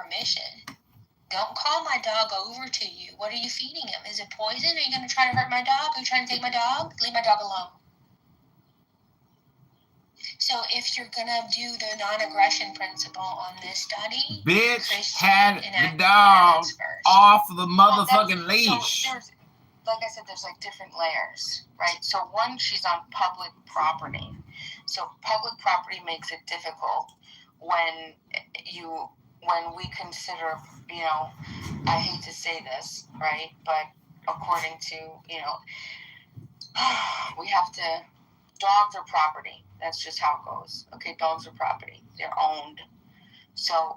permission. Don't call my dog over to you. What are you feeding him? Is it poison? Are you going to try to hurt my dog? Are you trying to take my dog? Leave my dog alone. So if you're going to do the non-aggression principle on this study, bitch Christian had and the dog off the Well, motherfucking leash. So like I said, there's like different layers, right? So one, she's on public property. So public property makes it difficult when we consider, you know, I hate to say this, right? But according to, you know, we have to, dogs are property. That's just how it goes. Okay, dogs are property. They're owned. So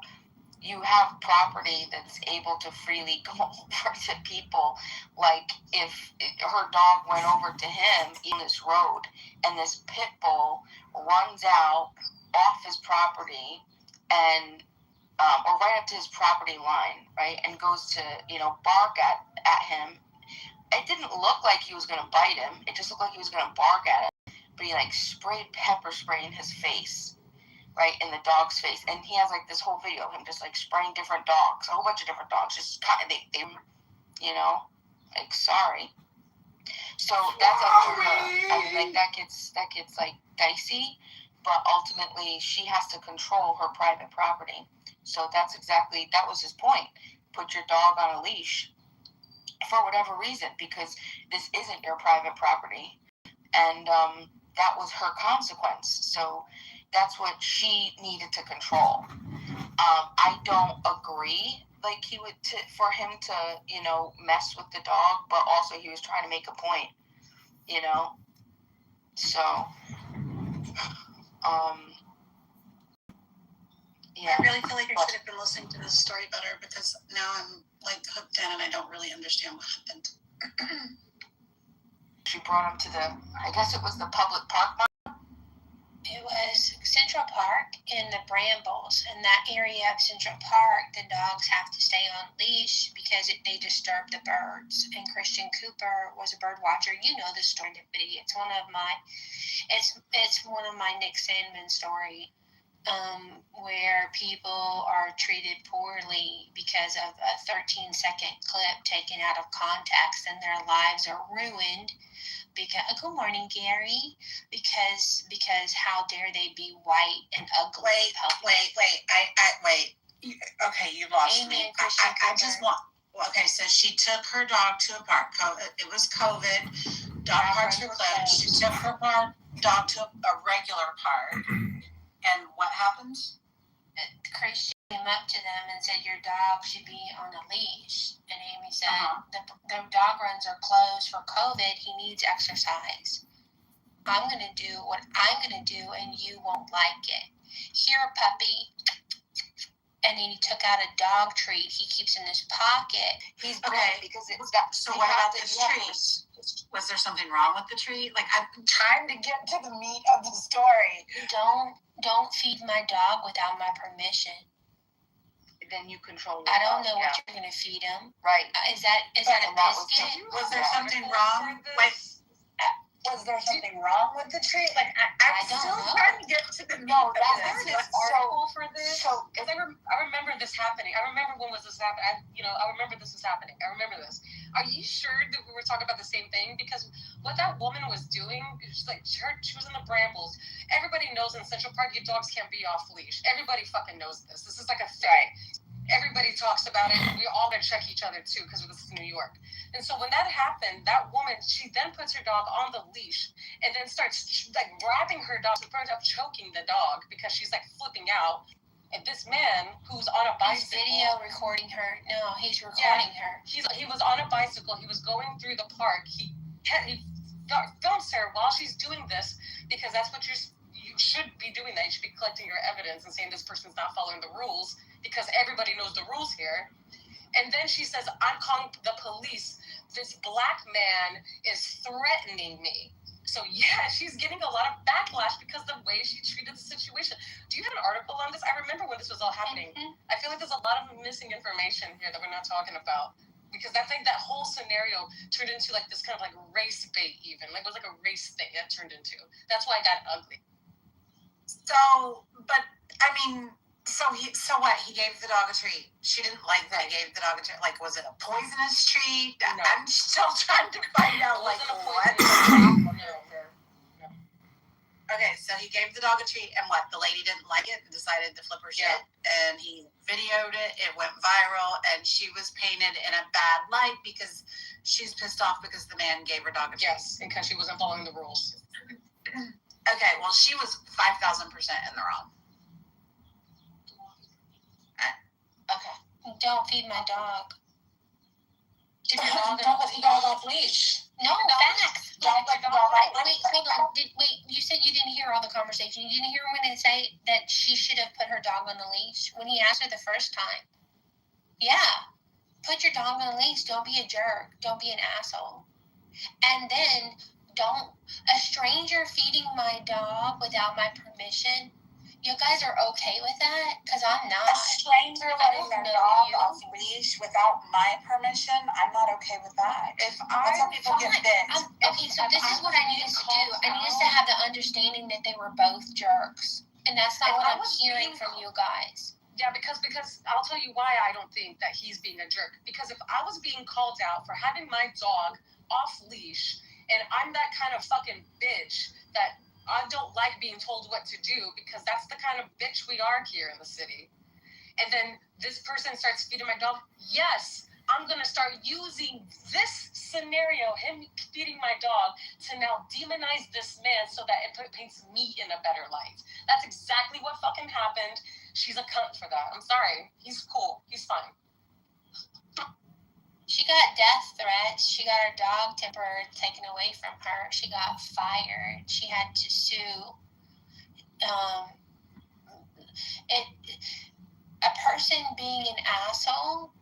you have property that's able to freely go over to people. Like if her dog went over to him in this road and this pit bull runs out off his property and or right up to his property line, right, and goes to, you know, bark at him. It didn't look like he was going to bite him. It just looked like he was going to bark at him. But he like sprayed pepper spray in his face. Right, in the dog's face, and he has like this whole video of him just like spraying different dogs, a whole bunch of different dogs, just they you know, like sorry. So that's up to her. I mean, like that gets like dicey, but ultimately she has to control her private property. So that was his point. Put your dog on a leash for whatever reason, because this isn't your private property, and that was her consequence. So that's what she needed to control. I don't agree, like for him to, you know, mess with the dog, but also he was trying to make a point, you know. So, yeah. I really feel like I should have been listening to this story better, because now I'm like hooked in and I don't really understand what happened. She brought him to I guess it was the public park. It was Central Park in the Brambles. In that area of Central Park, the dogs have to stay on leash because they disturb the birds. And Christian Cooper was a bird watcher. You know the story, it's one of my, it's one of my Nick Sandman story, where people are treated poorly because of a 13-second clip taken out of context, and their lives are ruined. Because good morning, Gary. Because how dare they be white and ugly? Wait. Okay, you lost Amy me. And Christian I just want. Okay, so she took her dog to a park. It was COVID. Dog parks were closed. She took her dog to a regular park. And what happened? Christian came up to them and said, your dog should be on a leash. And Amy said, the dog runs are closed for COVID. He needs exercise. I'm going to do what I'm going to do, and you won't like it. Here, puppy. And then he took out a dog treat he keeps in his pocket. He's okay because it's that. So what about this treat? Was there something wrong with the treat? Like, I'm trying to get to the meat of the story. Don't feed my dog without my permission. Then you control. I don't know what you're going to feed him. Right. Is that a biscuit? Was there something wrong? Wait. Was there something wrong with the treat? Like, I'm still trying to get to the meat of this. This article for this. Because I remember this happening. I remember when was this happening. I remember this was happening. I remember this. Are you sure that we were talking about the same thing? Because what that woman was doing, it's like she was in the Brambles. Everybody knows in Central Park, your dogs can't be off leash. Everybody fucking knows this. This is like a thing. Everybody talks about it. We all gotta check each other too, because this is New York. And so when that happened, that woman, she then puts her dog on the leash and then starts like grabbing her dog to the point of choking the dog because she's like flipping out. And this man who's on a bicycle, he's video recording her. No, he's recording her. He was on a bicycle. He was going through the park. He films her while she's doing this because that's what you should be doing. That you should be collecting your evidence and saying this person's not following the rules, because everybody knows the rules here. And then she says, I'm calling the police. This black man is threatening me. So yeah, she's getting a lot of backlash because the way she treated the situation. Do you have an article on this? I remember when this was all happening. Mm-hmm. I feel like there's a lot of missing information here that we're not talking about. Because I think that whole scenario turned into like this kind of like race bait even. Like it was like a race thing that turned into. That's why it got ugly. So, but I mean, So what? He gave the dog a treat. She didn't like that he gave the dog a treat. Like, was it a poisonous treat? No. I'm still trying to find out, like, what? No. Okay, so he gave the dog a treat, and what? The lady didn't like it and decided to flip her shit. Yeah. And he videoed it. It went viral, and she was painted in a bad light because she's pissed off because the man gave her dog a treat. Yes, because she wasn't following the rules. Okay, well, she was 5,000% in the wrong. Okay. Don't feed my dog. Keep your dog off leash. No, facts. Dog like the dog off Wait, leash. hold on. You said you didn't hear all the conversation. You didn't hear when they say that she should have put her dog on the leash when he asked her the first time. Yeah. Put your dog on the leash. Don't be a jerk. Don't be an asshole. And then a stranger feeding my dog without my permission. You guys are okay with that? Because I'm not. A stranger letting their dog off leash without my permission, I'm not okay with that. That's how people get bit. Okay, so this is what I need us to do. I need us to have the understanding that they were both jerks. And that's not what I'm hearing from you guys. Yeah, because I'll tell you why I don't think that he's being a jerk. Because if I was being called out for having my dog off leash, and I'm that kind of fucking bitch that I don't like being told what to do, because that's the kind of bitch we are here in the city. And then this person starts feeding my dog. Yes, I'm going to start using this scenario, him feeding my dog, to now demonize this man so that it paints me in a better light. That's exactly what fucking happened. She's a cunt for that. I'm sorry. He's cool. He's fine. She got death threats. She got her dog temporarily taken away from her. She got fired. She had to sue. A person being an asshole,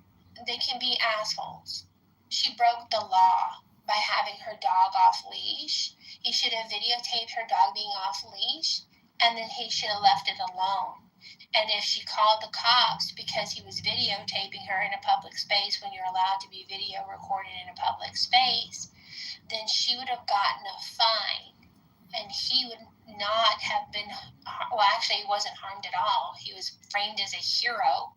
they can be assholes. She broke the law by having her dog off leash. He should have videotaped her dog being off leash, and then he should have left it alone. And if she called the cops because he was videotaping her in a public space, when you're allowed to be video recorded in a public space, then she would have gotten a fine. And he would not have been, well, actually, he wasn't harmed at all. He was framed as a hero.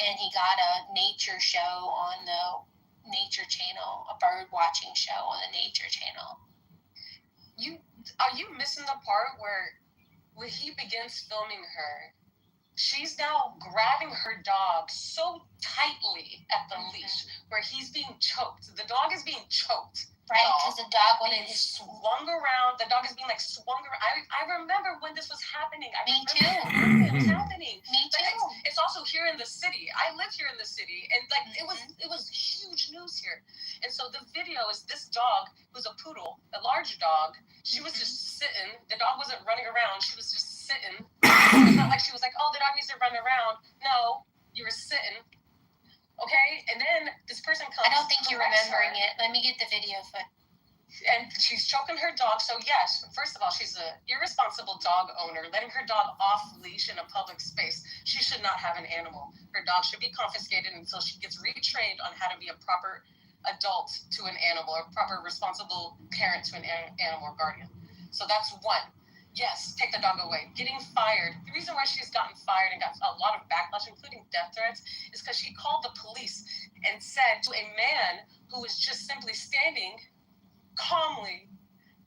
And he got a nature show on the Nature Channel, a bird watching show on the Nature Channel. Are you missing the part where when he begins filming her, she's now grabbing her dog so tightly at the leash where he's being choked. The dog is being choked. Right, because the dog wanted his swung around. The dog is being like swung around. I remember when this was happening. Me too. It was happening. Me too. It's also here in the city. I live here in the city, and like it was huge news here. And so the video is this dog, who's a poodle, a large dog. She was just sitting. The dog wasn't running around. She was just sitting. It's not like she was like, oh, the dog needs to run around. No, you were sitting. Okay, and then this person comes. I don't think you're remembering it. Let me get the video foot. And she's choking her dog. So yes, first of all, she's an irresponsible dog owner, letting her dog off leash in a public space. She should not have an animal. Her dog should be confiscated until she gets retrained on how to be a proper adult to an animal, or proper responsible parent to an animal or guardian. So that's one. Yes, take the dog away. Getting fired. The reason why she's gotten fired and got a lot of backlash, including death threats, is because she called the police and said to a man who was just simply standing calmly,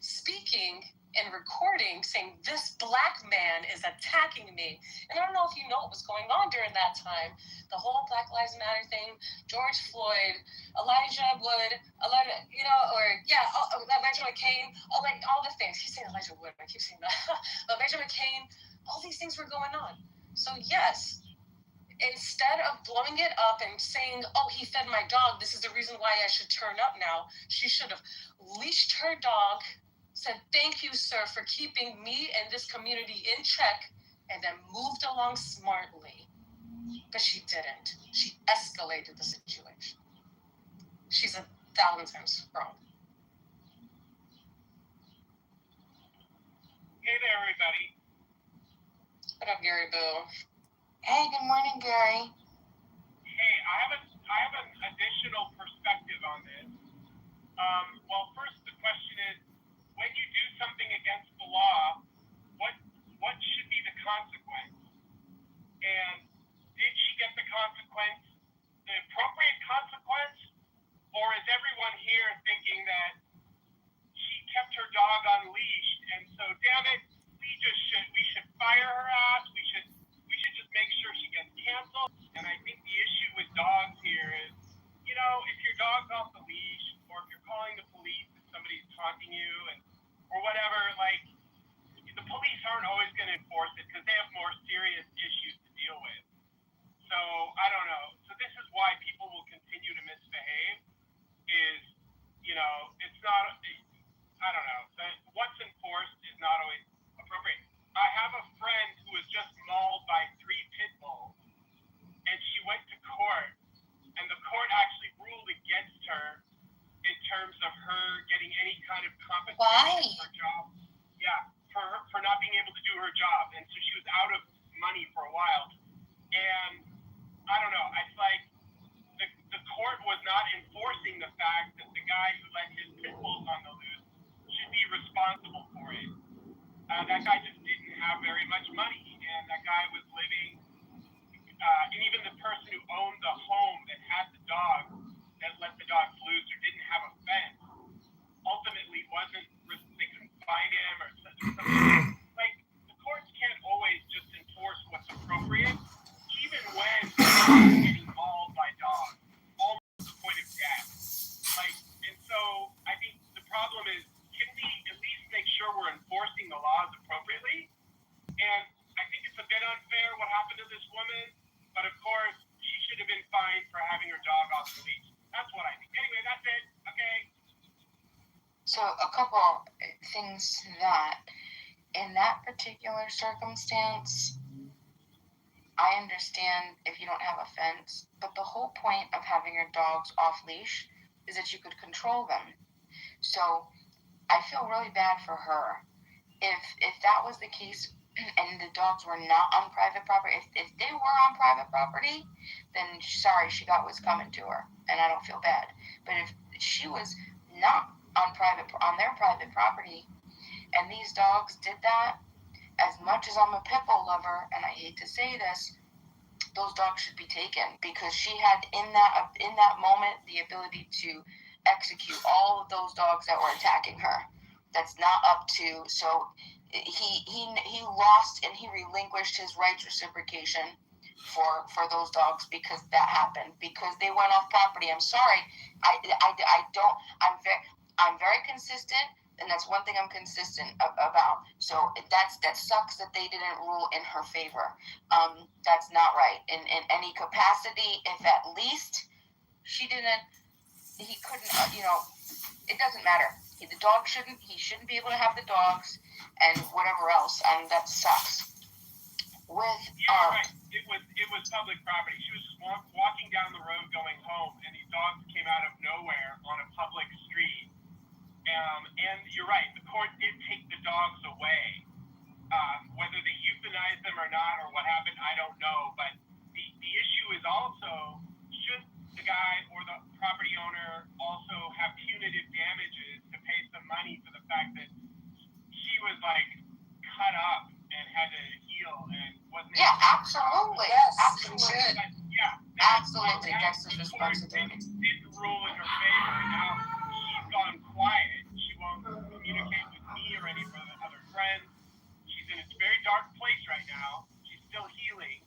speaking and recording, saying, this black man is attacking me. And I don't know if you know what was going on during that time. The whole Black Lives Matter thing, George Floyd, Elijah Wood, Elijah McCain, all the things. He's saying Elijah Wood, I keep saying that. But Elijah McCain, all these things were going on. So yes, instead of blowing it up and saying, oh, he fed my dog, this is the reason why I should turn up now, she should have leashed her dog, said, thank you, sir, for keeping me and this community in check, and then moved along smartly. But she didn't. She escalated the situation. She's 1,000 times wrong. Hey there, everybody. What up, Gary Boo? Hey, good morning, Gary. Hey, I have an additional perspective on this. Well, first the question is, when you do something against the law, what should be the consequence? And did she get the consequence, the appropriate consequence, or is everyone here thinking that she kept her dog unleashed, and so damn it, we should fire her ass. We should just make sure she gets canceled. And I think the issue with dogs here is, if your dog's off the leash, or if you're calling the police if somebody's taunting you, or whatever, like, the police aren't always going to enforce it because they have more serious issues to deal with. So I don't know. So this is why people will continue to misbehave. Is it's not. I don't know. What's enforced is not always appropriate. I have a friend who was just mauled by 3 pit bulls, and she went to court, and the court actually ruled against her in terms of her getting any kind of compensation for her job. Yeah, for not being able to do her job, and so she was out of money for a while. And I don't know. It's like the court was not enforcing the fact that the guy who let his pit bulls on the loose should be responsible for it. That guy just didn't have very much money, and that guy was living. And even the person who owned the home that had the dog, that let the dogs loose or didn't have a fence, ultimately they couldn't find him or something. Like, the courts can't always just enforce what's appropriate, even when you're getting mauled by dogs, almost to the point of death. Like, and so I think the problem is, can we at least make sure we're enforcing the laws appropriately? And I think it's a bit unfair what happened to this woman, but of course, she should have been fined for having her dog off the leash. That's what I think. Anyway, that's it. Okay. So a couple things to that. In that particular circumstance, I understand if you don't have a fence, but the whole point of having your dogs off leash is that you could control them. So I feel really bad for her. If that was the case and the dogs were not on private property, if they were on private property, then sorry, she got what's coming to her, and I don't feel bad. But if she was not on their private property, and these dogs did that, as much as I'm a pit bull lover, and I hate to say this, those dogs should be taken, because she had in that moment the ability to execute all of those dogs that were attacking her. That's not up to. So he lost, and he relinquished his rights reciprocation for those dogs because that happened, because they went off property. I'm sorry, I don't. I'm very consistent, and that's one thing I'm consistent about. So that sucks that they didn't rule in her favor. That's not right in any capacity. If at least he couldn't. It doesn't matter. He shouldn't be able to have the dogs and whatever else, and that sucks. Right. It was public property. She was just walking down the road going home, and these dogs came out of nowhere on a public street. And you're right, the court did take the dogs away. Whether they euthanized them or not, or what happened, I don't know. But the issue is also, should the guy or the property owner also have punitive damages to pay some money for the fact that she was like cut up and had to heal and wasn't. Yeah, absolutely. Yes, absolutely. Yeah, absolutely. Justice responsibility. Didn't rule in her favor, and now she's gone quiet. She won't communicate with me or any of her other friends. She's in a very dark place right now. She's still healing.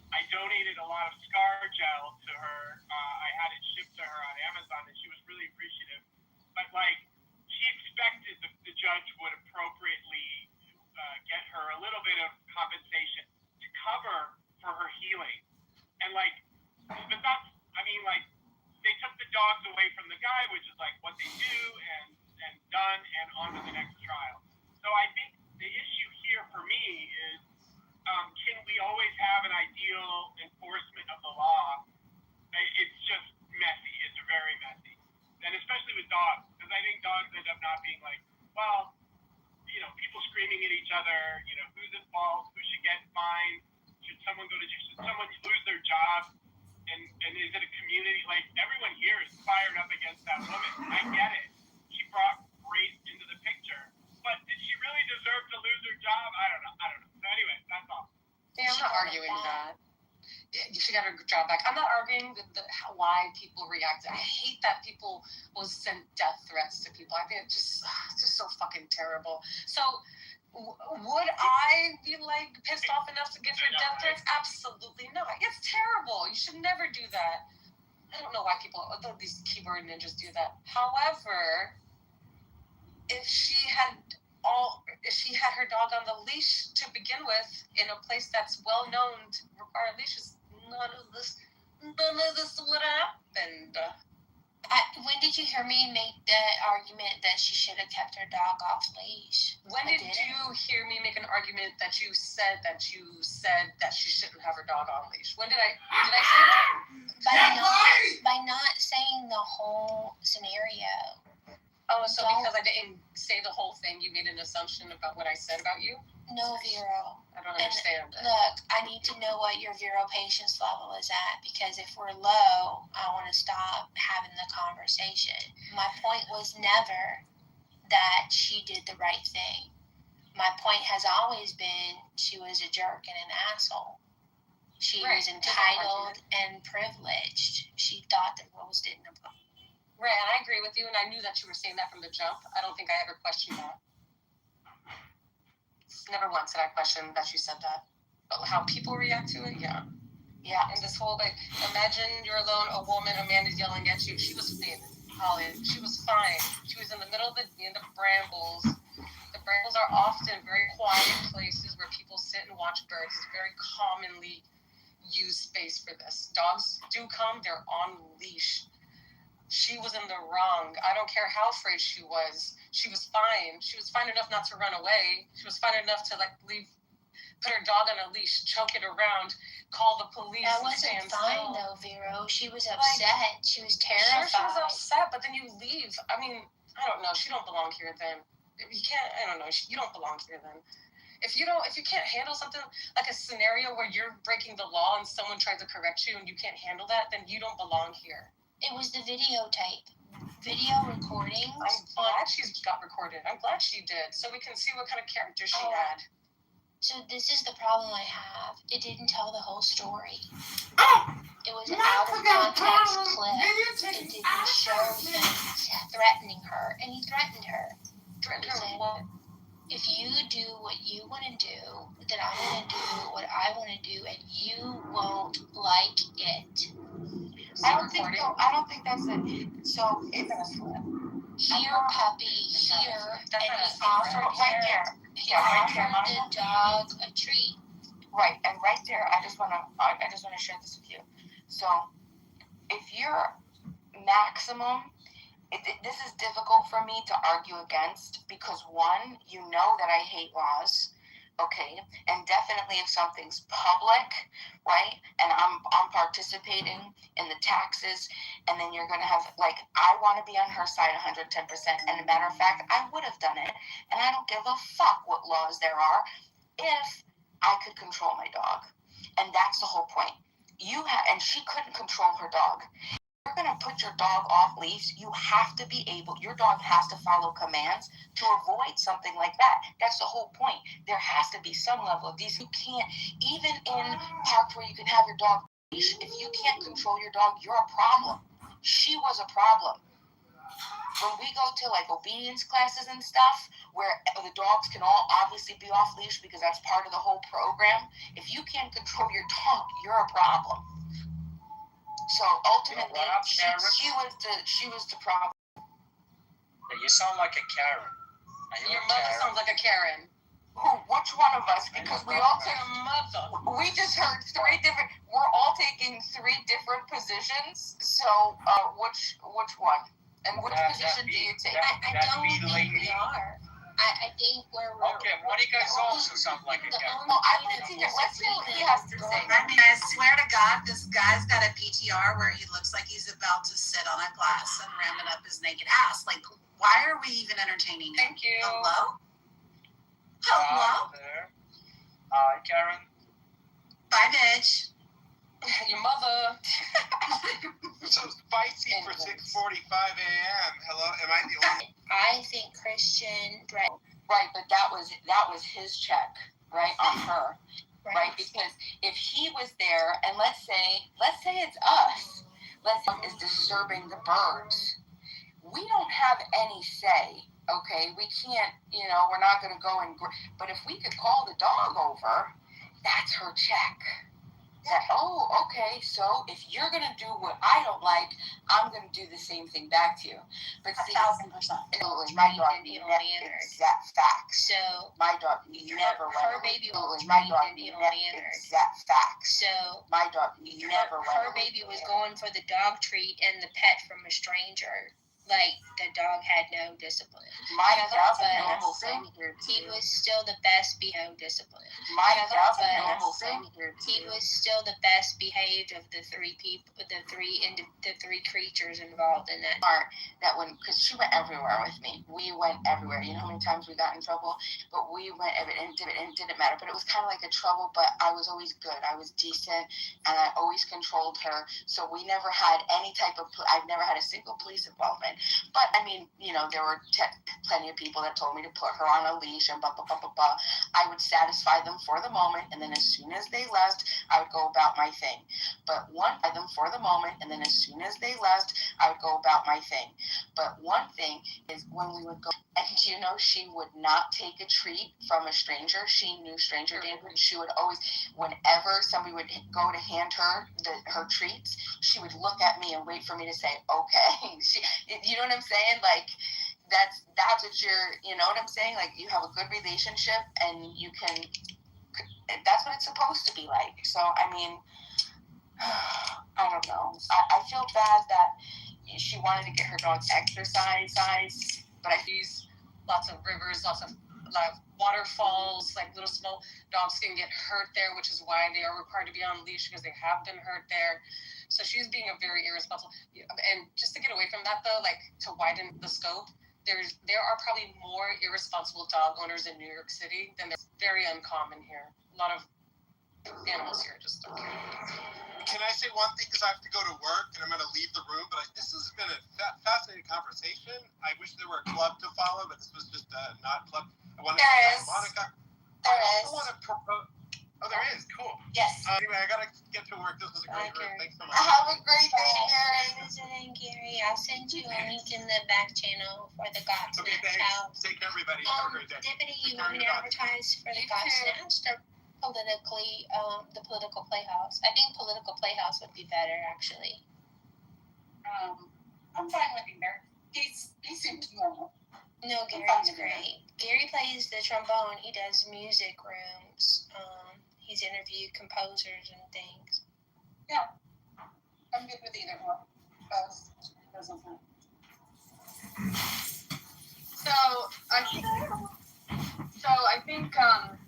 I donated a lot of scar gel to her. I had it shipped to her on Amazon, and she was really appreciative. But she expected the judge would appropriately get her a little bit of compensation to cover for her healing. And but that's, they took the dogs away from the guy, which is what they do, and done, and on to the next trial. So I think the issue here for me is, can we always have an ideal enforcement of the law? It's just messy. It's very messy. And especially with dogs, because I think dogs end up not being people screaming at each other, who's at fault, who should get fined, should someone lose their job, and is it a community? Everyone here is fired up against that woman. I get it. She brought race into the picture. But did she really deserve to lose her job? I don't know. So anyway, that's all. Yeah, I'm not arguing that. She got her job back. I'm not arguing why people react. I hate that people will send death threats to people. I think it's just so fucking terrible. So, would I be like pissed off enough to give her death threats? Absolutely not. It's terrible. You should never do that. I don't know why these keyboard ninjas do that. However, if she had her dog on the leash to begin with in a place that's well known to require leashes, none of this would have happened. When did you hear me make the argument that she should have kept her dog off leash? When did you hear me make an argument that you said that she shouldn't have her dog on leash? When did I say that? By not saying the whole scenario. Oh, so because I didn't say the whole thing, you made an assumption about what I said about you? No, Vero. I don't understand. Look, I need to know what your Vero patience level is at, because if we're low, I want to stop having the conversation. My point was never that she did the right thing. My point has always been she was a jerk and an asshole. She was entitled and privileged. She thought the rules didn't apply. Right, and I agree with you, and I knew that you were saying that from the jump. I don't think I ever questioned that. Never once did I question that you said that. But how people react to it, yeah. Yeah, and this whole, imagine you're alone, a man is yelling at you. She was fine, Holly. She was fine. She was in the middle of the brambles. The brambles are often very quiet places where people sit and watch birds. It's very commonly used space for this. Dogs do come, they're on leash. She was in the wrong. I don't care how afraid she was. She was fine. She was fine enough not to run away. She was fine enough to put her dog on a leash, choke it around, call the police. That wasn't fine though, Vero. She was upset. She was terrified. Sure, she was upset, but then you leave. I mean, I don't know. She don't belong here then. You can't. I don't know. You don't belong here then. If you can't handle something like a scenario where you're breaking the law and someone tries to correct you and you can't handle that, then you don't belong here. It was the videotape. Video recordings. I'm glad she got recorded. I'm glad she did, so we can see what kind of character she had. So this is the problem I have. It didn't tell the whole story. It was an out of context clip. It didn't show him threatening her, and he threatened her. Threatened her what? If you do what you want to do, then I'm going to do what I want to do, and you won't like it. I don't think that's it. So it's here, puppy, here, and he offered right there. Yeah, right there. the dog a treat. Right, and right there, I just want to share this with you. So, if you're maximum, this is difficult for me to argue against because one, you know that I hate laws. Okay, and definitely if something's public, right, and I'm participating in the taxes, and then you're going to have, I want to be on her side 110%, and a matter of fact, I would have done it, and I don't give a fuck what laws there are if I could control my dog, and that's the whole point. And she couldn't control her dog. You're going to put your dog off leash, your dog has to follow commands to avoid something like that. That's the whole point. There has to be some level of these. You can't, even in parks where you can have your dog leash, if you can't control your dog, you're a problem. She was a problem. When we go to obedience classes and stuff, where the dogs can all obviously be off leash because that's part of the whole program, if you can't control your dog, you're a problem. So ultimately, she was the problem. Yeah, you sound like a Karen. Your mother sounds like a Karen. Who? Which one of us? Because we all took. We just heard three different. We're all taking three different positions. So which one? And which position do you take? I don't think we are. I think we're okay. Monica also sounds like a Karen. Well, I want to hear. Let's hear what he has to say. I mean, I swear to God, this guy's got a PTR where he looks like he's about to sit on a glass and ram it up his naked ass. Why are we even entertaining him? Thank you. Hello? Hello? There. Hi, Karen. Bye, Mitch. Your mother. So spicy for 6:45 a.m. Hello, am I the only? I think Christian threatened. Right, but that was his check, right, on her. right? Because if he was there, and let's say it's us, let's say is disturbing the birds, we don't have any say. Okay, we can't, we're not going to go and, but if we could call the dog over, that's her check. That, oh, okay, so if you're going to do what I don't like, I'm going to do the same thing back to you. But 1,000%. My dog never, exact facts. So My dog never went. her baby My dog never, exact facts. So My dog never went. her baby was going for the dog treat and the pet from a stranger. Like, the dog had no discipline. My dog, but normal thing here too. he was still the best behaved discipline. My dog, but normal thing here too. He was still the best behaved of the three people, the three creatures involved in that. That when, because she went everywhere with me. We went everywhere. You know how many times we got in trouble? But we went, and it didn't matter. But it was kind of like a trouble, but I was always good. I was decent, and I always controlled her. So we never had any type of, I've never had a single police involvement. But, I mean, there were plenty of people that told me to put her on a leash and blah, blah, blah, blah, blah. I would satisfy them for the moment, and then as soon as they left, I would go about my thing. But them for the moment, and then as soon as they left, I would go about my thing. But one thing is when we would go, and she would not take a treat from a stranger. She knew stranger danger. She would always, whenever somebody would go to hand her her treats, she would look at me and wait for me to say, okay. You know what I'm saying? Like, that's what you're, you know what I'm saying? Like, you have a good relationship, and you can, that's what it's supposed to be like. So, I mean, I don't know. I feel bad that she wanted to get her dog's exercise, but I use lots of rivers, lots of waterfalls, like little small dogs can get hurt there, which is why they are required to be on leash, because they have been hurt there. So she's being a very irresponsible. And just to get away from that, though, like to widen the scope, there are probably more irresponsible dog owners in New York City than there's. Very uncommon here. A lot of animals here just don't care. Can I say one thing, because I have to go to work and I'm going to leave the room, but this has been a fascinating conversation. I wish there were a club to follow, but this was just not club. I want to Monica. There I is. also want to propose. Oh, there is. Cool. Yes. Anyway, I got to get to work. This was a great room. Thanks so much. have a great day, Gary. President Gary, I'll send you a link in the back channel for the God Okay, Snatch thanks. house. Take care, everybody. Have a great day. Deputy, you want me to advertise for the God Snatch or politically, the political playhouse? I think political playhouse would be better, actually. I'm fine with either. He seems normal. No, Gary's great. Gary plays the trombone. He does music rooms. He's interviewed composers and things. Yeah, I'm good with either one. Both. Doesn't matter. So I think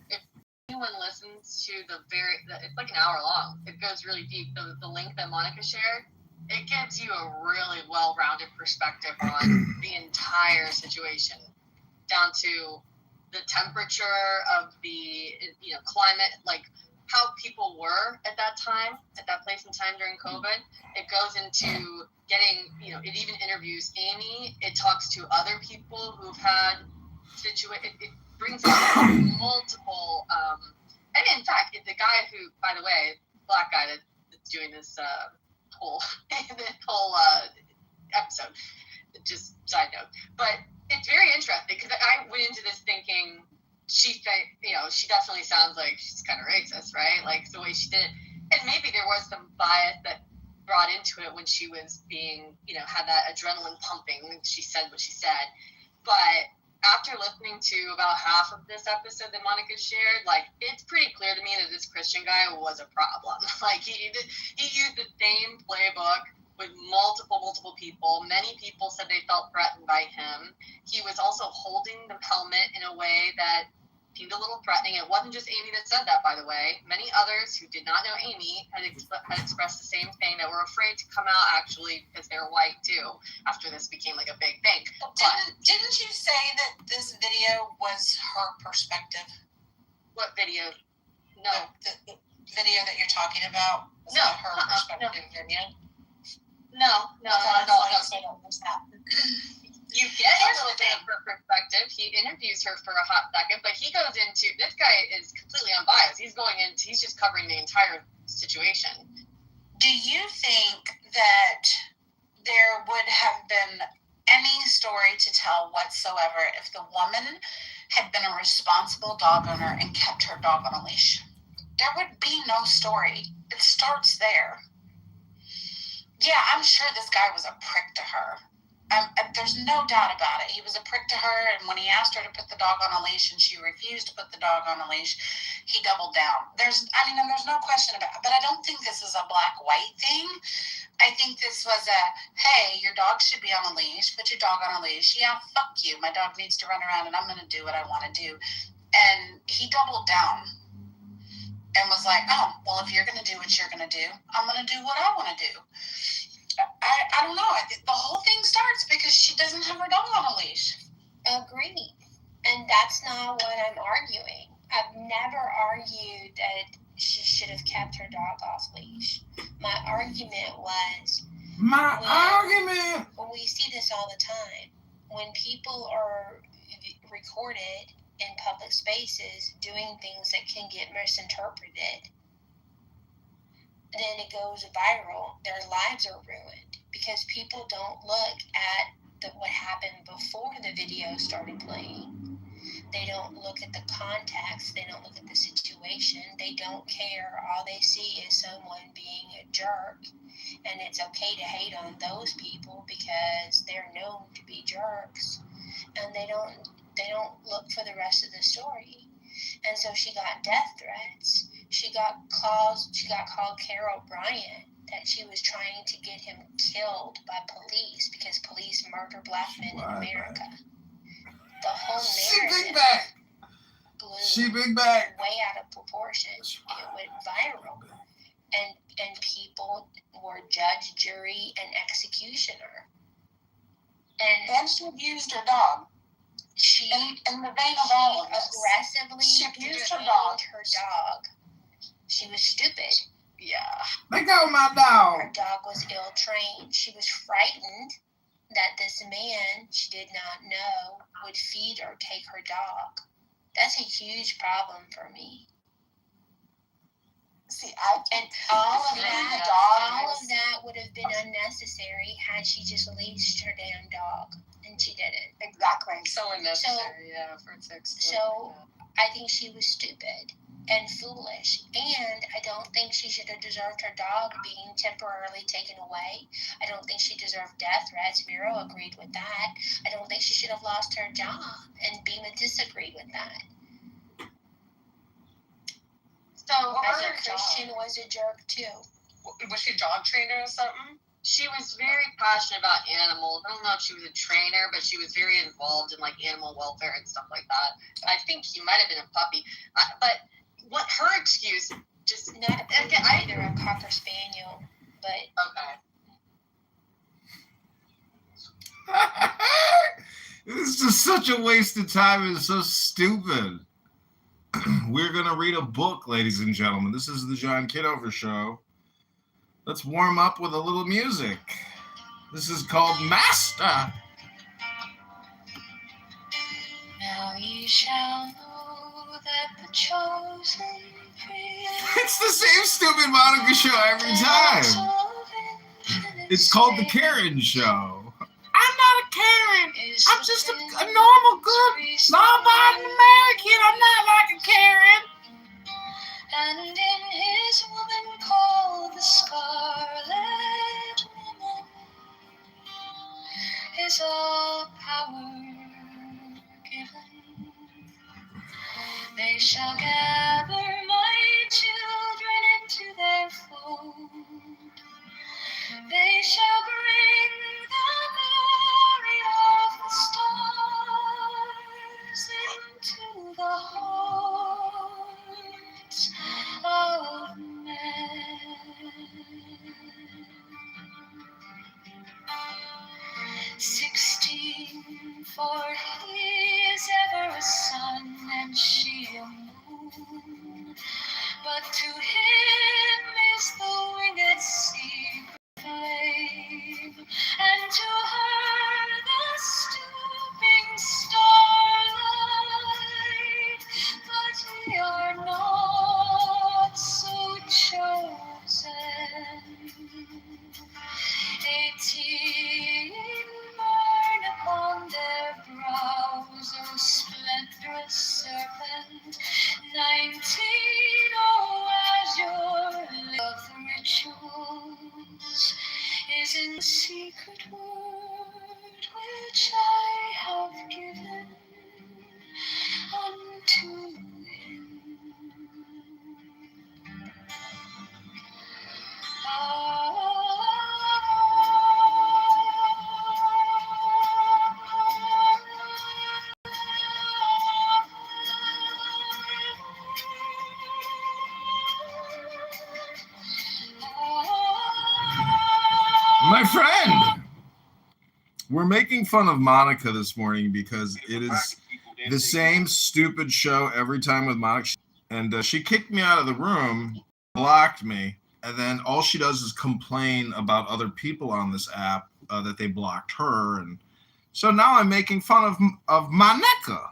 if anyone listens to it's like an hour long. It goes really deep. The link that Monica shared, it gives you a really well-rounded perspective on the entire situation, down to the temperature of the climate, like how people were at that time, at that place and time during COVID. It goes into getting, it even interviews Amy. It talks to other people who've had it brings up multiple, and in fact, the guy who, by the way, black guy that's doing this whole episode, just side note, but it's very interesting because I went into this thinking she definitely sounds like she's kind of racist, right? Like the way she did it. And maybe there was some bias that brought into it when she was being, had that adrenaline pumping when she said what she said. But after listening to about half of this episode that Monica shared, like, it's pretty clear to me that this Christian guy was a problem. Like, he used the same playbook with multiple people. Many people said they felt threatened by him. He was also holding the helmet in a way that seemed a little threatening. It wasn't just Amy that said that, by the way. Many others who did not know Amy had expressed the same thing, that were afraid to come out, actually, because they're white, too, after this became, like, a big thing. Didn't you say that this video was her perspective? What video? No. The video that you're talking about? Was that her perspective video? No. You get a little bit of her perspective. He interviews her for a hot second, but he goes into, this guy is completely unbiased. He's just covering the entire situation. Do you think that there would have been any story to tell whatsoever if the woman had been a responsible dog owner and kept her dog on a leash? There would be no story. It starts there. Yeah, I'm sure this guy was a prick to her. There's no doubt about it. He was a prick to her, and when he asked her to put the dog on a leash and she refused to put the dog on a leash, he doubled down. There's no question about it. But I don't think this is a black-white thing. I think this was a, hey, your dog should be on a leash. Put your dog on a leash. Yeah, fuck you. My dog needs to run around, and I'm going to do what I want to do. And he doubled down and was like, oh, well, if you're going to do what you're going to do, I'm going to do what I want to do. I don't know. The whole thing starts because she doesn't have her dog on a leash. Agreed. And that's not what I'm arguing. I've never argued that she should have kept her dog off leash. My argument was... We see this all the time. When people are recorded in public spaces doing things that can get misinterpreted, then it goes viral. Their lives are ruined because people don't look at what happened before the video started playing. They don't look at the context. They don't look at the situation. They don't care. All they see is someone being a jerk, and it's okay to hate on those people because they're known to be jerks, and they don't look for the rest of the story. And so she got death threats. She got called Carol Bryant, that she was trying to get him killed by police because police murder black men in America. The whole narrative blew way out of proportion. It went viral. And people were judge, jury, and executioner. And she abused her dog. She, in the vein of all of this, aggressively abused her dog. She was stupid. Yeah. Let go of my dog. Her dog was ill-trained. She was frightened that this man she did not know would feed or take her dog. That's a huge problem for me. See, all of that would have been unnecessary had she just leashed her damn dog, and she didn't. Exactly. So unnecessary, for it to explode. So I think she was stupid and foolish, and I don't think she should have deserved her dog being temporarily taken away. I don't think she deserved death threats. Miro agreed with that. I don't think she should have lost her job, and Bima disagreed with that. So I think Christian was a jerk too. Was she a dog trainer or something? She was very passionate about animals. I don't know if she was a trainer, but she was very involved in like animal welfare and stuff like that. I think he might have been a puppy. But what her excuse just not either a cocker spaniel, but okay. This is just such a waste of time. It's so stupid. We're gonna read a book, ladies and gentlemen. This is the John Kitover Show. Let's warm up with a little music. This is called Master. Now ye shall know that the chosen fear. It's the same stupid Monica show every time. It's called The Karen Show. I'm not a Karen. I'm just a normal, good, law-abiding American. I'm not like a Karen. And in his woman called the Scarlet Woman is all power given. They shall gather my children into their fold. They shall bring the glory of the stars into the hearts of men. 16, for he is ever a sun and she a moon, but to him is the winged sea flame, and to her the in the secret word which I have given unto him. My friend, we're making fun of Monica this morning because it is the same stupid show every time with Monica. And she kicked me out of the room, blocked me, and then all she does is complain about other people on this app that they blocked her. And so now I'm making fun of Monica.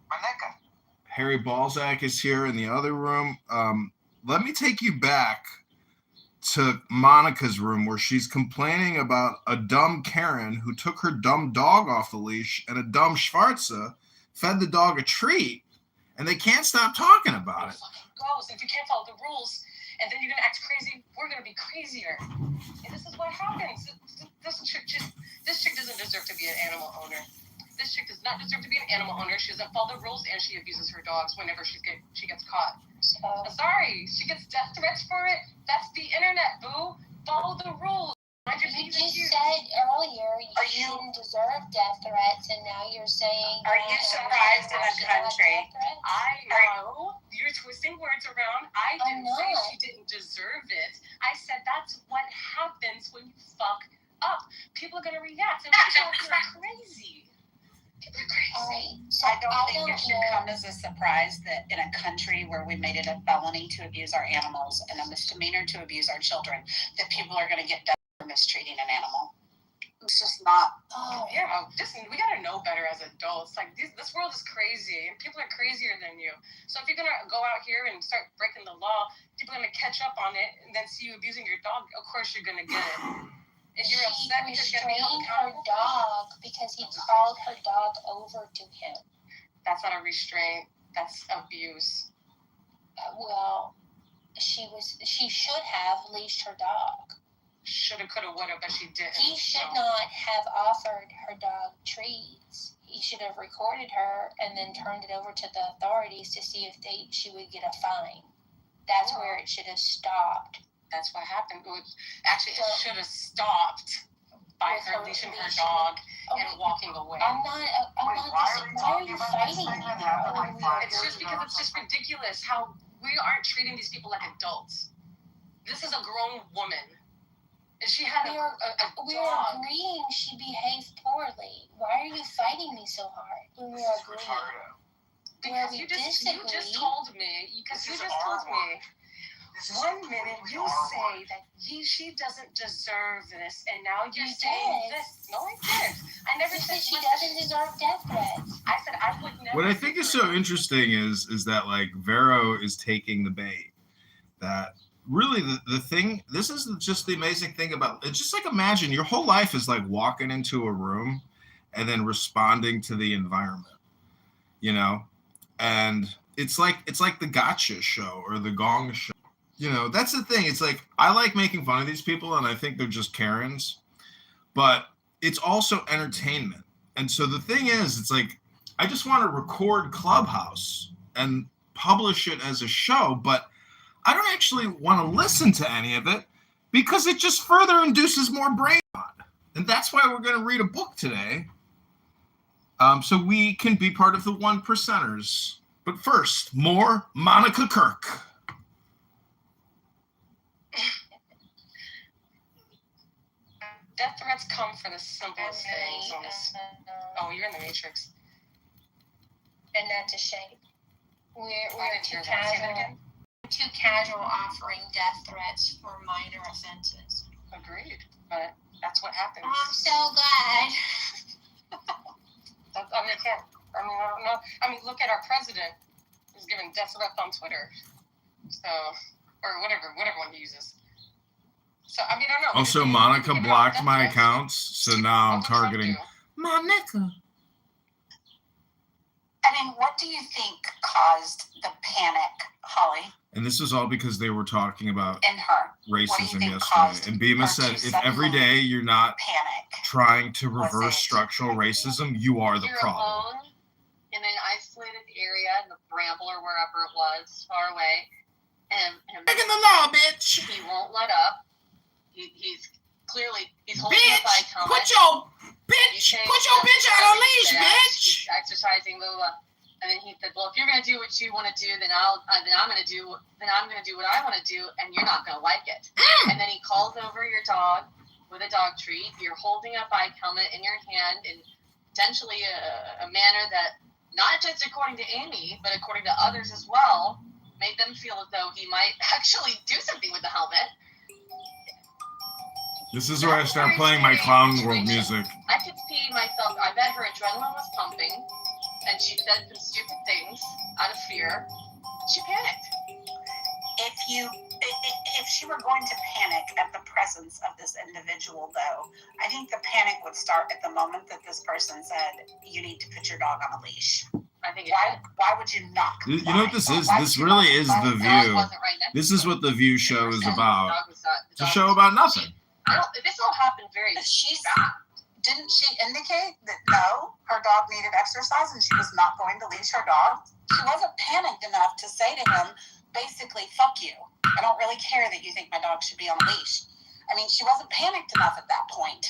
Monica. Harry Balzac is here in the other room. Let me take you back to Monica's room where she's complaining about a dumb Karen who took her dumb dog off the leash and a dumb Schwarza fed the dog a treat, and they can't stop talking about it. Goes. If you can't follow the rules, and then you're gonna act crazy, we're gonna be crazier. And this is what happens. This chick doesn't deserve to be an animal owner. This chick does not deserve to be an animal owner. She doesn't follow the rules, and she abuses her dogs whenever she gets caught. I'm sorry, she gets death threats for it. That's the internet, boo. Follow the rules. You just said earlier you didn't deserve death threats, and now you're saying. Are you surprised in a country? I know you're twisting words around. I didn't say she didn't deserve it. I said that's what happens when you fuck up. People are gonna react, and people are crazy. People are crazy. All right, so I don't think it should come as a surprise that in a country where we made it a felony to abuse our animals and a misdemeanor to abuse our children, that people are going to get done for mistreating an animal. It's just not. Oh, Yeah, we gotta know better as adults. Like this world is crazy, and people are crazier than you. So if you're gonna go out here and start breaking the law, people are gonna catch up on it, and then see you abusing your dog. Of course, you're gonna get it. If you're upset because you're gonna be held her accountable, dog because he called her dog over to him. that's not a restraint. That's abuse. Well, she should have leashed her dog. Shoulda, coulda, woulda, but she didn't. He should so. not have offered her dog treats. He should have recorded her and then turned it over to the authorities to see if she would get a fine. That's where it should have stopped. That's what happened. Actually, it should have stopped by her leashing her dog and walking away. I'm not. Why are you fighting me? It's just because it's just ridiculous how we aren't treating these people like adults. This is a grown woman. And she had a We're dog. agreeing she behaved poorly. Why are you fighting me so hard when we're agreeing? Because you just told me. One minute you say that she doesn't deserve this, and now you're saying this. No, I didn't. I never said she doesn't deserve death threats. I said I would never. What I think is so interesting is that like Vero is taking the bait. That really the thing. This is just the amazing thing about it. Just like imagine your whole life is like walking into a room and then responding to the environment, you know, and it's like the Gotcha show or the Gong show. You know, that's the thing. It's like, I like making fun of these people, and I think they're just Karens, but it's also entertainment. And so the thing is, it's like, I just want to record Clubhouse and publish it as a show, but I don't actually want to listen to any of it because it just further induces more brain rot. And that's why we're going to read a book today, so we can be part of the 1%ers. But first, more Monica Kirk. Death threats come for the simplest things. Oh, you're in the Matrix. And that's a shame. We're too Say that casual. again? Too casual offering death threats for minor offenses. Agreed, but that's what happens. I'm so glad. I don't know. Look at our president who's giving death threats on Twitter. So, or whatever one he uses. So, I don't know. Also, Monica blocked my accounts, so now I'm targeting Monica. And I mean, what do you think caused the panic, Holly, And this was all because they were talking about in her? racism think yesterday. caused And Bima her said, to if every suddenly day you're not panic? trying to Was reverse it- structural racism, you are the You're problem. alone in an isolated area in the Bramble or wherever it was, far away, and Breaking the law, bitch! he won't let up. He's clearly holding a Bitch! bike helmet. Put your You bitch! say Put your that- bitch on a leash, that bitch! He's exercising, blah, blah, blah. And then he said, "Well, if you're gonna do what you want to do, then I'm gonna do what I want to do, and you're not gonna like it." And then he calls over your dog with a dog treat. You're holding a bike helmet in your hand in potentially a manner that, not just according to Amy, but according to others as well, made them feel as though he might actually do something with the helmet. This is where I start playing my Clown World music. I could see myself. I bet her adrenaline was pumping, and she said some stupid things out of fear. She panicked. If she were going to panic at the presence of this individual, though, I think the panic would start at the moment that this person said, "You need to put your dog on a leash." I think Why would you not comply? You know what this is? Why This would you really not is comply? The the dog View. wasn't right next This to is her. what The View show is The about. dog was not- the It's a dog show was- about nothing. This all happened very fast. Didn't she indicate that no, her dog needed exercise and she was not going to leash her dog? She wasn't panicked enough to say to him, basically, "Fuck you. I don't really care that you think my dog should be on a leash." I mean, she wasn't panicked enough at that point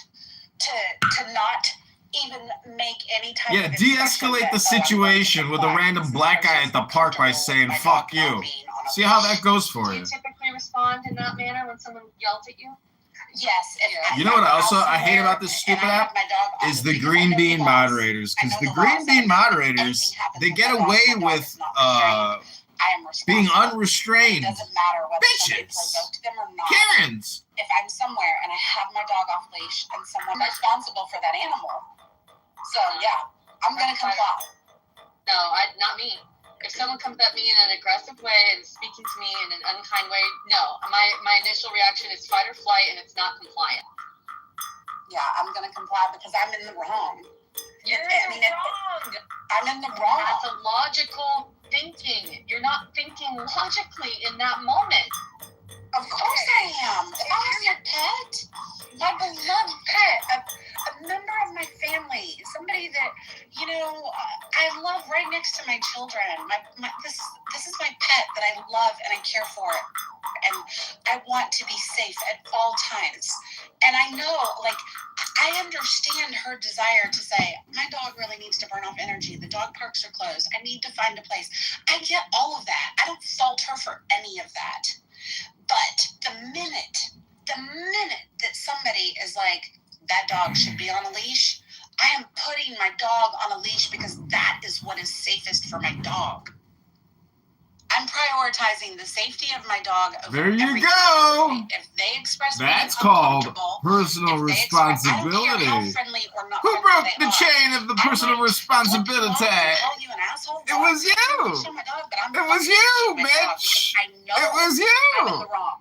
to not even make any type Yeah, of expression de-escalate that, the "Oh, I'm going to situation with a comply. random This black guy person's at the park by comfortable saying, with my "Fuck dog not you." being on a See how leash." that goes for Do you. you typically respond in that manner when someone yells at you? Yes. You know what also I hate somewhere about this and stupid I have app? my dog on Is it the because I green know the bean laws. moderators. I Because know the the green laws, bean and if moderators, anything happens they with get my dog, away my dog with is not restrained. I am being responsible. unrestrained. It doesn't matter whether somebody Bitches. provoked them or not. Karens. If I'm somewhere and I have my dog off leash and someone's responsible for that animal, so yeah, I'm gonna comply. No, not me. If someone comes at me in an aggressive way and speaking to me in an unkind way, no. My initial reaction is fight or flight, and it's not compliant. Yeah, I'm gonna comply because I'm in the wrong. You're wrong. I'm in the wrong. That's a logical thinking. You're not thinking logically in that moment. Of course I am. If I was your pet, my beloved pet, a member of my family, somebody that, I love right next to my children. This is my pet that I love and I care for, and I want to be safe at all times. And I know, I understand her desire to say, my dog really needs to burn off energy. The dog parks are closed. I need to find a place. I get all of that. I don't fault her for any of that. But the minute that somebody is like, that dog should be on a leash, I am putting my dog on a leash because that is what is safest for my dog. I'm prioritizing the safety of my dog over There you everything. go. If they express That's being called uncomfortable, personal if they express- I don't care how responsibility. friendly or not Who friendly broke they the are. chain of the I personal might responsibility? call you an asshole. It was you. Show my dog, but I'm It was fucking you, my dog bitch. because I know It was I'm in you. the wrong.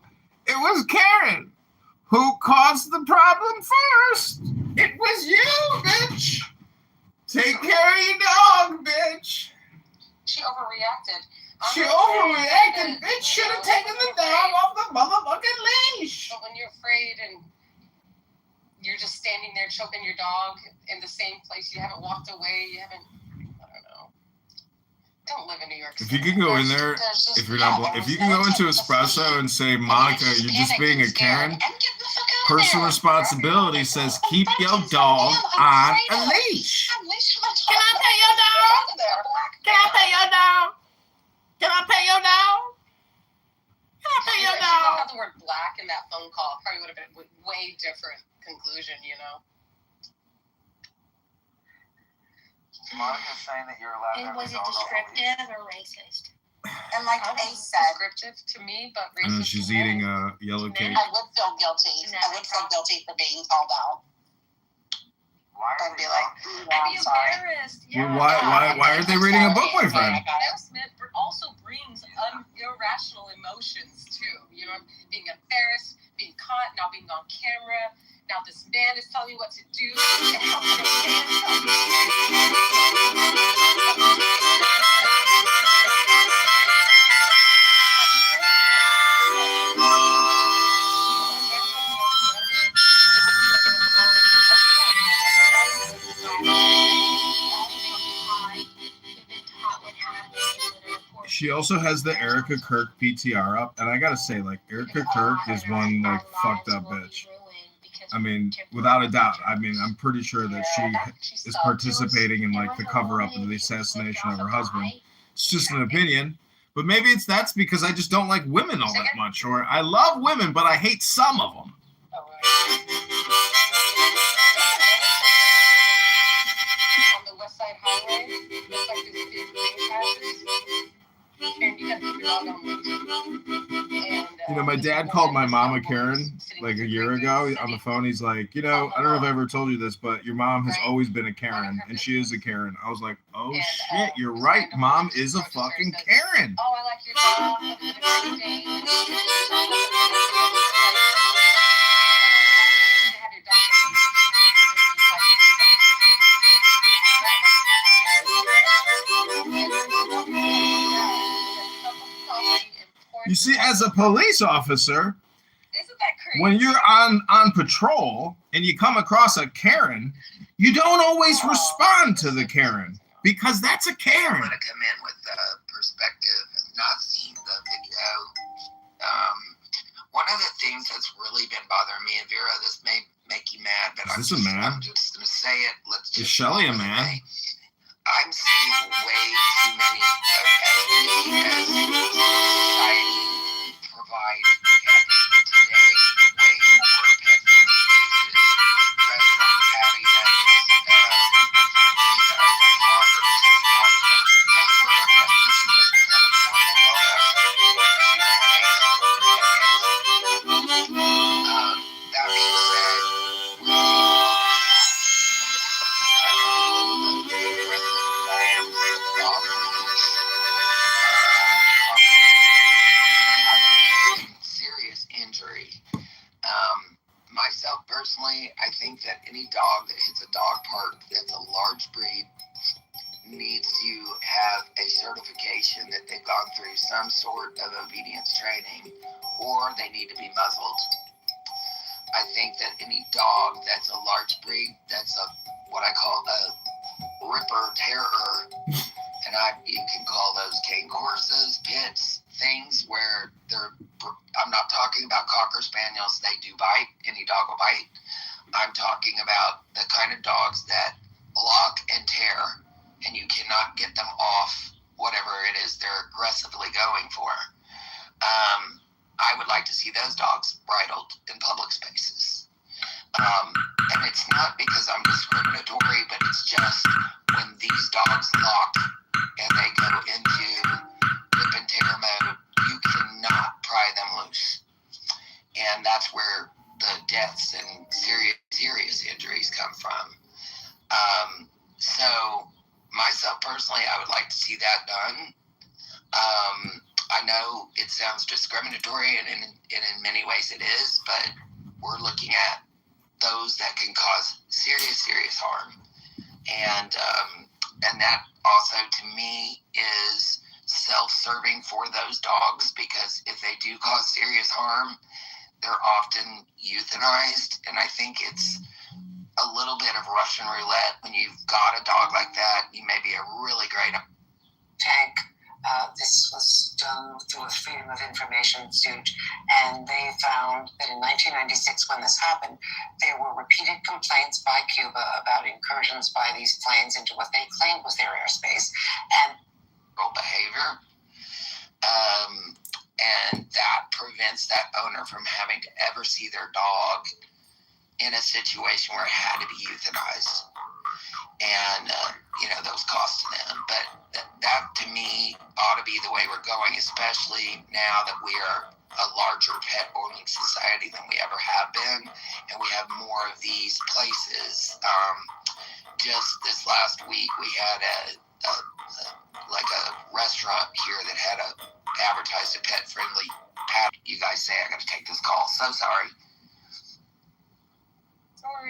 It was Karen who caused the problem first. It was you, bitch. Take care of your dog, bitch. She overreacted. She overreacted. Bitch should have taken the dog off the motherfucking leash. But when you're afraid and you're just standing there choking your dog in the same place, you haven't walked away, I don't know. Don't live in New York If City. you can go in there, if you're not, if you can go into Espresso and say, Monica, you're just being a Karen. Personal responsibility says keep your dog on a leash. Can I pay your dog? Can I pay your dog? Can I pay your dog? Can I pay If your you don't dog? have the word black in that phone call, it probably would have been a way different conclusion, Monica's saying that you're allowed to have Was your it dog on a leash. descriptive or racist? And like That Ace was said, descriptive to me, but I know racist she's to men. eating a yellow cake. I would feel guilty. I would feel guilty for being called out. Why are I'd they be like, I'd be I'm sorry. embarrassed. Well, Yeah. why aren't they reading a book, my friend? Embarrassment also brings irrational emotions too. Being embarrassed, being caught, not being on camera, Now this man is telling me what to do. She also has the Erica Kirk PTR up, and I gotta say, like, Erica Kirk is one, like, fucked up bitch. I mean, without a doubt. I mean, I'm pretty sure that she is participating in, like, the cover-up of the assassination of her husband. It's just an opinion. But maybe that's because I just don't like women all that much, or I love women, but I hate some of them. On the West Side Highway, there's like this big green patches, and you have to keep your dog on leash. You know, my dad called my mama Karen like a year ago on the phone. He's like, you know, I don't know if I ever told you this, but your mom has always been a Karen, and she is a Karen. I was like, oh shit, you're right. Mom is a fucking Karen. Oh, I like your dog. Hope you had a great day. You see, as a police officer, Isn't that crazy? when you're on patrol and you come across a Karen, you don't always respond to the Karen because that's a Karen. I'm going to come in with perspective. I've not seen the video. One of the things that's really been bothering me, and Vera, this may make you mad, but I'm just going to say it. Is Shelley a man? I'm seeing way too many as society provide today, way more pet-friendly places, restaurant patios, that being said, serious injury. Myself personally, I think that any dog that hits a dog park that's a large breed needs to have a certification that they've gone through some sort of obedience training, or they need to be muzzled. I think that any dog that's a large breed, that's what I call a ripper terror, and you can call those cane corsas, pits, things where I'm not talking about Cocker Spaniels, they do bite, any dog will bite. I'm talking about the kind of dogs that lock and tear, and you cannot get them off whatever it is they're aggressively going for. I would like to see those dogs bridled in public spaces. And it's not because I'm discriminatory, but it's just when these dogs lock and they go into rip and tear mode, you cannot pry them loose. And that's where the deaths and serious injuries come from. So myself personally, I would like to see that done. I know it sounds discriminatory, and in many ways it is, but we're looking at those that can cause serious harm. And that also, to me, is self-serving for those dogs, because if they do cause serious harm, they're often euthanized. And I think it's a little bit of Russian roulette. When you've got a dog like that, you may be a really great tank. This was done through a Freedom of Information suit, and they found that in 1996, when this happened, there were repeated complaints by Cuba about incursions by these planes into what they claimed was their airspace, and behavior. And that prevents that owner from having to ever see their dog in a situation where it had to be euthanized. And, those costs to them. But that, to me, ought to be the way we're going, especially now that we are a larger pet owning society than we ever have been, and we have more of these places. Just this last week, we had a restaurant here that had advertised a pet-friendly pet. You guys say I got to take this call. So sorry.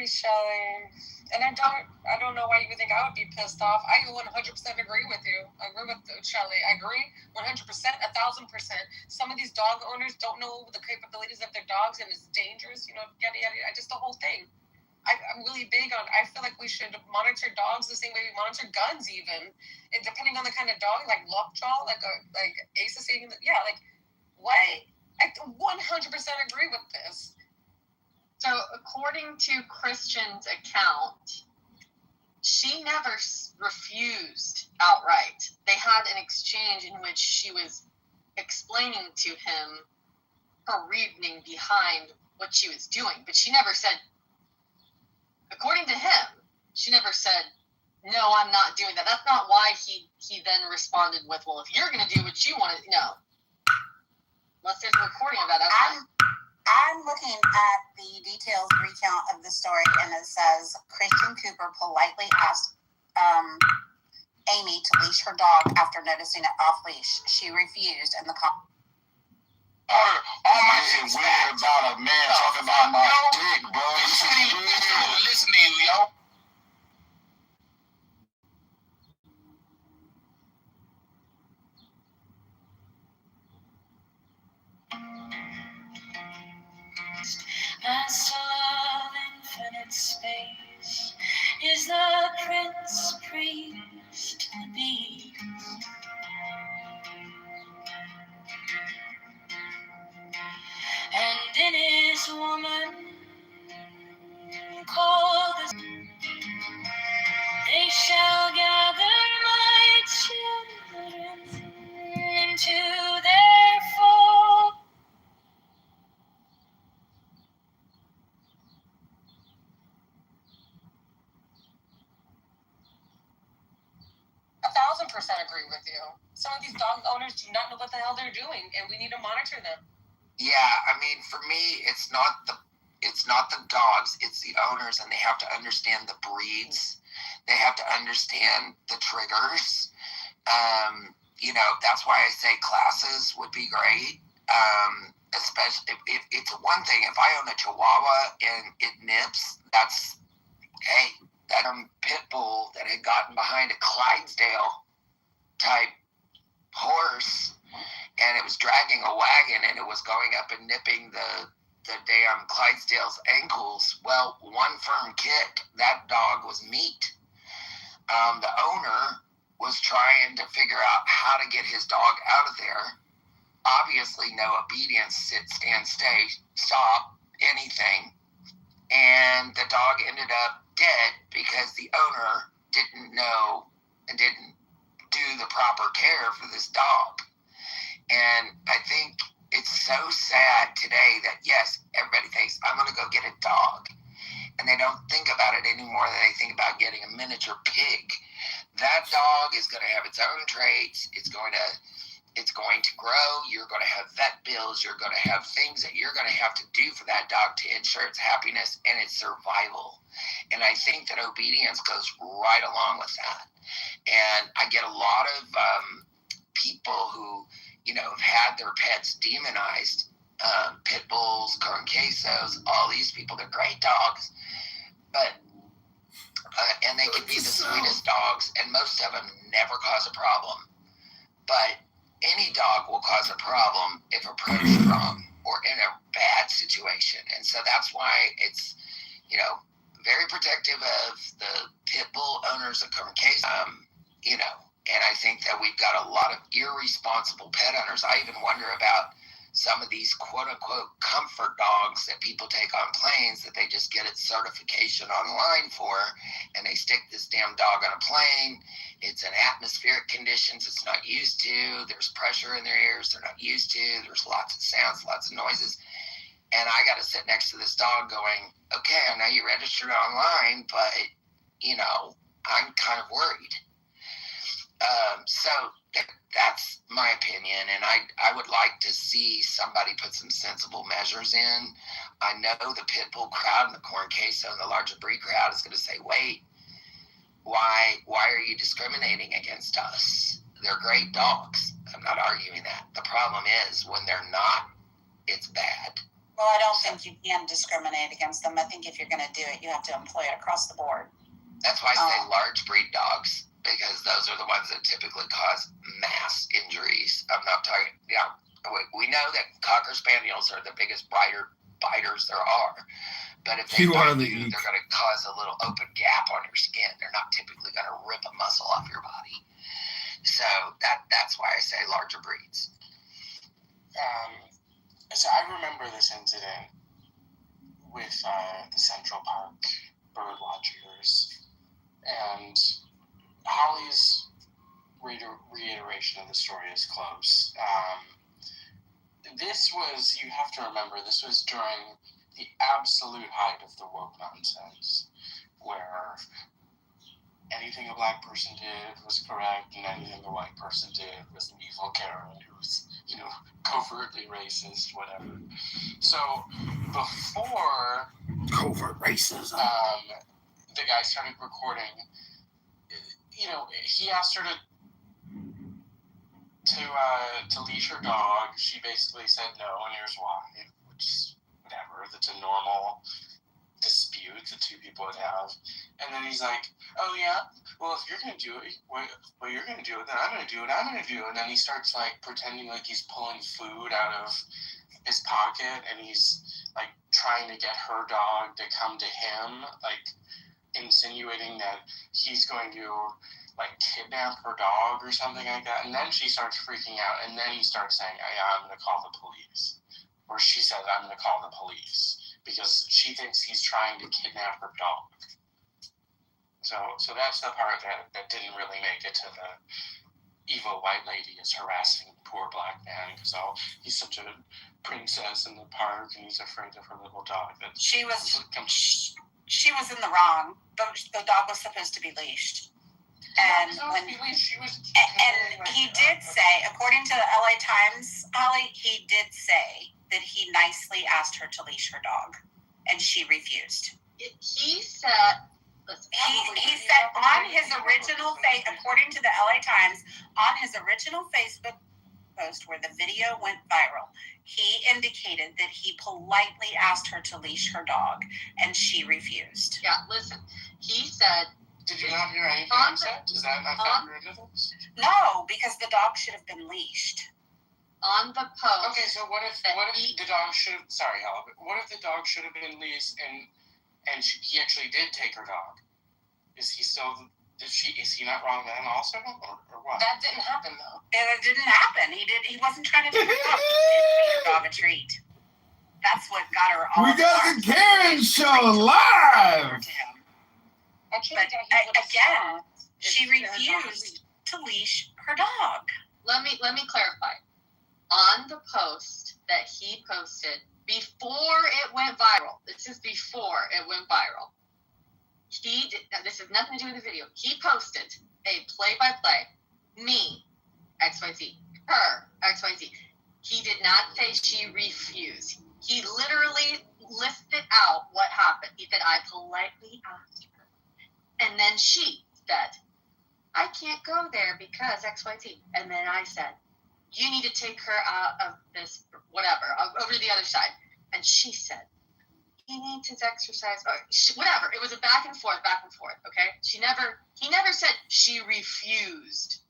agree, Shelly. And I don't know why you would think I would be pissed off. I 100% agree with you. I agree with Shelly. I agree 100%, 1,000%. Some of these dog owners don't know the capabilities of their dogs and it's dangerous, yada, yada, yada. Just the whole thing. I'm really big on, I feel like we should monitor dogs the same way we monitor guns even. And depending on the kind of dog, like lockjaw, like Ace is saying, what? I 100% agree with this. So, according to Christian's account, she never refused outright. They had an exchange in which she was explaining to him her reasoning behind what she was doing, but she never said, according to him, she never said, no, I'm not doing that. That's not why he then responded with, well, if you're going to do what you want to, no. Unless there's a recording of that. I'm looking at the detailed recount of the story, and it says Christian Cooper politely asked Amy to leash her dog after noticing it off leash. She refused, and the cop. All my shit's weird about a man talking about my dick, bro. Listen to you, yo. Master of infinite space is the prince priest the beast. And in his woman called the they shall gather my children into their fold. 1,000% agree with you. Some of these dog owners do not know what the hell they're doing, and we need to monitor them. Yeah, I mean, for me, it's not the dogs, it's the owners, and they have to understand the breeds. They have to understand the triggers. That's why I say classes would be great. Especially if it's one thing, if I own a Chihuahua and it nips, that's, hey, that pit bull that had gotten behind a Clydesdale type horse, and it was dragging a wagon, and it was going up and nipping the damn Clydesdale's ankles. Well, one firm kick, that dog was meat. The owner was trying to figure out how to get his dog out of there. Obviously, no obedience, sit, stand, stay, stop, anything. And the dog ended up dead because the owner didn't know and didn't do the proper care for this dog. And I think it's so sad today that, yes, everybody thinks, I'm going to go get a dog. And they don't think about it anymore than they think about getting a miniature pig. That dog is going to have its own traits. It's going to grow. You're going to have vet bills. You're going to have things that you're going to have to do for that dog to ensure its happiness and its survival. And I think that obedience goes right along with that. And I get a lot of people who, have had their pets demonized, pit bulls, corn quesos, all these people, they're great dogs, but and they can be the sweetest dogs, and most of them never cause a problem. But any dog will cause a problem if approached wrong or in a bad situation. And so that's why it's, very protective of the pit bull owners of corn queso, and I think that we've got a lot of irresponsible pet owners. I even wonder about some of these quote-unquote comfort dogs that people take on planes that they just get its certification online for, and they stick this damn dog on a plane. It's in atmospheric conditions it's not used to. There's pressure in their ears they're not used to. There's lots of sounds, lots of noises. And I got to sit next to this dog going, okay, I know you registered online, but, I'm kind of worried. So that's my opinion, and I would like to see somebody put some sensible measures in. I know the pit bull crowd and the corn queso and the larger breed crowd is going to say, wait, why are you discriminating against us? They're great dogs. I'm not arguing that. The problem is when they're not, it's bad. Well, I don't think you can discriminate against them. I think if you're going to do it, you have to employ it across the board. That's why I say large breed dogs, because those are the ones that typically cause mass injuries. I'm not talking, we know that Cocker Spaniels are the biggest biters there are. But if they bite you, they're going to cause a little open gap on your skin. They're not typically going to rip a muscle off your body. So that's why I say larger breeds. So I remember this incident with the Central Park bird watchers, and Holly's reiteration of the story is close. This was, you have to remember, this was during the absolute height of the woke nonsense, where anything a black person did was correct, and anything a white person did was an evil Karen who was, covertly racist, whatever. So before covert racism, the guy started recording, he asked her to leash her dog. She basically said no, and here's why, which is whatever. That's a normal dispute that two people would have. And then he's like, oh yeah, well, if you're going to do it, well, you're going to do it, then I'm going to do it, And then he starts, pretending like he's pulling food out of his pocket, and he's, trying to get her dog to come to him, insinuating that he's going to, kidnap her dog or something like that. And then she starts freaking out, and then he starts saying, I'm going to call the police. Or she says, I'm going to call the police, because she thinks he's trying to kidnap her dog. So that's the part that didn't really make it to the evil white lady is harassing the poor black man, because he's such a princess in the park, and he's afraid of her little dog. She was in the wrong. The dog was supposed to be leashed. And he did say, according to the LA Times, Holly, he did say that he nicely asked her to leash her dog, and she refused. He said, he said on his original according to the LA Times, on his original Facebook post where the video went viral, he indicated that he politely asked her to leash her dog, and she refused. Yeah, listen, he said, did you not hear anything I said? Does that not factor into this? No, because the dog should have been leashed. On the post. Okay, so what if the dog should have, sorry, Helen, but what if the dog should have been leashed and he actually did take her dog? Is he not wrong then also, or what? That didn't happen though. It didn't happen. He wasn't trying to take her dog. He did feed her dog a treat. That's what got her all. We got the Karen Show live. But again, she refused to leash her dog. Let me clarify. On the post that he posted before it went viral, this is before it went viral, this has nothing to do with the video. He posted a play-by-play, me, XYZ, her, XYZ. He did not say she refused. He literally listed out what happened. He said, I politely asked her. And then she said, I can't go there because XYZ. And then I said, you need to take her out of this, whatever, over to the other side. And she said, he needs his exercise, or whatever. It was a back and forth, okay? He never said she refused.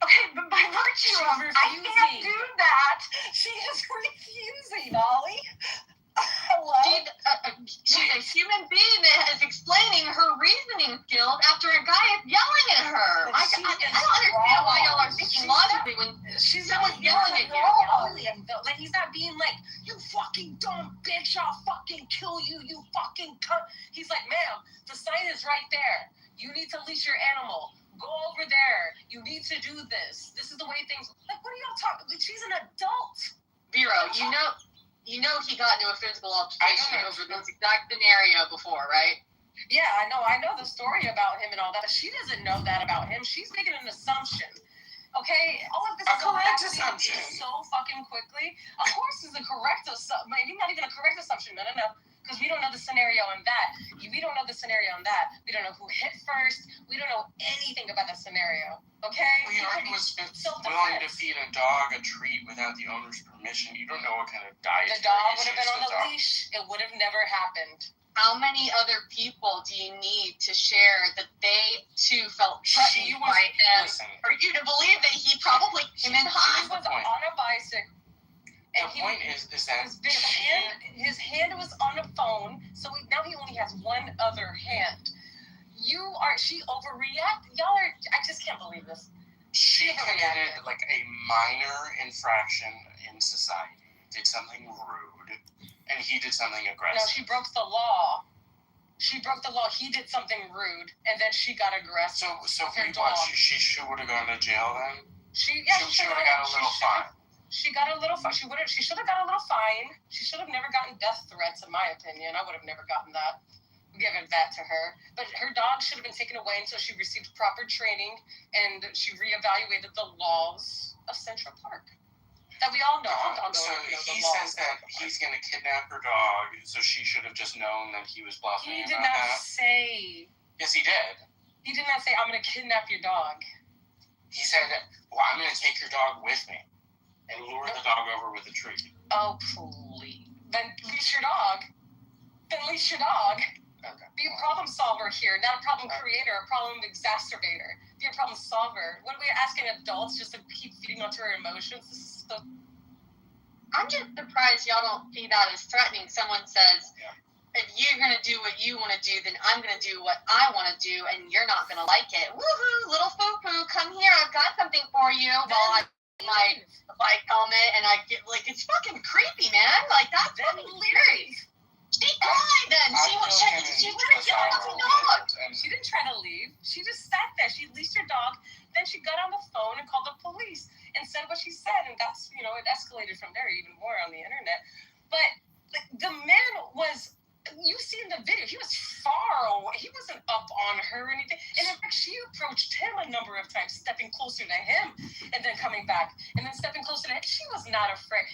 Okay, but by virtue of I can't do that. She is refusing, Ollie. Hello? She's a human being that is explaining her reasoning skills after a guy is yelling at her. I don't understand why y'all are thinking logically when someone's yelling at you. Like, he's not being like, you fucking dumb bitch, I'll fucking kill you, you fucking cunt. He's like, ma'am, the sign is right there. You need to leash your animal. Go over there. You need to do this. This is the way things. Like, what are y'all talking? Like, she's an adult. Vero, you know he got into a physical altercation over this exact scenario before, right? Yeah, I know the story about him and all that. She doesn't know that about him. She's making an assumption. Okay, all of this is correct assumption. So fucking quickly. Of course, it's a correct assumption. Maybe not even a correct assumption. No. Because we don't know the scenario on that. We don't know the scenario on that. We don't know who hit first. We don't know anything about that scenario. Okay? Well, he already was willing to feed a dog a treat without the owner's permission. You don't know what kind of dietary The dog would have issues been on the the dog. leash. It would have never happened. How many other people do you need to share that they too felt threatened by him for you to believe that he probably came in hot? He was on a bicycle. And The point is that his hand was on a phone, so now he only has one other hand. She overreacted. I just can't believe this. She committed like a minor infraction in society, did something rude, and he did something aggressive. No, she broke the law. She broke the law. He did something rude, and then she got aggressive. So her what? dog. She would have gone to jail then? She would have got a little fine. She got a little fine. She should have got a little fine. She should have never gotten death threats, in my opinion. I would have never gotten that. Given that to her. But her dog should have been taken away until she received proper training and she reevaluated the laws of Central Park. That we all know. So he says that he's going to kidnap her dog, so she should have just known that he was bluffing He about did not that. say. Yes, he did. He did not say, I'm going to kidnap your dog. He said, well, I'm going to take your dog with me and lure the dog over with a treat. Oh, please. Then leash your dog. Okay. Be a problem solver here, not a problem creator, a problem exacerbator. Be a problem solver. What are we asking adults just to keep feeding onto our emotions? This is so... I'm just surprised y'all don't see that as threatening. Someone says, if you're going to do what you want to do, then I'm going to do what I want to do, and you're not going to like it. Woohoo, little foo-foo, come here, I've got something for you. While I my bike helmet, and I get, like, it's fucking creepy, man. Like, that's fucking weird. She cried then. She wouldn't get off the dog. She didn't try to leave. She just sat there. She leashed her dog. Then she got on the phone and called the police and said what she said. And that's, it escalated from there even more on the internet. But the man was, you see in the video, he was far away. He wasn't up on her or anything. And in fact, she approached him a number of times, stepping closer to him and then coming back and then stepping closer to him. She was not afraid.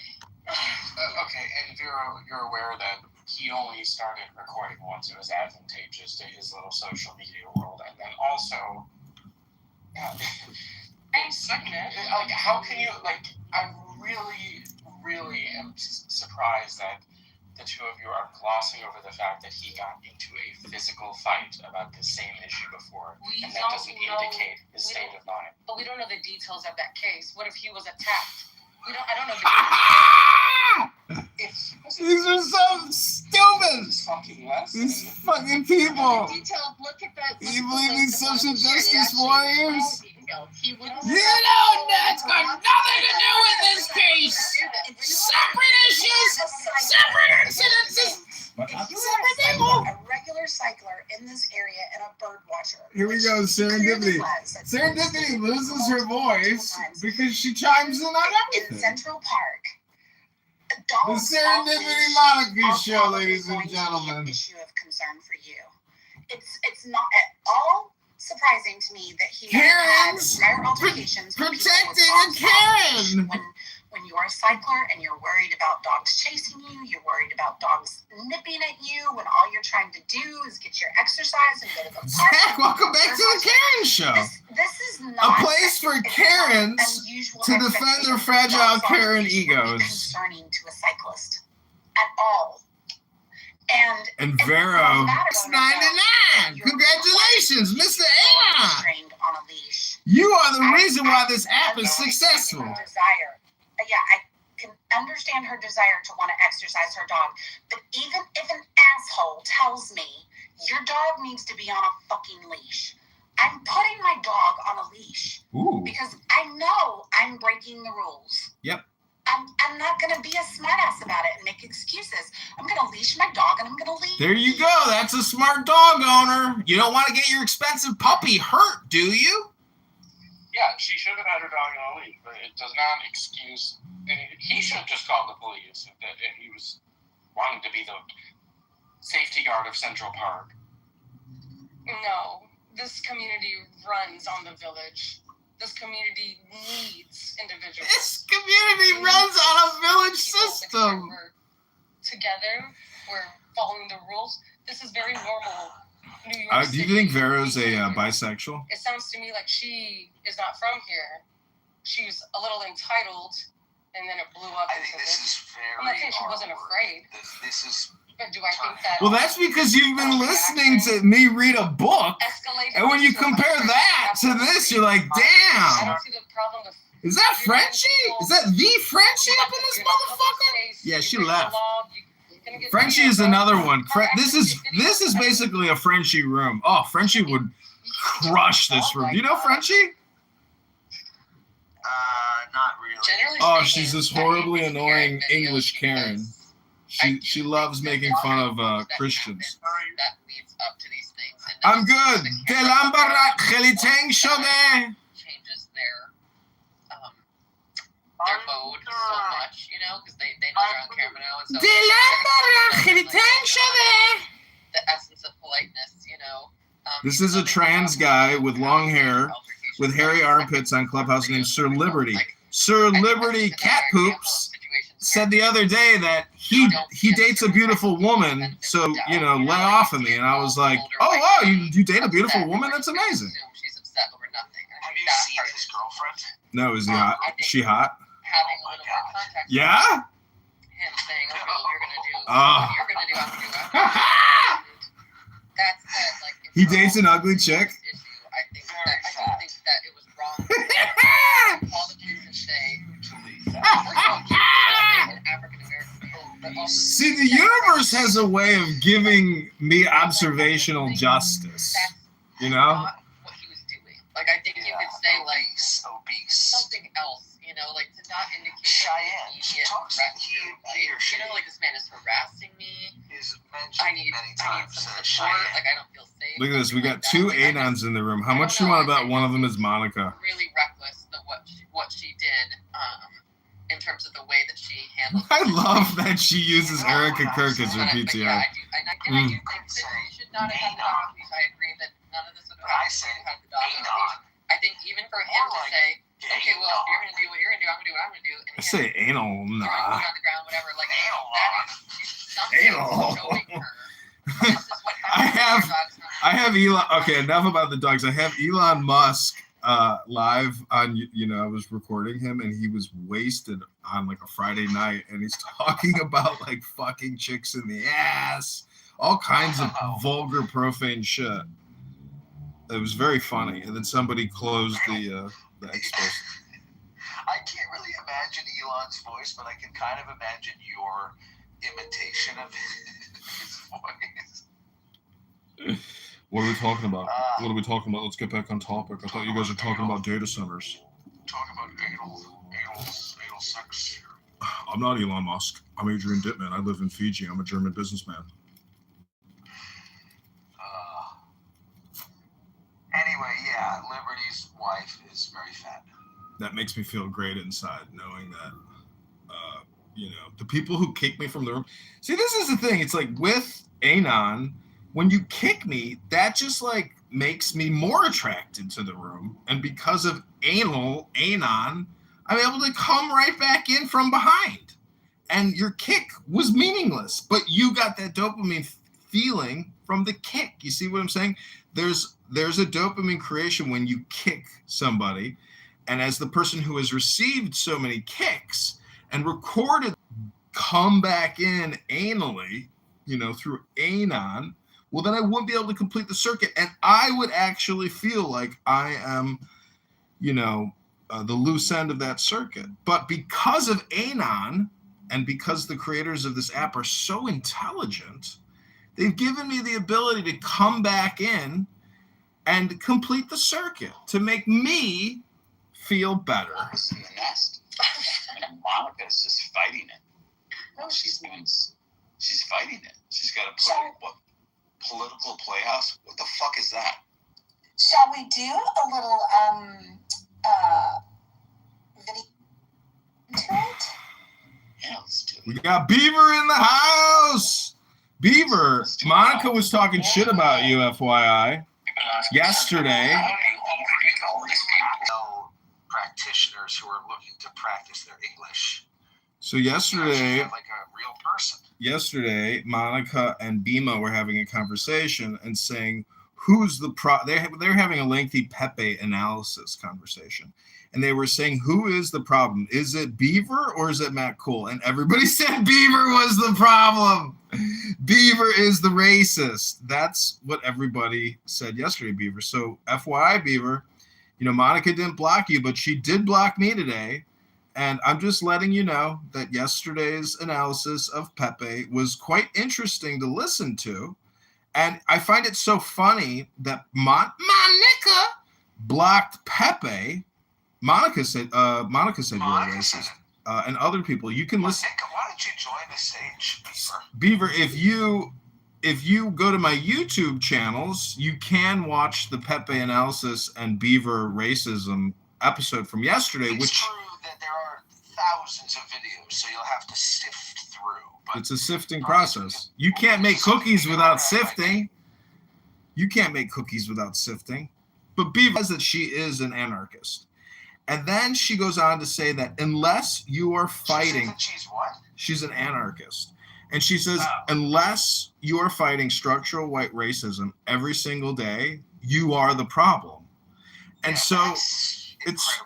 Okay, and Vero, you're aware that he only started recording once it was advantageous to his little social media world, and then also, how can you, I really am surprised that the two of you are glossing over the fact that he got into a physical fight about the same issue before, and that doesn't indicate his state of mind. But we don't know the details of that case. What if he was attacked? I don't know. These are so stupid. These fucking people. You believe these social justice warriors? You know that's got nothing to do with this case. Separate issues, separate incidences, separate people. A regular cycler in this area and a bird watcher. Here we go, serendipity. Serendipity loses her voice because she chimes in on in everything. Central Park. The Serendipity Monica Show, ladies and gentlemen. Issue of concern for you. It's not at all surprising to me that he Karen's had prior altercations with people protecting with a dogs. Karen. When you're a cycler and you're worried about dogs chasing you, you're worried about dogs nipping at you when all you're trying to do is get your exercise and go to the park. Zach, welcome back to the Karen Show. This is not a place for Karens to defend their fragile Karen egos. Concerning to a cyclist at all. And Vero, it's 99. Congratulations, Mr. Anna. On a leash. You are the reason why this app is successful. Yeah, I can understand her desire to want to exercise her dog, but even if an asshole tells me your dog needs to be on a fucking leash, I'm putting my dog on a leash. Ooh. Because I know I'm breaking the rules. Yep. I'm not going to be a smartass about it and make excuses. I'm going to leash my dog and I'm going to leave. There you go. That's a smart dog owner. You don't want to get your expensive puppy hurt, do you? Yeah, she should have had her dog on a leash, but it does not excuse. He should have just called the police if he was wanting to be the safety guard of Central Park. No, this community runs on the village. This community needs individuals. This community runs on a village system. Together, we're following the rules. This is very normal New York Do you City think Vera's a behavior. bisexual? It sounds to me like she is not from here. She's a little entitled, and then it blew up I into think this is very I'm not saying she wasn't awkward. afraid, This is but do I think that Well, that's because you've been listening to me read a book, escalated and when you to a compare much that to this, you're like, I damn. don't see the problem with Is that Frenchie? Is that the Frenchie up in this motherfucker? Yeah, she left. Frenchie is another one. This is basically a Frenchie room. Oh, Frenchie would crush this room. Do you know Frenchie? not really. Generally Oh, speaking, she's this I hate horribly these annoying Karen videos English Karen. because She loves making fun of Christians. That leads up to these things. And I'm then good. the De Karen l'embarras, geliteng chaudet. changes their mode so much, you know, because they know they're on camera now, and so De l'embarras, geliteng chaudet. the essence of politeness, you know. This is a trans guy with long hair, with hairy armpits on Clubhouse named Sir Liberty. Sir Liberty Cat Poops said the other day that he dates a beautiful woman, so, you know, lay off of me. And I was like, oh, wow, you date a beautiful woman? That's amazing. She's upset over nothing. Have you seen his girlfriend? No, is he hot? She hot? Having a little more contact. Yeah? Him saying, okay, well, you're gonna do what you're gonna do, I'm gonna do what I'm gonna do. That said, like, if He you're dates an all ugly chick? issue, I do think that it was wrong to call the police and say, first of all, an African American male, but also See, the universe has a way of giving me observational justice. You know? not what he was doing. Like, I think you could say, like, obese. something else, you know, like to not indicate Cheyenne. She immediate talks threat he to your life. or she You know, like this man is harassing me. is I mentioned need many some times. support. Cheyenne. Like I don't feel safe. Look at this. We something got like two that. Like, I anons in the room. How much you want to bet one of them is Monica? really reckless what she did in terms of the way that she handled I love that she uses Erica Kirk as her But PTR. yeah, I do think that she should not have had the dog on leash. I agree that none of this would have happened if she had the dog on leash. I think even for him to say, okay, well, if you're gonna do what you're gonna do, I'm gonna do what I'm gonna do, and I say anal, throwing nah. food on the ground, whatever, like Anal. that is something Anal. showing her. This is what I happens have- when your dog's not I have Elon. Okay, enough about the dogs. I have Elon Musk live on. You know, I was recording him, and he was wasted on like a Friday night, and he's talking about like fucking chicks in the ass, all kinds of vulgar, profane shit. It was very funny, and then somebody closed the expo. I can't really imagine Elon's voice, but I can kind of imagine your imitation of his voice. What are we talking about? What are we talking about? Let's get back on topic. I thought you guys were talking about data centers. Talking about anal sex. I'm not Elon Musk. I'm Adrian Dittman. I live in Fiji. I'm a German businessman. Anyway, yeah, Liberty's wife is very fat. That makes me feel great inside, knowing that, you know, the people who kick me from the room. See, this is the thing. It's like with Anon, when you kick me, that just like makes me more attracted to the room. And because of Anon, I'm able to come right back in from behind. And your kick was meaningless, but you got that dopamine feeling from the kick. You see what I'm saying? There's a dopamine creation when you kick somebody. And as the person who has received so many kicks and recorded come back in anally, you know, through Anon, well, then I wouldn't be able to complete the circuit. And I would actually feel like I am, you know, the loose end of that circuit. But because of Anon and because the creators of this app are so intelligent, they've given me the ability to come back in and complete the circuit to make me feel better. In the nest. And Monica's just fighting it. No, she's fighting it. She's got to put what political playhouse? What the fuck is that? Shall we do a little video to it? Yeah, let's do it. We got Beaver in the house. Beaver, Monica was talking shit about you, FYI, yesterday. Know practitioners who are looking to practice their English. So yesterday, Like a real person. Yesterday, Monica and Bima were having a conversation and saying, who's the they're having a lengthy Pepe analysis conversation. And they were saying, who is the problem? Is it Beaver or is it Matt Cool? And everybody said Beaver was the problem. Beaver is the racist. That's what everybody said yesterday, Beaver. So FYI, Beaver, Monica didn't block you, but she did block me today. And I'm just letting you know that yesterday's analysis of Pepe was quite interesting to listen to. And I find it so funny that Monica blocked Pepe. Monica said you're a racist. And other people. You can listen. Why don't you join the stage, Beaver, if you go to my YouTube channels, you can watch the Pepe analysis and Beaver racism episode from yesterday, it's which true that there are thousands of videos, so you'll have to sift through. But it's a sifting process. You can't make cookies without sifting. You can't make cookies without sifting. But Beaver says that she is an anarchist. And then she goes on to say that unless you are fighting... She's what? She's an anarchist. And she says, unless you are fighting structural white racism every single day, you are the problem. And so it's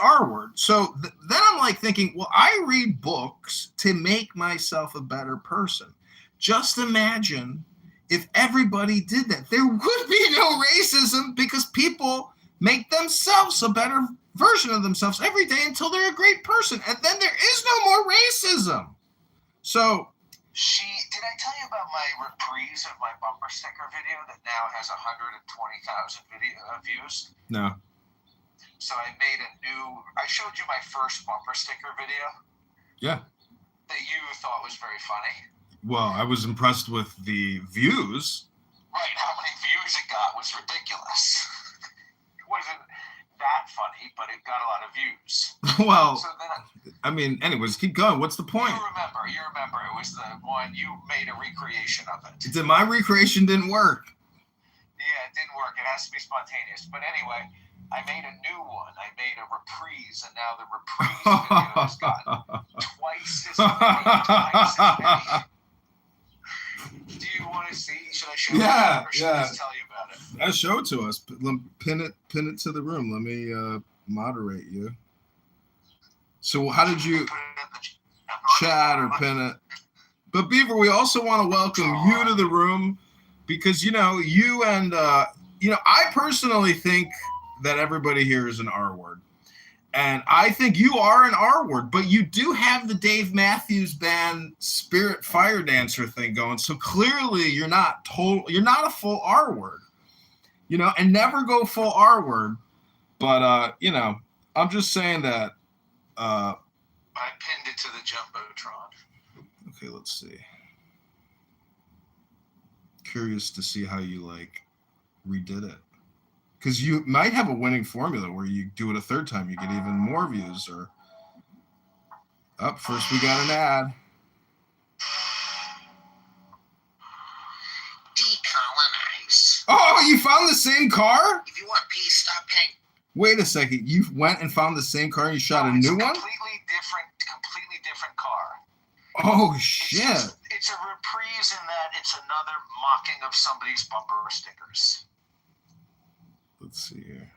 our word. So then I'm like thinking, well, I read books to make myself a better person. Just imagine if everybody did that. There would be no racism because people make themselves a better version of themselves every day until they're a great person. And then there is no more racism. So... Did I tell you about my reprise of my bumper sticker video that now has 120,000 views? No. So I showed you my first bumper sticker video. Yeah. That you thought was very funny. Well, I was impressed with the views. Right, how many views it got was ridiculous. It wasn't that funny, but it got a lot of views. Well, so then anyways, keep going. What's the point? You remember. It was the one you made a recreation of it. My recreation didn't work. Yeah, it didn't work. It has to be spontaneous. But anyway, I made a new one. I made a reprise, and now the reprise video has gotten twice as many. Do you want to see? Should I show you? Or should I just tell you about it? Show it to us. Pin it to the room. Let me moderate you. So how did you chat or pin it? But Beaver, we also want to welcome you to the room because you and I personally think that everybody here is an R word. And I think you are an R word, but you do have the Dave Matthews Band Spirit Fire Dancer thing going. So clearly you're not a full R word, and never go full R word. But, I'm just saying that. I pinned it to the Jumbotron. Okay, let's see. Curious to see how you redid it. Because you might have a winning formula where you do it a third time, you get even more views. Or first we got an ad. Decolonize. Oh, you found the same car? If you want peace, stop paying. Wait a second. You went and found the same car and you shot a new one? Completely different car. Oh, shit. It's a reprise in that it's another mocking of somebody's bumper stickers. Let's see here.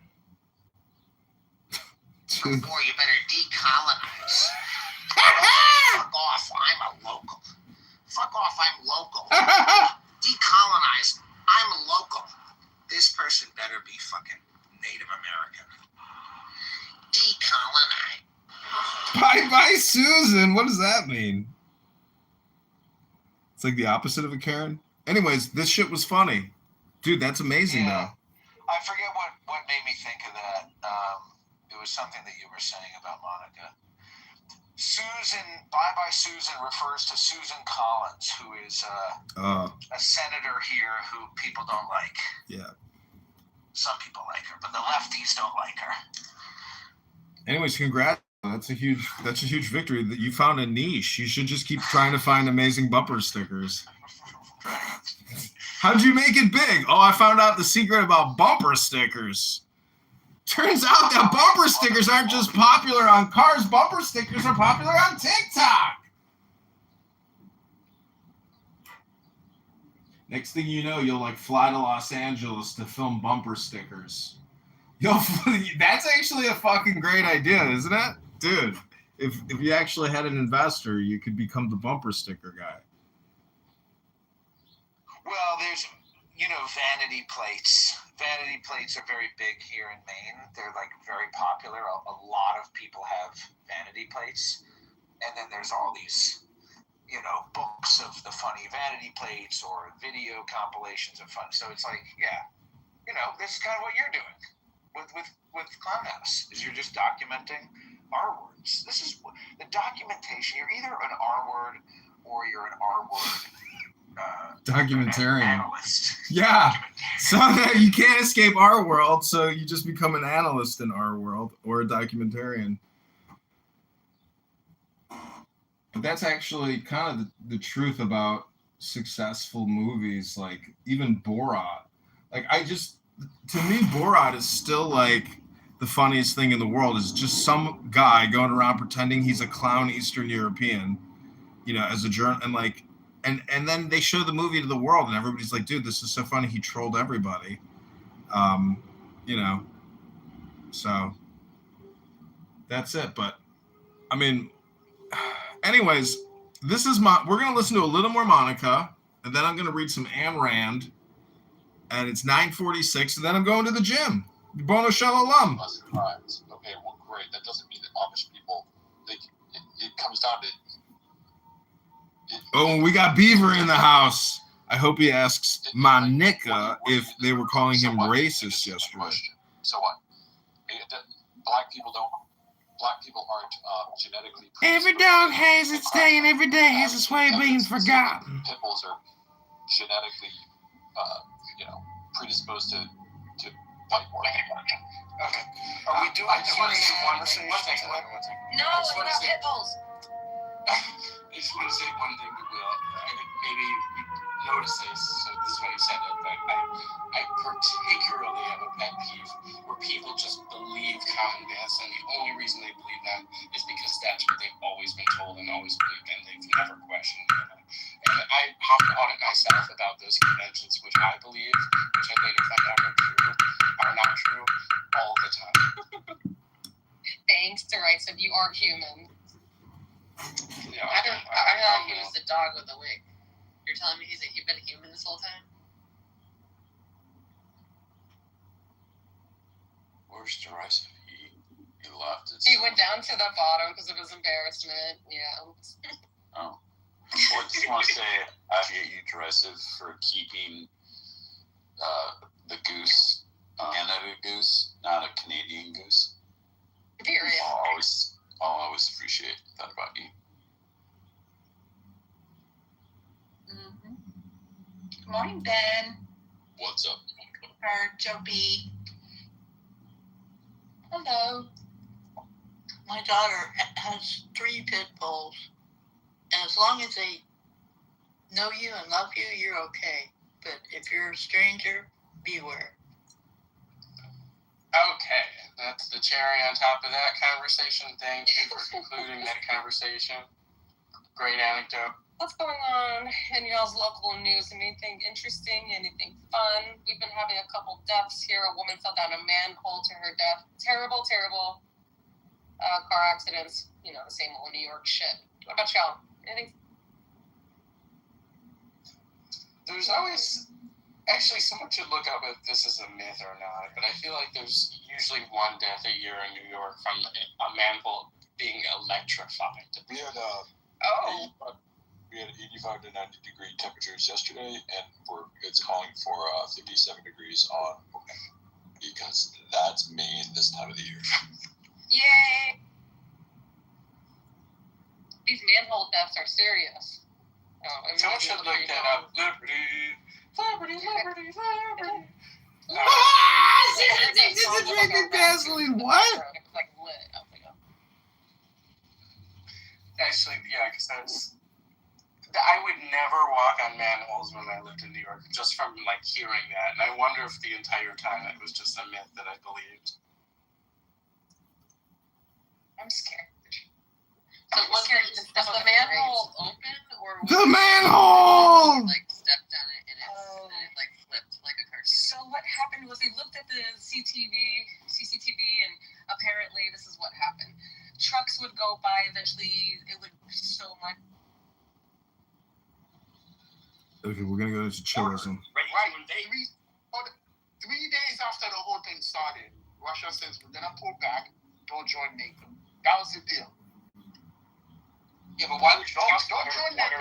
Boy, you better decolonize. Fuck off, I'm a local. Fuck off, I'm local. Decolonize, I'm a local. This person better be fucking Native American. Decolonize. Bye, Susan. What does that mean? It's like the opposite of a Karen. Anyways, this shit was funny. Dude, that's amazing, though. I forget what made me think of that. It was something that you were saying about Monica. Susan, Bye Susan refers to Susan Collins, who is a senator here who people don't like. Yeah. Some people like her, but the lefties don't like her. Anyways, congrats. That's a huge victory that you found a niche. You should just keep trying to find amazing bumper stickers. How'd you make it big? Oh, I found out the secret about bumper stickers. Turns out that bumper stickers aren't just popular on cars. Bumper stickers are popular on TikTok. Next thing you know, you'll like fly to Los Angeles to film bumper stickers. That's actually a fucking great idea, isn't it? Dude, if you actually had an investor, you could become the bumper sticker guy. Well, there's, vanity plates. Vanity plates are very big here in Maine. They're like very popular. A lot of people have vanity plates. And then there's all these, books of the funny vanity plates or video compilations of fun. So it's like, yeah, this is kind of what you're doing with Clown House, is you're just documenting R words. This is the documentation. You're either an R word or you're an R word. Documentarian. Analyst. Yeah. So you can't escape our world, so you just become an analyst in our world or a documentarian. But that's actually kind of the truth about successful movies, like even Borat. Like to me, Borat is still like the funniest thing in the world. Is just some guy going around pretending he's a clown Eastern European, as a journal, and like. And then they show the movie to the world, and everybody's like, dude, this is so funny. He trolled everybody. So that's it. But, I mean, anyways, we're going to listen to a little more Monica, and then I'm going to read some Ayn Rand, and it's 9:46, and then I'm going to the gym. Bono Shalom. Okay, well, great. That doesn't mean that Amish people, it comes down to... Oh, we got Beaver in the house. I hope he asks Monica if they were calling him racist yesterday. So what? Black people aren't genetically... Every dog has its day, and every day has its way of being forgotten. Pit bulls are genetically, predisposed to fight more. Okay. Are we doing this conversation? No, it's not pit bulls. I just want to say one thing to Will. Maybe you notice this, so this is why you said it, but I particularly have a pet peeve where people just believe common myths, and the only reason they believe them is because that's what they've always been told and always believed, and they've never questioned it. And I have to audit myself about those conventions, which I believe, which I later found out are not true all the time. Thanks to rights of you are human. I thought he was the dog with the wig. You're telling me he's been a human this whole time? Where's derisive? He left. He went down to the bottom because of his embarrassment. Yeah. Oh. Well, I just want to say I hate you, derisive, for keeping the goose Canada goose, not a Canadian goose. Period. I'll always appreciate that about you. Mm-hmm. Good morning, Ben. What's up? Or Joe B. Hello. My daughter has 3 pit bulls, and as long as they know you and love you, you're okay. But if you're a stranger, beware. Okay, that's the cherry on top of that conversation. Thank you for concluding that conversation. Great anecdote. What's going on in y'all's local news? Anything interesting? Anything fun? We've been having a couple deaths here. A woman fell down a manhole to her death. Terrible, terrible car accidents. The same old New York shit. What about y'all? Anything? There's always... Actually, someone should look up if this is a myth or not, but I feel like there's usually one death a year in New York from a manhole being electrified. We had 85 to 90 degree temperatures yesterday, and it's calling for 57 degrees on because that's Maine this time of the year. Yay! These manhole deaths are serious. Someone should look that up. Liberty. Drinking gasoline. What? Actually, yeah, because I would never walk on manholes when I lived in New York, just from hearing that. And I wonder if the entire time it was just a myth that I believed. I'm scared. So was the manhole open or was The manhole! Like stepped on it and it like flipped like a cartoon. So what happened was they looked at the CCTV, and apparently this is what happened. Trucks would go by, eventually it would so much. Okay, we're gonna go to chillism. Right. 3 days after the whole thing started, Russia says we're gonna pull back, don't join NATO. That was the deal. Yeah, but why would you Don't join NATO.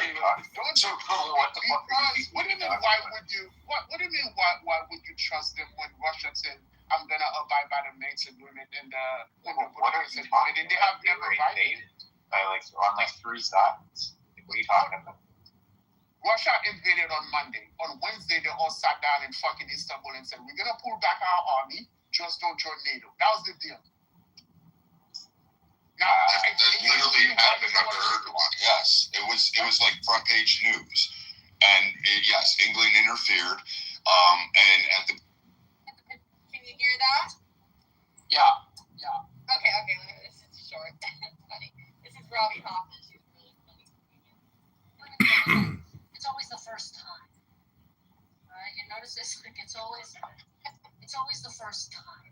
Don't So what the fuck are you what do you mean? Why would you? What do you mean? Why would you trust them when Russia said I'm gonna abide by the Minsk agreement and the What are you talking and they have never violated by on 3 sides? What are you talking about? Russia invaded on Monday. On Wednesday, they all sat down in fucking Istanbul and said, we're going to pull back our army, just don't join NATO. That was the deal. Now, that literally happened under Erdogan. Yes, it was like front page news, and yes, England interfered. And at the Can you hear that? Yeah. Okay. This is short. Funny. This is Robbie Hoffman. She's really funny. It's always the first time. Right? You notice this? Like it's always the first time.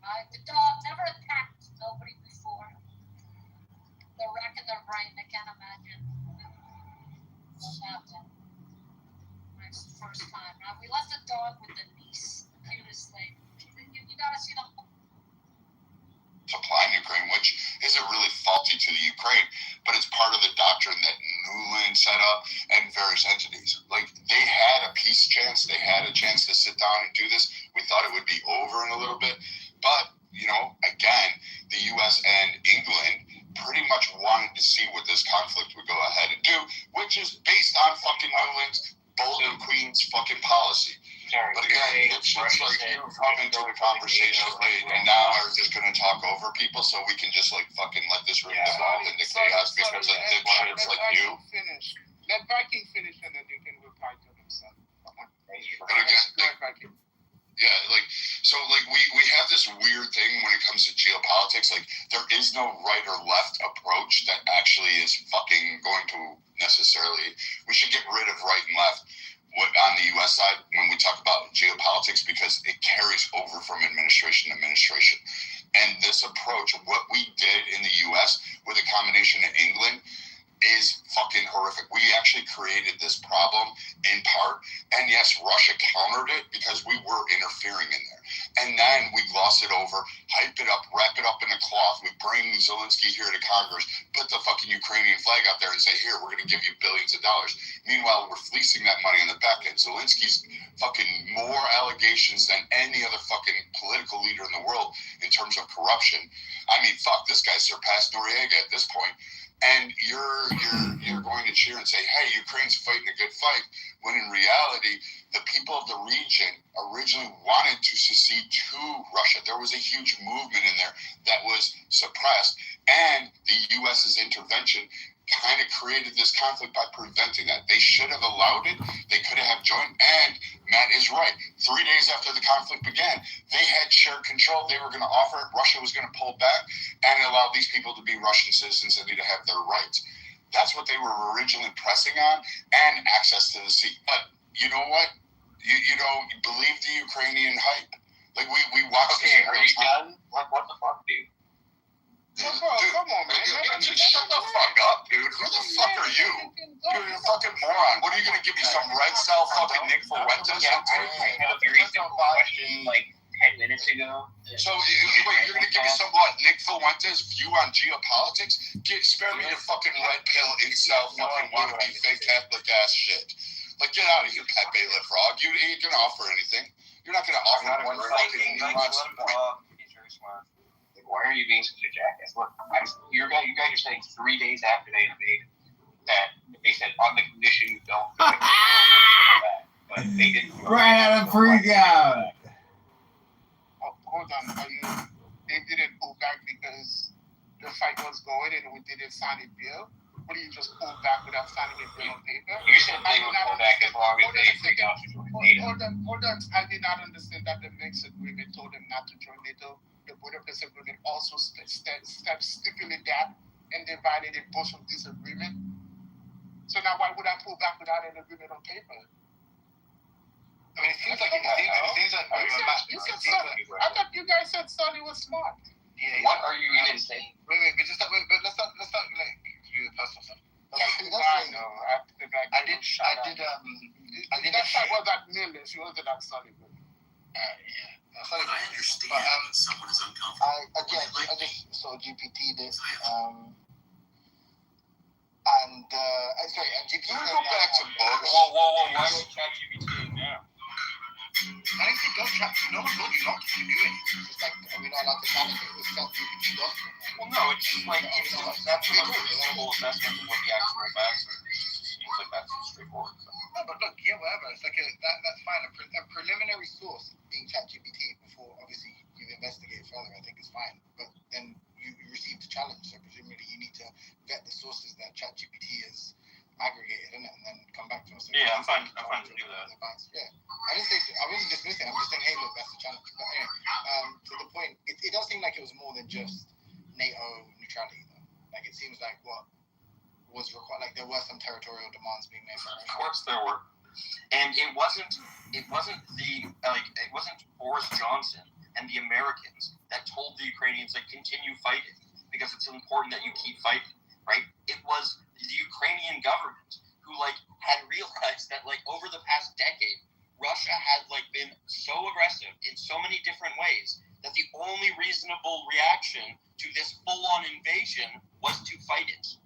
Right? The dog never attacked nobody before. They're racking their brain. They can't imagine what happened. Right? It's the first time. Right? We left the dog with the niece, the cutest thing. You gotta see the whole. supply in Ukraine, which isn't really faulty to the Ukraine, but it's part of the doctrine that Nuland set up and various entities. Like, they had a peace chance, they had a chance to sit down and do this. We thought it would be over in a little bit, but, again, the U.S. and England pretty much wanted to see what this conflict would go ahead and do, which is based on fucking Nuland's Golden Queen's fucking policy. But again, it's just like you come into the conversation late, and now we're just going to talk over people so we can just fucking let this room devolve into chaos because of dipshits like you. Let Viking finish and then they can reply to themselves. But again, we have this weird thing when it comes to geopolitics. Like, there is no right or left approach that actually is fucking going to necessarily. We should get rid of right and left. On the U.S. side, when we talk about geopolitics, because it carries over from administration to administration. And this approach, what we did in the U.S. with a combination of England, is fucking horrific. We actually created this problem in part, and yes, Russia countered it because we were interfering in there. And then we gloss it over, hype it up, wrap it up in a cloth. We bring Zelensky here to Congress, put the fucking Ukrainian flag out there and say, here, we're going to give you billions of dollars. Meanwhile, we're fleecing that money on the back end. Zelensky's fucking more allegations than any other fucking political leader in the world in terms of corruption. I mean, fuck, this guy surpassed Noriega at this point. And you're going to cheer and say, hey, Ukraine's fighting a good fight, when in reality, the people of the region originally wanted to secede to Russia. There was a huge movement in there that was suppressed, and the U.S.'s intervention kind of created this conflict by preventing that. They should have allowed it. They could have joined. And Matt is right. 3 days after the conflict began, they had shared control. They were going to offer it. Russia was going to pull back and allow these people to be Russian citizens and need to have their rights. That's what they were originally pressing on, and access to the sea. But you know what? You believe the Ukrainian hype. Like, we watched. Okay, are you done? What the fuck, dude? Come on, man. Just shut the fuck up, dude. Who the fuck are you? You're a fucking moron. What are you going to give me, some red cell fucking Nick Fuentes? Yeah, I had a very simple question 10 minutes ago. So, wait, you're going to give me some, Nick Fuentes' view on geopolitics? Spare me the fucking red pill incel fucking wannabe fake Catholic ass shit. Like, get out of here, Pepe Le Frog. You ain't going to offer anything. You're not going to offer one fucking nuanced point. He's very smart. Why are you being such a jackass? Look, you guys are saying 3 days after they invaded that they said on the condition you don't. But they didn't. Right out of freak out. Hold on. They didn't pull back because the fight was going and we didn't sign a deal? Or do you just pull back without signing a deal on paper? You said they would pull back as long as they freak out situation. Hold on. I did not understand that the Minsk agreement told them not to join NATO. The Budapest agreement also stipulated that, and they violated both of these agreements. So now why would I pull back without an agreement on paper? I mean, it seems like I thought you guys said Sonny was smart. Yeah. What are you even saying? But let's not like do the personal stuff. I did. That's not what that meant. She wasn't that Sonny. Yeah. I understand that someone is uncomfortable. I just saw GPT this. And GPT. Can we go back to books? Whoa! Why would ChatGPT now? I don't think no one told you not to do it. It's like, are we not allowed to panic it with ChatGPT document? Well, no, it's just like it's an assessment of reasonable assessment of what the actual facts are. It just seems like that's straightforward. So. No, but look, yeah, whatever. It's like that's fine. A preliminary source being ChatGPT before obviously you investigate further, I think is fine. But then you receive the challenge, so presumably you need to vet the sources that ChatGPT is aggregated in it, and then come back to us. Yeah, I'm fine to do that. Yeah, I wasn't dismissing. I'm just saying, hey, look, that's the challenge. But anyway, to the point, it does seem like it was more than just NATO neutrality, though. Like it seems like what was required. Like there were some territorial demands being made. Of course, there were, and it wasn't Boris Johnson and the Americans that told the Ukrainians to continue fighting because it's important that you keep fighting, right? It was the Ukrainian government who had realized that over the past decade, Russia had been so aggressive in so many different ways that the only reasonable reaction to this full-on invasion was to fight it.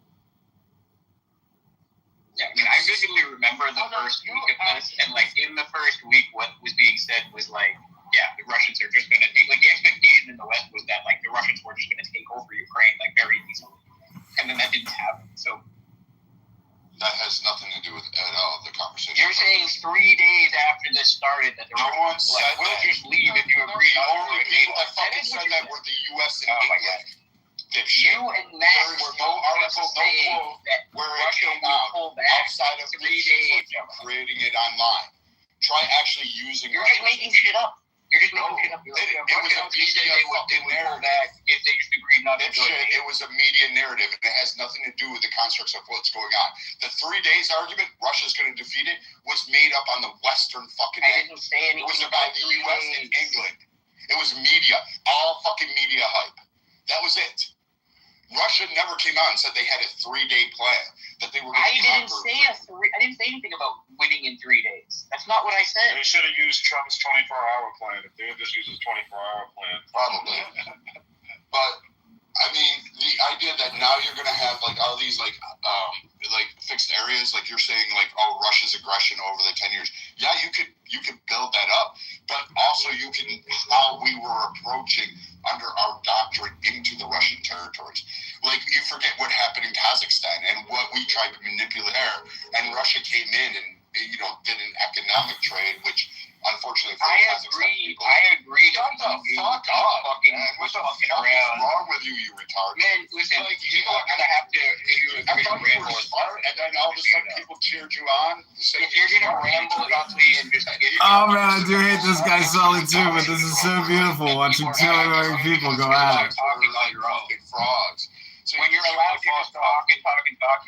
Yeah, I mean, I vividly remember the first week of this, and in the first week, what was being said was the Russians are just going to take. The expectation in the West was that the Russians were just going to take over Ukraine very easily, and then that didn't happen. So. That has nothing to do with at all the conversation. You're saying 3 days after this started that the Russians will just leave if you agree. The only people that fucking said that were the U.S. and England. You and Matt there were no article, no quote where it came out outside of 3 days of creating it online. Try actually using it. You're just making shit up. You're just making shit up. It was a media fucking narrative. If they just agreed not to do it. It was a media narrative, and it has nothing to do with the constructs of what's going on. The 3 days argument, Russia's going to defeat it, was made up on the Western fucking end. I didn't say anything. It was about the U.S. and England. It was media. All fucking media hype. That was it. Russia never came out and said they had a 3-day plan that they were going to conquer. I didn't say anything about winning in 3 days. That's not what I said. They should have used Trump's 24-hour plan. If they would just use his 24-hour plan. Probably. But I mean, the idea that now you're going to have all these fixed areas, you're saying Russia's aggression over the 10 years. Yeah, you could build that up, but also you can how we were approaching under our doctrine into the Russian territories. You forget what happened in Kazakhstan and what we tried to manipulate there, and Russia came in and did an economic trade, which unfortunately for Kazakhstan people. I agree. Shut the fuck up, man. What the fuck is wrong with you, you retard? Man, listen, people are gonna have to. I thought you were smart, and then all of a sudden people cheered you on. If you're gonna ramble about me and just oh man, I do hate this guy solely too, but this is so beautiful watching two annoying people go at it. Talking about your fucking frogs. So when you're allowed to just talk and talk and talk,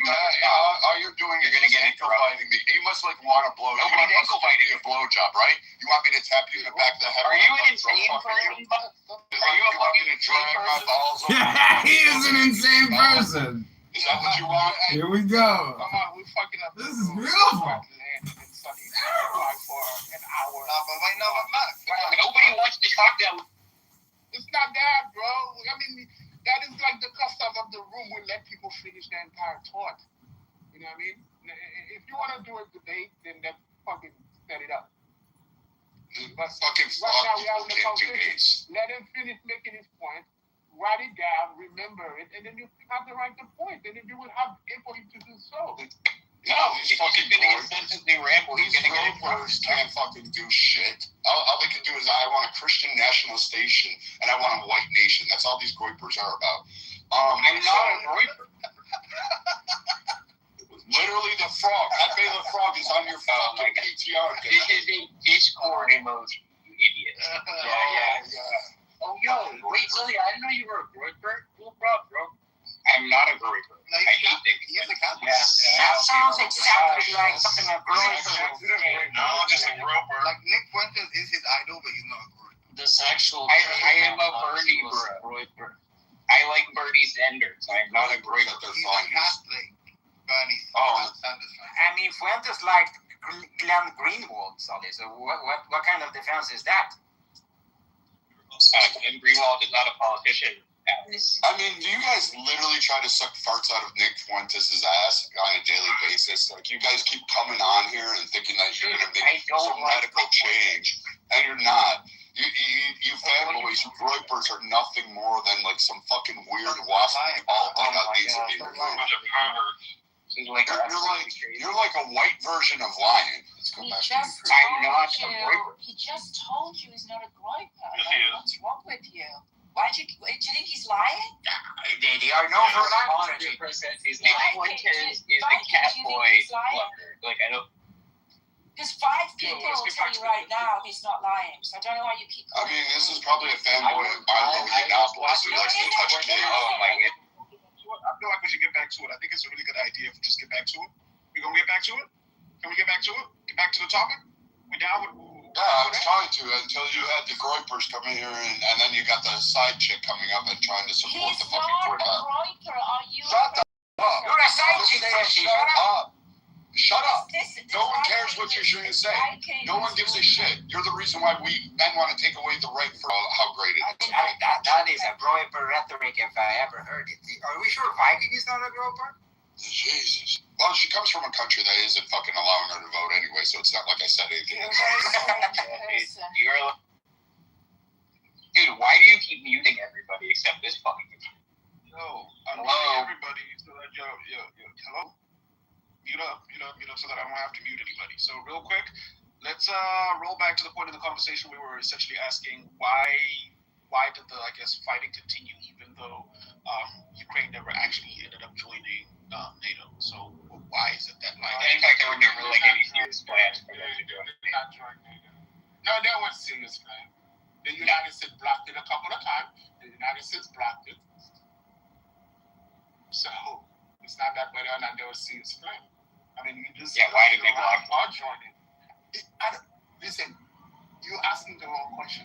all you're doing is gonna get ankle biting me. You must want a blow. Nobody's ankle biting a blow job, right? You want me to tap you in the back of the head? Are you an insane person? Are you a fucking insane person? Yeah, he is an insane person. Is that what you want? Here we go. Come on, we're fucking up. This is beautiful. Nobody wants to talk that. It's not that, bro. I mean, that is the custom of the room. We let people finish their entire thought. You know what I mean? If you want to do a debate, then let's fucking set it up. But fucking right now we have the conversation. Let him finish making his point. Write it down, remember it, and then you have to write the point, and then you will have able to do so. No, he's fucking getting incessantly ramble. These gophers can't fucking do shit. All they can do is, I want a Christian nationalization and I want a white nation. That's all these gophers are about. I'm not a goiper. Literally the frog. That Bela frog is on your fucking PTR. This is a Discord emoji, you idiot. Yeah. Oh, yo, wait, Lily, I didn't know you were a Groyper. Cool, bro. I'm not a Groyper. No, I hate things. He's a Catholic. That sounds exactly like something a girl would say. No, just a groper. Like Nick Fuentes is his idol, but he's not a groper. The sexual. I am a Bernie bro. I like Bernie Sanders. I'm not a Groyper. He's a Catholic. Bernie Sanders. I mean, Fuentes liked Glenn Greenwald, Sully. So what kind of defense is that? And Greenwald is not a politician. I mean, do you guys literally try to suck farts out of Nick Fuentes' ass on a daily basis? Like, you guys keep coming on here and thinking that you're going to make some radical change, and you're not. You fanboys, you groypers are nothing more than like some fucking weird wasp politic that needs to be removed. You're like a white version of lying. Let's go back to He just told you he's not a groyper. Yes, he is. What's wrong with you? Do you think he's lying? They are known for lying. Nick Fuentes is the cat boy blunder. Like, I don't. Because 5 people will tell you right now he's not lying. So I don't know why you keep. I mean, this is probably a fanboy in Indianapolis who likes to touch kids. Oh my god. I feel like we should get back to it. I think it's a really good idea if we just get back to it. We gonna get back to it? Can we get back to it? Get back to the topic? We down with? Yeah, I was trying to until you had the groypers come in here, and then you got the side chick coming up and trying to support the fucking groyper. Shut the up. You're a side chick, Shut up. Shut up. No one cares what you're going to say. No one gives a shit. You're the reason why we men want to take away the right for how great it is. That is a groyper rhetoric if I ever heard it. Are we sure Viking is not a groyper? Jesus. Well, she comes from a country that isn't fucking allowing her to vote anyway, so it's not like I said anything. Dude, why do you keep muting everybody except this fucking guy? Yo, I'm muting everybody so that hello? Mute up so that I don't have to mute anybody. So real quick, let's roll back to the point of the conversation. We were essentially asking why did the fighting continue even though Ukraine never actually ended up joining NATO. So why is it that in fact, there were never any serious plans for them to do it. Not join NATO. No, there was serious plan. The United States blocked it a couple of times. The United States blocked it. So it's not that whether or not there was serious plan. I mean, you just why did they block or join it? Listen, you're asking the wrong question.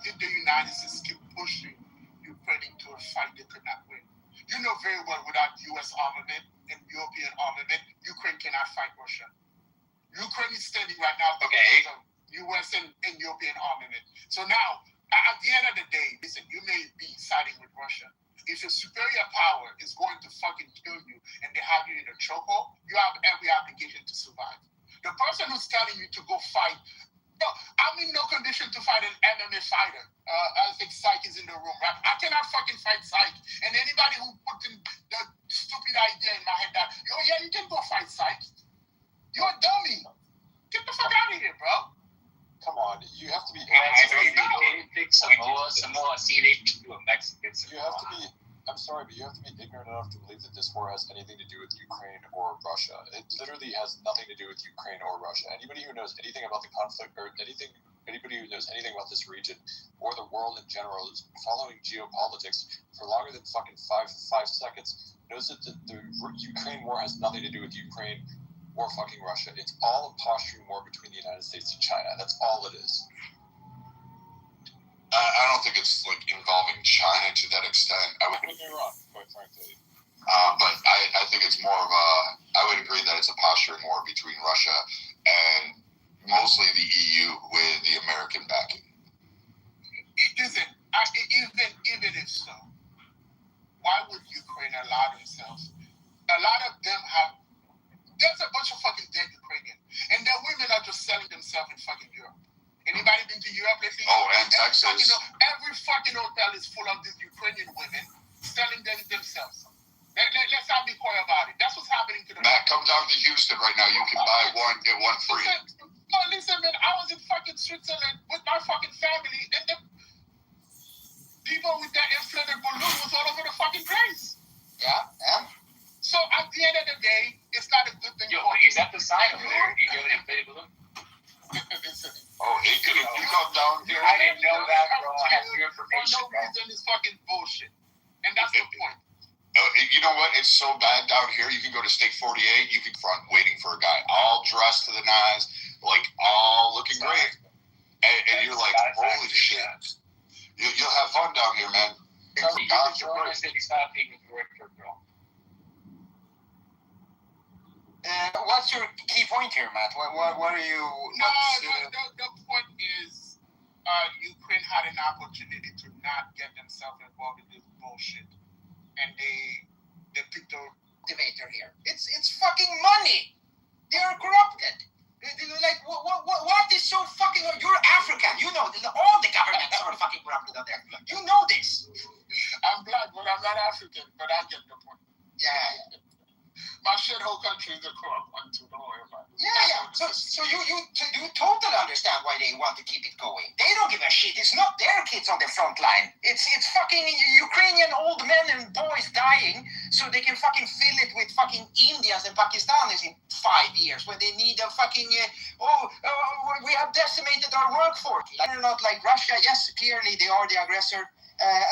Did the United States keep pushing Ukraine into a fight they could not win? You know very well without U.S. armament and European armament, Ukraine cannot fight Russia. Ukraine is standing right now because of U.S. and European armament. So now, at the end of the day, listen, you may be siding with Russia. If a superior power is going to fucking kill you and they have you in a chokehold, you have every obligation to survive. The person who's telling you to go fight, I'm in no condition to fight an MMA fighter. I think Psych is in the room, right? I cannot fucking fight Psych. And anybody who put in the stupid idea in my head that, you can go fight Psych. You're a dummy. Get the fuck out of here, bro. Come on, you have to be. Samoa, see, they should do a Mexican. You have to be. I'm sorry, but you have to be ignorant enough to believe that this war has anything to do with Ukraine or Russia. It literally has nothing to do with Ukraine or Russia. Anybody who knows anything about the conflict or anybody who knows anything about this region or the world in general is following geopolitics for longer than fucking five seconds knows that the Ukraine war has nothing to do with Ukraine or fucking Russia. It's all a posturing war between the United States and China. That's all it is. I don't think it's like involving China to that extent. I would Don't get me wrong, quite frankly. But I think it's more of I would agree that it's a posturing war between Russia and mostly the EU with the American backing. Listen, even if so, why would Ukraine allow themselves? A lot of them there's a bunch of fucking dead Ukrainians, and their women are just selling themselves in fucking Europe. Anybody been to Europe lately? Oh, and Texas. Every fucking hotel is full of these Ukrainian women selling themselves. Let's not be coy about it. That's what's happening to them. Matt, come down to Houston right now. You can buy one, get one free. Listen, man, I was in fucking Switzerland with my fucking family, and the people with that inflated balloon was all over the fucking place. Yeah? So at the end of the day, it's not a good thing. Yo, is that the sign over there? You go invade with them? Oh, he could have come down here. I didn't know that, bro. I have new information. For no reason, it's fucking bullshit. And that's the point. You know what? It's so bad down here. You can go to Stake 48. You can front waiting for a guy, all dressed to the nines, like all looking great, and you're like, holy shit. You'll have fun down here, man. What's your key point here, Matt? What are you? The point is, Ukraine had an opportunity to not get themselves involved in this bullshit, and they picked a motivator here. It's fucking money. They are corrupted. Like what is so fucking? You're African. You know all the governments are fucking corrupted out there. You know this. I'm black, but I'm not African. But I get the point. Yeah. My shithole country is a corrupt one too. Don't worry about it. Yeah. So you totally understand why they want to keep it going. They don't give a shit. It's not their kids on the front line. It's fucking Ukrainian old men and boys dying so they can fucking fill it with fucking Indians and Pakistanis in 5 years when they need a fucking we have decimated our workforce. They're not like Russia. Yes, clearly they are the aggressor.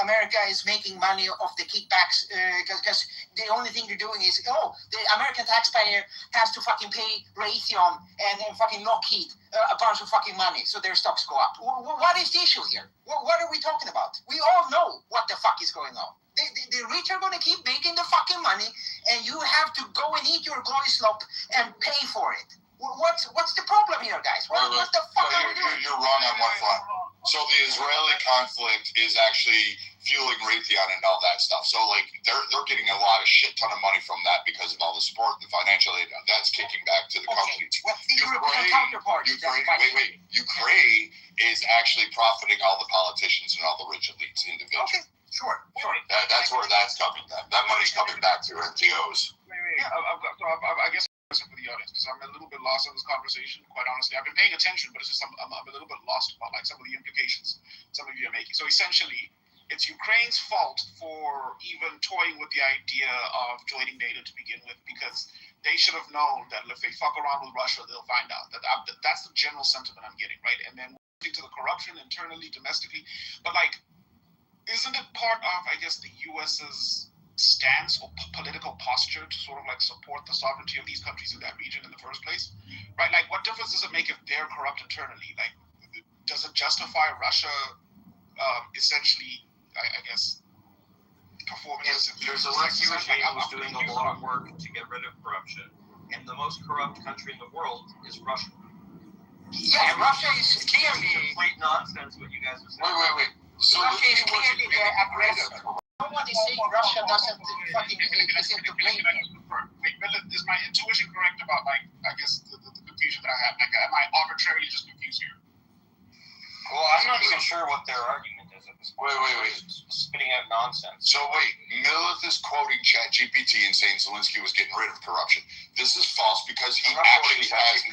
America is making money off the kickbacks because the only thing they're doing is the American taxpayer has to fucking pay Raytheon and fucking Lockheed a bunch of fucking money so their stocks go up. What is the issue here? What are we talking about? We all know what the fuck is going on. The rich are going to keep making the fucking money and you have to go and eat your glory slop and pay for it. What's the problem here, guys? What the fuck are we doing? You're wrong on one front. So the Israeli conflict is actually fueling Raytheon and all that stuff. So like they're getting a lot of shit ton of money from that because of all the support, the financial aid. That's kicking back to the companies. What's the European counterpart? Ukraine is actually profiting all the politicians and all the rich elites individually. Okay, sure. That's where that's coming. That money's coming back to NGOs. I guess for the audience because I'm a little bit lost in this conversation. Quite honestly, I've been paying attention, but it's just I'm a little bit lost about like some of the implications some of you are making. So essentially, it's Ukraine's fault for even toying with the idea of joining NATO to begin with, because they should have known that if they fuck around with Russia, they'll find out. That's the general sentiment I'm getting, right? And then to the corruption internally, domestically, but like, isn't it part of, I guess, the U.S.'s stance or political posture to sort of like support the sovereignty of these countries in that region in the first place, right? Like, what difference does it make if they're corrupt internally? Like, does it justify Russia essentially, I guess, performing? There's a Alexei regime who's doing a lot of work to get rid of corruption, and the most corrupt country in the world is Russia. Yeah, Russia is clearly complete nonsense. What you guys are saying. Wait. So Russia is clearly the aggressor. No one is saying Russia doesn't fucking isn't to blame. Is my intuition correct about, like, I guess the confusion that I have? Like, am I arbitrarily just confused here? Well, I'm not even sure what their argument is at this point. Wait. Spitting out nonsense. So wait, Milith is quoting ChatGPT and saying Zelensky was getting rid of corruption. This is false because he actually has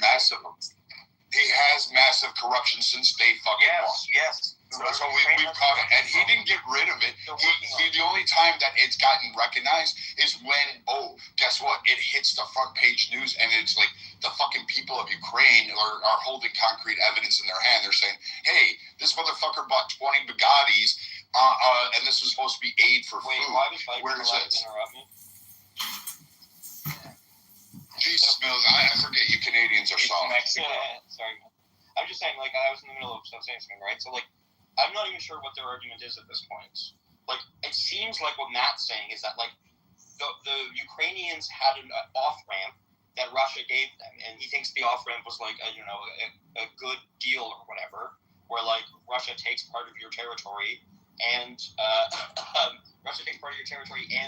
massive corruption since day fucking one. Yes. So we've caught it, and he didn't get rid of it. The only time that it's gotten recognized is when, guess what? It hits the front page news, and it's like the fucking people of Ukraine are holding concrete evidence in their hand. They're saying, hey, this motherfucker bought 20 Bugattis, and this was supposed to be aid for food. Where is it? Jesus, Mills, I forget you Canadians are soft. Sorry. I'm just saying, like, I was in the middle of saying something, right? So, like, I'm not even sure what their argument is at this point. Like, it seems like what Matt's saying is that, like, the Ukrainians had an off-ramp that Russia gave them, and he thinks the off-ramp was, like, a good deal or whatever, where, like, Russia takes part of your territory, and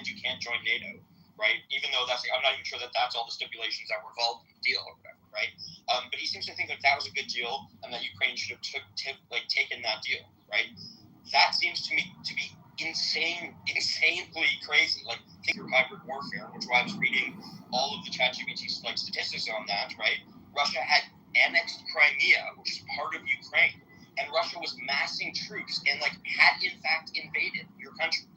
you can't join NATO, right? Even though I'm not even sure that that's all the stipulations that were involved in the deal or whatever, right? But he seems to think that was a good deal, and that Ukraine should have taken that deal, right? That seems to me to be insanely crazy. Like, think of hybrid warfare, which I was reading all of the ChatGPT statistics on that, right? Russia had annexed Crimea, which is part of Ukraine, and Russia was massing troops and had in fact invaded your country,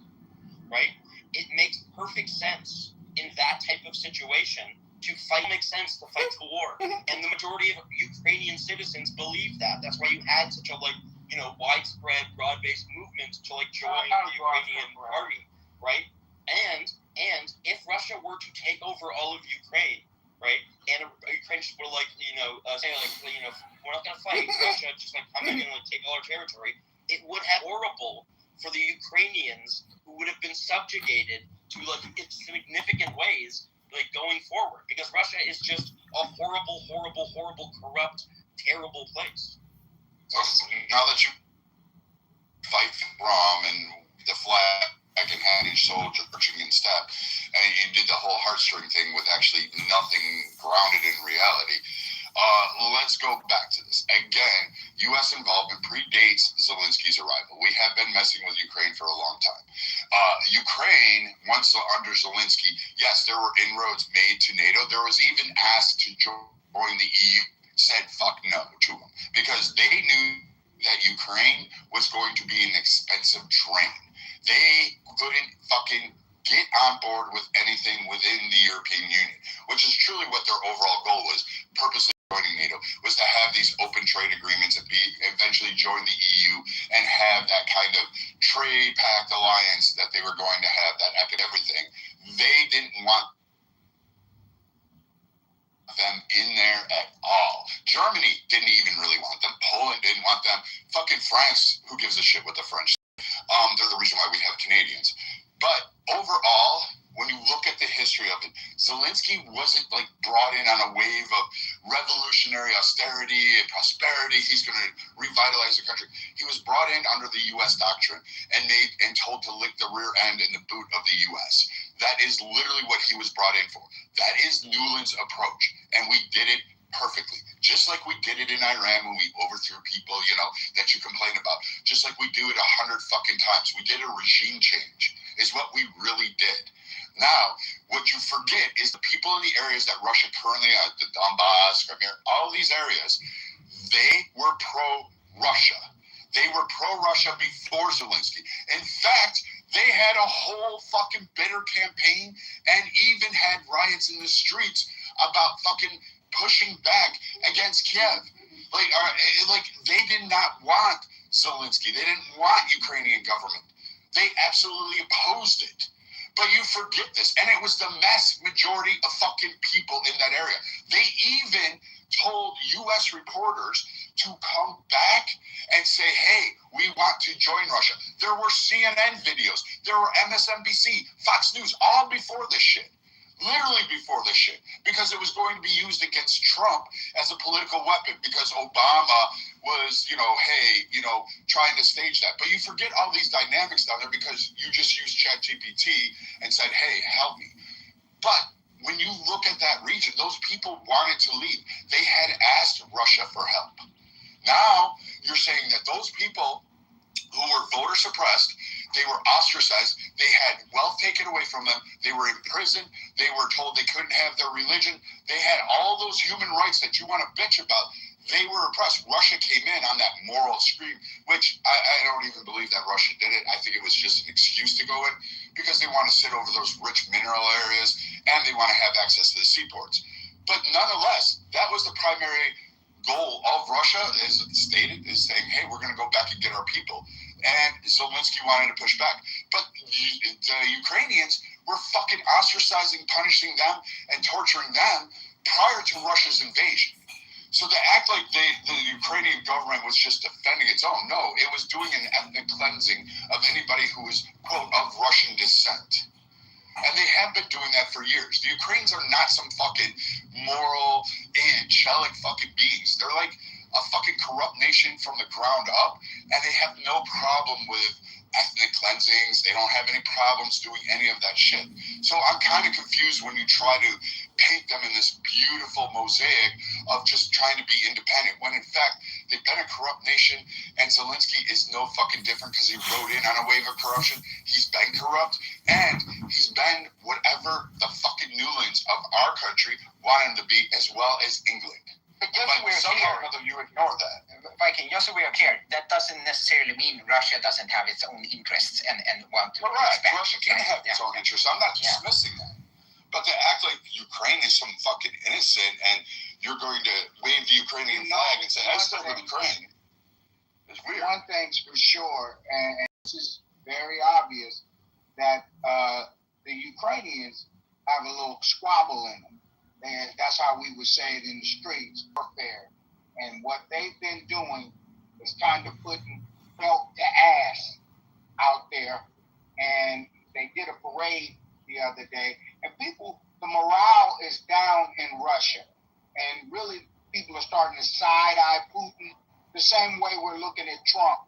right? It makes perfect sense in that type of situation to fight. It makes sense to fight the war, and the majority of Ukrainian citizens believe that. That's why you had such a widespread, broad-based movement to join the Ukrainian army, right? And if Russia were to take over all of Ukraine, right, and Ukrainians were say we're not going to fight Russia, just come in and take all our territory, it would have horrible for the Ukrainians who would have been subjugated to in significant ways going forward, because Russia is just a horrible, horrible, horrible, corrupt, terrible place. So now that you fight from and the flag and having soldier marching in step, and you did the whole heartstring thing with actually nothing grounded in reality. Let's go back to this. Again, U.S. involvement predates Zelensky's arrival. We have been messing with Ukraine for a long time. Ukraine, once under Zelensky, yes, there were inroads made to NATO. There was even asked to join the EU, said fuck no to them, because they knew that Ukraine was going to be an expensive drain. They couldn't fucking get on board with anything within the European Union, which is truly what their overall goal was, purposely joining NATO, was to have these open trade agreements and eventually join the EU and have that kind of trade pact alliance that they were going to have, that everything. They didn't want them in there at all. Germany didn't even really want them. Poland didn't want them. Fucking France, who gives a shit what the French? They're the reason why we have Canadians. But overall, when you look at the history of it, Zelensky wasn't brought in on a wave of revolutionary austerity and prosperity. He's going to revitalize the country. He was brought in under the U.S. doctrine and told to lick the rear end and the boot of the U.S. That is literally what he was brought in for. That is Newland's approach, and we did it perfectly. Just like we did it in Iran when we overthrew people, that you complain about. Just like we do it 100 fucking times. We did a regime change, is what we really did. Now, what you forget is the people in the areas that Russia currently has, the Donbass, Crimea, all these areas, they were pro-Russia. They were pro-Russia before Zelensky. In fact, they had a whole fucking bitter campaign and even had riots in the streets about fucking pushing back against Kiev. They did not want Zelensky. They didn't want Ukrainian government. They absolutely opposed it. But you forget this, and it was the mass majority of fucking people in that area. They even told U.S. reporters to come back and say, hey, we want to join Russia. There were CNN videos. There were MSNBC, Fox News, all before this shit. Literally before this shit, because it was going to be used against Trump as a political weapon, because Obama was, trying to stage that. But you forget all these dynamics down there because you just used ChatGPT and said, hey, help me. But when you look at that region, those people wanted to leave. They had asked Russia for help. Now you're saying that those people who were voter suppressed, they were ostracized, they had wealth taken away from them, they were in prison, they were told they couldn't have their religion, they had all those human rights that you want to bitch about. They were oppressed. Russia came in on that moral scream, which I don't even believe that Russia did it. I think it was just an excuse to go in because they want to sit over those rich mineral areas and they want to have access to the seaports. But nonetheless, that was the primary goal of Russia, as stated, is saying, hey, we're going to go back and get our people. And Zelensky wanted to push back. But the Ukrainians were fucking ostracizing, punishing them, and torturing them prior to Russia's invasion. So to act like the Ukrainian government was just defending its own, no, it was doing an ethnic cleansing of anybody who was, quote, of Russian descent. And they have been doing that for years. The Ukrainians are not some fucking moral, angelic fucking beings. They're like a fucking corrupt nation from the ground up, and they have no problem with ethnic cleansings. They don't have any problems doing any of that shit. So I'm kind of confused when you try to paint them in this beautiful mosaic of just trying to be independent, when in fact they've been a corrupt nation, and Zelensky is no fucking different because he rode in on a wave of corruption. He's been corrupt, and he's been whatever the fucking Newlands of our country want him to be, as well as England. But somehow or other you ignore that. Viking, just so we are clear, that doesn't necessarily mean Russia doesn't have its own interests and want to Correct. expand. Russia can have its own interests. I'm not dismissing that. But to act like Ukraine is some fucking innocent and you're going to wave the Ukrainian flag and say, I still live in Ukraine, it's weird. One thing's for sure, and this is very obvious, that the Ukrainians have a little squabble in them. And that's how we would say it in the streets, warfare. And what they've been doing is kind of putting belt to ass out there. And they did a parade the other day. And people, the morale is down in Russia. And really, people are starting to side-eye Putin the same way we're looking at Trump.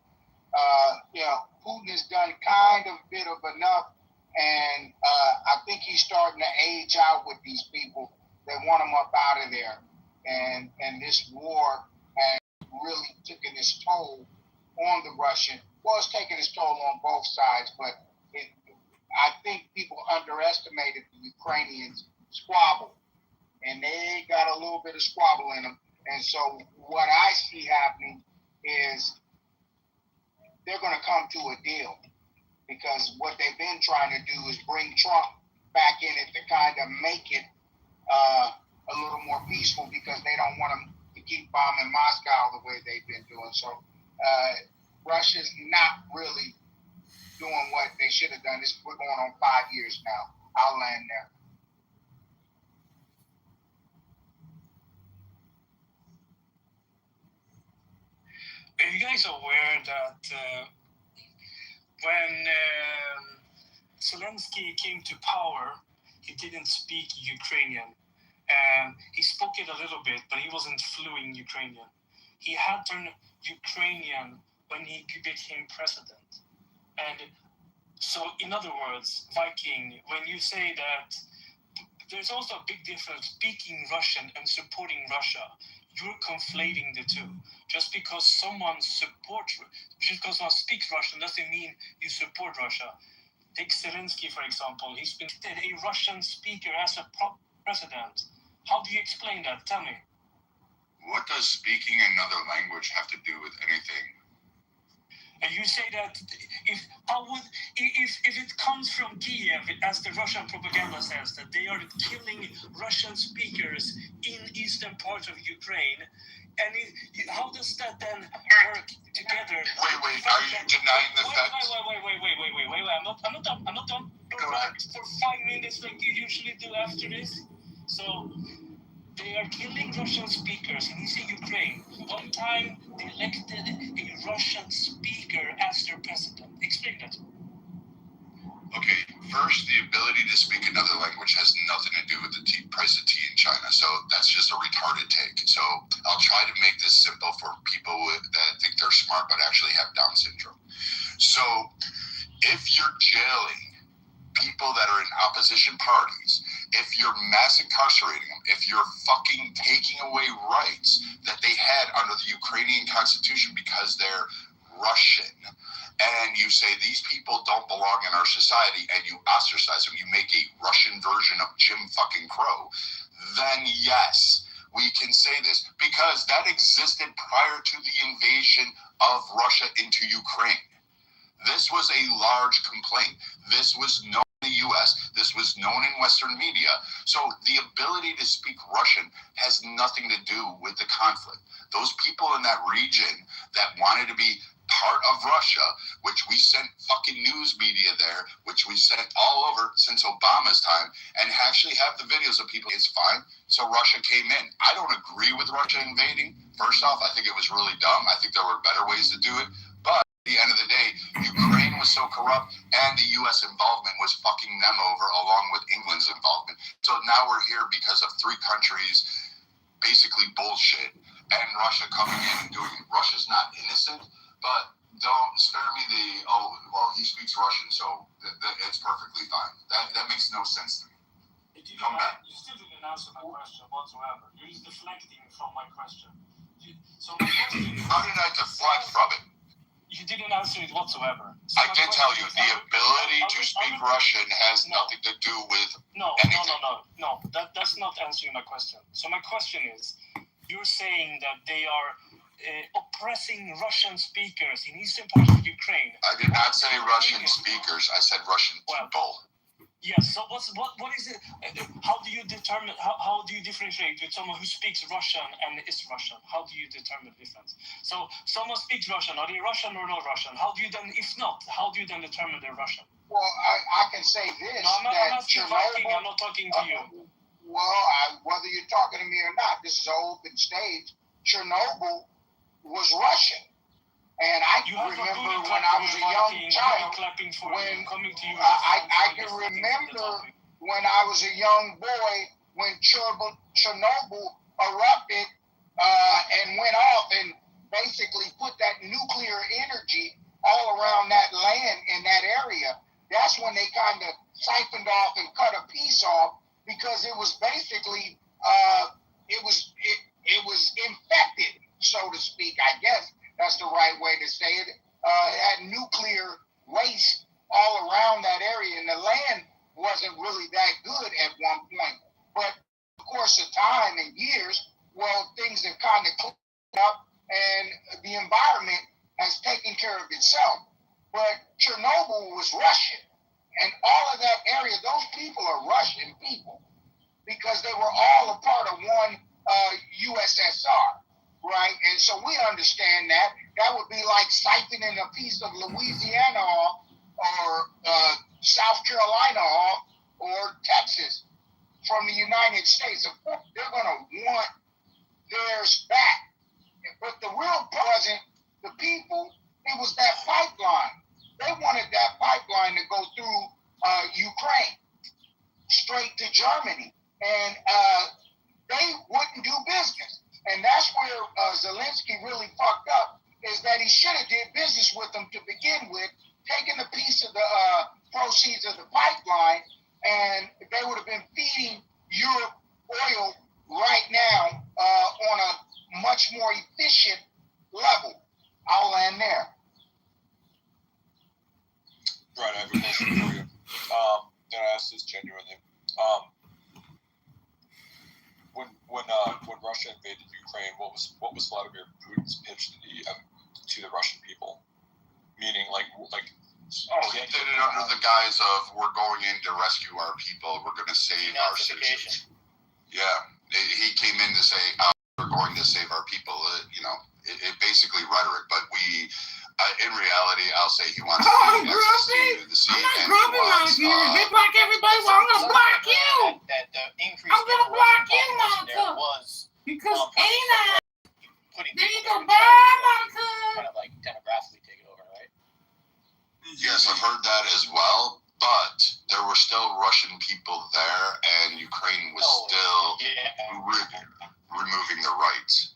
Putin has done kind of a bit of enough. And I think he's starting to age out with these people. They want him up out of there. And this war has really taken its toll on the Russian. Well, it's taken its toll on both sides, but I think people underestimated the Ukrainians' squabble. And they got a little bit of squabble in them. And so what I see happening is they're going to come to a deal. Because what they've been trying to do is bring Trump back in it to kind of make it a little more peaceful, because they don't want him to keep bombing Moscow the way they've been doing. So Russia's not really doing what they should have done. We're going on 5 years now. I'll land there. Are you guys aware that when Zelensky came to power, he didn't speak Ukrainian? He spoke it a little bit, but he wasn't fluent Ukrainian. He had to learn Ukrainian when he became president. And so, in other words, Viking, when you say that there's also a big difference speaking Russian and supporting Russia, you're conflating the two. Just because someone speaks Russian doesn't mean you support Russia. Take Zelensky, for example. He's been a Russian speaker as a president. How do you explain that? Tell me. What does speaking another language have to do with anything? And you say that if it comes from Kiev, as the Russian propaganda says, that they are killing Russian speakers in eastern parts of Ukraine, and how does that then work together? Wait, are you denying the fact? Wait, I'm not done. Go back for 5 minutes like you usually do after this. So they are killing Russian speakers in eastern Ukraine. One time they elected a Russian speaker as their president. Explain that. Okay, first, the ability to speak another language has nothing to do with the price of tea in China. So that's just a retarded take. So I'll try to make this simple for people that think they're smart but actually have Down syndrome. So if you're jailing people that are in opposition parties, if you're mass incarcerating them, if you're fucking taking away rights that they had under the Ukrainian constitution because they're Russian, and you say these people don't belong in our society, and you ostracize them, you make a Russian version of Jim fucking Crow, then yes, we can say this, because that existed prior to the invasion of Russia into Ukraine. This was a large complaint. This was known in the U.S. This was known in Western media. So the ability to speak Russian has nothing to do with the conflict. Those people in that region that wanted to be part of Russia, which we sent fucking news media there, which we sent all over since Obama's time, and actually have the videos of people, it's fine. So Russia came in. I don't agree with Russia invading. First off, I think it was really dumb. I think there were better ways to do it. But at the end of the day, Ukraine was so corrupt, and the U.S. involvement was fucking them over, along with England's involvement. So now we're here because of 3 countries basically bullshit, and Russia coming in and doing it. Russia's not innocent, but don't spare me he speaks Russian, so it's perfectly fine. That makes no sense to me. Come back. You still didn't answer my question whatsoever. You're just deflecting from my question. How did I deflect from it? You didn't answer it whatsoever. So I did tell you, the ability to speak Russian has nothing to do with anything. No. That's not answering my question. So my question is, you're saying that they are oppressing Russian speakers in eastern parts of Ukraine. I did not say Russian speakers. I said Russian people. Yes. So what is it? How do you determine? How do you differentiate with someone who speaks Russian and is Russian? How do you determine the difference? So someone speaks Russian. Are they Russian or not Russian? How do you then, if not, how do you then determine they're Russian? Well, I can say this. No, I'm not asking Chernobyl, I'm not talking to you. Well, whether you're talking to me or not, this is an open stage. Chernobyl was Russian. And I can remember when I was a young child, I can remember when I was a young boy when Chernobyl erupted and went off and basically put that nuclear energy all around that land in that area. That's when they kind of siphoned off and cut a piece off because it was basically it was infected, so to speak, I guess. That's the right way to say it. It had nuclear waste all around that area, and the land wasn't really that good at one point. But of course, of time and years, well, things have kind of cleaned up, and the environment has taken care of itself. But Chernobyl was Russian, and all of that area, those people are Russian people because they were all a part of one USSR. Right, and so we understand that. That would be like siphoning a piece of Louisiana off, or South Carolina off, or Texas from the United States. Of course, they're going to want theirs back. But the real wasn't the people, it was that pipeline. They wanted that pipeline to go through Ukraine, straight to Germany. And they wouldn't do business. And that's where Zelensky really fucked up, is that he should have did business with them to begin with, taken a piece of the proceeds of the pipeline, and they would have been feeding Europe oil right now on a much more efficient level. I'll land there. Right, I have a question for you. And I ask this genuinely. When Russia invaded Ukraine, what was Vladimir Putin's pitch to the Russian people? Meaning, he did it under the guise of, we're going in to rescue our people, we're going to save our citizens. Yeah, he came in to say, we're going to save our people. It basically rhetoric, but in reality, I'll say he wants to be access to the sea. I'm not grumpy like you. Hit block everybody, so I'm going to block you. I'm going to block you, Monica. Because ain't putting there you people go, bye, Monica. kind of like demographically take it over, right? Yes, I've heard that as well, but there were still Russian people there, and Ukraine was still removing their rights.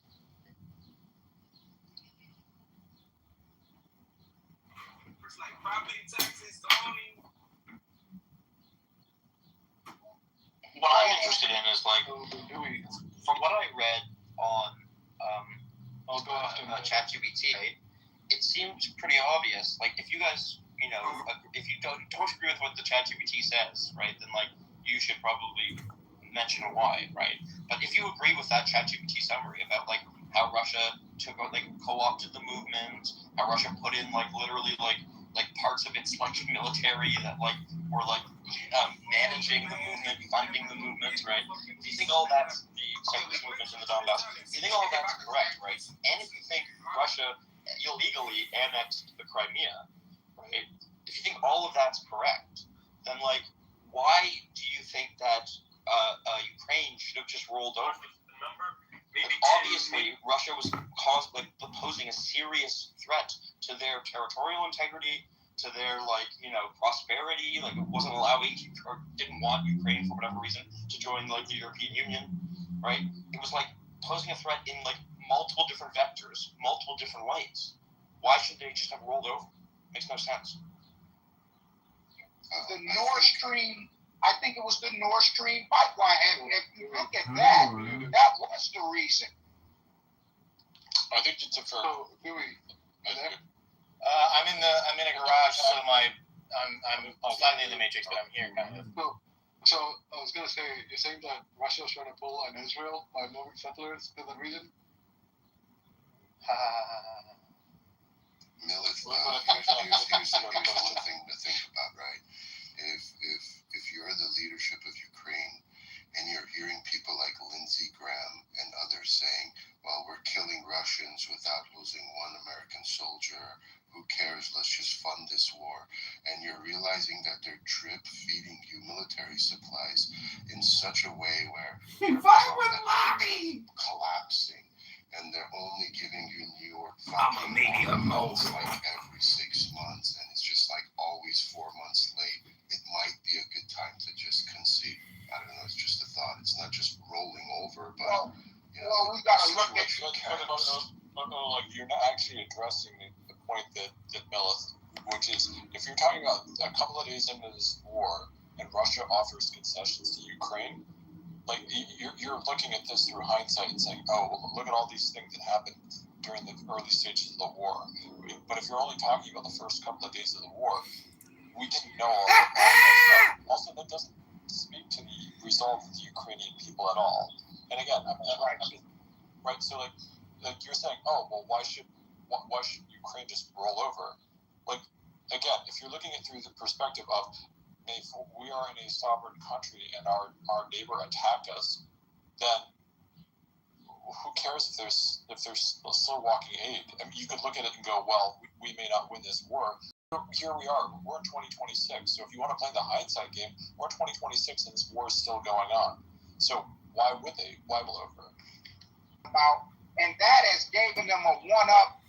What I'm interested in is from what I read on ChatGPT, it seems pretty obvious. Like if you guys, if you don't agree with what the ChatGPT says, right, then you should probably mention why, right? But if you agree with that ChatGPT summary about how Russia co-opted the movement, how Russia put in literally parts of its military that were managing the movement, funding the movement, right? If you think all that's the separatist movements in the Donbass, if you think all that's correct, right? And if you think Russia illegally annexed the Crimea, right? If you think all of that's correct, then why do you think that Ukraine should have just rolled over? Obviously, Russia was posing a serious threat to their territorial integrity, to their prosperity. It wasn't allowing or didn't want Ukraine for whatever reason to join the European Union, right? It was posing a threat in multiple different vectors, multiple different ways. Why should they just have rolled over? Makes no sense. The Nord Stream, I think it was the Nord Stream pipeline, and if you look at that, that was the reason. I think it's a fair. I'm in a garage, so I'm slightly in the matrix, but I'm here kind of. So I was gonna say, you're saying that Russia was trying to pull on Israel by moving settlers for that reason? Here's the thing to think about, right? If leadership of Ukraine, and you're hearing people like Lindsey Graham and others saying, well, we're killing Russians without losing one American soldier. Who cares? Let's just fund this war. And you're realizing that they're drip feeding you military supplies in such a way where collapsing, and they're only giving you New York fucking arms like every 6 months, and it's just like always 4 months late. It might be a good time to just concede. I don't know, it's just a thought. It's not just rolling over, but we gotta look at like you're not actually addressing the point that Bella, which is if you're talking about a couple of days into this war and Russia offers concessions to Ukraine, like you're looking at this through hindsight and saying, oh, well, look at all these things that happened during the early stages of the war. But if you're only talking about the first couple of days of the war, we didn't know all that stuff. Also, that doesn't speak to the resolve of the Ukrainian people at all. And again, right? So like you're saying, oh, well, why should Ukraine just roll over? Like, again, if you're looking at it through the perspective of, if we are in a sovereign country and our neighbor attacked us, then who cares if there's slow walking aid? I mean, you could look at it and go, well, we may not win this war. Here we are. We're in 2026. So if you want to play the hindsight game, we're in 2026 and this war is still going on. So why would they? Why blow over? And that has given them a one-up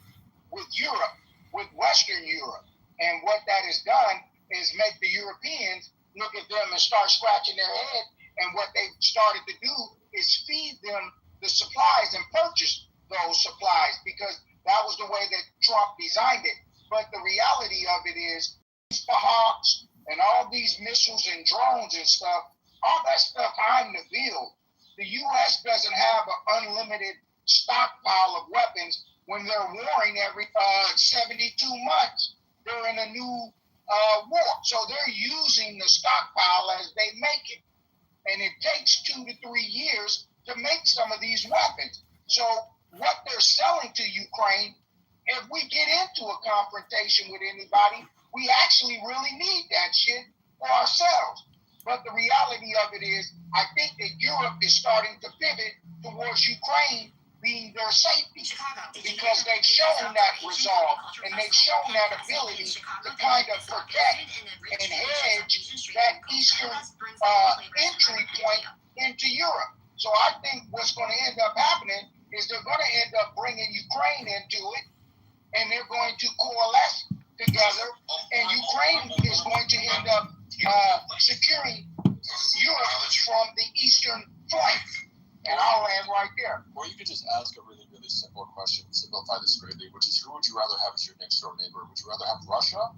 with Europe, with Western Europe. And what that has done is make the Europeans look at them and start scratching their head. And what they've started to do is feed them the supplies and purchase those supplies, because that was the way that Trump designed it. But the reality of it is, the Hawks and all these missiles and drones and stuff, all that stuff I'm the field. The U.S. doesn't have an unlimited stockpile of weapons when they're warring every 72 months. They're in a new war. So they're using the stockpile as they make it. And it takes 2 to 3 years to make some of these weapons. So what they're selling to Ukraine, if we get into a confrontation with anybody, we actually really need that shit for ourselves. But the reality of it is, I think that Europe is starting to pivot towards Ukraine being their safety, because they've shown that resolve and they've shown that ability to kind of protect and hedge that eastern entry point into Europe. So I think what's going to end up happening is they're going to end up bringing Ukraine into it, and they're going to coalesce together, and Ukraine is going to end up securing Europe from the eastern flank. And I'll land right there. Or you could just ask a really, really simple question, simplify this greatly, which is, who would you rather have as your next door neighbor? Would you rather have Russia,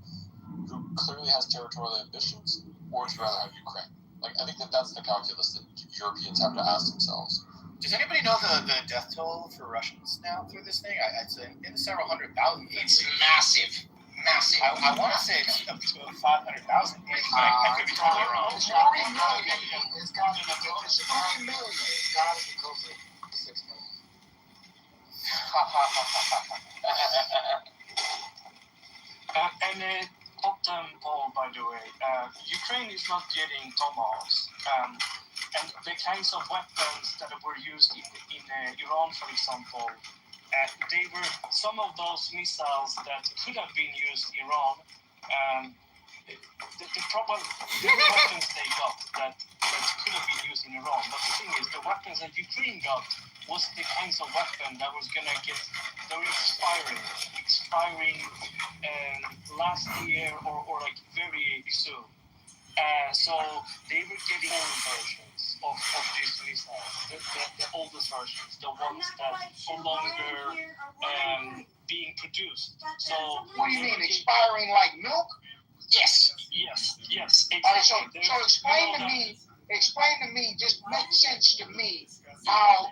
who clearly has territorial ambitions, or would you rather have Ukraine? Like, I think that's the calculus that Europeans have to ask themselves. Does anybody know the death toll for Russians now through this thing? It's in several 100,000. It's massive. Massive. I want to say it's up to 500,000. I could be totally wrong. It's 3 million. It's got to be 3 million. It's got to be closer to 6 million. And bottom poll, by the way, Ukraine is not getting Tomahawks. And the kinds of weapons that were used in Iran, for example, some of those missiles that could have been used in Iran, the weapons they got that could have been used in Iran. But the thing is, the weapons that Ukraine got was the kinds of weapon that was gonna they were expiring last year or like very soon. So they were getting old versions of these missiles, the oldest versions, the ones that no longer being produced. So what do you mean, expiring like milk? Yes. Exactly. All right, so explain to me, just make sense to me how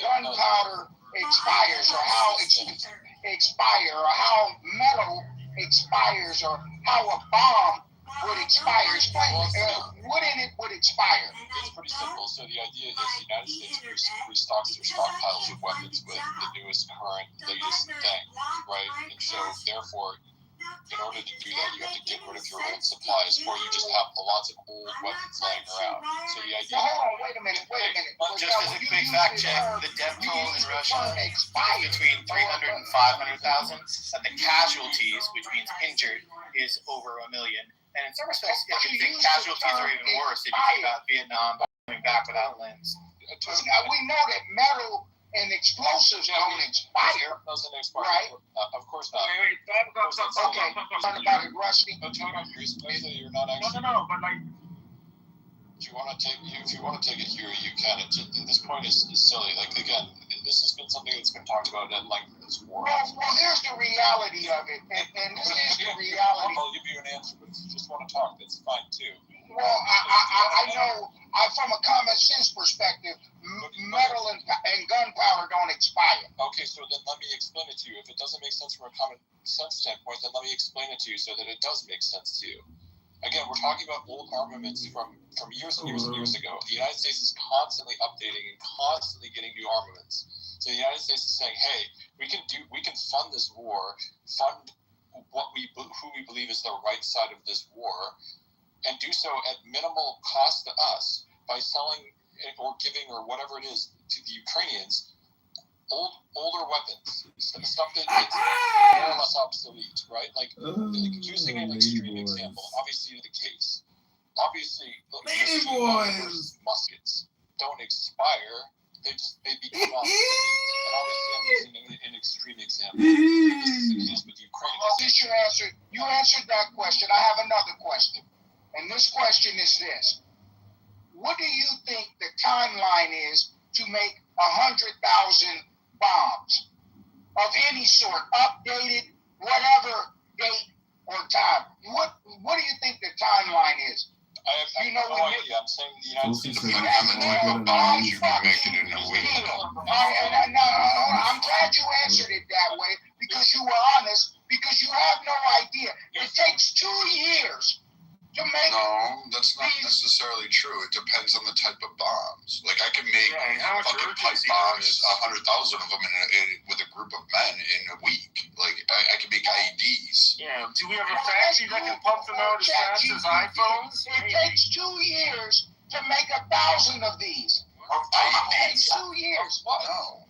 gunpowder expires, or how it expire, or how metal expires, or how a bomb would expire. Explain what in it would expire. It's pretty simple. So the idea is the United States restocks their stockpiles of weapons with the newest, current, latest thing, right? And so therefore, in order to do that, you have to get rid of your old supplies, or you just have lots of old weapons laying around. So the idea. Hold on, wait a minute. Just as a quick fact check, the death toll in Russia is between 300 and 500,000, and the casualties, which means injured, is over 1 million. And in some respects, the casualties are even worse if you think about Vietnam coming back without limbs. We know that metal and explosives don't expire. Doesn't expire. Right? Of course not. Okay, talk about it, Rusty. No, Tony, you're supposed you're not actually. No, but like. If you want to take it here, you can. This point is silly. Like again, this has been something that's been talked about at length in this war. Well, here's the reality of it, and this is the reality. I'll give you an answer, but if you just want to talk, that's fine too. Well, I know. From a common sense perspective, metal and gunpowder don't expire. Okay, so then let me explain it to you. If it doesn't make sense from a common sense standpoint, then let me explain it to you so that it does make sense to you. Again, we're talking about old armaments from years and years and years ago. The United States is constantly updating and constantly getting new armaments. So the United States is saying, "Hey, we can fund this war, fund who we believe is the right side of this war, and do so at minimal cost to us by selling or giving or whatever it is to the Ukrainians." Older weapons, stuff that's more or less obsolete, right? Like using an extreme example, obviously the case. Obviously, muskets don't expire; they become obsolete. And obviously, I'm using an extreme example. This is the case with Ukraine. You answered that question. I have another question, and this question is this: what do you think the timeline is to make 100,000 bombs of any sort, updated, whatever date or time? What do you think the timeline is? I have no idea. I'm saying the United States. You have no bombs you can make it in a week. I'm glad you answered it that way because you were honest. Because you have no idea. It takes 2 years to make. No, that's not necessarily true. It depends on the type of bombs. Like I can make fucking pipe bombs, 100,000 of them with a group of men in a week. Like I can make IEDs. Yeah. Do we have a factory that can pump them out as fast as iPhones? It takes 2 years to make 1,000 of these. It takes 2 years.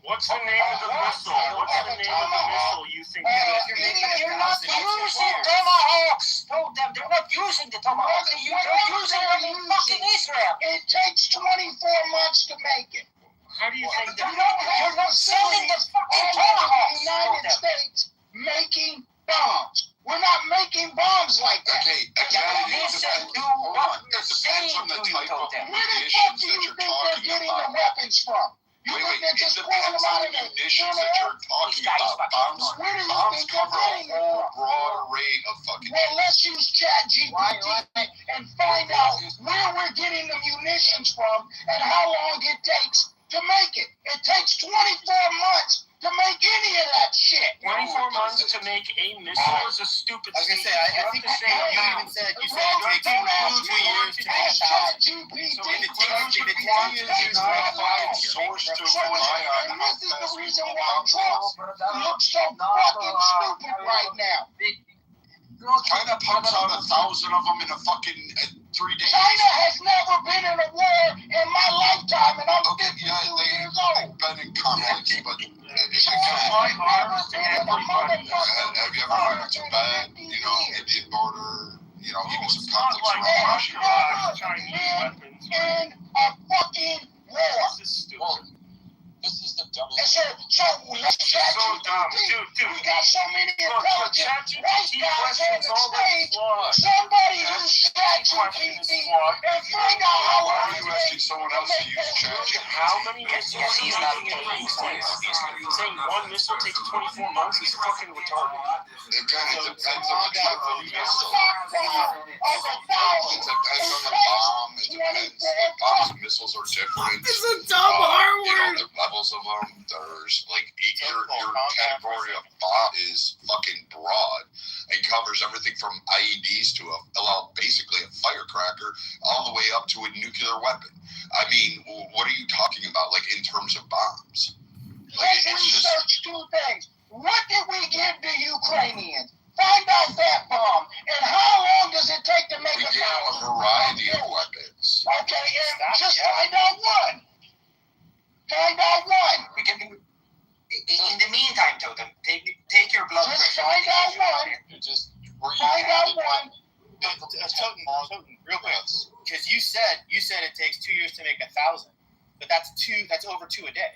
What's the name of the missile? What's the name of the missile you think? You're not using tomahawks. No, they're not using the tomahawks. They're using them in fucking Israel. It takes 24 months to make it. How do you think that? You're not sending the fucking tomahawks. The United States making bombs. We're not making bombs like that. Okay, again, it depends on the type of munitions that you're talking getting about. the weapons from? Wait, it depends on the munitions that you're talking about. Bombs cover a whole broad array of fucking. Well, let's use ChatGPT and find out where we're getting the munitions from and how long it takes to make it. It takes 24 months to make any of that shit. 24 months to make a missile is a stupid statement. I think you even said it takes 2 years to make 1,000. So if it takes 2 years to make 5 source to rely on. And this is the reason why Trump looks so fucking stupid right now. China pumps out 1,000 of them in a fucking 3 days. China has never been in a war in my lifetime, and I'm 52 years old. They've been in conflicts, but have you ever went to Tibet, Indian border, even some conflicts around Russia? In a fucking war. This is the dumbest. So let's chat so dumb. Dude. We got so many intelligent white guys on the stage. Flawed. Somebody use ChatGPT and find out how long you asking someone else to use ChatGPT? How many missiles are you making in 8 days? Saying one missile takes 24 months is fucking retarded. Again, it depends on the type of missile. It depends on the bomb. It depends. Bombs and missiles are different. It's a dumb R-word. The levels of them, there's like your category of bomb is fucking broad. It covers everything from IEDs to basically a firecracker all the way up to a nuclear weapon. I mean, what are you talking about, like in terms of bombs? Let's research 2 things. What did we give the Ukrainians? Find out that That's over 2 a day.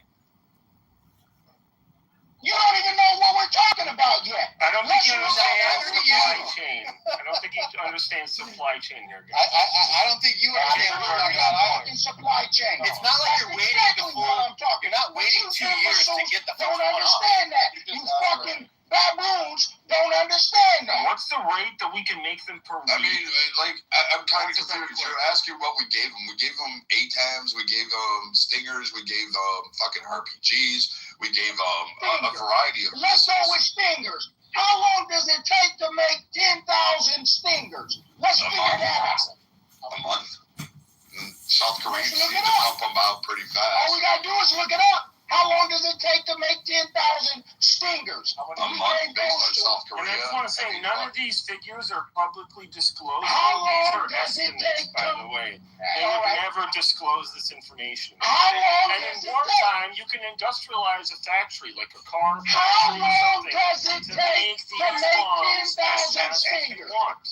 You don't even know what we're talking about yet. I don't think you understand supply chain. chain. I don't think you understand supply chain here, guys. I don't think you understand what we're talking about either. Supply chain. It's not like you're waiting the full. You're not waiting 2 years to get the first one off. Don't understand that. You fucking baboons don't understand that. What's the rate that we can make them per week? I mean, like, I'm kind of confused. You're asking what we gave them. We gave them ATAMs, we gave them stingers, we gave them fucking RPGs, we gave them a variety of Let's go with stingers. How long does it take to make 10,000 stingers? Let's figure that out. A month. South Korea seem to Look it up. pump them out pretty fast. All we gotta do is look it up. How long does it take to make 10,000 stingers? A month based on South Korea. And I just want to say, none of these figures are publicly disclosed. How These long are does it estimates, take by to- the way. They would never disclose this information. How long And does in it wartime, you can industrialize a factory, like a car How factory or long something, does it to take make to these make bombs as 10,000 fast as you stingers? want.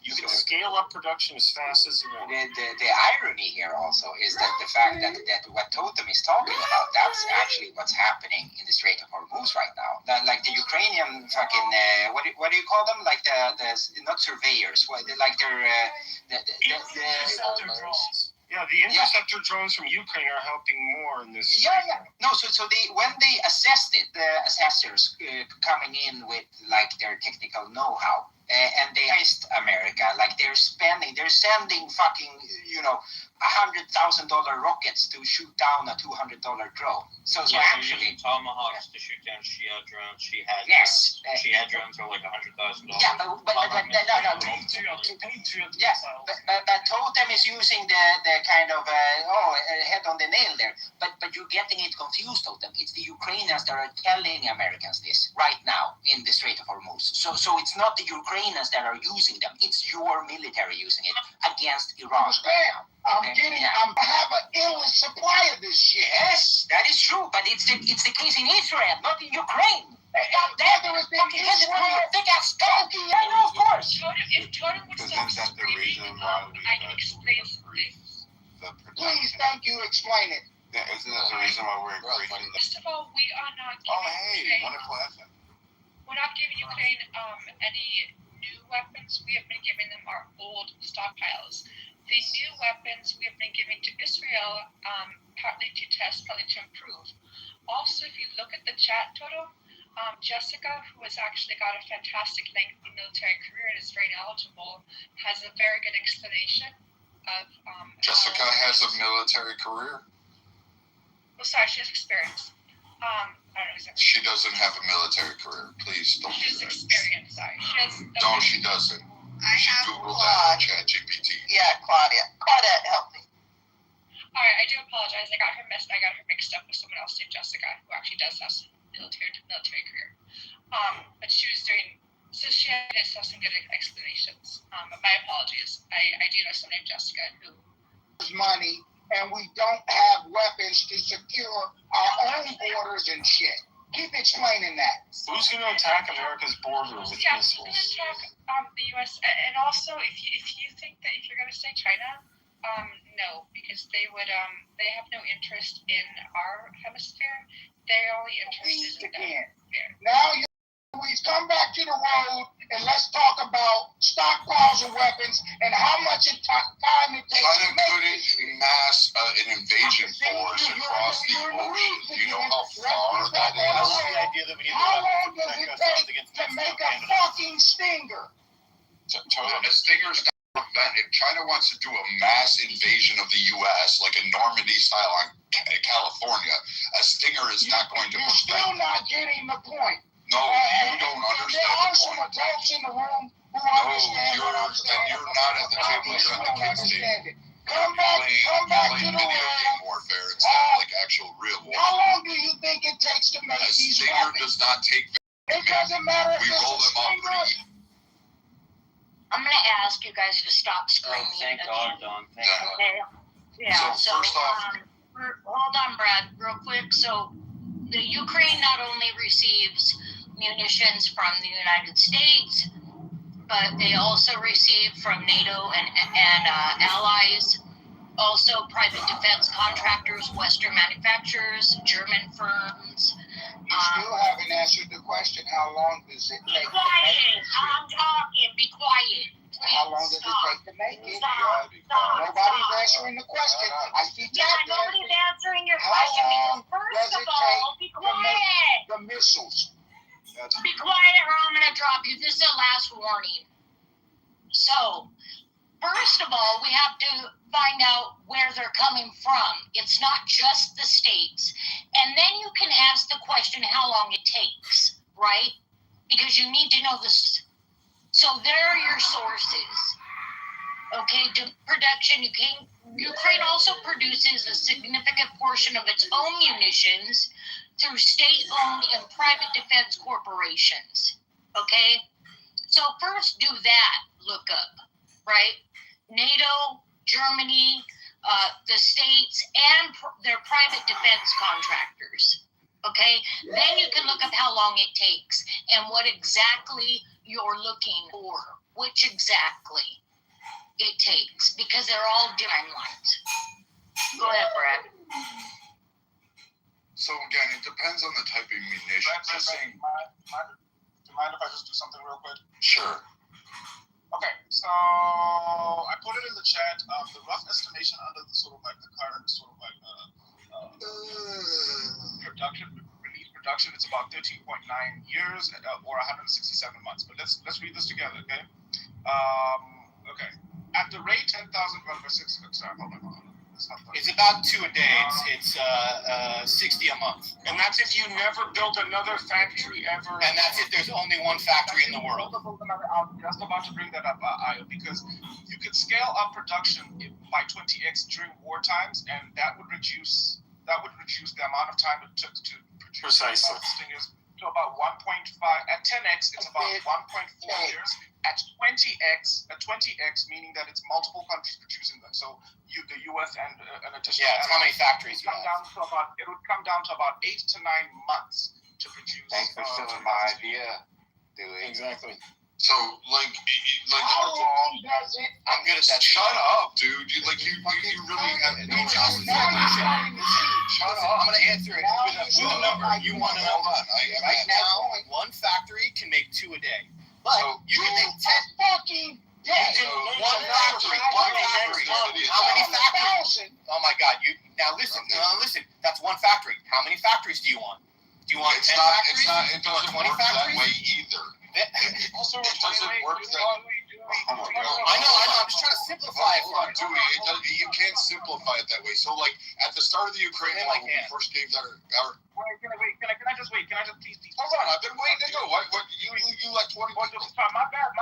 You can scale up production as fast as you want. The irony here also is that the fact that what Totem is talking about, that's actually what's happening in the Strait of Hormuz right now. Like the Ukrainian fucking, what do you call them? Like the not surveyors, like they're Interceptor drones. Yeah, the interceptor drones from Ukraine are helping more in this. Yeah. No, so when they assessed it, the assessors coming in with like their technical know-how, and they asked America, like they're sending fucking, $100,000 rockets to shoot down a $200 drone. So actually, tomahawks to shoot down Shia drones. She had yes, drones. Shia drones are like $100,000. Yeah, but Totem is using the kind of head on the nail there. But you're getting it confused, Totem. It's the Ukrainians that are telling Americans this right now in the Strait of Hormuz. So it's not the Ukrainians that are using them. It's your military using it against Iran. I have an endless supply of this shit. Yes, that is true. But it's the case in Israel, not in Ukraine. Whether it's in Israel, thick ass coke. I know, of course. If Totem would stop screaming, I can explain something. Please, thank you. Explain it. Yeah, isn't that the reason why we're increasing? First of all, we are not we're not giving Ukraine any new weapons. We have been giving them our old stockpiles. The new weapons we have been giving to Israel, partly to test, partly to improve. Also, if you look at the chat total, Jessica, who has actually got a fantastic lengthy military career and is very knowledgeable, has a very good explanation of. Jessica has a military career? Oh, sorry, she has experience. I don't know exactly. She doesn't have a military career. Please don't do that. Experience, sorry. She has. No, she doesn't. She Googled that on ChatGPT. Yeah, Claudette, help me. All right, I do apologize. I got her mixed up with someone else named Jessica, who actually does have some military career. But she was doing. So she has some good explanations. But my apologies. I do know someone named Jessica who. Money, and we don't have weapons to secure our own borders and shit. Keep explaining that. Who's going to attack America's border with missiles? missiles? Who's going to attack the U.S. And also, if you think that if you're going to say China, no, because they have no interest in our hemisphere. Their only interest is in the hemisphere. Now we come back to the road and let's talk about stockpiles of weapons and how much time it takes China to make couldn't mass an invasion force across the ocean. Do you know how far that is? I love the idea that we need How to long does it take to make a fucking stinger? A stinger's not prevented. If China wants to do a mass invasion of the U.S., like a Normandy style on California, a stinger is not going to You're prevent. still not getting the point. No, you don't understand There are the some point. adults in the room who No, understand what I'm saying. you're not at the table. You're at the kids' table. Come back to the video room. game warfare instead of like actual real warfare. How long do you think it takes to make A these stinger weapons? does not take. It doesn't matter if We it's roll a them up stinger. I'm going to ask you guys to stop screaming. Thank God, Don. Thank God. Okay. Yeah. So first off, hold on, Brad, real quick. So the Ukraine not only receives munitions from the United States, but they also receive from NATO and allies also private defense contractors, Western manufacturers, German firms. You still haven't answered the question. How long does it Be take to quiet. make it? I'm talking. Be quiet. How long does it take to make it? Stop. Nobody's answering the question. I see Nobody's answering your How question long because first does of it all, be take to make quiet. the missiles? Be quiet or I'm going to drop you. This is a last warning. So, first of all, we have to find out where they're coming from. It's not just the states. And then you can ask the question how long it takes, right? Because you need to know this. So there are your sources. Okay, production. Ukraine also produces a significant portion of its own munitions through state-owned and private defense corporations. Okay? So first do that lookup, right? NATO, Germany, the states, and their private defense contractors. Okay? Then you can look up how long it takes and what exactly you're looking for, which exactly it takes, because they're all timelines. Go ahead, Brad. So again, it depends on the type of munition. Do you mind if I just do something real quick? Sure. Okay, so I put it in the chat. The rough estimation under the sort of like the current sort of like release production, it's about 13.9 years or 167 months. But let's read this together, okay? Okay. At the rate 10,000 divided by 6. Sorry, hold on. It's about 2 a day. It's 60 a month. And that's if you never built another factory ever. And that's if there's only one factory in the world. I'm just about to bring that up, Ayo, because you could scale up production by 20x during war times, and that would reduce the amount of time it took to produce stingers to about 1.5. At 10x, it's about 1.4 years. At 20x, meaning that it's multiple countries producing them. So the U.S. and an additional. Yeah, it's how many factories you have. It would come down to about 8 to 9 months to produce. Thanks for stealing my idea. Exactly. So like how long does it? I'm good at that. Shut up, dude. You really have no challenge. Shut up. I'm gonna answer it with a number. You want to know? Hold on. Right now, one factory can make 2 a day. But you can make 10 fucking days. One factory. How many factories? Oh my God! Now listen. That's one factory. How many factories do you want? Do you want 10 factories? It doesn't work that way either. It doesn't work that way. I know. I'm just trying to simplify it for you. You can't simplify it that way. So, like, at the start of the Ukraine war, when we first gave our... Can I just wait? Can I just please? Hold on, I've been waiting to go. What you like 20 people? My bad,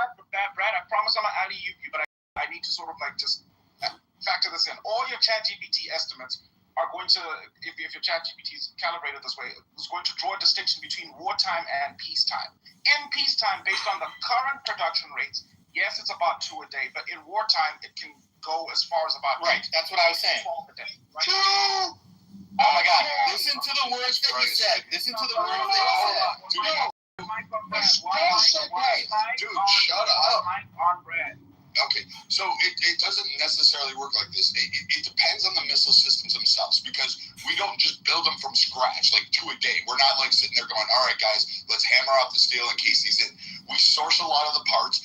Brad. I promise I'm gonna alley-oop you, but I need to sort of like just factor this in. All your ChatGPT estimates are going to, if your ChatGPT is calibrated this way, is going to draw a distinction between wartime and peacetime. In peacetime, based on the current production rates, yes, it's about 2 a day, but in wartime, it can go as far as about That's what I was saying. 12 a day. Right? 2. Oh my God! Listen to the words that you said. Listen to the words that you said. Dude, shut up. On Brad. Okay, so it doesn't necessarily work like this. It depends on the missile systems themselves, because we don't just build them from scratch, like 2 a day. We're not like sitting there going, all right, guys, let's hammer out the steel and case these in. We source a lot of the parts.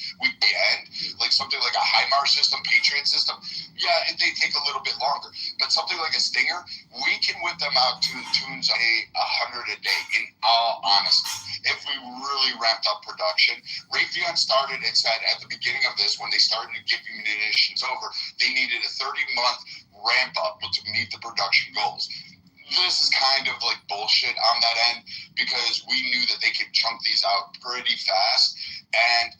Like something like a HIMARS system, Patriot system, yeah, they take a little bit longer. But something like a Stinger, we can whip them out to the tunes of 100 a day, in all honesty. If we really ramped up production, Raytheon started and said at the beginning of this, when they started to give munitions over, they needed a 30-month ramp up to meet the production goals. This is kind of like bullshit on that end, because we knew that they could chunk these out pretty fast, and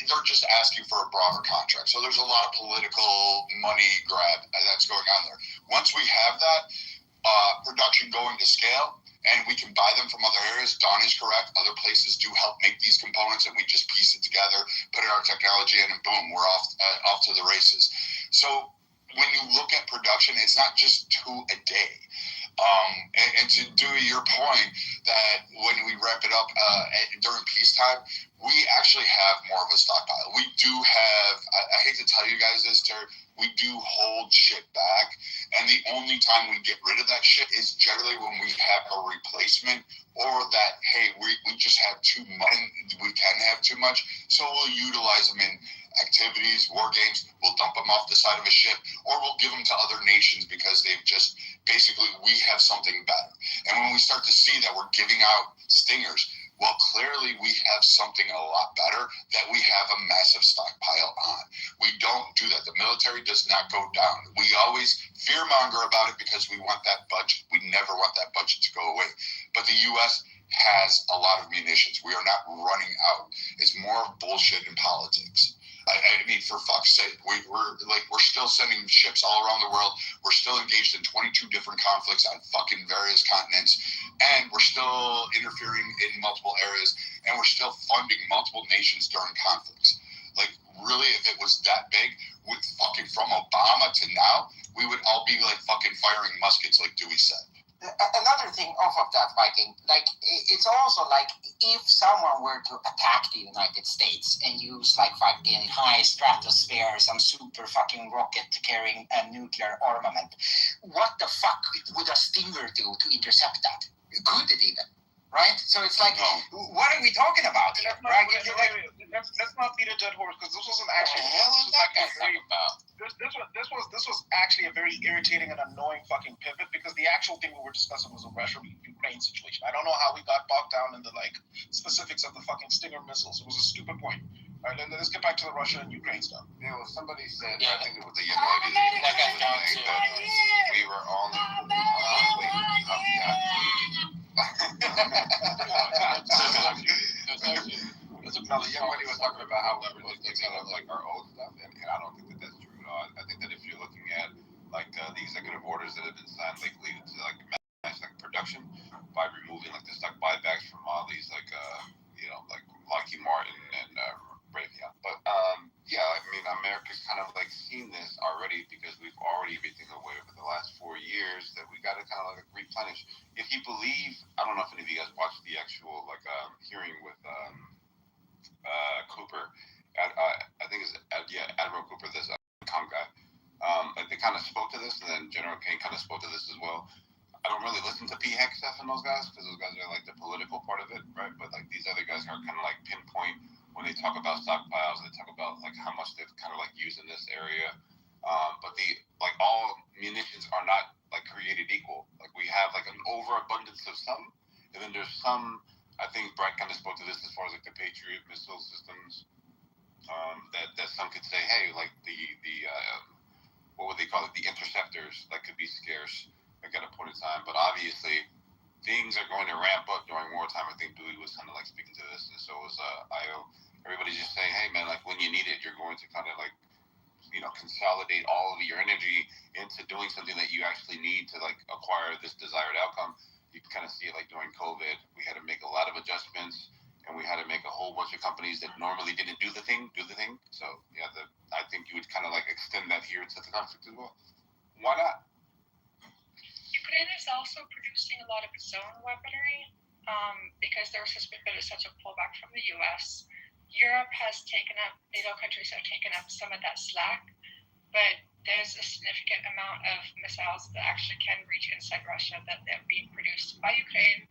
they're just asking for a broader contract. So there's a lot of political money grab that's going on there. Once we have that production going to scale, and we can buy them from other areas, Don is correct. Other places do help make these components, and we just piece it together, put our technology in, and boom, we're off to the races. So when you look at production, it's not just 2 a day. And to do your point that when we wrap it up during peacetime, we actually have more of a stockpile. We do have, I hate to tell you guys this, we do hold shit back. And the only time we get rid of that shit is generally when we have a replacement, or that, hey, we just have too much, we can have too much, so we'll utilize them in activities, war games, we'll dump them off the side of a ship, or we'll give them to other nations because they've just, basically, we have something better. And when we start to see that we're giving out stingers, well, clearly we have something a lot better that we have a massive stockpile on. We don't do that. The military does not go down. We always fearmonger about it because we want that budget. We never want that budget to go away. But the U.S. has a lot of munitions. We are not running out. It's more bullshit in politics. I mean, for fuck's sake, we're still sending ships all around the world. We're still engaged in 22 different conflicts on fucking various continents, and we're still interfering in multiple areas, and we're still funding multiple nations during conflicts. Like, really, if it was that big, with fucking from Obama to now, we would all be like fucking firing muskets, like Dewey said. Another thing off of that, Viking, like, it's also like if someone were to attack the United States and use like fucking high stratosphere, some super fucking rocket carrying a nuclear armament, what the fuck would a Stinger do to intercept that? Could it even? Right? So it's like, what are we talking about here? Let's not beat a dead horse, because this wasn't actually. This was actually a very irritating and annoying fucking pivot, because the actual thing we were discussing was a Russia-Ukraine situation. I don't know how we got bogged down in the like specifics of the fucking Stinger missiles. It was a stupid point. All right, let's get back to the Russia and Ukraine stuff. Yeah, well, somebody said, I think it was the young lady that we were all the young lady was talking about how we're looking at like our old stuff, and I don't think that that's true at all. I think that if you're looking at like the executive orders that have been signed lately to like mass like production by removing like the stock buybacks from all these like like Lockheed Martin and Raytheon. But yeah, I mean, America's kind of like seen this already, because we've already everything away over the last 4 years that we got to kind of like replenish. If you believe, I don't know if any of you guys watched the actual like hearing with Cooper, I think it's Admiral Cooper, this com guy. Like they kind of spoke to this, and then General Kane kind of spoke to this as well. I don't really listen to PHEC stuff and those guys, because those guys are like the political part of it, right? But like these other guys are kind of like pinpoint when they talk about stockpiles. They talk about like how much they've kind of like used in this area. But the like all munitions are not like created equal. Like we have like an overabundance of some, and then there's some. I think Brett kind of spoke to this as far as like the Patriot missile systems. That some could say, hey, like the what would they call it? The interceptors that could be scarce like at a point in time. But obviously, things are going to ramp up during wartime. I think Dewey was kind of like speaking to this, and so was IO. Everybody's just saying, hey man, like when you need it, you're going to kind of like consolidate all of your energy into doing something that you actually need to like acquire this desired outcome. You can kind of see it like during COVID. We had to make a lot of adjustments, and we had to make a whole bunch of companies that normally didn't do the thing. So yeah, I think you would kind of like extend that here to the conflict as well. Why not? Ukraine is also producing a lot of its own weaponry because there has been such a pullback from the U.S. Europe has taken up, NATO countries have taken up some of that slack, but there's a significant amount of missiles that actually can reach inside Russia that they're being produced by Ukraine.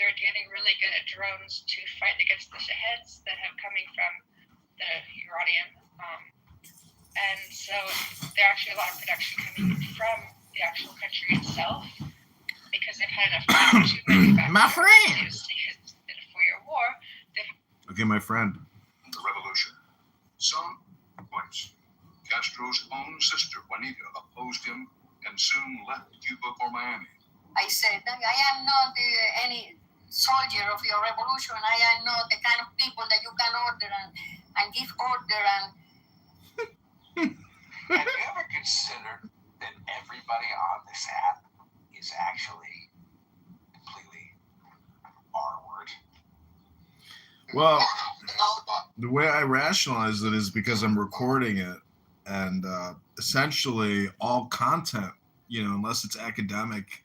They're getting really good at drones to fight against the Shaheeds that have coming from the Iranian. And so there are actually a lot of production coming from the actual country itself, because they've had enough time to manufacture. My friend! In a 4-year war. Okay, my friend. The revolution. Some points. Castro's own sister, Juanita, opposed him and soon left Cuba for Miami. I said, I am not any soldier of your revolution. I am not the kind of people that you can order and give order and... Have you ever considered that everybody on this app is actually completely R-word? Well, the way I rationalize it is because I'm recording it, and essentially all content, unless it's academic,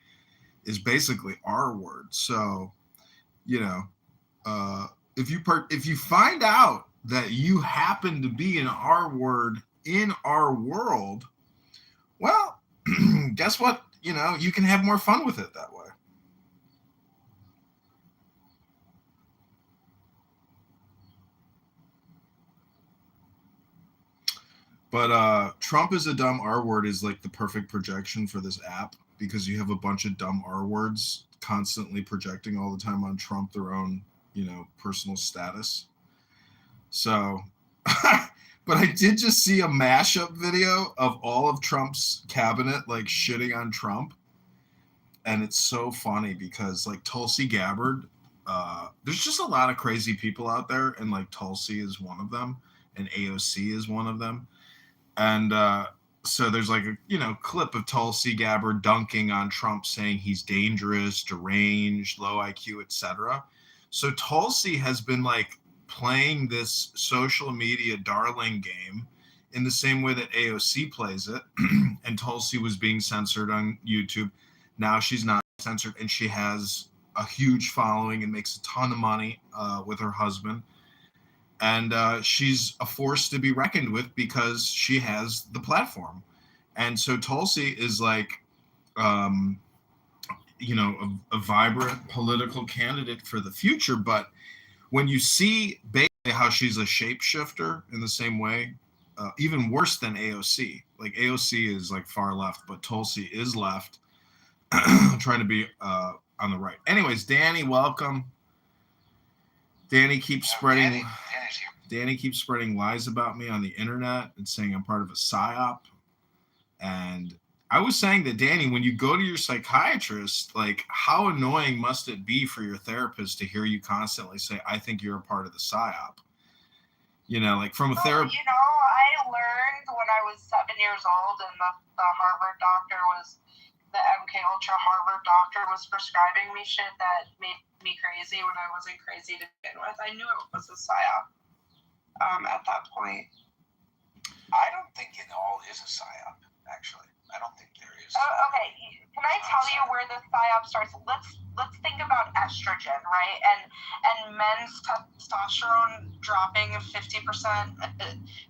is basically R word. So, you know, if you find out that you happen to be an R word in our world, well, guess what? You know, you can have more fun with it that way. But Trump is a dumb R word is like the perfect projection for this app, because you have a bunch of dumb R words constantly projecting all the time on Trump their own, you know, personal status. So, but I did just see a mashup video of all of Trump's cabinet like shitting on Trump. And it's so funny because like Tulsi Gabbard, there's just a lot of crazy people out there, and like Tulsi is one of them, and AOC is one of them. And so there's like a, you know, clip of Tulsi Gabbard dunking on Trump, saying he's dangerous, deranged, low IQ, etc. So Tulsi has been like playing this social media darling game in the same way that AOC plays it. And Tulsi was being censored on YouTube. Now she's not censored, and she has a huge following and makes a ton of money with her husband. And she's a force to be reckoned with because she has the platform. And so Tulsi is like, you know, a vibrant political candidate for the future. But when you see basically how she's a shapeshifter in the same way, even worse than AOC. Like AOC is like far left, but Tulsi is left, trying to be on the right. Anyways, Danny, welcome. Danny keeps spreading. Danny keeps spreading lies about me on the internet and saying I'm part of a psyop. And I was saying that, Danny, when you go to your psychiatrist, like, how annoying must it be for your therapist to hear you constantly say, I think you're a part of the psyop? You know, like from a therapist. You know, I learned when I was 7 years old, and the Harvard doctor was, the MK Ultra Harvard doctor was prescribing me shit that made me crazy when I wasn't crazy to begin with. I knew it was a psyop at that point. I don't think it all is a psyop, actually. I don't think there is. Okay, can I tell you where the psyop starts? Let's think about estrogen, right? And men's testosterone dropping 50%.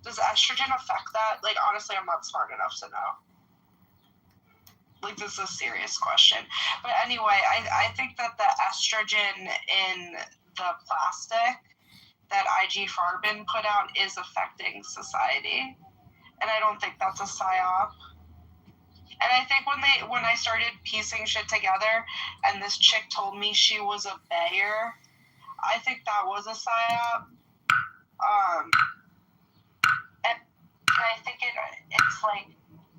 Does estrogen affect that? Like, honestly, I'm not smart enough to know. Like, this is a serious question. But anyway, I think that the estrogen in the plastic that IG Farben put out is affecting society. And I don't think that's a psyop. And I think when I started piecing shit together and this chick told me she was a Bayer, I think that was a psyop. And I think it's like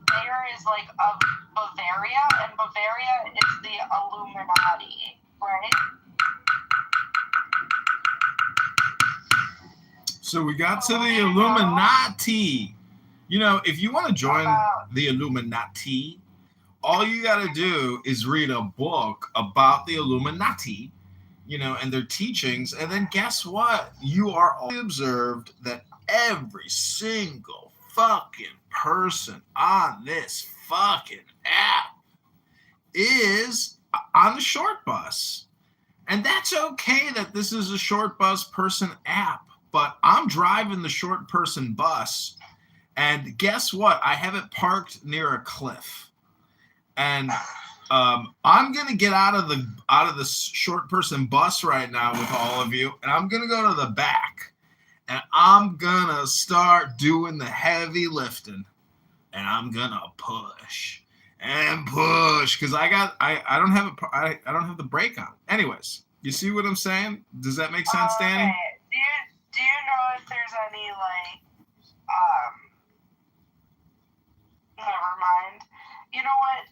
Bayer is like of Bavaria, and Bavaria is the Illuminati, right? So we got to the Illuminati. You know, if you want to join the Illuminati, all you got to do is read a book about the Illuminati, you know, and their teachings. And then guess what? You are all observed that every single fucking person on this fucking app is on the short bus. And that's okay that this is a short bus person app, but I'm driving the short person bus. And guess what? I have it parked near a cliff, and I'm gonna get out of the short person bus right now with all of you, and I'm gonna go to the back, and I'm gonna start doing the heavy lifting, and I'm gonna push because I don't have the brake on. Anyways, you see what I'm saying? Does that make sense, Danny? Okay. Do you know if there's any like never mind. You know what?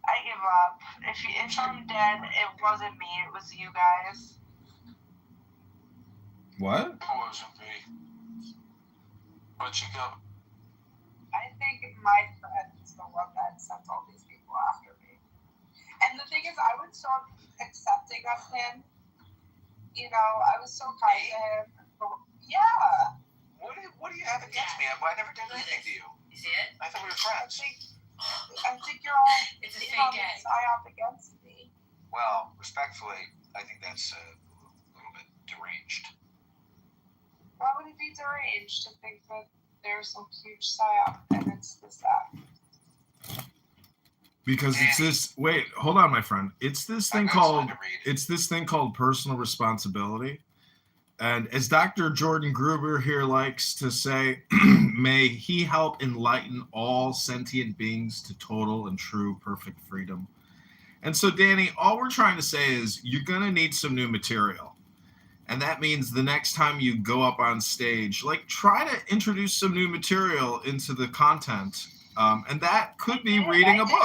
I give up. If I'm dead, it wasn't me. It was you guys. What? It wasn't me. But you go. I think my friend is the one that sent all these people after me. And the thing is, I was so accepting of him. You know, I was so kind to him. Yeah. What do you have against me? I never did anything to you. Is it? I thought we were friends. I think you're all It's a in fake on egg. the psyop against me. Well, respectfully, I think that's a little bit deranged. Why would it be deranged to think that there's some huge psyop and it's this app? Because it's this. Wait, hold on, my friend. It's this thing called. It's this thing called personal responsibility. And as Dr. Jordan Gruber here likes to say, may he help enlighten all sentient beings to total and true perfect freedom. And so, Danny, all we're trying to say is you're going to need some new material. And that means the next time you go up on stage, like, try to introduce some new material into the content. And that could be reading a book.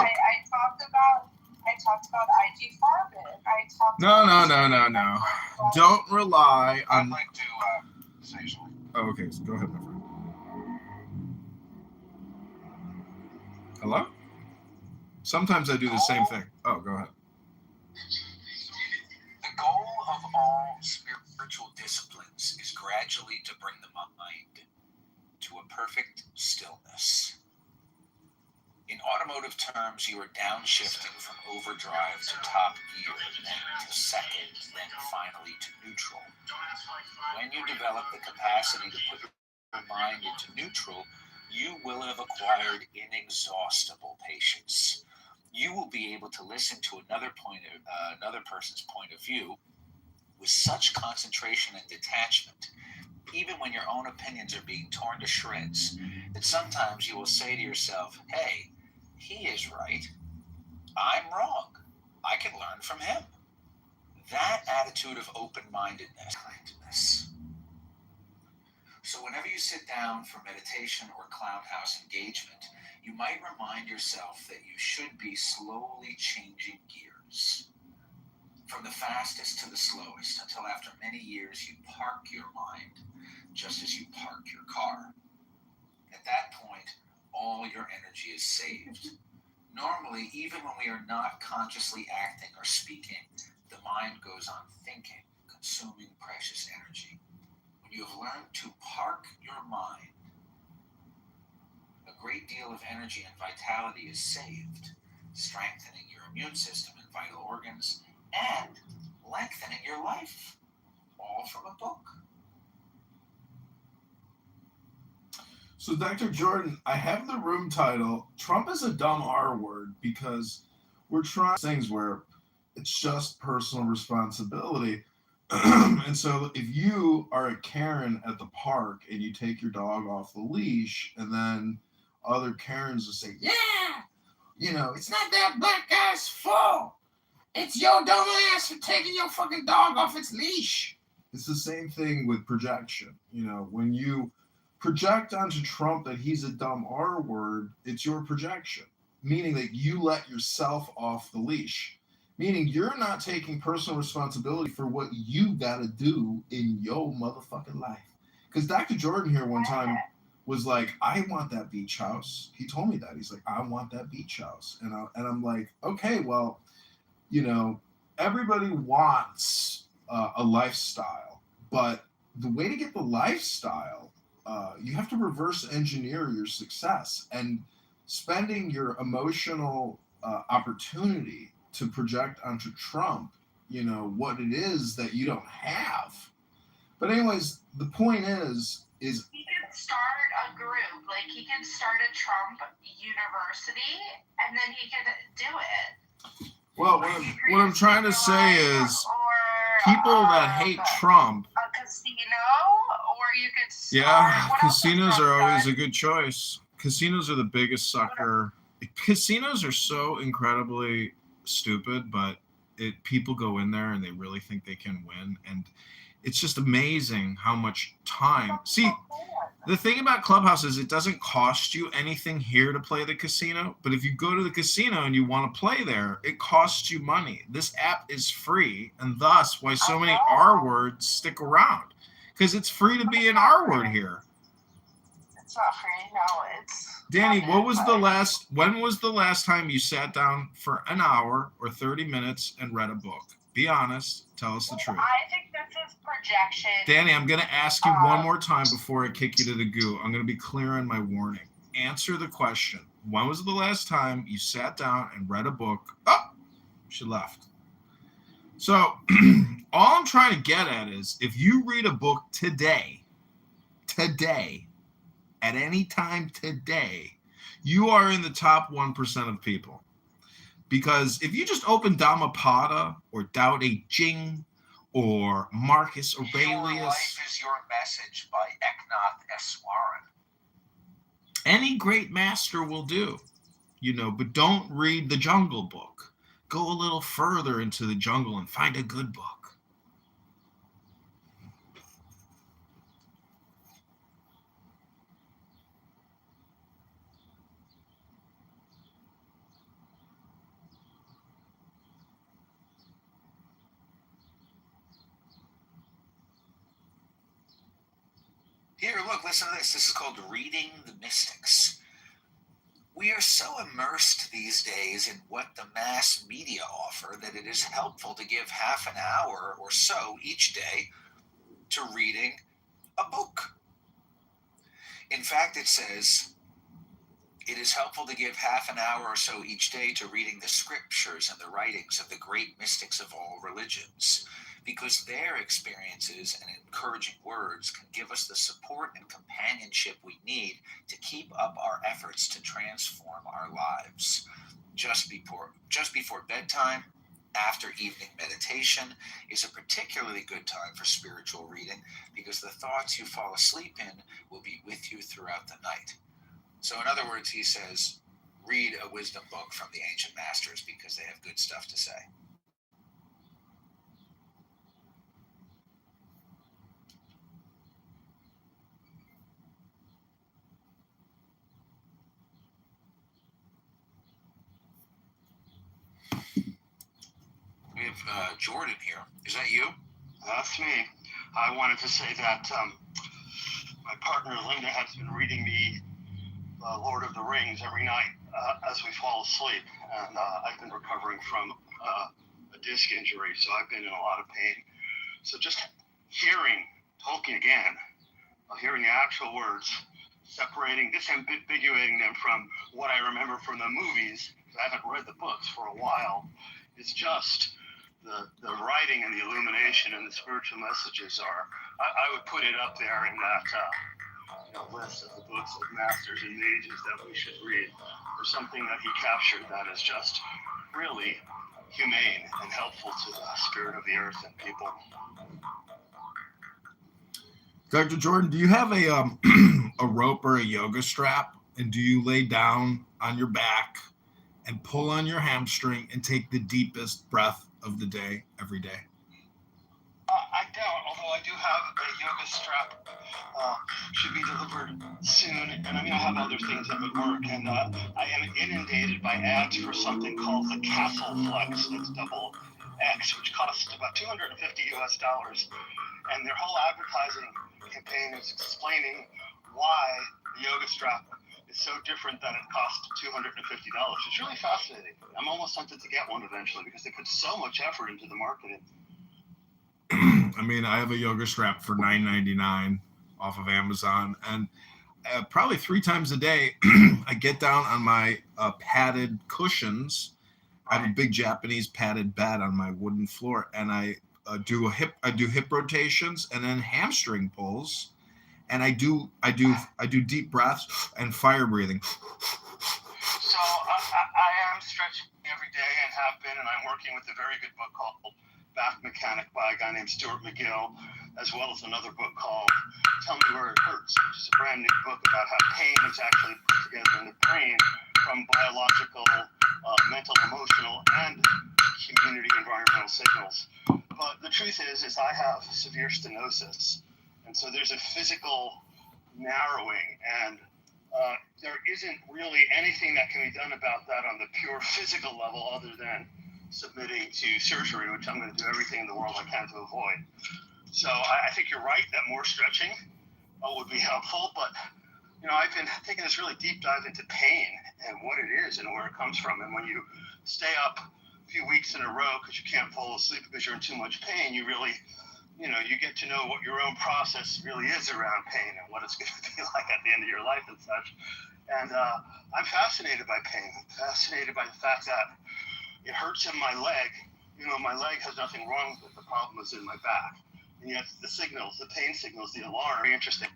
I talked about IG Farben. No. Don't rely on. I'd like to say something. Oh, okay. So go ahead, my friend. Hello? Sometimes I do the same thing. Oh, go ahead. The goal of all spiritual disciplines is gradually to bring the mind to a perfect stillness. In automotive terms, you are downshifting from overdrive to top gear, then to second, then finally to neutral. When you develop the capacity to put your mind into neutral, you will have acquired inexhaustible patience. You will be able to listen to another person's point of view with such concentration and detachment, even when your own opinions are being torn to shreds, that sometimes you will say to yourself, hey, he is right. I'm wrong. I can learn from him. That attitude of open-mindedness, kindness. So whenever you sit down for meditation or clown house engagement, you might remind yourself that you should be slowly changing gears. From the fastest to the slowest, until after many years you park your mind, just as you park your car. At that point, all your energy is saved. Normally, even when we are not consciously acting or speaking, the mind goes on thinking, consuming precious energy. When you have learned to park your mind, a great deal of energy and vitality is saved, strengthening your immune system and vital organs, and lengthening your life, all from a book. So, Dr. Jordan, I have the room title, Trump is a dumb R word, because we're trying things where it's just personal responsibility. And so if you are a Karen at the park and you take your dog off the leash, and then other Karens will say, yeah, you know, it's not that black guy's fault. It's your dumb ass for taking your fucking dog off its leash. It's the same thing with projection. You know, when you project onto Trump that he's a dumb R word, it's your projection, meaning that you let yourself off the leash, meaning you're not taking personal responsibility for what you got to do in your motherfucking life. Because Dr. Jordan here one time was like, I want that beach house. He told me that. He's like, I want that beach house. And I'm like, okay, well, you know, everybody wants a lifestyle, but the way to get the lifestyle, you have to reverse engineer your success, and spending your emotional opportunity to project onto Trump, you know, what it is that you don't have. But anyways, the point is he could start a group, like he could start a Trump university, and then he could do it. Well, what I'm trying to say is people that hate Trump. A casino, or you could start, yeah, casinos are always a good choice. Casinos are the biggest sucker. Casinos are so incredibly stupid, but people go in there and they really think they can win, and it's just amazing how much time. See, the thing about Clubhouse is it doesn't cost you anything here to play the casino, but if you go to the casino and you want to play there, it costs you money. This app is free, and thus why so many R words stick around, because it's free to be an R word here. It's not free, no, it's... Danny, when was the last time you sat down for an hour or 30 minutes and read a book? Be honest. Tell us the truth. I think this is projection. Danny, I'm going to ask you one more time before I kick you to the goo. I'm going to be clear on my warning. Answer the question. When was the last time you sat down and read a book? Oh, she left. So all I'm trying to get at is if you read a book today, at any time today, you are in the top 1% of people. Because if you just open Dhammapada or Tao Te Ching or Marcus Aurelius, Your Life is Your Message by Eknath Easwaran. Any great master will do, but don't read the Jungle Book. Go a little further into the jungle and find a good book. Here, look, listen to this. This is called Reading the Mystics. We are so immersed these days in what the mass media offer that it is helpful to give half an hour or so each day to reading a book. In fact, it says, it is helpful to give half an hour or so each day to reading the scriptures and the writings of the great mystics of all religions, because their experiences and encouraging words can give us the support and companionship we need to keep up our efforts to transform our lives. Just before bedtime, after evening meditation, is a particularly good time for spiritual reading because the thoughts you fall asleep in will be with you throughout the night. So in other words, he says, read a wisdom book from the ancient masters because they have good stuff to say. We have Jordan here. Is that you? That's me. I wanted to say that my partner Linda has been reading me Lord of the Rings every night as we fall asleep, and I've been recovering from a disc injury, so I've been in a lot of pain. So just hearing Tolkien again, hearing the actual words, disambiguating them from what I remember from the movies, because I haven't read the books for a while, is just the writing and the illumination and the spiritual messages are, I would put it up there in that list of the books of masters and mages that we should read. There's something that he captured that is just really humane and helpful to the spirit of the earth and people. Dr. Jordan, do you have a rope or a yoga strap? And do you lay down on your back and pull on your hamstring and take the deepest breath of the day every day? I don't, although I do have a yoga strap. Should be delivered soon, and I have other things that would work, and I am inundated by ads for something called the Castle Flex, that's double X, which costs about $250 US, and their whole advertising campaign is explaining why the yoga strap is so different that it costs $250. It's really fascinating. I'm almost tempted to get one eventually because they put so much effort into the marketing. I have a yoga strap for $9.99 off of Amazon, and probably 3 times a day, I get down on my padded cushions. I have a big Japanese padded bed on my wooden floor, and I do hip rotations and then hamstring pulls, and I do deep breaths and fire breathing. So I am stretching every day and have been, and I'm working with a very good book called Back Mechanic by a guy named Stuart McGill, as well as another book called Tell Me Where It Hurts, which is a brand new book about how pain is actually put together in the brain from biological, mental, emotional, and community environmental signals. But the truth is I have severe stenosis, and so there's a physical narrowing, and there isn't really anything that can be done about that on the pure physical level other than submitting to surgery, which I'm going to do everything in the world I can to avoid. So I think you're right that more stretching would be helpful, but I've been taking this really deep dive into pain and what it is and where it comes from. And when you stay up a few weeks in a row because you can't fall asleep because you're in too much pain, you really, you get to know what your own process really is around pain and what it's going to be like at the end of your life and such. And I'm fascinated by pain. I'm fascinated by the fact that it hurts in my leg. You know, my leg has nothing wrong with it. The problem is in my back. And yet the signals, the pain signals, the alarm, very interesting.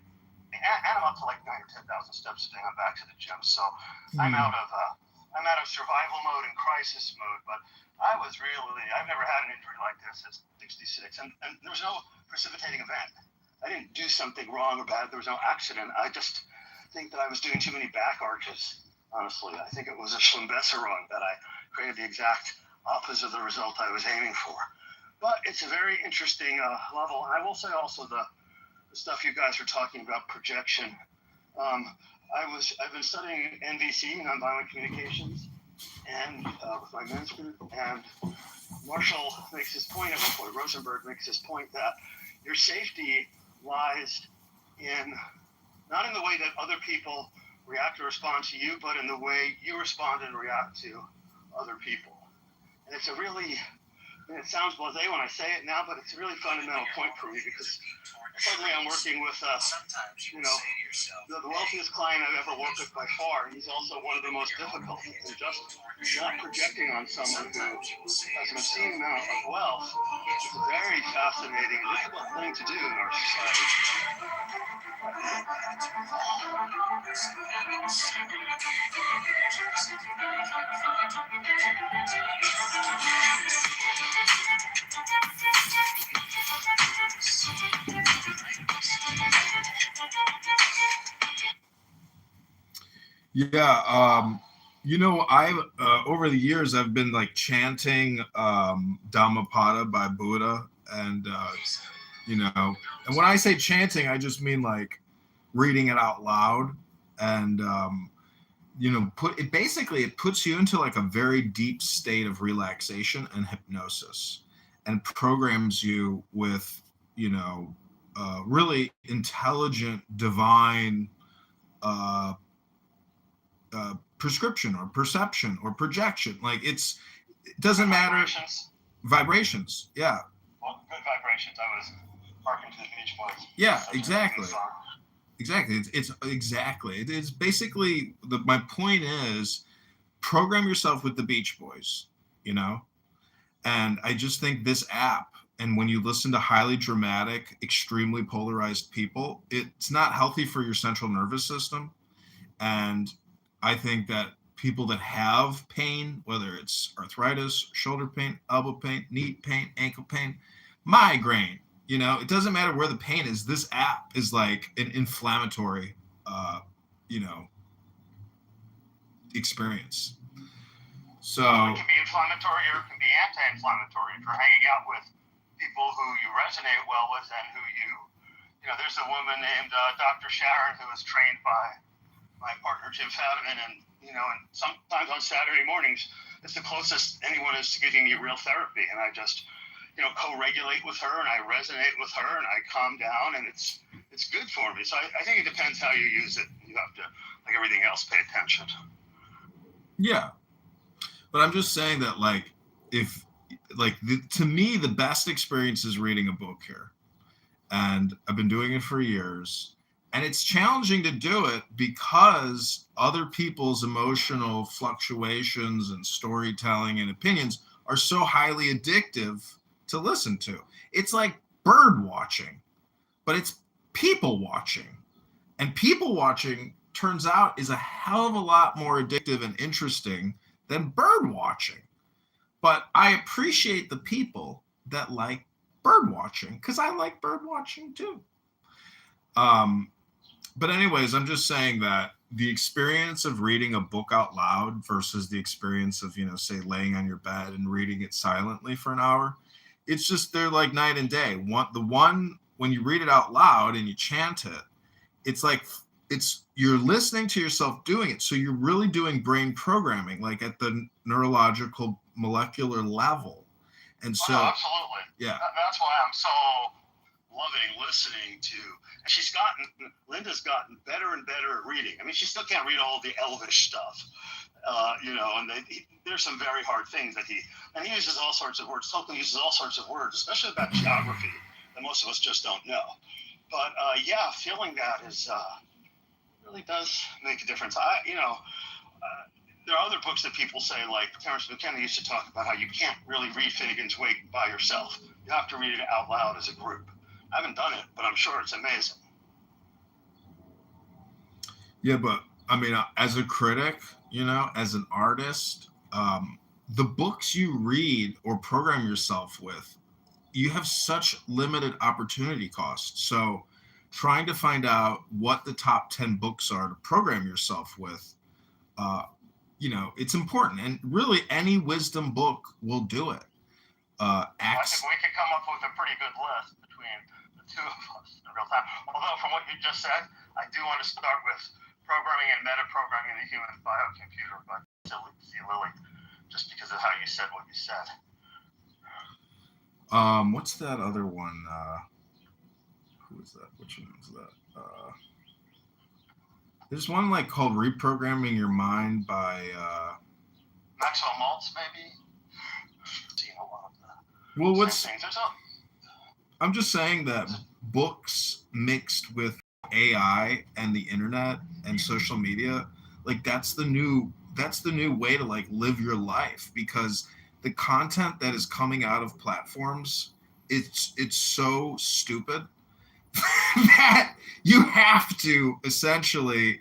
And I'm up to like 9,000 or 10,000 steps a day. I'm back to the gym. So I'm out of survival mode and crisis mode. But I've never had an injury like this at 66. And there was no precipitating event. I didn't do something wrong or bad. There was no accident. I just think that I was doing too many back arches, honestly. I think it was a schlimbesserung that I created the exact opposite of the result I was aiming for. But it's a very interesting level. And I will say also the stuff you guys are talking about, projection. I've been studying NVC, nonviolent communications, and with my men's group, and Marshall makes this point, Rosenberg makes this point that your safety lies not in the way that other people react or respond to you, but in the way you respond and react to other people. And it's it sounds blasé when I say it now, but it's a really fundamental point for me, because suddenly I'm working with, the wealthiest client I've ever worked with by far. He's also one of the most difficult, and just not projecting on someone who has an obscene amount of wealth is a very fascinating and difficult thing to do in our society. Yeah, I've over the years I've been like chanting Dhammapada by Buddha, and and when I say chanting, I just mean like reading it out loud, and it puts you into like a very deep state of relaxation and hypnosis, and programs you with really intelligent divine prescription or perception or projection. Like it doesn't matter. Vibrations. Yeah. Well, good vibrations. I was harking to the Beach Boys. Yeah, exactly. It's basically my point is program yourself with the Beach Boys, and I just think this app, and when you listen to highly dramatic, extremely polarized people, it's not healthy for your central nervous system. And I think that people that have pain, whether it's arthritis, shoulder pain, elbow pain, knee pain, ankle pain, migraine, it doesn't matter where the pain is. This app is like an inflammatory, experience. So it can be inflammatory or it can be anti-inflammatory. If you're hanging out with people who you resonate well with and who there's a woman named Dr. Sharon who was trained by my partner Jim Fadiman, and sometimes on Saturday mornings, it's the closest anyone is to giving you real therapy, and I just co-regulate with her, and I resonate with her, and I calm down, and it's good for me. So I think it depends how you use it. You have to, like everything else, pay attention. Yeah, but I'm just saying that to me the best experience is reading a book here, and I've been doing it for years. And it's challenging to do it because other people's emotional fluctuations and storytelling and opinions are so highly addictive to listen to. It's like bird watching, but it's people watching. And people watching, turns out, is a hell of a lot more addictive and interesting than bird watching. But I appreciate the people that like bird watching, because I like bird watching too. But anyways, I'm just saying that the experience of reading a book out loud versus the experience of, say, laying on your bed and reading it silently for an hour, it's just, they're like night and day. When you read it out loud and you chant it, it's like, you're listening to yourself doing it. So you're really doing brain programming, like at the neurological molecular level. And so, absolutely. Yeah. That's why I'm so loving listening to, and Linda's gotten better and better at reading. I mean, she still can't read all the Elvish stuff, and there's some very hard things that he uses all sorts of words. Tolkien uses all sorts of words, especially about geography, that most of us just don't know. But feeling that is really does make a difference. There are other books that people say, like Terence McKenna used to talk about how you can't really read Finnegan's Wake by yourself. You have to read it out loud as a group. I haven't done it, but I'm sure it's amazing. Yeah, but I mean, as a critic, as an artist, the books you read or program yourself with, you have such limited opportunity costs. So trying to find out what the top 10 books are to program yourself with, it's important. And really any wisdom book will do it. I think we could come up with a pretty good list between the two of us in real time. Although from what you just said, I do want to start with Programming and Metaprogramming the Human Biocomputer by C. Lilly, just because of how you said what you said. What's that other one? Who is that? Which one is that? There's one like called Reprogramming Your Mind by Maxwell Maltz, maybe. Well, I'm just saying that books mixed with AI and the internet and social media, like that's the new way to like live your life, because the content that is coming out of platforms, it's so stupid that you have to essentially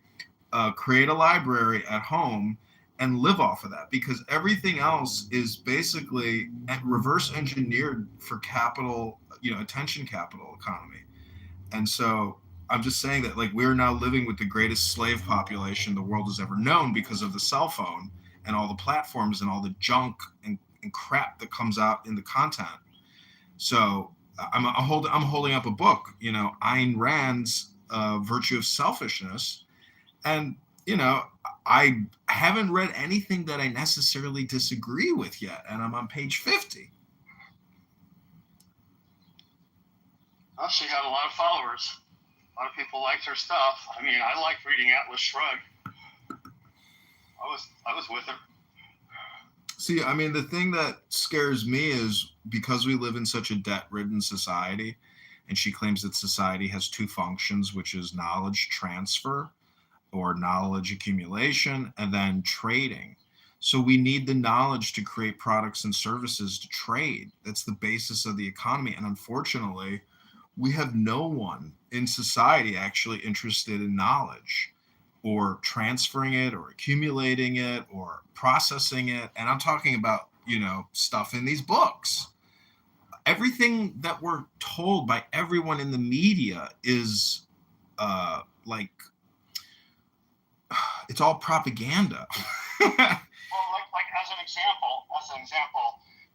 create a library at home and live off of that, because everything else is basically reverse engineered for capital, attention capital economy. And so I'm just saying that like we're now living with the greatest slave population the world has ever known because of the cell phone and all the platforms and all the junk and crap that comes out in the content. So I'm holding up a book, Ayn Rand's Virtue of Selfishness. And, I haven't read anything that I necessarily disagree with yet. And I'm on page 50. Well, she had a lot of followers. A lot of people liked her stuff. I mean, I liked reading Atlas Shrugged. I was with her. See, I mean, the thing that scares me is because we live in such a debt-ridden society, and she claims that society has two functions, which is knowledge transfer or knowledge accumulation, and then trading. So we need the knowledge to create products and services to trade. That's the basis of the economy. And unfortunately, we have no one in society actually interested in knowledge or transferring it or accumulating it or processing it. And I'm talking about, stuff in these books. Everything that we're told by everyone in the media is it's all propaganda. Well, like as an example,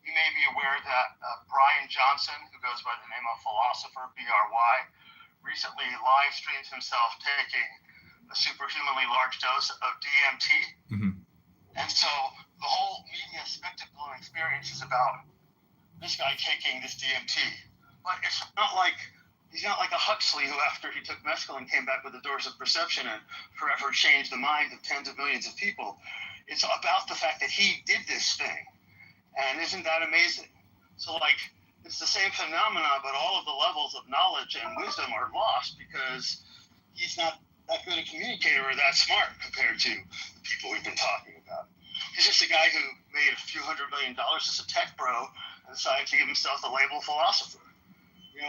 you may be aware that Brian Johnson, who goes by the name of Philosopher, BRY, recently live streamed himself taking a superhumanly large dose of DMT. Mm-hmm. And so the whole media spectacle and experience is about this guy taking this DMT. But it's not like he's not like a Huxley who, after he took mescaline, came back with the Doors of Perception and forever changed the minds of tens of millions of people. It's about the fact that he did this thing. And isn't that amazing? So, it's the same phenomena, but all of the levels of knowledge and wisdom are lost because he's not that good a communicator or that smart compared to the people we've been talking about. He's just a guy who made a few $100 million as a tech bro and decided to give himself the label philosopher.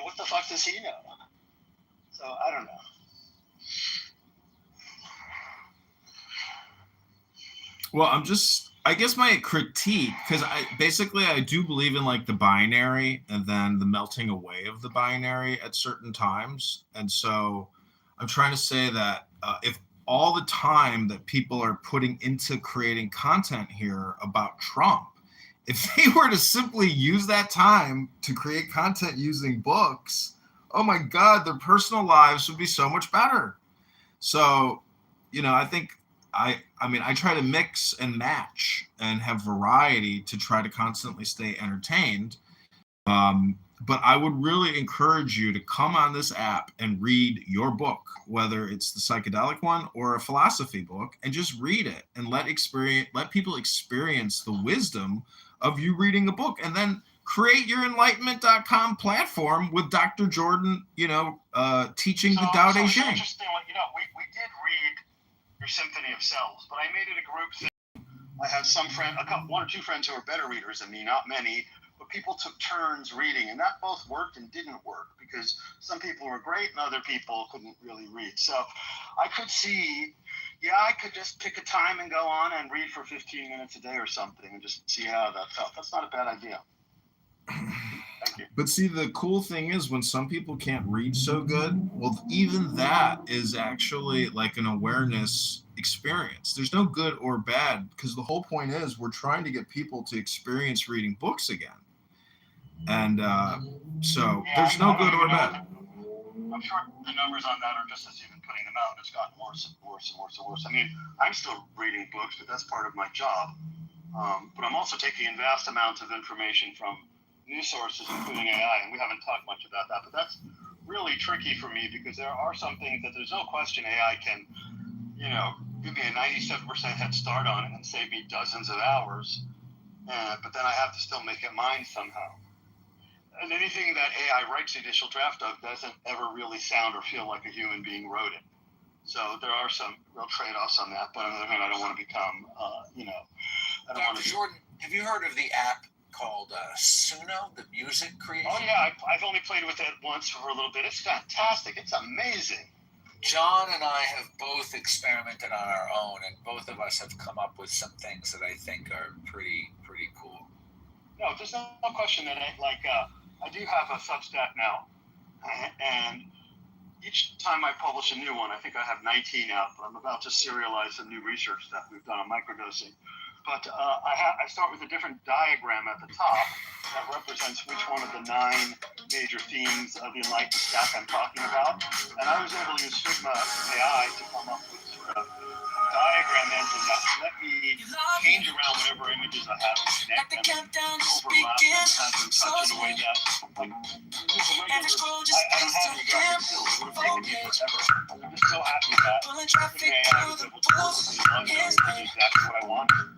What the fuck does he know? So, I don't know. Well, I guess my critique, because I do believe in the binary and then the melting away of the binary at certain times. And so I'm trying to say that if all the time that people are putting into creating content here about Trump, if they were to simply use that time to create content using books, oh my God, their personal lives would be so much better. So, I think I try to mix and match and have variety to try to constantly stay entertained. But I would really encourage you to come on this app and read your book, whether it's the psychedelic one or a philosophy book, and just read it and let people experience the wisdom of you reading a book, and then create your enlightenment.com platform with Dr. Jordan, teaching the Tao Te Ching. Interesting. We did read symphony of selves. But I made it a group thing. I had one or two friends who were better readers than me, not many, but people took turns reading, and that both worked and didn't work because some people were great and other people couldn't really read. So I could see, I could just pick a time and go on and read for 15 minutes a day or something and just see how that felt. That's not a bad idea. Thank you. But see, the cool thing is when some people can't read so good, well, even that is actually like an awareness experience. There's no good or bad, because the whole point is we're trying to get people to experience reading books again. And so there's no good or bad. I'm sure the numbers on that are just as even putting them out. It's gotten worse and worse and worse and worse. I mean, I'm still reading books, but that's part of my job. But I'm also taking in vast amounts of information from news sources, including AI, and we haven't talked much about that. But that's really tricky for me because there are some things that there's no question AI can, give me a 97% head start on it and save me dozens of hours. But then I have to still make it mine somehow. And anything that AI writes the initial draft of doesn't ever really sound or feel like a human being wrote it. So there are some real trade-offs on that. But on the other hand, I don't want to become, Dr. Jordan, have you heard of the app called Suno, the music creation? Oh, yeah. I've only played with it once for a little bit. It's fantastic. It's amazing. John and I have both experimented on our own, and both of us have come up with some things that I think are pretty cool. No, there's no question that I do have a Substack now, and each time I publish a new one, I think I have 19 out, but I'm about to serialize some new research that we've done on microdosing. But I start with a different diagram at the top that represents which one of the 9 major themes of the enlightened stack I'm talking about. And I was able to use Figma AI to come up with sort of diagram engine that let me change around whatever images I have and connect them, overlap them, have them touch in a way that, like, with a regular, I don't have any graphic skills. It would have taken me forever. I'm just so happy that with AI I was able to work with the London and do exactly what I wanted.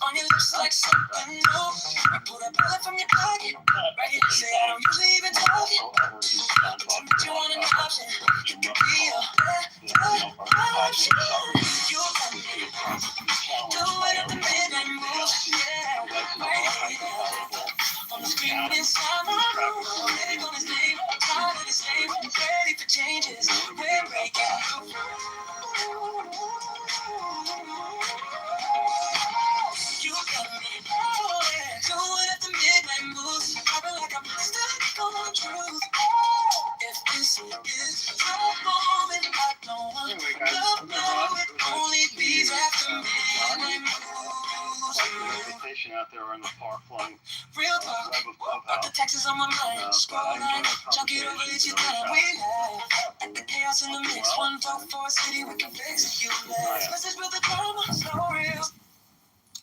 On your lips like something new. You pull that bullet from your pocket. Right here, say I don't usually even talk it. But you want an option. You could be a bad option. You got me. Do it at the midnight move. Yeah, right here. On the screen inside my room. Ready on his name. Tired of the same. Ready for changes. We're breaking through. You got me, do it at the midnight moves. I feel like I'm stuck on the truth. If this is your moment, I don't want to know it. Only these after midnight moves. Vacation out there on the far-flung Real talk, got the Texas on my mind. Scrolling, chunk it over, it's your time. We live at the chaos in the mix. One vote for a city, we can fix it. You last. Message with the drama, so real.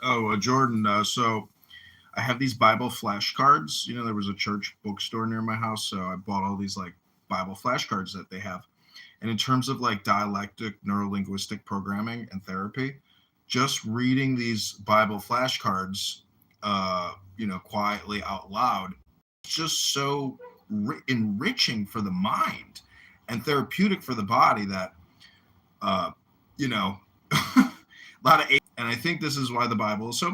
Oh, Jordan, so I have these Bible flashcards. There was a church bookstore near my house, so I bought all these like Bible flashcards that they have. And in terms of like dialectic neurolinguistic programming and therapy, just reading these Bible flashcards, quietly out loud, it's just so enriching for the mind and therapeutic for the body that, a lot of. And I think this is why the Bible is so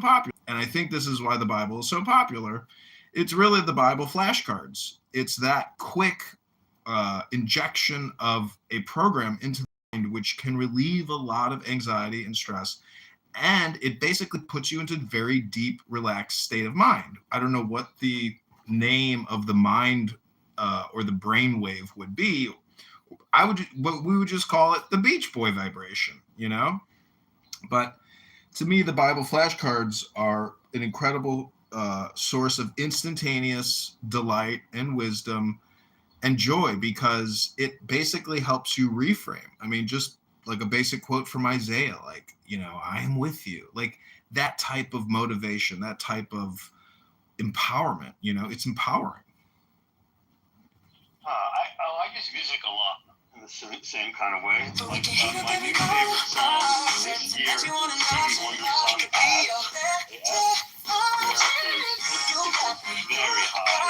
popular. It's really the Bible flashcards. It's that quick injection of a program into the mind, which can relieve a lot of anxiety and stress. And it basically puts you into a very deep, relaxed state of mind. I don't know what the name of the mind or the brainwave would be. We would just call it the Beach Boy vibration, But to me, the Bible flashcards are an incredible source of instantaneous delight and wisdom and joy because it basically helps you reframe. I mean, just like a basic quote from Isaiah, like, I am with you. Like that type of motivation, that type of empowerment, it's empowering. I use music a lot. In the same kind of way. Like my new favorite song this year is Stevie Wonder's song "Past." Very high.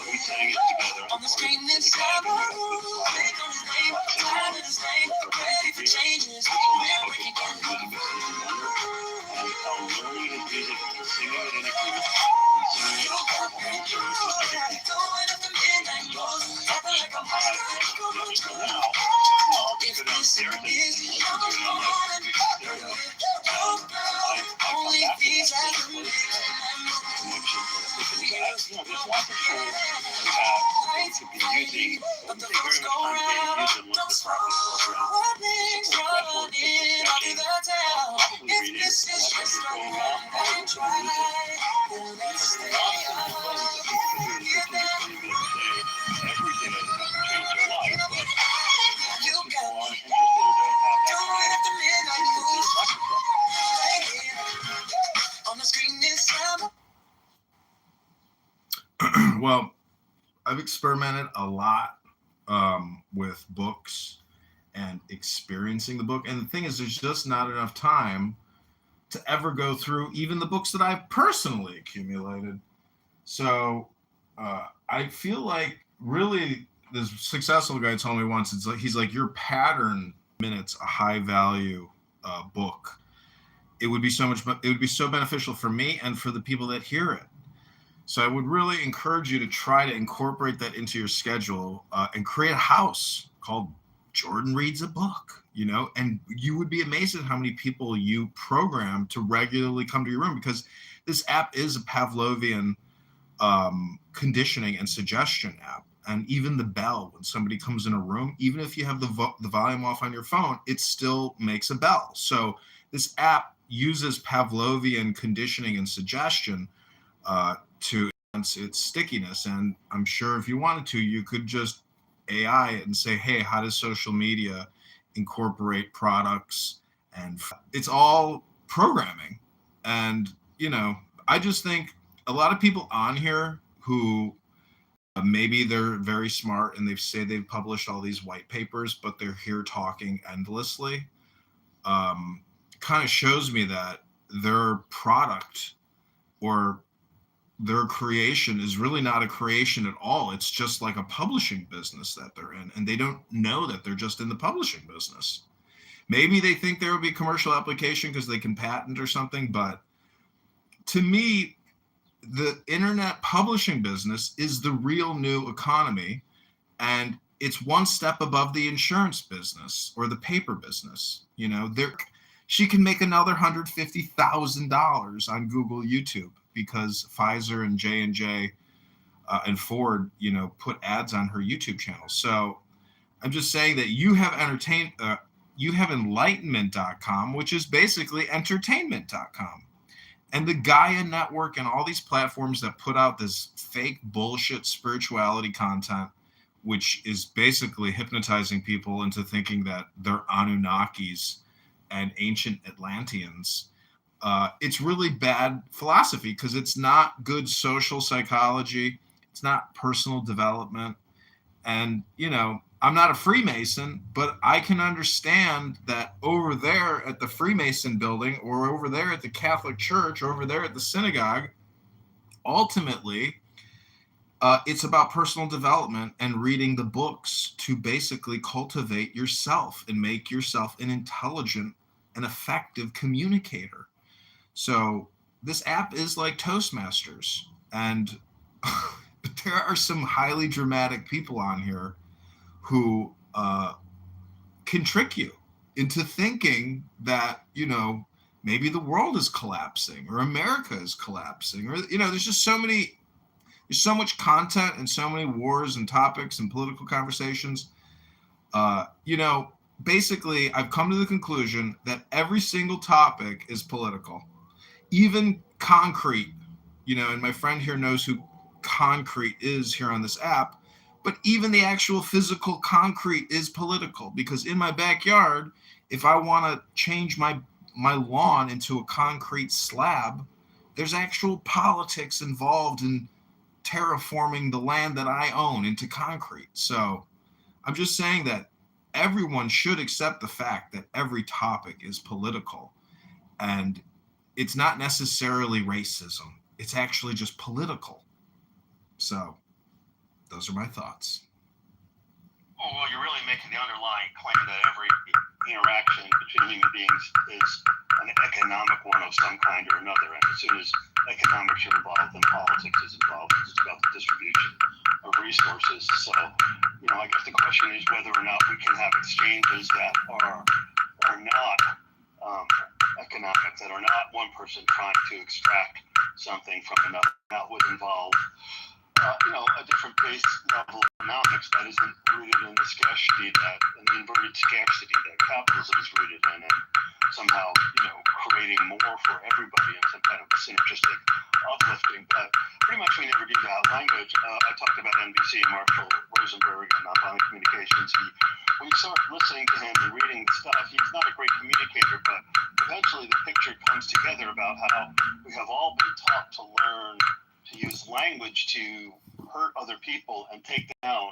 We sang it together. On the screen inside my room, on his name, tired So now, I'll just go downstairs and listen to it on my stereo. I come back to that same place connections and efficiency. There's lots of tools we have that you can be using. It doesn't take very much time to use them once they're properly programmed. Support password discussion. Probably read it. Unless you're going off, probably use it. There's a lot of simple things that people can do in 15 to 20 minutes a day, every day, enough to change their life. But most people aren't interested or don't have that kind of consistency or practice. On the screen is Well, I've experimented a lot with books and experiencing the book. And the thing is, there's just not enough time to ever go through even the books that I've personally accumulated. So I feel like really this successful guy told me once, it's like, he's like, your pattern minutes, a high value book. It would be so beneficial for me and for the people that hear it. So I would really encourage you to try to incorporate that into your schedule and create a house called Jordan Reads a Book, and you would be amazed at how many people you program to regularly come to your room, because this app is a Pavlovian conditioning and suggestion app. And even the bell, when somebody comes in a room, even if you have the volume off on your phone, it still makes a bell. So this app uses Pavlovian conditioning and suggestion to enhance its stickiness. And I'm sure if you wanted to, you could just AI it and say, hey, how does social media incorporate products? And it's all programming. And, I just think a lot of people on here who maybe they're very smart and they've published all these white papers, but they're here talking endlessly, kind of shows me that their product or their creation is really not a creation at all. It's just like a publishing business that they're in, and they don't know that they're just in the publishing business. Maybe they think there will be commercial application because they can patent or something, but to me, the internet publishing business is the real new economy, and it's one step above the insurance business or the paper business. She can make another $150,000 on Google YouTube because Pfizer and J&J and Ford, put ads on her YouTube channel. So I'm just saying that you have enlightenment.com, which is basically entertainment.com. And the Gaia Network and all these platforms that put out this fake bullshit spirituality content, which is basically hypnotizing people into thinking that they're Anunnakis and ancient Atlanteans. It's really bad philosophy because it's not good social psychology. It's not personal development. And, I'm not a Freemason, but I can understand that over there at the Freemason building or over there at the Catholic Church, or over there at the synagogue, ultimately, it's about personal development and reading the books to basically cultivate yourself and make yourself an intelligent and effective communicator. So this app is like Toastmasters, and there are some highly dramatic people on here who can trick you into thinking that, maybe the world is collapsing or America is collapsing, or, there's so much content and so many wars and topics and political conversations. Basically, I've come to the conclusion that every single topic is political, even concrete, and my friend here knows who Concrete is here on this app. But even the actual physical concrete is political, because in my backyard, if I want to change my lawn into a concrete slab, there's actual politics involved in terraforming the land that I own into concrete. So I'm just saying that everyone should accept the fact that every topic is political, and it's not necessarily racism. It's actually just political. So those are my thoughts. Well, you're really making the underlying claim that every interaction between human beings is an economic one of some kind or another. And as soon as economics are involved, then politics is involved. It's about the distribution of resources. So, I guess the question is whether or not we can have exchanges that are not economic, that are not one person trying to extract something from another. That would involve, a different base level of economics that isn't rooted in the scarcity in the inverted scarcity that capitalism is rooted in, and somehow, creating more for everybody in some kind of synergistic uplifting. But pretty much we never do that. Language, I talked about NBC, Marshall Rosenberg, and nonviolent communications. When you start listening to him and reading the stuff, he's not a great communicator, but eventually the picture comes together about how we have all been taught to learn to use language to hurt other people and take them down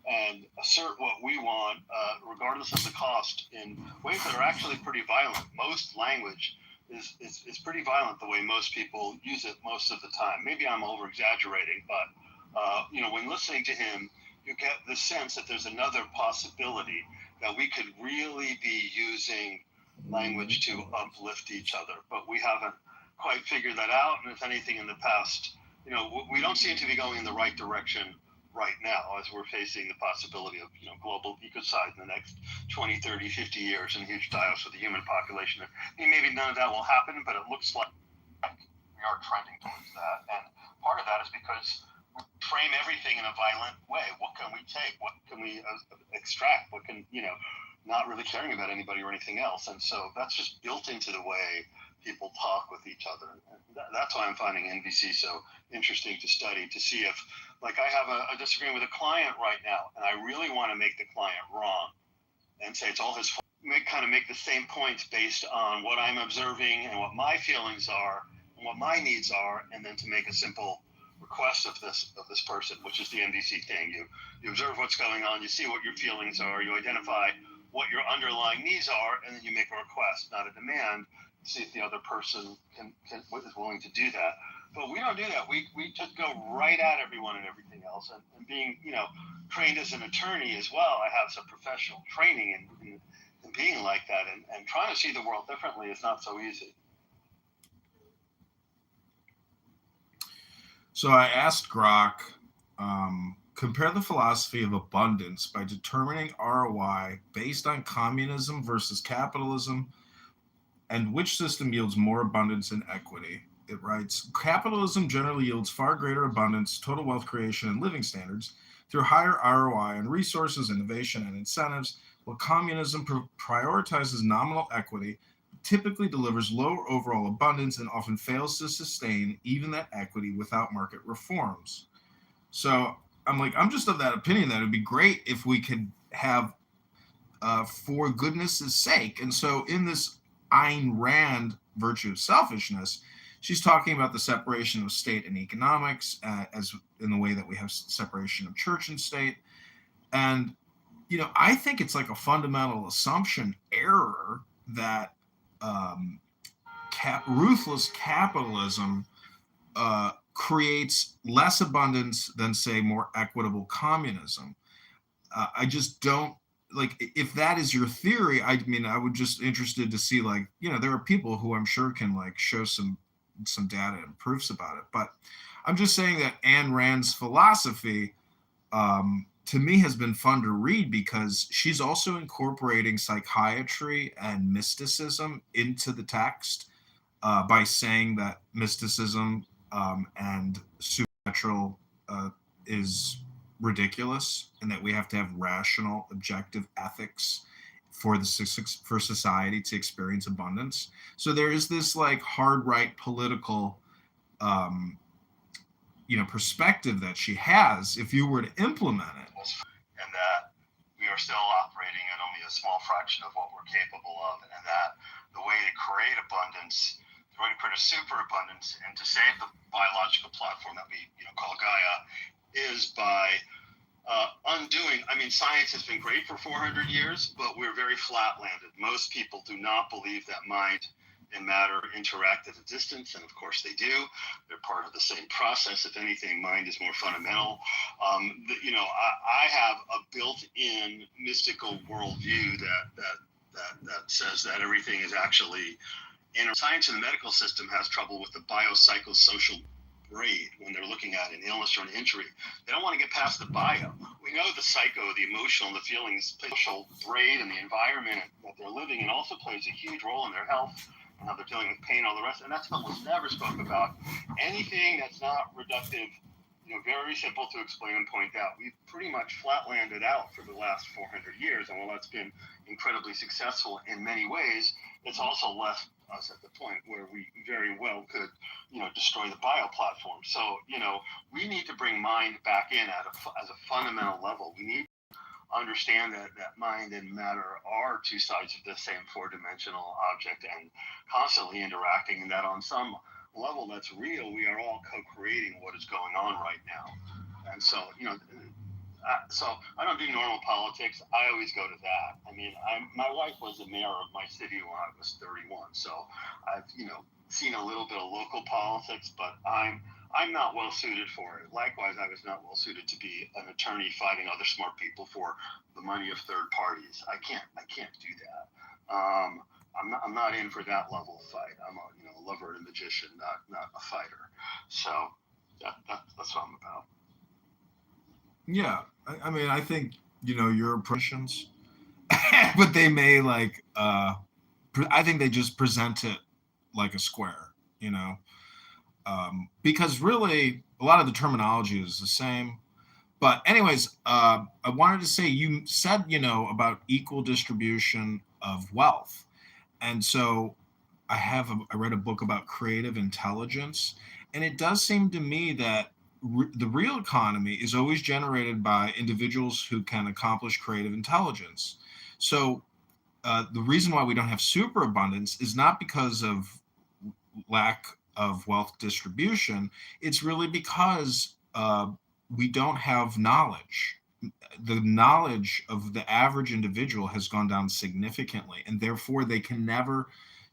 and assert what we want, regardless of the cost, in ways that are actually pretty violent. Most language is pretty violent the way most people use it most of the time. Maybe I'm over-exaggerating, but when listening to him, you get the sense that there's another possibility that we could really be using language to uplift each other. But we haven't quite figured that out, and if anything in the past, we don't seem to be going in the right direction right now, as we're facing the possibility of global ecocide in the next 20, 30, 50 years and huge die-offs of the human population. Maybe none of that will happen, but it looks like we are trending towards that. And part of that is because we frame everything in a violent way. What can we take? What can we extract? What can, not really caring about anybody or anything else. And so that's just built into the way people talk with each other. And that's why I'm finding NVC so interesting to study, to see if, like, I have a disagreement with a client right now, and I really want to make the client wrong and say it's all his fault. Kind of make the same points based on what I'm observing and what my feelings are and what my needs are, and then to make a simple request of this person, which is the NVC thing. You observe what's going on, you see what your feelings are, you identify what your underlying needs are, and then you make a request, not a demand, see if the other person is willing to do that. But we don't do that. We just go right at everyone and everything else. And being, trained as an attorney as well, I have some professional training in being like that, and trying to see the world differently is not so easy. So I asked Grok, compare the philosophy of abundance by determining ROI based on communism versus capitalism, and which system yields more abundance and equity. It writes, capitalism generally yields far greater abundance, total wealth creation, and living standards through higher ROI on resources, innovation, and incentives, while communism prioritizes nominal equity, typically delivers lower overall abundance, and often fails to sustain even that equity without market reforms. So I'm just of that opinion that it'd be great if we could have for goodness' sake. And so in this Ayn Rand virtue of selfishness, she's talking about the separation of state and economics, as in the way that we have separation of church and state. And, I think it's like a fundamental assumption error that ruthless capitalism creates less abundance than, say, more equitable communism. I just don't, if that is your theory, I would just interested to see, there are people who I'm sure can show some data and proofs about it. But I'm just saying that Ayn Rand's philosophy, to me, has been fun to read because she's also incorporating psychiatry and mysticism into the text by saying that mysticism and supernatural is ridiculous, and that we have to have rational, objective ethics for society to experience abundance. So there is this hard right political perspective that she has if you were to implement it. And that we are still operating at only a small fraction of what we're capable of, and that the way to create abundance, the way to create a superabundance and to save the biological platform that we call Gaia is by undoing. Science has been great for 400 years, but we're very flat-landed. Most people do not believe that mind and matter interact at a distance, and of course they do. They're part of the same process. If anything, mind is more fundamental. I have a built-in mystical worldview that says that everything is actually science in the medical system has trouble with the biopsychosocial braid when they're looking at an illness or an injury. They don't want to get past the bio. We know the psycho, the emotional, the feelings, social braid, and the environment that they're living in also plays a huge role in their health and how they're dealing with pain, all the rest. And that's almost never spoke about. Anything that's not reductive, very simple to explain and point out. We've pretty much flatlanded out for the last 400 years, and while that's been incredibly successful in many ways, it's also left us at the point where we very well could, destroy the bio platform. So, we need to bring mind back in as a fundamental level. We need to understand that mind and matter are two sides of the same four-dimensional object and constantly interacting, and that on some level that's real, we are all co-creating what is going on right now. And so, so I don't do normal politics. I always go to that. I mean, my wife was the mayor of my city when I was 31, so I've seen a little bit of local politics, but I'm not well suited for it. Likewise, I was not well suited to be an attorney fighting other smart people for the money of third parties. I can't do that. I'm not in for that level of fight. I'm a lover and a magician, not a fighter. So that's what I'm about. Yeah, I mean, I think your impressions, but they may I think they just present it like a square, because really a lot of the terminology is the same. But anyways, I wanted to say, you said about equal distribution of wealth. And so I read a book about creative intelligence, and it does seem to me that the real economy is always generated by individuals who can accomplish creative intelligence. So the reason why we don't have superabundance is not because of lack of wealth distribution. It's really because we don't have knowledge. The knowledge of the average individual has gone down significantly, and therefore they can never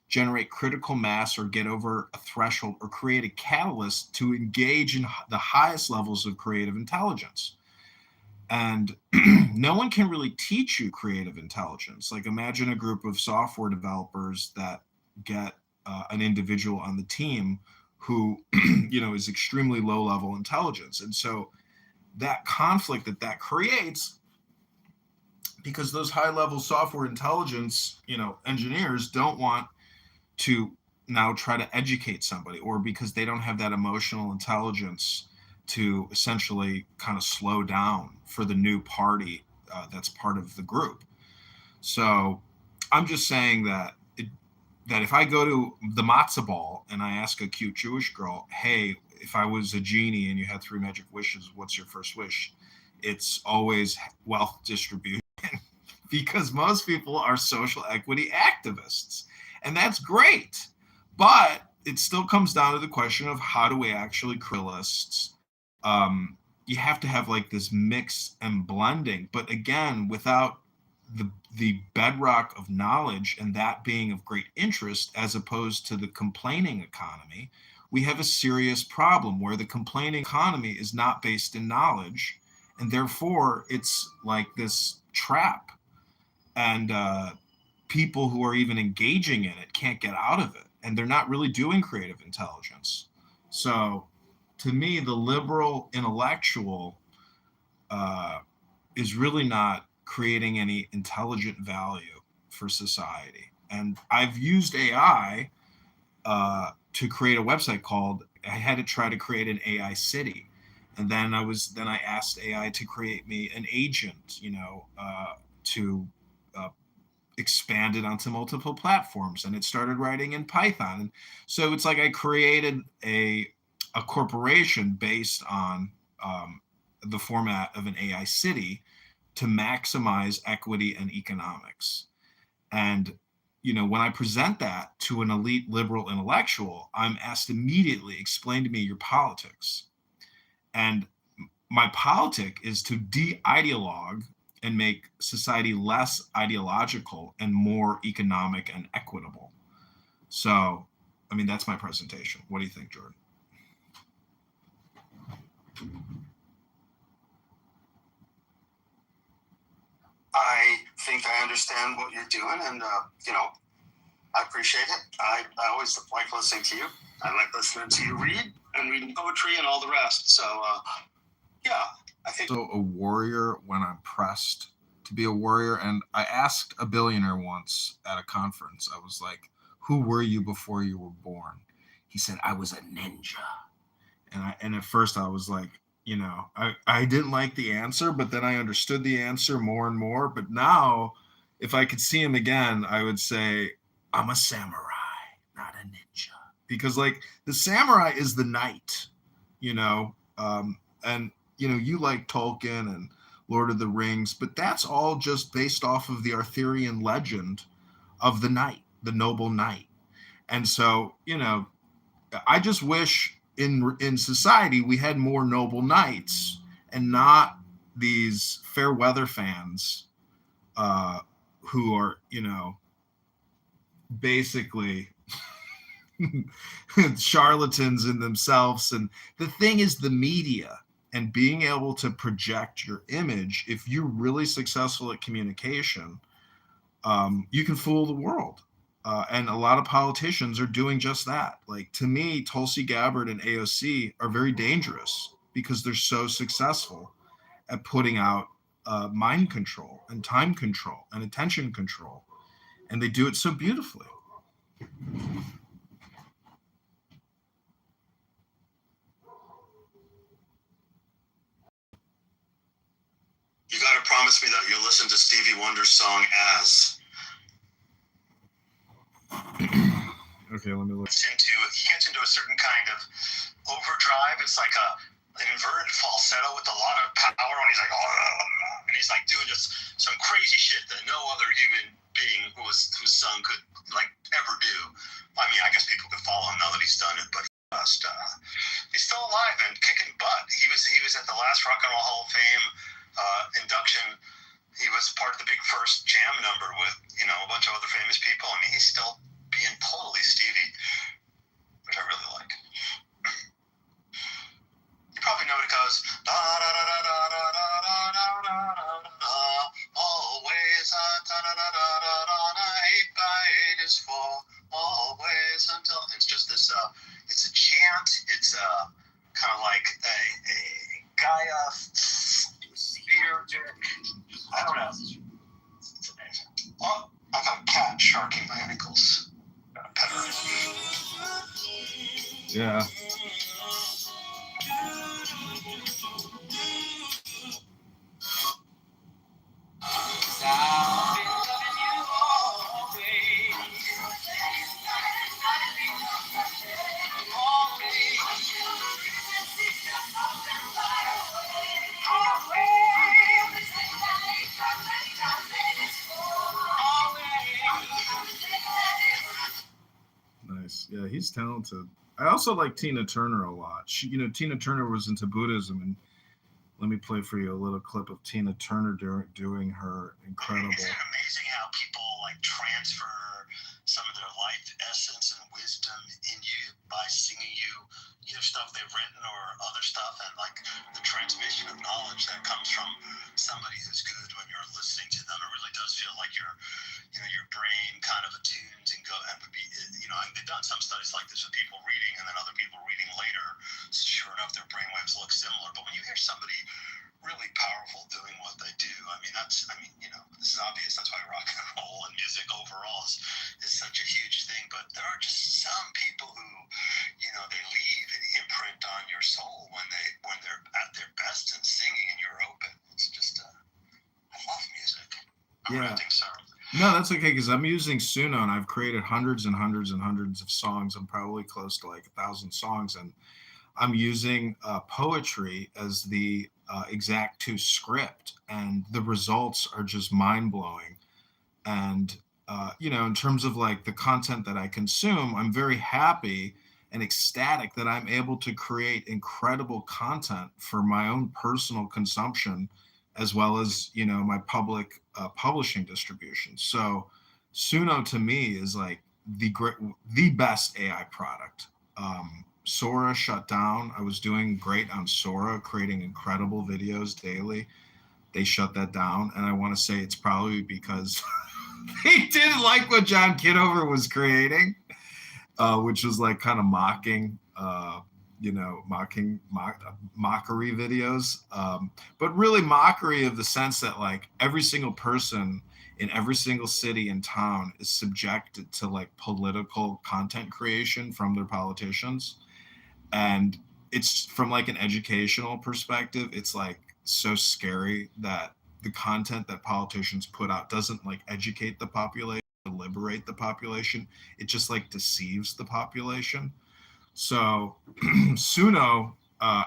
generate critical mass or get over a threshold or create a catalyst to engage in the highest levels of creative intelligence. And no one can really teach you creative intelligence. Like, imagine a group of software developers that get an individual on the team who is extremely low level intelligence. And so that conflict that creates, because those high level software intelligence engineers don't want to now try to educate somebody, or because they don't have that emotional intelligence to essentially kind of slow down for the new party that's part of the group. So I'm just saying that if I go to the matzo ball and I ask a cute Jewish girl, hey, if I was a genie and you had 3 magic wishes, what's your first wish? It's always wealth distribution, because most people are social equity activists. And that's great. But it still comes down to the question of, how do we actually create lists? You have to have like this mix and blending. But again, without the bedrock of knowledge, and that being of great interest, as opposed to the complaining economy, we have a serious problem where the complaining economy is not based in knowledge, and therefore it's like this trap. And people who are even engaging in it can't get out of it, and they're not really doing creative intelligence. So to me, the liberal intellectual is really not creating any intelligent value for society. And I've used AI to create a website called, I had to try to create an AI city. And then I asked AI to create me an agent, to expand it onto multiple platforms, and it started writing in Python. And so it's like I created a corporation based on the format of an AI city to maximize equity and economics. And when I present that to an elite liberal intellectual, I'm asked immediately, explain to me your politics. And my politic is to de-ideologue and make society less ideological and more economic and equitable. So, I mean, that's my presentation. What do you think, Jordan? I think I understand what you're doing, and I appreciate it. I always like listening to you. I like listening to you read and reading poetry and all the rest. So, yeah, I think. So a warrior when I'm pressed to be a warrior. And I asked a billionaire once at a conference, I was like, who were you before you were born? He said, I was a ninja. And at first I was like, you know, I didn't like the answer, but then I understood the answer more and more. But now, if I could see him again, I would say, I'm a samurai, not a ninja. Because, like, the samurai is the knight, you know, and, you know, you like Tolkien and Lord of the Rings, but that's all just based off of the Arthurian legend of the knight, the noble knight. And so, you know, I just wish in society we had more noble knights and not these fair weather fans who are, you know, basically charlatans in themselves. And the thing is, the media and being able to project your image, if you're really successful at communication, you can fool the world. And a lot of politicians are doing just that. Like, to me, Tulsi Gabbard and AOC are very dangerous because they're so successful at putting out mind control and time control and attention control. And they do it so beautifully. You got to promise me that you'll listen to Stevie Wonder's song As. Okay, let me look. He gets into a certain kind of overdrive. It's like an inverted falsetto with a lot of power, and he's like, oh, and he's like doing just some crazy shit that no other human being whose song could like ever do. I mean, I guess people could follow him now that he's done it, but he's still alive and kicking butt. He was at the last Rock and Roll Hall of Fame induction. He was part of the big first jam number with, you know, a bunch of other famous people. I mean, he's still being totally Stevie, which I really like. You probably know it goes da da da da da da da da da da, always da da da da da da, 8 by 8 is 4, always until. It's just this. It's a chant. It's kind of like a Gaia spear. I don't know. It's amazing. Oh, I got a cat sharking my ankles. Yeah. Nice. Yeah, he's talented. I also like Tina Turner a lot. She, you know, Tina Turner was into Buddhism, and let me play for you a little clip of Tina Turner doing her incredible. Isn't it amazing how people like transfer some of their life essence and wisdom in you by singing you either stuff they've written or other stuff, and like the transmission of knowledge that comes from somebody who's good when you're listening to them. It really does feel like your brain kind of attunes and would be, you know, they've done some studies like this with people reading and then other people reading later. So sure enough, their brainwaves look similar. But when you hear somebody really powerful doing what they do, you know, this is obvious. That's why rock and roll and music overall is such a huge thing. But there are just some people who, you know, they leave an imprint on your soul when they're at their best and singing and you're open. It's just, I love music. Yeah. No, that's okay, because I'm using Suno, and I've created hundreds and hundreds and hundreds of songs. I'm probably close to like 1,000 songs, and I'm using poetry as the exact-to script, and the results are just mind-blowing. And you know, in terms of like the content that I consume, I'm very happy and ecstatic that I'm able to create incredible content for my own personal consumption, as well as, you know, my public publishing distribution. So Suno to me is like the best AI product. Sora shut down. I was doing great on Sora, creating incredible videos daily. They shut that down, and I want to say it's probably because He didn't like what John Kitover was creating, which was like kind of mocking, mockery videos, but really mockery of the sense that like every single person in every single city and town is subjected to like political content creation from their politicians. And it's from like an educational perspective, it's like so scary that the content that politicians put out doesn't like educate the population, liberate the population. It just like deceives the population. So Suno,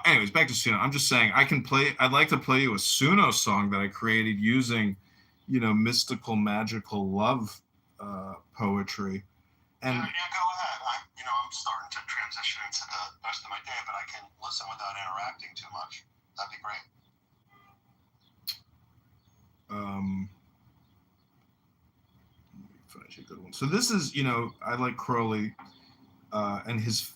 anyways, back to Suno. I'm just saying I'd like to play you a Suno song that I created using, mystical, magical love poetry. And yeah, go ahead. I'm starting to transition into the rest of my day, but I can listen without interacting too much. That'd be great. Finish a good one. So this is, I like Crowley, and his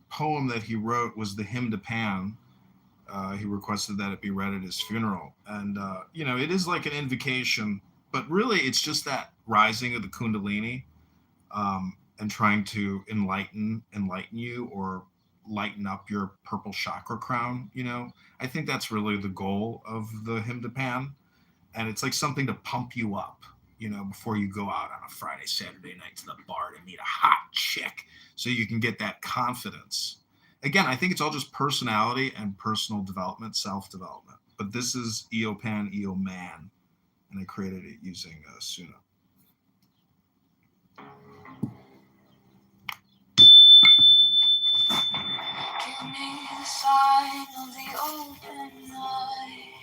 poem that he wrote was the Hymn to Pan. He requested that it be read at his funeral. And, it is like an invocation, but really it's just that rising of the Kundalini, and trying to enlighten you or lighten up your purple chakra crown. I think that's really the goal of the Hymn to Pan. And it's like something to pump you up, before you go out on a Friday, Saturday night to the bar to meet a hot chick, so you can get that confidence. Again, I think it's all just personality and personal development, self-development. But this is Eopan, Eoman, and I created it using Suno. Give me the sign of the open eye,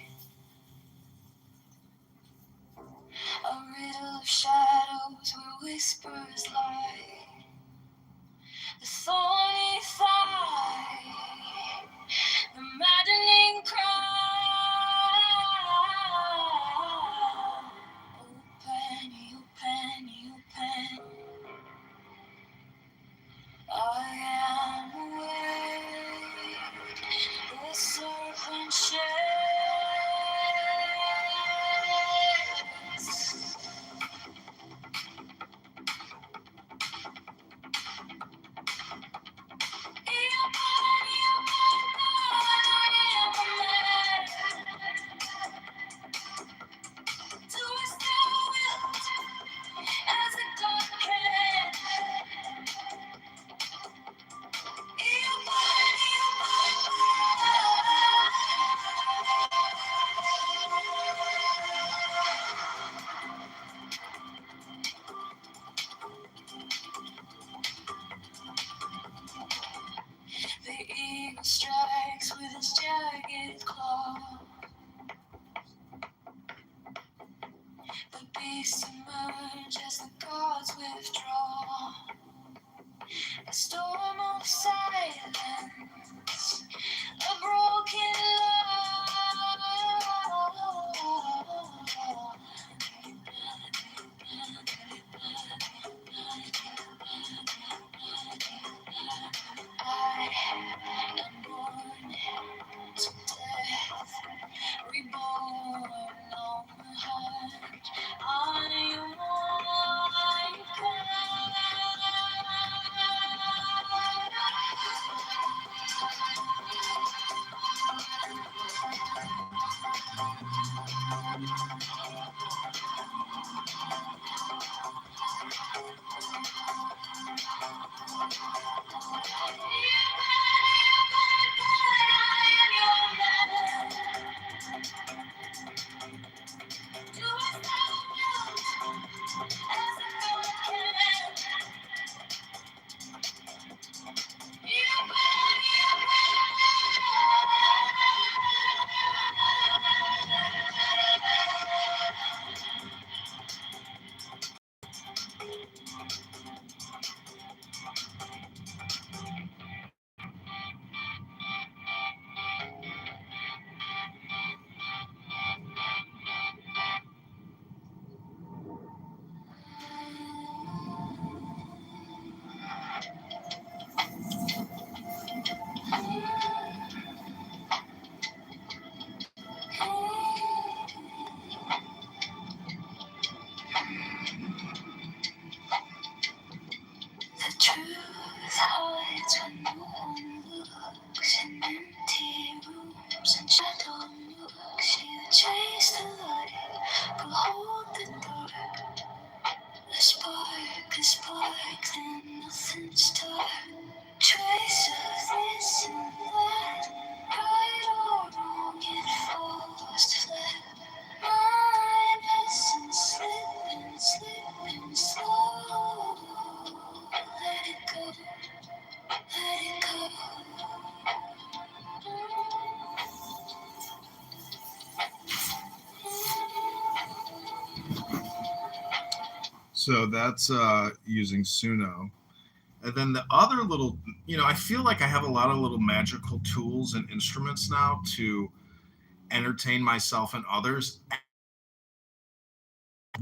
a riddle of shadows where whispers lie, the thorny thigh, the maddening cry. Open, open, open. I am awake, the serpent shades. As a dark cat. The eagle strikes with his jagged claw. The beasts emerge as the gods withdraw. A storm of silence, a broken love. I am born to death, reborn on the heart. I am So that's using Suno. And then the other little, I feel like I have a lot of little magical tools and instruments now to entertain myself and others.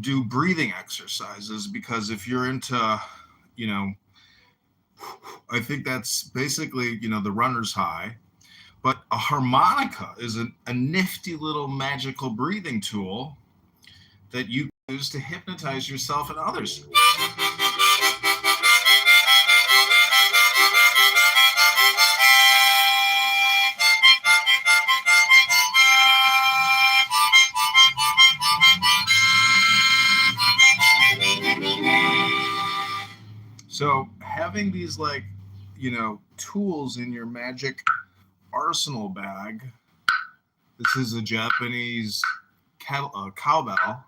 Do breathing exercises, because if you're into, I think that's basically, the runner's high. But a harmonica is a nifty little magical breathing tool that you use to hypnotize yourself and others. So having these tools in your magic arsenal bag. This is a Japanese cowbell.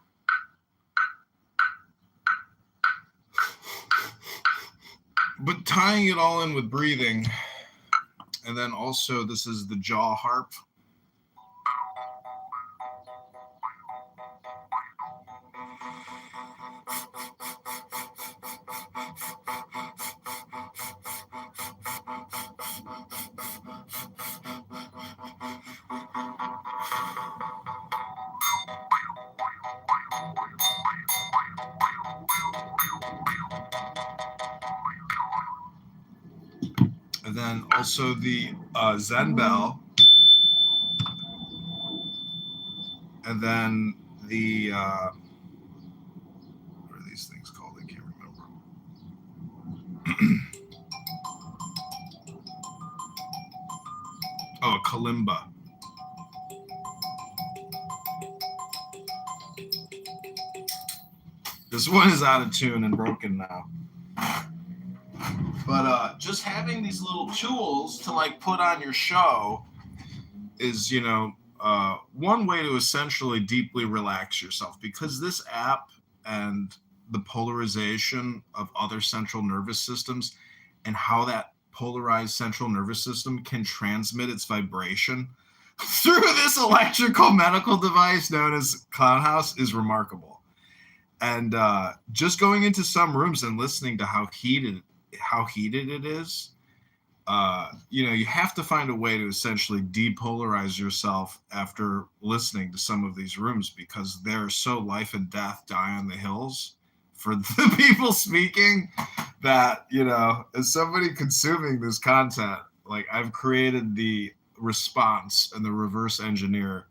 But tying it all in with breathing. And then also this is the jaw harp. And then also the Zen bell. And then the, what are these things called? I can't remember. Oh, a kalimba. This one is out of tune and broken now. But just having these little tools to put on your show is, one way to essentially deeply relax yourself, because this app and the polarization of other central nervous systems and how that polarized central nervous system can transmit its vibration through this electrical medical device known as Clown House is remarkable. And just going into some rooms and listening to how heated it is, you have to find a way to essentially depolarize yourself after listening to some of these rooms, because they're so life and death, die on the hills for the people speaking that, as somebody consuming this content, I've created the response and the reverse engineer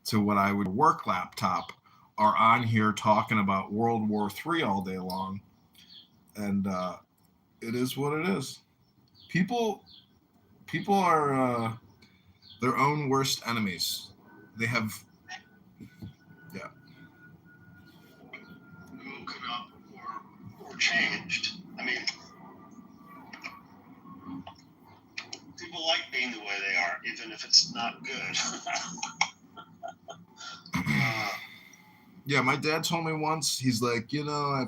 to what I would work laptop are on here talking about World War III all day long. And it is what it is. People are their own worst enemies. They have, yeah. Woken up or changed. I mean, people like being the way they are, even if it's not good. Yeah, my dad told me once, he's like, I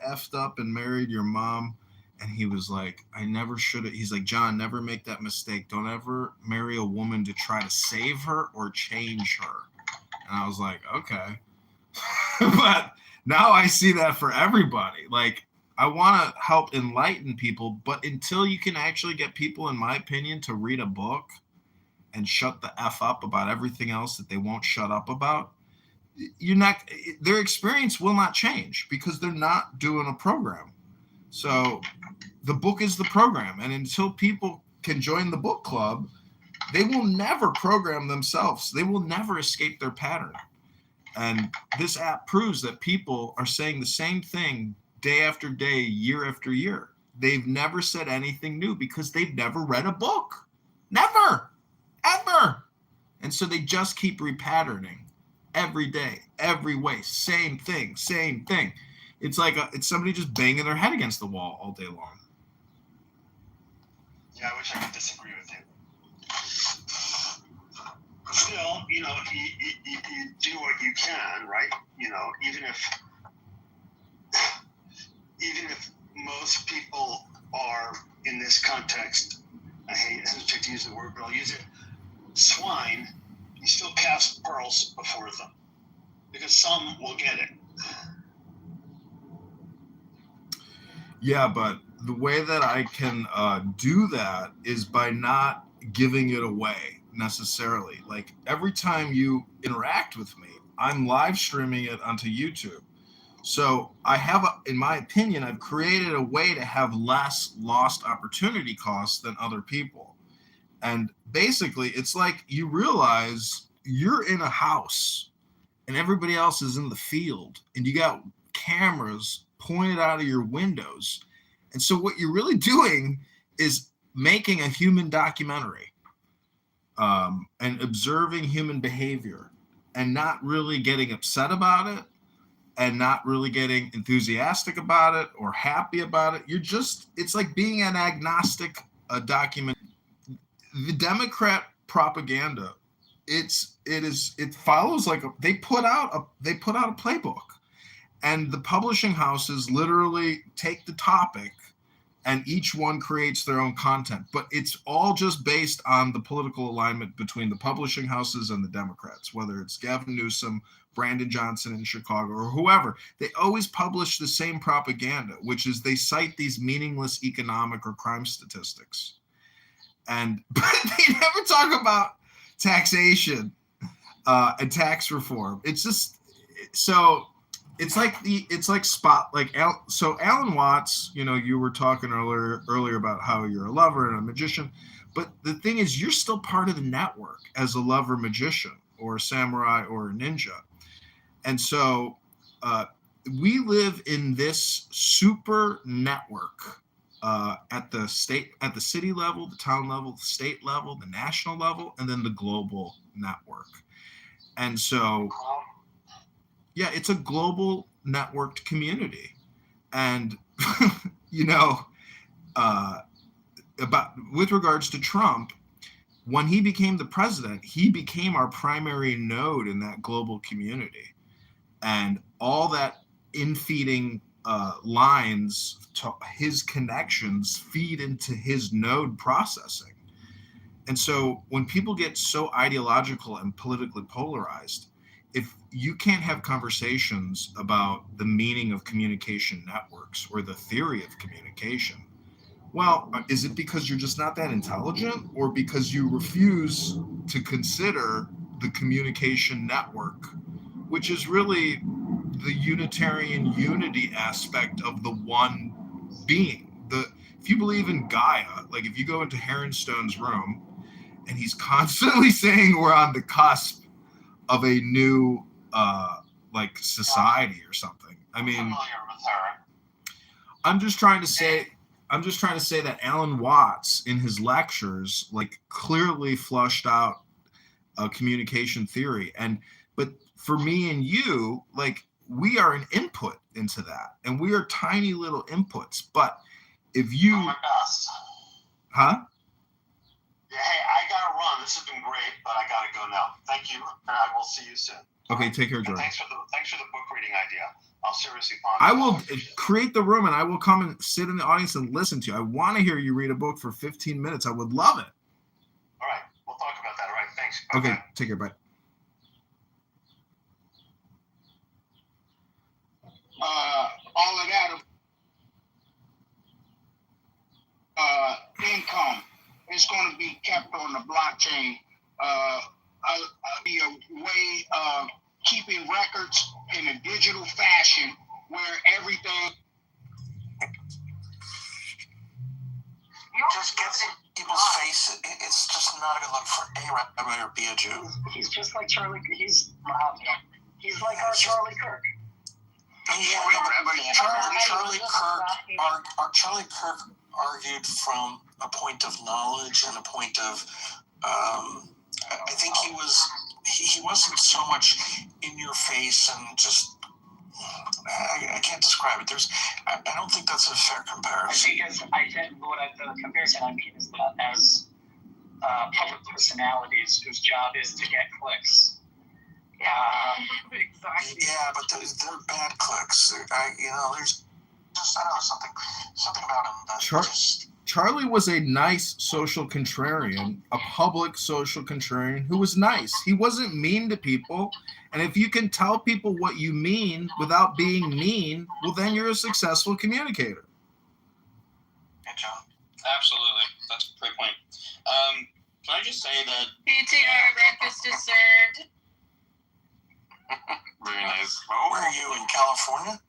effed up and married your mom. And he was like, I never should have. He's like, John, never make that mistake. Don't ever marry a woman to try to save her or change her. And I was like, okay. But now I see that for everybody. I want to help enlighten people, but until you can actually get people, in my opinion, to read a book and shut the F up about everything else that they won't shut up about, their experience will not change, because they're not doing a program. So the book is the program. And until people can join the book club, they will never program themselves. They will never escape their pattern. And this app proves that people are saying the same thing day after day, year after year. They've never said anything new because they've never read a book. Never, ever. And so they just keep repatterning every day, every way, same thing. It's like it's somebody just banging their head against the wall all day long. Yeah, I wish I could disagree with you. Still, you do what you can, right? Even if most people are in this context, I hesitate to use the word, but I'll use it, swine, you still cast pearls before them, because some will get it. Yeah, but the way that I can do that is by not giving it away necessarily. Like every time you interact with me, I'm live streaming it onto YouTube. So I have, in my opinion, I've created a way to have less lost opportunity costs than other people. And basically, it's like you realize you're in a house and everybody else is in the field and you got cameras pointed out of your windows. And so what you're really doing is making a human documentary and observing human behavior and not really getting upset about it and not really getting enthusiastic about it or happy about it. It's like being an agnostic document. The Democrat propaganda, it follows like they put out a playbook, and the publishing houses literally take the topic and each one creates their own content, but it's all just based on the political alignment between the publishing houses and the Democrats, whether it's Gavin Newsom, Brandon Johnson in Chicago, or whoever. They always publish the same propaganda, which is they cite these meaningless economic or crime statistics. But they never talk about taxation and tax reform. It's just so it's like Alan Watts, you were talking earlier about how you're a lover and a magician, but the thing is you're still part of the network as a lover magician or a samurai or a ninja. And so we live in this super network at the city level, the town level, the state level, the national level, and then the global network. And so, yeah, it's a global networked community. And, with regards to Trump, when he became the president, he became our primary node in that global community. And all that infeeding lines to his connections feed into his node processing. And so when people get so ideological and politically polarized, if you can't have conversations about the meaning of communication networks or the theory of communication, well, is it because you're just not that intelligent, or because you refuse to consider the communication network, which is really the Unitarian unity aspect of the one being? If you believe in Gaia, like if you go into Heronstone's room and he's constantly saying we're on the cusp of a new society or something. I mean, I'm just trying to say that Alan Watts in his lectures clearly flushed out a communication theory, but for me and you, we are an input into that, and we are tiny little inputs. But if you, huh? Yeah, hey, I gotta run. This has been great, but I gotta go now. Thank you, and I will see you soon. Okay, take care, Jordan. Thanks for the book reading idea. I'll seriously ponder. I will create the room, and I will come and sit in the audience and listen to you. I want to hear you read a book for 15 minutes. I would love it. All right, we'll talk about that. All right, thanks. Okay, Bye-bye. take care. Bye. All of that income is going to be kept on the blockchain. Be a way of keeping records in a digital fashion where everything just gets in people's face. It's just not a good look for a rabbi or be a Jew. He's just like Charlie. He's like our Charlie Kirk. Charlie Kirk argued from a point of knowledge and a point of. I think he wasn't so much in your face and just. I can't describe it. I don't think that's a fair comparison. The comparison I mean is that as public personalities whose job is to get clicks. Exactly. Yeah, but they're bad clicks. There's just something about him. Charlie was a nice social contrarian, a public social contrarian who was nice. He wasn't mean to people. And if you can tell people what you mean without being mean, well, then you're a successful communicator. Yeah, John. Absolutely. That's a great point. Can I just say that PTR breakfast is served. Very nice. Where are you, in California?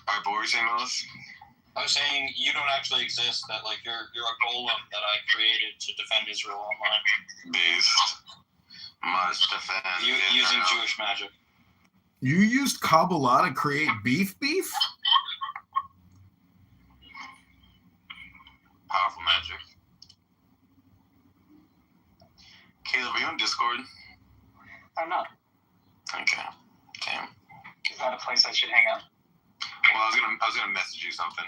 Alright, but what were you saying, Mellis? I was saying you don't actually exist, that like you're a golem that I created to defend Israel online. Beast. Must defend using Israel. Jewish magic. You used Kabbalah to create beef? Powerful magic. Caleb, are you on Discord? I'm not. Okay. Damn. Is that a place I should hang out? Well, I was gonna message you something.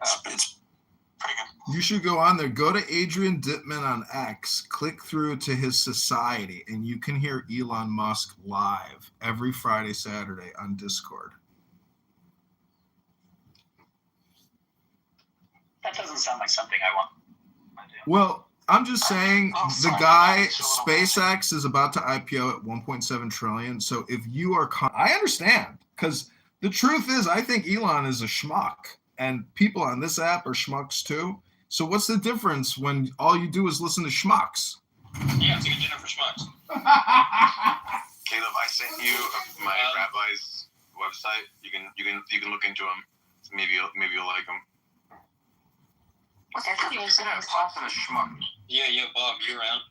It's pretty good. You should go on there. Go to Adrian Dittman on X. Click through to his society, and you can hear Elon Musk live every Friday, Saturday on Discord. That doesn't sound like something I want to do. Well, I'm just saying the guy, SpaceX, is about to IPO at 1.7 trillion. So if you are, I understand, because the truth is, I think Elon is a schmuck, and people on this app are schmucks too. So what's the difference when all you do is listen to schmucks? Yeah, it's like a dinner for schmucks. Caleb, I sent you my rabbi's website. You can look into them. Maybe you'll like them. What's that? Putz and a schmuck. Yeah, Bob, you around?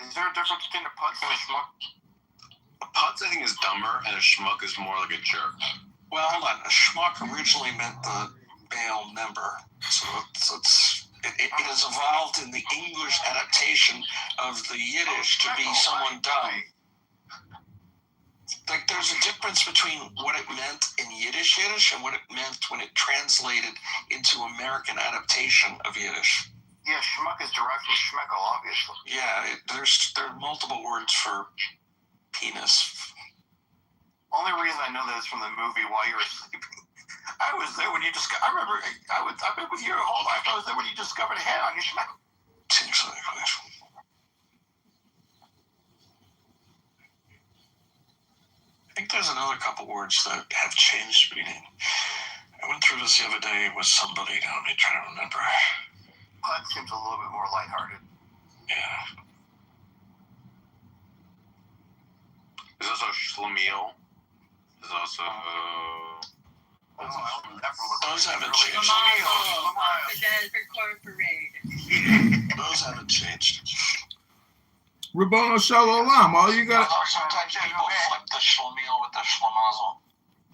Is there a difference between a putz and a schmuck? A putz, I think, is dumber, and a schmuck is more like a jerk. Well, hold on. A schmuck originally meant the male member. So it has evolved in the English adaptation of the Yiddish to be someone dumb. Like, there's a difference between what it meant in Yiddish and what it meant when it translated into American adaptation of Yiddish. Yeah, schmuck is derived from schmeckel, obviously. Yeah, there are multiple words for penis. Only reason I know that is from the movie While You Were Sleeping. I was there when you discovered. I remember. I've been with you your whole life. I was there when you discovered a head on your schmeckel. Seems like it. I think there's another couple words that have changed meaning. I went through this the other day with somebody. Now let me try to remember. Put seems a little bit more lighthearted. Yeah. There's also schlemiel. There's also. Those haven't changed. Those haven't changed. Rabbono Shalom, all you got. Sometimes people flip the schlemiel with the schlemazel.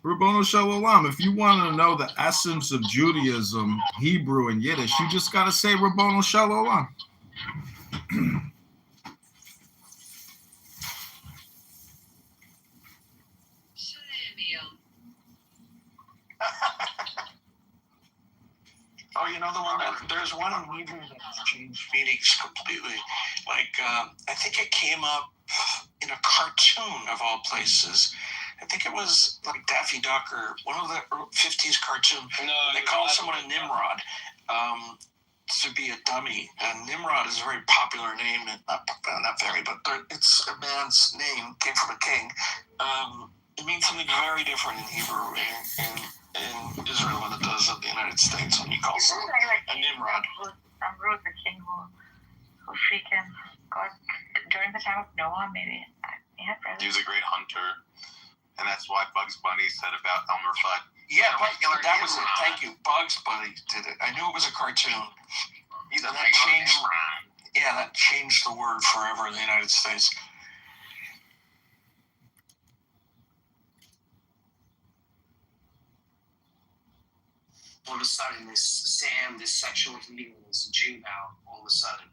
Rabbono Shalom, if you want to know the essence of Judaism, Hebrew, and Yiddish, you just got to say Rabbono Shalom. Oh, you know the one there's one in Hebrew that's changed meanings completely. Like, I think it came up in a cartoon of all places. I think it was like Daffy Duck or one of the 50s cartoons. They called someone a Nimrod to be a dummy. And Nimrod is a very popular name. Not very, but it's a man's name. Came from a king. It means something very different in Hebrew in Israel than it does in the United States when you call someone a Nimrod. From Ruth, the king who freaking got during the time of Noah, maybe. He was a great hunter, and that's why Bugs Bunny said about Elmer Fudd. Yeah, that was it. Thank you. Bugs Bunny did it. I knew it was a cartoon. That changed the word forever in the United States. All of a sudden, this Sam, this sexual healing, this Jew now, all of a sudden,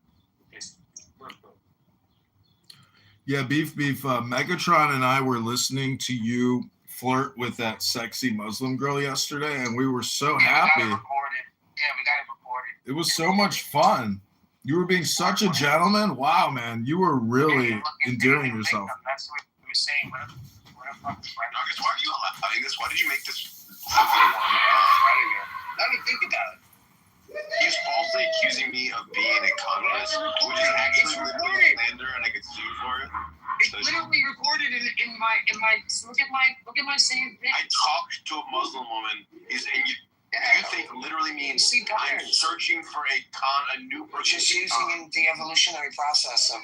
Yeah, Beef. Megatron and I were listening to you flirt with that sexy Muslim girl yesterday, and we were so happy. We got it recorded. It was so much fun. You were being such a gentleman. Wow, man. You were really endearing yourself. That's what we were saying. What a fucking friend. August, why are you allowing this? Why did you make this something warm? Let me think about it. He's falsely accusing me of being a communist, which is actually slander, and I get sued for it. It's literally recorded. it in my look at my saved I videos. talked to a Muslim woman. And you think literally means I'm searching for a new person. Just using the evolutionary process of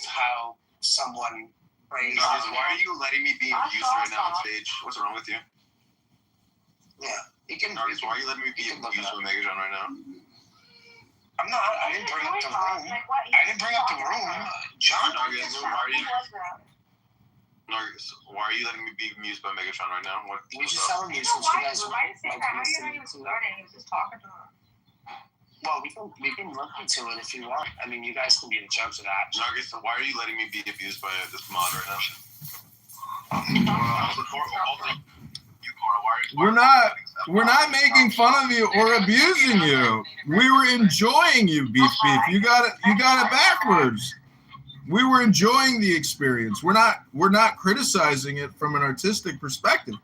how someone prays. Why are you letting me be abused right now on stage? What's wrong with you? Yeah, you can. Nargis, why are you letting me be abused by Megatron right now? I'm not. I didn't bring up the room. I didn't bring up the room. John. Nargis, why are you letting me be amused by Megatron right now? We just telling you since you guys. Why did you say that? How are you not even flirting? He was just talking to her. Well, we can look into it if you want. I mean, you guys can be the judge of that. Nargis, why are you letting me be abused by this mod right now? We're not making fun of you or abusing you. We were enjoying you, Beef. You got it backwards. We were enjoying the experience. We're not criticizing it from an artistic perspective.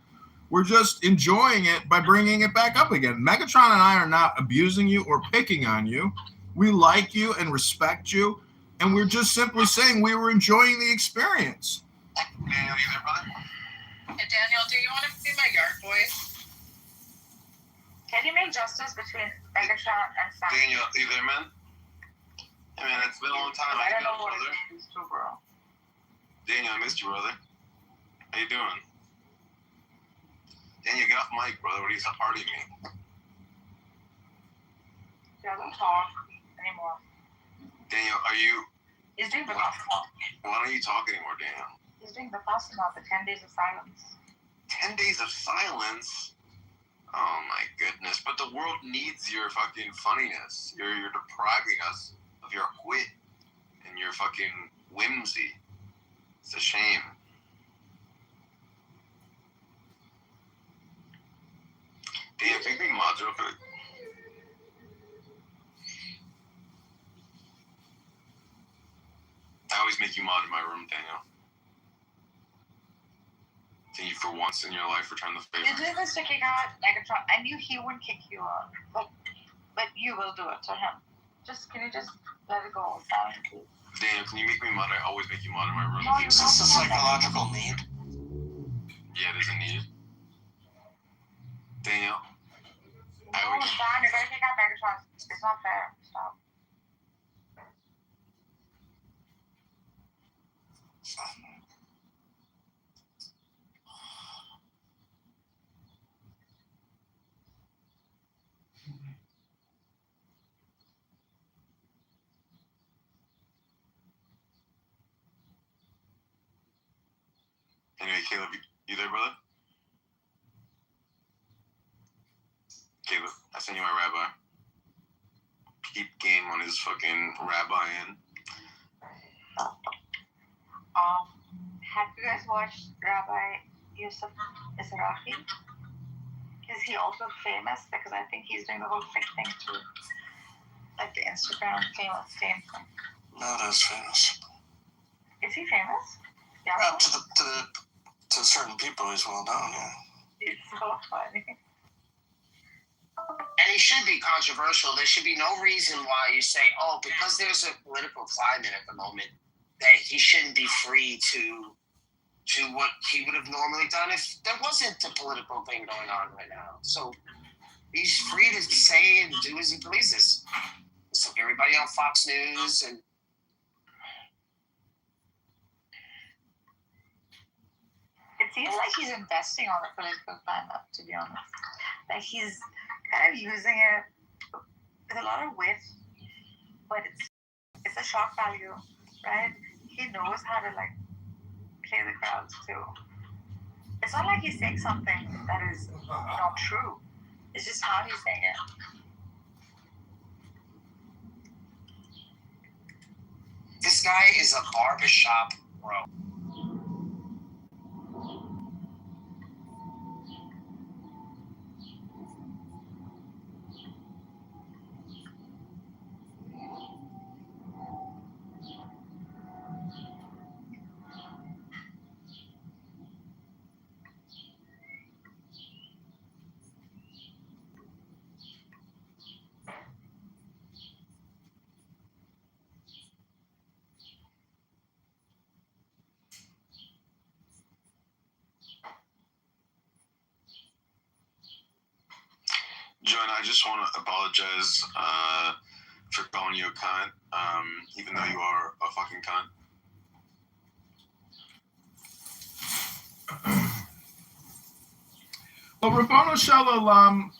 We're just enjoying it by bringing it back up again. Megatron and I are not abusing you or picking on you. We like you and respect you, and we're just simply saying we were enjoying the experience. Daniel, you there, brother? Hey, Daniel, do you want to be my yard boy? Can you make justice between Megatron and Sam? Daniel, you there, man? Hey, man, it's been a long time. I don't know brother? what it is, bro. Daniel, I missed you, brother. How you doing? Daniel, get off mic, brother. What are you partying me? He doesn't talk anymore. Daniel, are you... He's doing the Vipassana. Why don't you talk anymore, Daniel? He's doing Vipassana, the 10 days of silence. 10 days of silence? Oh, my goodness. But the world needs your fucking funniness. You're depriving us of your wit and your fucking whimsy. It's a shame. Damn, can you make mods real quick? I always make you mod in my room, Daniel. Thank you for once in your life return the favor. You did this to kick out Megatron. I knew he wouldn't kick you out, but you will do it to him. Can you just let it go? Please. Daniel, can you make me mod? I always make you mod in my room. No, Is this a psychological need? Yeah, it is a need. Daniel. No, John, you're going to kick out Megatron. It's not fair. Stop. Anyway, Caleb, you there, brother? Caleb, I sent you my rabbi. Keep game on his fucking rabbi in. Have you guys watched Rabbi Yusuf Mizrahi? Is he also famous? Because I think he's doing the whole fake thing too. Like the Instagram famous thing. Not as famous. Is he famous? Yeah. Well, to certain people, he's well known. Yeah. It's so funny. And he should be controversial. There should be no reason why you say, oh, because there's a political climate at the moment, that he shouldn't be free to do what he would have normally done if there wasn't a political thing going on right now. So he's free to say and do as he pleases. It's like everybody on Fox News and it seems like he's investing on the political climate, to be honest. Like he's kind of using it with a lot of wit, but it's a shock value, right? He knows how to like play the crowds too. It's not like he's saying something that is not true. It's just how he's saying it. this guy is a barbershop bro. John, I just want to apologize for calling you a cunt, even though you are a fucking cunt. Well, Rabbanu Shalom,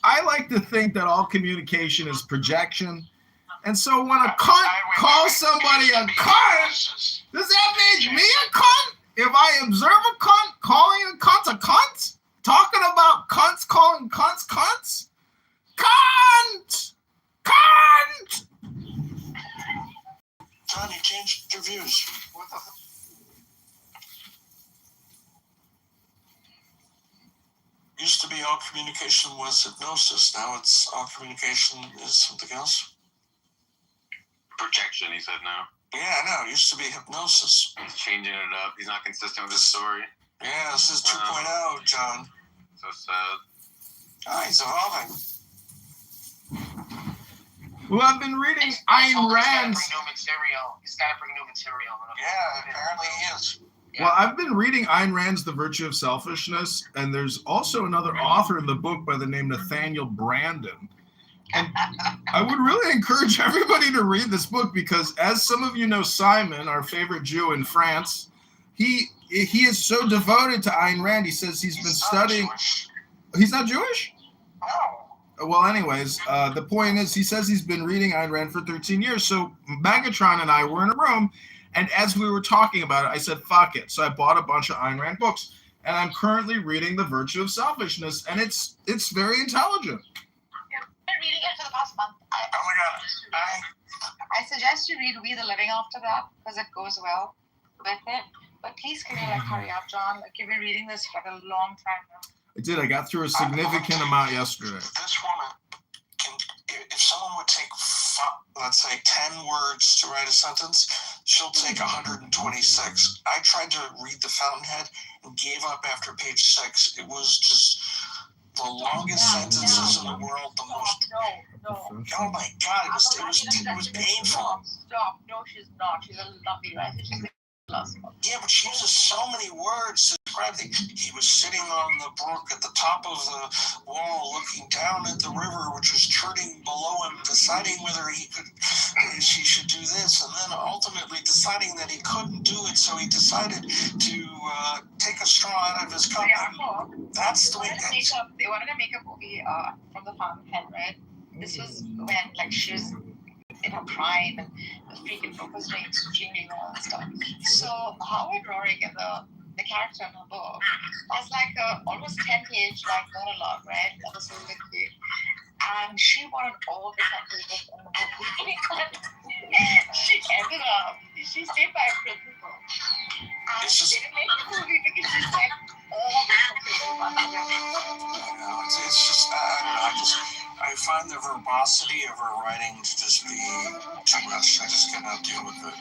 I like to think that all communication is projection. And so when a cunt calls somebody a cunt, does that make me a cunt? If I observe a cunt calling a cunt? Talking about cunts calling cunts cunts? Cunt! Cunt! John, you changed your views. What the fuck? Used to be all communication was hypnosis. Now it's all communication is something else. Projection, he said now. Yeah, I know. It used to be hypnosis. He's changing it up. He's not consistent with his story. Yeah, this is 2.0, John. So sad. Oh, he's evolving. Well, I've been reading Ayn Rand's. He's got to bring new material. Yeah, apparently he is. Well, I've been reading Ayn Rand's The Virtue of Selfishness, and there's also another author in the book by the name Nathaniel Branden. And I would really encourage everybody to read this book because, as some of you know, Simon, our favorite Jew in France, he is so devoted to Ayn Rand. He says he's been studying. He's not Jewish? No. Well, anyways, the point is he says he's been reading Ayn Rand for 13 years. So Megatron and I were in a room, and as we were talking about it, I said, fuck it. So I bought a bunch of Ayn Rand books, and I'm currently reading The Virtue of Selfishness, and it's very intelligent. Been reading it for the past month. Oh my God. I suggest you read We the Living after that because it goes well with it. But please can you hurry up, John? You've been reading this for a long time now. I did. I got through a significant amount yesterday. This woman if someone would take, let's say, 10 words to write a sentence, she'll take 126. I tried to read The Fountainhead and gave up after page 6. It was just the longest sentences in the world, the most. Oh my God, it was painful. Stop. No, she's not. She's a lovely writer. She's a Yeah, but she uses so many words to describe things. He was sitting on the brook at the top of the wall, looking down at the river, which was churning below him, deciding whether he should do this, and then ultimately deciding that he couldn't do it, so he decided to take a straw out of his cup. That's the way. They wanted to make a movie from The Fountainhead, right? This was when she was in her prime and the freaking book was doing extremely well and stuff. So Howard Rorick, the character in her book, has almost 10-page monologue, right? That was really cute. And she wanted all the 10 pages in the movie. She ended up, she stayed by a principal. And she didn't make the movie because she said all the 10 pages. It's just, I don't know, I find the verbosity of her writing to just be too much. I just cannot deal with it.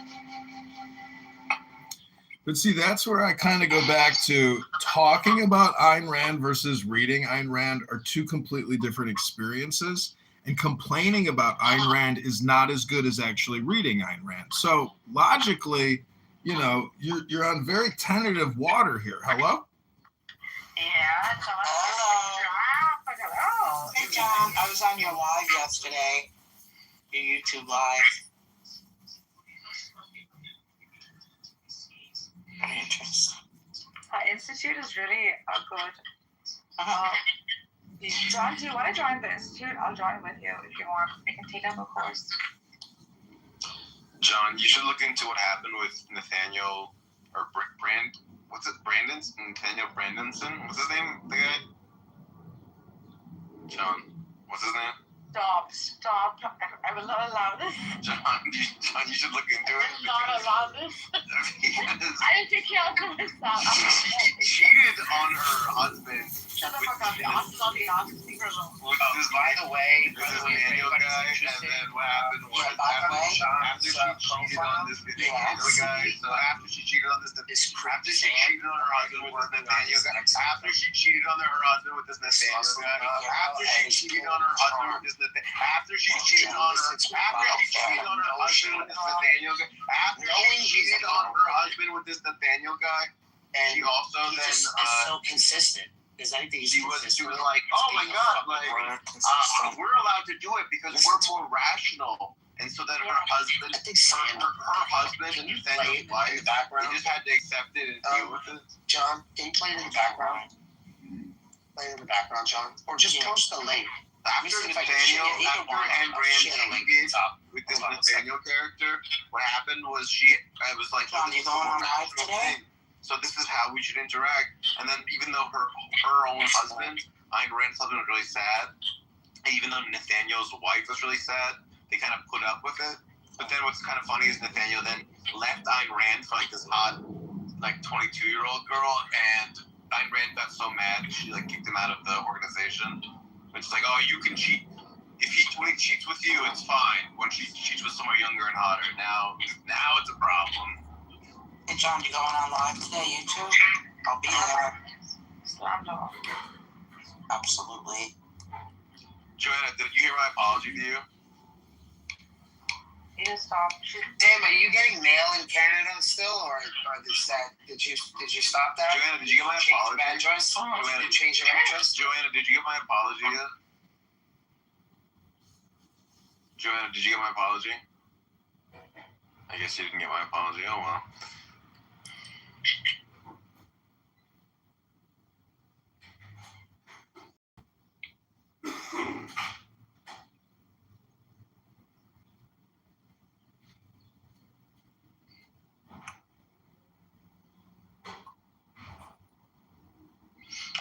But see, that's where I kind of go back to talking about Ayn Rand versus reading Ayn Rand are two completely different experiences. And complaining about Ayn Rand is not as good as actually reading Ayn Rand. So logically, you're on very tentative water here. Hello? Yeah, hello. Hey, John. I was on your live yesterday, your YouTube live. Interesting. Our institute is really good. John, do you want to join the institute? I'll join with you if you want. We can take up a course. John, you should look into what happened with Nathaniel or what's it? Nathaniel Brandenson? What's his name? The guy? John, what's his name? Stop. I will not allow this. John, you should look into it. I will not allow this. I didn't take care of myself. She cheated on her husband. Shut the fuck up. The answer's on the answer. Leave her alone. By the way, Nathaniel guy, and then what happened was after she cheated on this Nathaniel guy, so after she cheated on this Nathaniel guy, after she cheated on her husband with this Nathaniel guy, after she cheated on her husband with this after she cheated on her husband with this Nathaniel guy, after she cheated on her husband with this Nathaniel guy, and she also then is so consistent. Is anything She was like, oh my god, like we're allowed to do it because we're more rational. And so then her husband, her husband and Nathaniel's wife, they just had to accept it and deal with it. John, can you play it in the background? Play it in the background, John. Or just post the link. After Nathaniel, after Ayn Rand cheated with this Nathaniel character, what happened was I was like, John, you going on live today? So this is how we should interact. And then even though her own husband, Ayn Rand's husband, was really sad, and even though Nathaniel's wife was really sad, they kind of put up with it. But then what's kind of funny is Nathaniel then left Ayn Rand for like this hot, like 22-year-old girl, and Ayn Rand got so mad she like kicked him out of the organization. It's like, oh, you can cheat. When he cheats with you, it's fine. When she cheats with someone younger and hotter, now it's a problem. Hey, John, you going on live today, you too? I'll be there. Absolutely. Joanna, did you hear my apology to you? You just stopped. Damn, are you getting mail in Canada still, or did you stop that? Joanna, did you get my apology? Joanna, did you change your address? Joanna, did you get my apology yet? Joanna, did you get my apology? I guess you didn't get my apology. Oh well.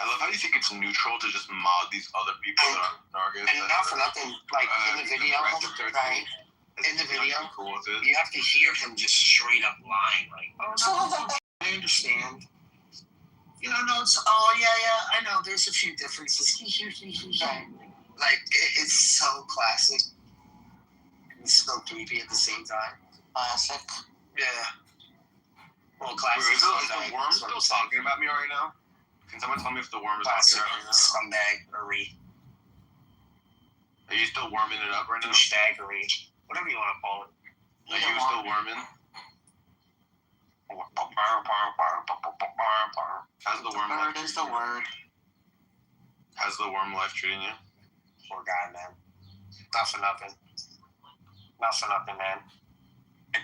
I love how you think it's neutral to just mod these other people that are Nargis. And not for nothing, like in the video, right? In the video, you have to hear him just straight up lying, like, oh no, I understand. You know, no, it's, oh yeah, I know, there's a few differences. Like, it's so classic. It's so creepy at the same time. Classic. Yeah. Well, classic. Wait, is the worm still talking about me right now? Can someone tell me if the worm is talking about me right now? Scumbaggery. Are you still worming it up right now? Douchebaggery. Whatever you want to call it. Are you still worming? How's the worm life? Word is the word. How's the worm life treating you? Poor guy, man. Not for nothing. Not for nothing, man. My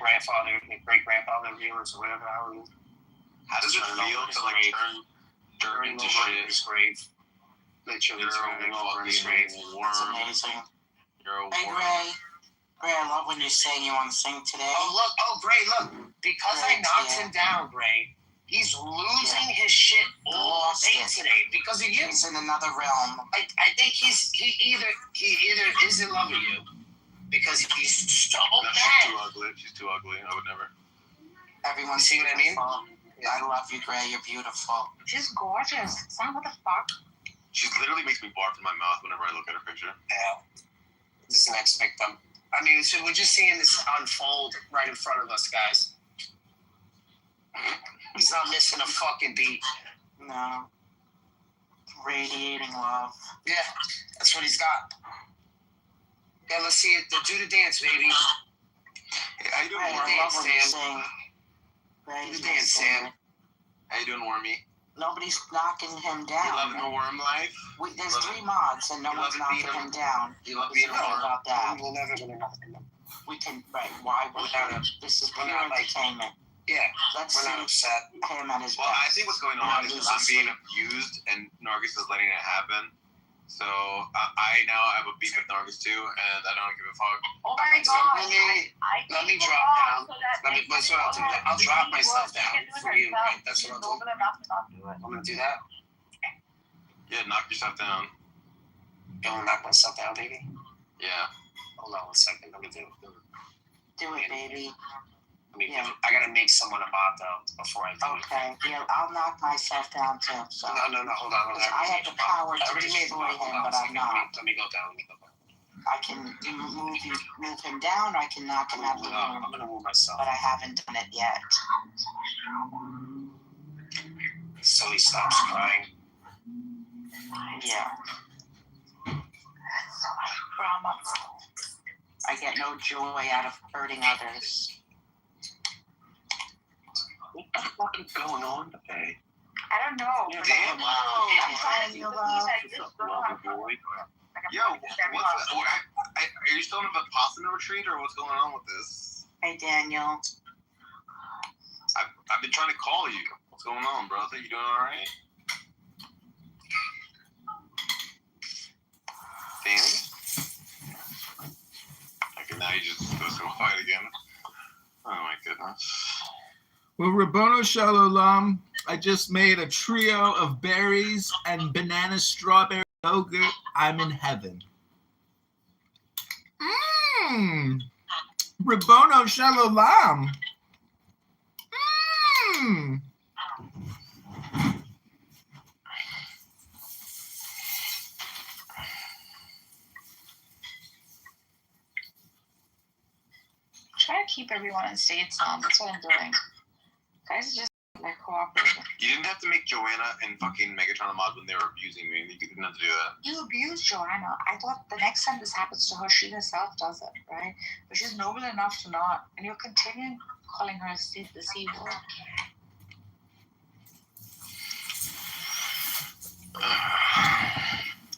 great-grandfather viewers or whatever. How does it feel to like turn dirt into shit? His grave. Literally turning over in his grave. That's amazing. You're a hey, worm. Gray, I love when you sing. You want to sing today? Oh, Gray, look. Because I knocked him down, Gray, he's losing his shit all day today because of you. He's in another realm. I think he either is in love with you because he's so bad. She's too ugly. I would never. Everyone see what I mean? Yeah. I love you, Gray. You're beautiful. She's gorgeous. Sam, what the fuck? She literally makes me barf in my mouth whenever I look at her picture. Yeah. This next victim. I mean, so we're just seeing this unfold right in front of us, guys. He's not missing a fucking beat. No. Radiating love. Yeah, that's what he's got. Yeah, let's see it. Do the dance, baby. Hey, how you doing, I Wormy? love when you sing. Do the dance, Sam. How you doing, Wormy? Nobody's knocking him down. You loving the worm life? There's 3 mods and no one's knocking him down. You love being a worm? About that. We're never gonna knock him down. We can, right, why would this is pure entertainment. Yeah, Let's we're see not upset. him at his Well, best. I think what's going on is I'm being abused and Nargis is letting it happen. So I now have a beef with Nargis too, and I don't give a fuck. Oh my So god. let me drop down. That's what I'll do. I'll drop myself down for you. Right? That's what I'll do. I'm gonna do that. Yeah, knock yourself down. You wanna knock myself down, baby? Yeah. Hold on 1 second. Let me do it. Do it, baby. I gotta make someone a mod though before I do it. Okay, yeah, I'll knock myself down too. So. No, hold on. I have the power to destroy him, but I'm not. Let me go down. I can move him down, or I can knock him out of the room. I'm gonna move myself. But I haven't done it yet. So he stops crying. Yeah. I get no joy out of hurting others. What the fuck is going on today? I don't know. Damn. Daniel, Yo, are you still in a Vipassana retreat or what's going on with this? Hey, Daniel. I've been trying to call you. What's going on, brother? You doing all right? Danny? Okay, now you just go fight again. Oh my goodness. Well, Rabono Shalom, I just made a trio of berries and banana strawberry yogurt. I'm in heaven. Rabono Shalom. Try to keep everyone in state sound. That's what I'm doing. Guys are just like cooperating. You didn't have to make Joanna and fucking Megatron a mod when they were abusing me. You didn't have to do that. You abused Joanna. I thought the next time this happens to her, she herself does it, right? But she's noble enough to not. And you're continuing calling her the C word.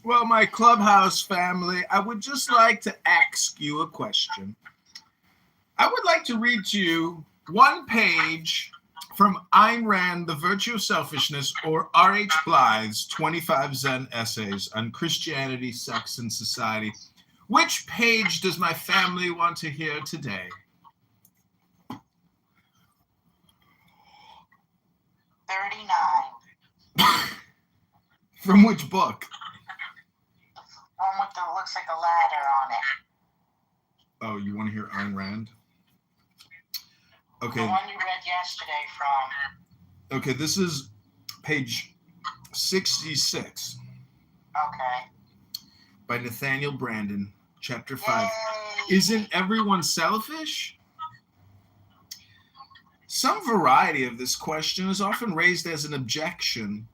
Well, my Clubhouse family, I would just like to ask you a question. I would like to read to you one page from Ayn Rand, The Virtue of Selfishness, or R.H. Blythe's 25 Zen essays on Christianity, sex, and society. Which page does my family want to hear today? 39. From which book? One with the looks like a ladder on it. Oh, you want to hear Ayn Rand? Okay. The one you read yesterday from. Okay, this is page 66. Okay. By Nathaniel Branden, chapter 5. Yay. Isn't everyone selfish? Some variety of this question is often raised as an objection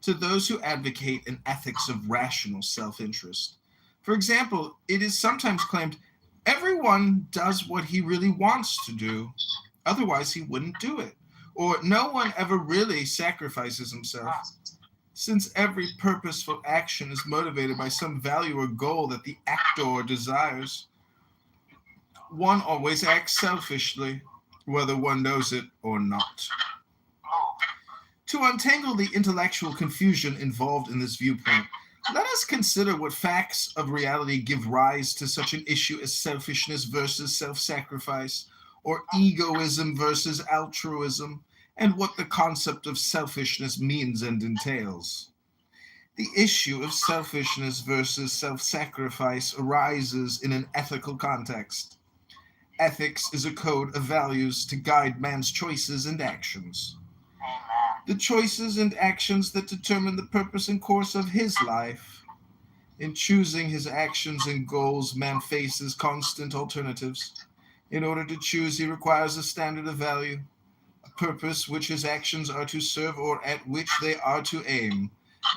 to those who advocate an ethics of rational self-interest. For example, it is sometimes claimed everyone does what he really wants to do, otherwise he wouldn't do it. Or no one ever really sacrifices himself. Since every purposeful action is motivated by some value or goal that the actor desires, one always acts selfishly, whether one knows it or not. To untangle the intellectual confusion involved in this viewpoint, let us consider what facts of reality give rise to such an issue as selfishness versus self-sacrifice, or egoism versus altruism, and what the concept of selfishness means and entails. The issue of selfishness versus self-sacrifice arises in an ethical context. Ethics is a code of values to guide man's choices and actions. The choices and actions that determine the purpose and course of his life. In choosing his actions and goals, man faces constant alternatives. In order to choose, he requires a standard of value, a purpose which his actions are to serve or at which they are to aim.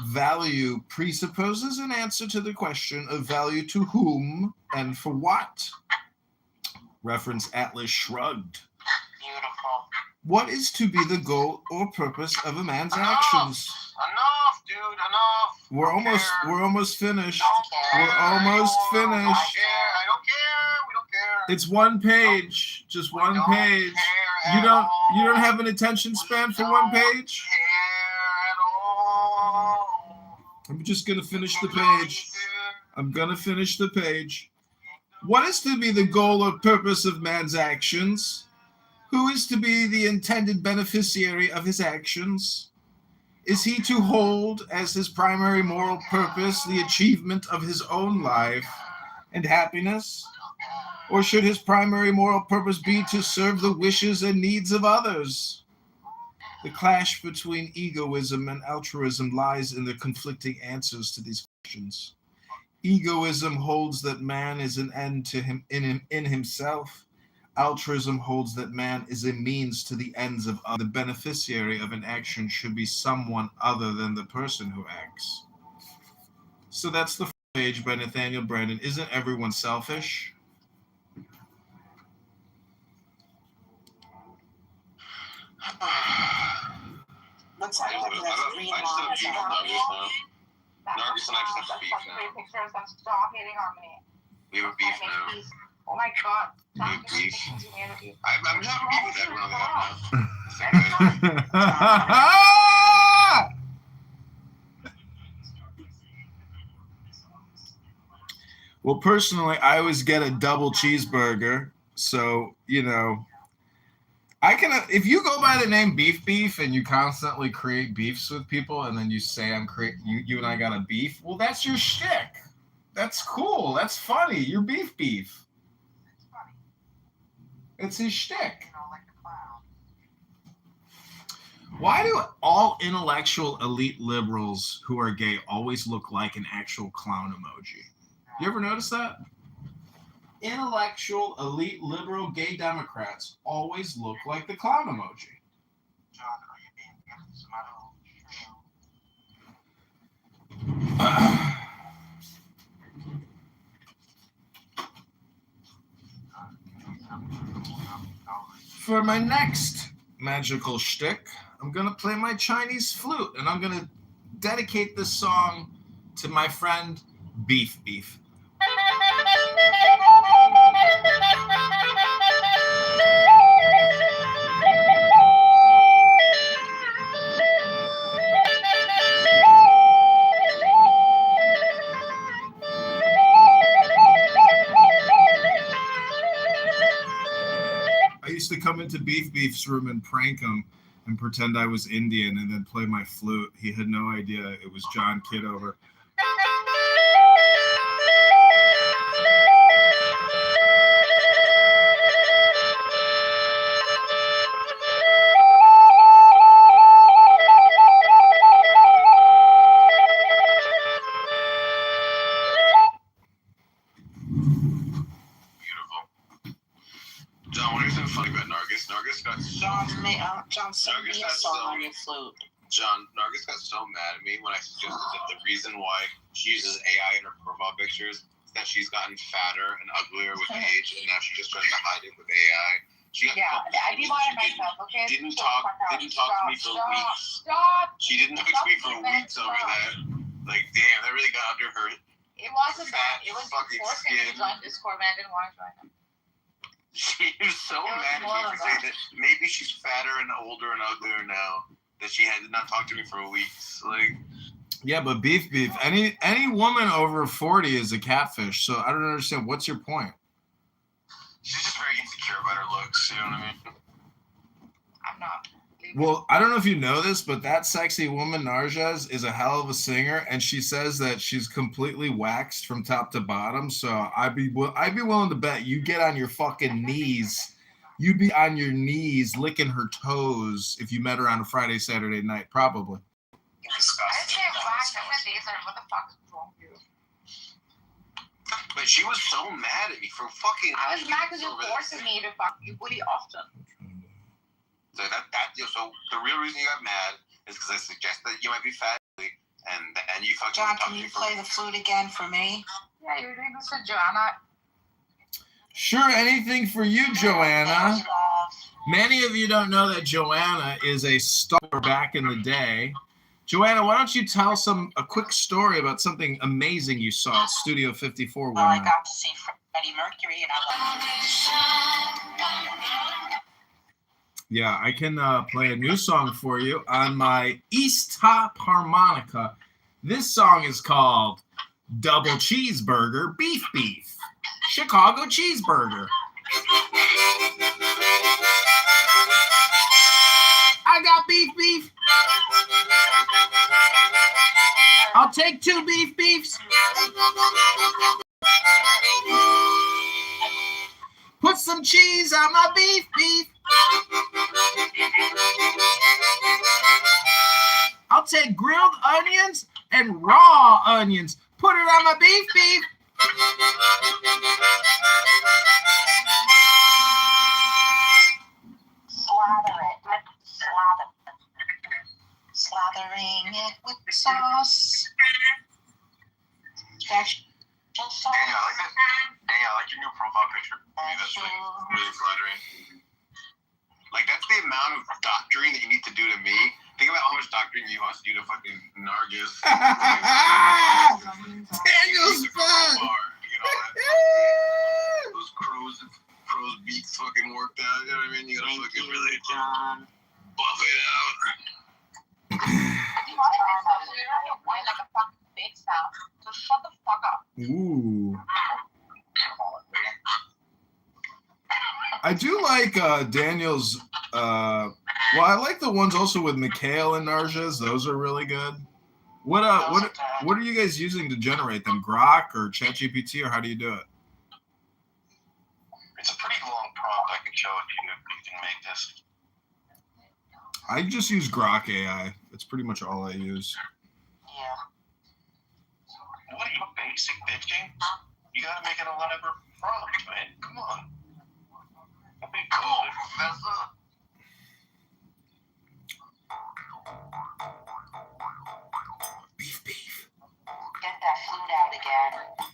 Value presupposes an answer to the question of value to whom and for what. Reference Atlas Shrugged. Beautiful. What is to be the goal or purpose of a man's actions? Enough, dude, enough. We're almost finished. We're almost finished. I don't care. We don't care. It's one page. Just one page. You don't have an attention span for one page? I'm just gonna finish the page. I'm gonna finish the page. What is to be the goal or purpose of man's actions? Who is to be the intended beneficiary of his actions? Is he to hold as his primary moral purpose the achievement of his own life and happiness? Or should his primary moral purpose be to serve the wishes and needs of others? The clash between egoism and altruism lies in the conflicting answers to these questions. Egoism holds that man is an end to him in himself. Altruism holds that man is a means to the ends of others. The beneficiary of an action should be someone other than the person who acts. So that's the page by Nathaniel Branden. Isn't everyone selfish? What's I that? just have beef with Nargis now. Nargis and I just have beef now. Pictures and stop hitting on me. We have a beef now. Oh my god. We have beef. I'm just having beef with everyone on the app now. Well, personally, I always get a double cheeseburger. So, you know, I can, if you go by the name Beef and you constantly create beefs with people and then you say you and I got a beef, well, that's your shtick. That's cool. That's funny. You're Beef. It's his shtick. Why do all intellectual elite liberals who are gay always look like an actual clown emoji? You ever notice that? Intellectual, elite, liberal, gay Democrats always look like the clown emoji. For my next magical shtick, I'm going to play my Chinese flute, and I'm going to dedicate this song to my friend Beef. I used to come into Beef's room and prank him and pretend I was Indian and then play my flute. He had no idea it was John Kitover. John, what do you think funny about Nargis? Nargis got so mad at me when I suggested that the reason why she uses AI in her profile pictures is that she's gotten fatter and uglier with age, and now she just tries to hide it with AI. She got I demoted myself, okay? didn't talk to me for weeks. She didn't talk to me for weeks over that. Like, damn, that really got under her. It wasn't that. It was fucking forcing me to skin. join Discord, man. I didn't want to join them. She was so mad at me for saying that maybe she's fatter and older and uglier now, that she had not talked to me for weeks. Like, yeah, but Beef. Any woman over 40 is a catfish. So I don't understand. What's your point? she's just very insecure about her looks. You know what I mean? I'm not. Well, I don't know if you know this, but that sexy woman, Narjaz, is a hell of a singer, and she says that she's completely waxed from top to bottom. So I'd be willing to bet you get on your fucking knees. You'd be on your knees licking her toes if you met her on a Friday, Saturday night, probably. What the fuck is wrong with you? But she was so mad at me for fucking. I was mad because you forcing me to fuck you pretty often. So so the real reason you got mad is because I suggested that you might be fat, and you fucking. John, can you play the flute again for me? Yeah, you're doing this for Joanna. Sure, anything for you, Joanna. Many of you don't know that Joanna is a star back in the day. Joanna, why don't you tell a quick story about something amazing you saw at Studio 54 one night? Well, I got to see Freddie Mercury, and I Yeah, I can play a new song for you on my East Top harmonica. This song is called Double Cheeseburger Beef. Chicago Cheeseburger. I got beef. I'll take 2 beefs. Put some cheese on my beef. I'll take grilled onions and raw onions. Put it on my beef. slathering it with sauce. Daniel, I like that. Daniel, I like your new profile picture. That's really flattering. Like, that's the amount of doctoring that you need to do to me Think about how much doctoring you must do to fucking Nargis. Daniel's fun. Those crow's beaks fucking worked out. You know what I mean? You gotta fucking really buff it out. Like a fucking bitch now. So shut the fuck up. Ooh. I do like Daniel's. Well, I like the ones also with Mikhail and Narjas. Those are really good. What are you guys using to generate them? Grok or ChatGPT, or how do you do it? It's a pretty long prompt. I could show it to you if you can make this. I just use Grok AI. That's pretty much all I use. Yeah. What are you, basic bitching? You gotta make it a whatever prompt, man. Come on. Come on, Professor. Beef. Get that flute out again.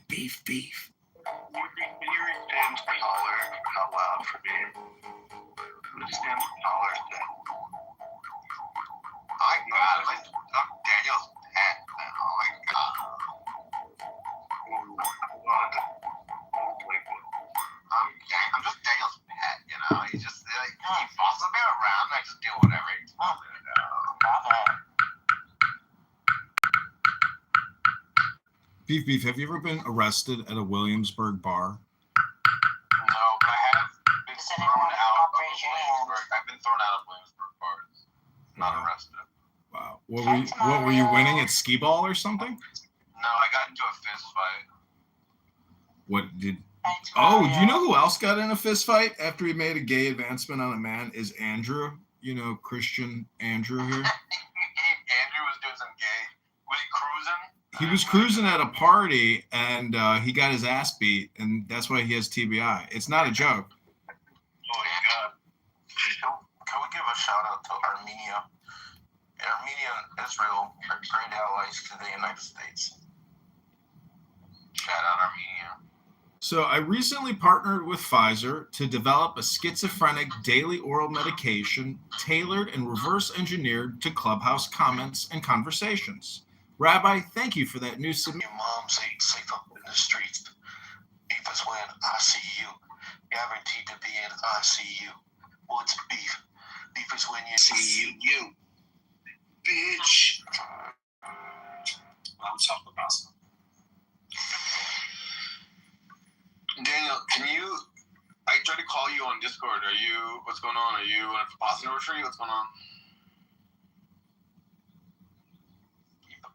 Beef. Here it stands taller, not loud for me. It stands taller than. My God, Daniel's pet. Oh my God. I'm just Daniel's pet, you know. He just he bosses me around. I just do whatever he tells me to do. Beef. Have you ever been arrested at a Williamsburg bar? No, but I have been thrown out of Williamsburg. I've been thrown out of Williamsburg bars. Not arrested. Wow. What were you winning at skee ball or something? No, I got into a fist fight. What did? Oh, do you know who else got in a fist fight after he made a gay advancement on a man? Is Andrew? You know, Christian Andrew here. Andrew was doing some gay. Was he cruising? He was cruising at a party and he got his ass beat, and that's why he has TBI. It's not a joke. Oh my God. Can we give a shout out to Armenia? Armenia and Israel are great allies to the United States. Shout out Armenia. So I recently partnered with Pfizer to develop a schizophrenic daily oral medication tailored and reverse engineered to Clubhouse comments and conversations. Rabbi, thank you for that new submission. Your mom say safe up in the streets. Beef is when I see you. Guaranteed to be in ICU. What's beef? Beef is when you see you. Bitch. I'm talking about something. Daniel, I tried to call you on Discord. What's going on? Are you in a Vipassana retreat? What's going on?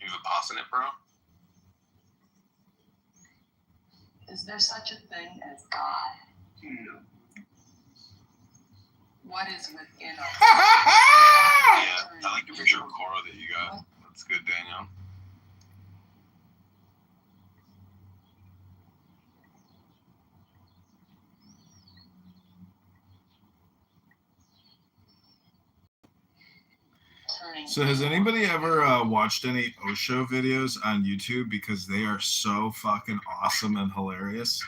You Vipassana, bro? Is there such a thing as God? No. What is within us? Yeah, I like the picture of Cora that you got. That's good, Daniel. So has anybody ever watched any Osho videos on YouTube? Because they are so fucking awesome and hilarious.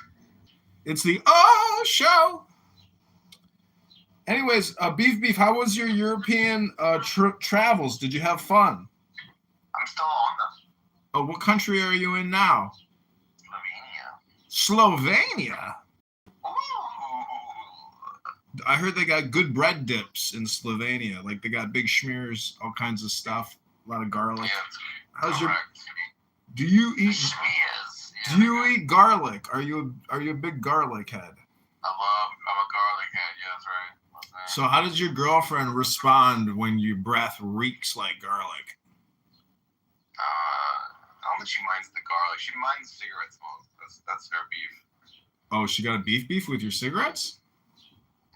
It's the Osho. Anyways, Beef, how was your European travels? Did you have fun? I'm still on them. Oh, what country are you in now? Slovenia. I heard they got good bread dips in Slovenia. Like they got big schmears, all kinds of stuff, a lot of garlic. How's your? Do you eat? Do you eat garlic? Are you a big garlic head? I'm a garlic head. Yeah, that's right. So how does your girlfriend respond when your breath reeks like garlic? I don't think she minds the garlic. She minds cigarette smoke. That's her beef. Oh, she got a beef with your cigarettes?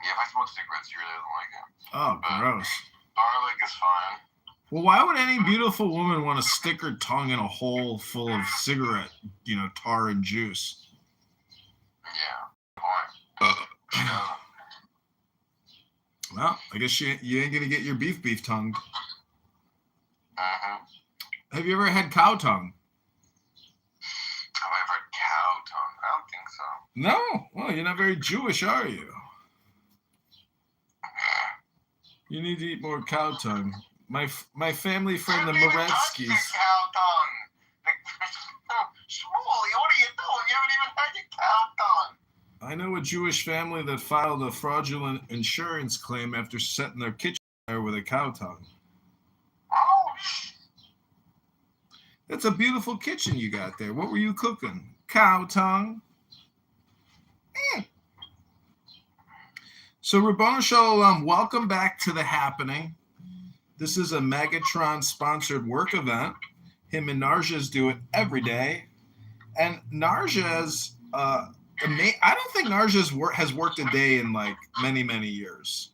Yeah, if I smoke cigarettes, she really doesn't like it. Oh, gross. Garlic is fine. Well, why would any beautiful woman want to stick her tongue in a hole full of cigarette, tar and juice? Yeah. Why? Well, I guess you ain't gonna get your beef tongued. Have you ever had cow tongue? Have I ever had cow tongue? I don't think so. No. Well, you're not very Jewish, are you? You need to eat more cow tongue. My family friend, the You haven't even touched Moretskis. the cow tongue. Shmuly, what are you doing? You haven't even had your cow tongue. I know a Jewish family that filed a fraudulent insurance claim after setting their kitchen fire with a cow tongue. Ouch. That's a beautiful kitchen you got there. What were you cooking? Cow tongue? So, Rabbanu Shalom, welcome back to The Happening. This is a Megatron-sponsored work event. Him and Narjas do it every day. And Narjas, I don't think Narjas has worked a day in like many, many years.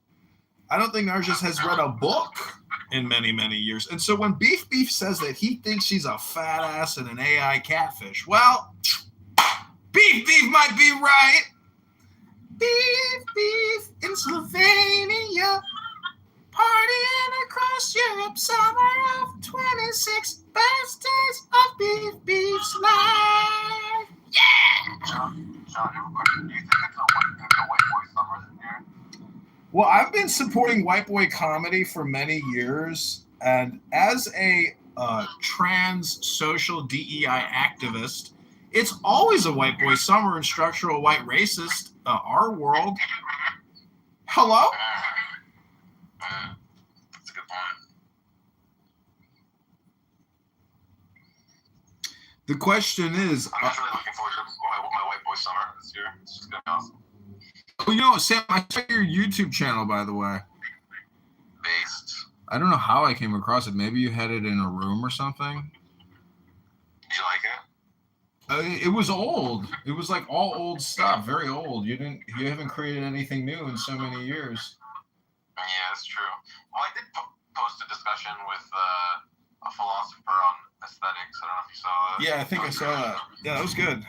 I don't think Narjas has read a book in many, many years. And so when Beef says that he thinks she's a fat ass and an AI catfish, well, Beef might be right. Beef in Slovenia, partying across Europe, summer of 26, birthdays of Beef's life. Yeah! John, do you think it's a white boy summer this year? Well, I've been supporting white boy comedy for many years, and as a trans social DEI activist, it's always a white boy summer and structural white racist. Our world. Hello? That's a good point. The question is, I'm just really looking forward to my white boy summer this year. It's just gonna be awesome. oh, you know, Sam, I saw your YouTube channel, by the way. Based. I don't know how I came across it. Maybe you had it in a room or something. Did you like it? It was old. It was like all old stuff, very old. You haven't created anything new in so many years. Yeah, that's true. Well, I did post a discussion with a philosopher on aesthetics. I don't know if you saw that. Yeah, I think I saw that. Yeah, that was good.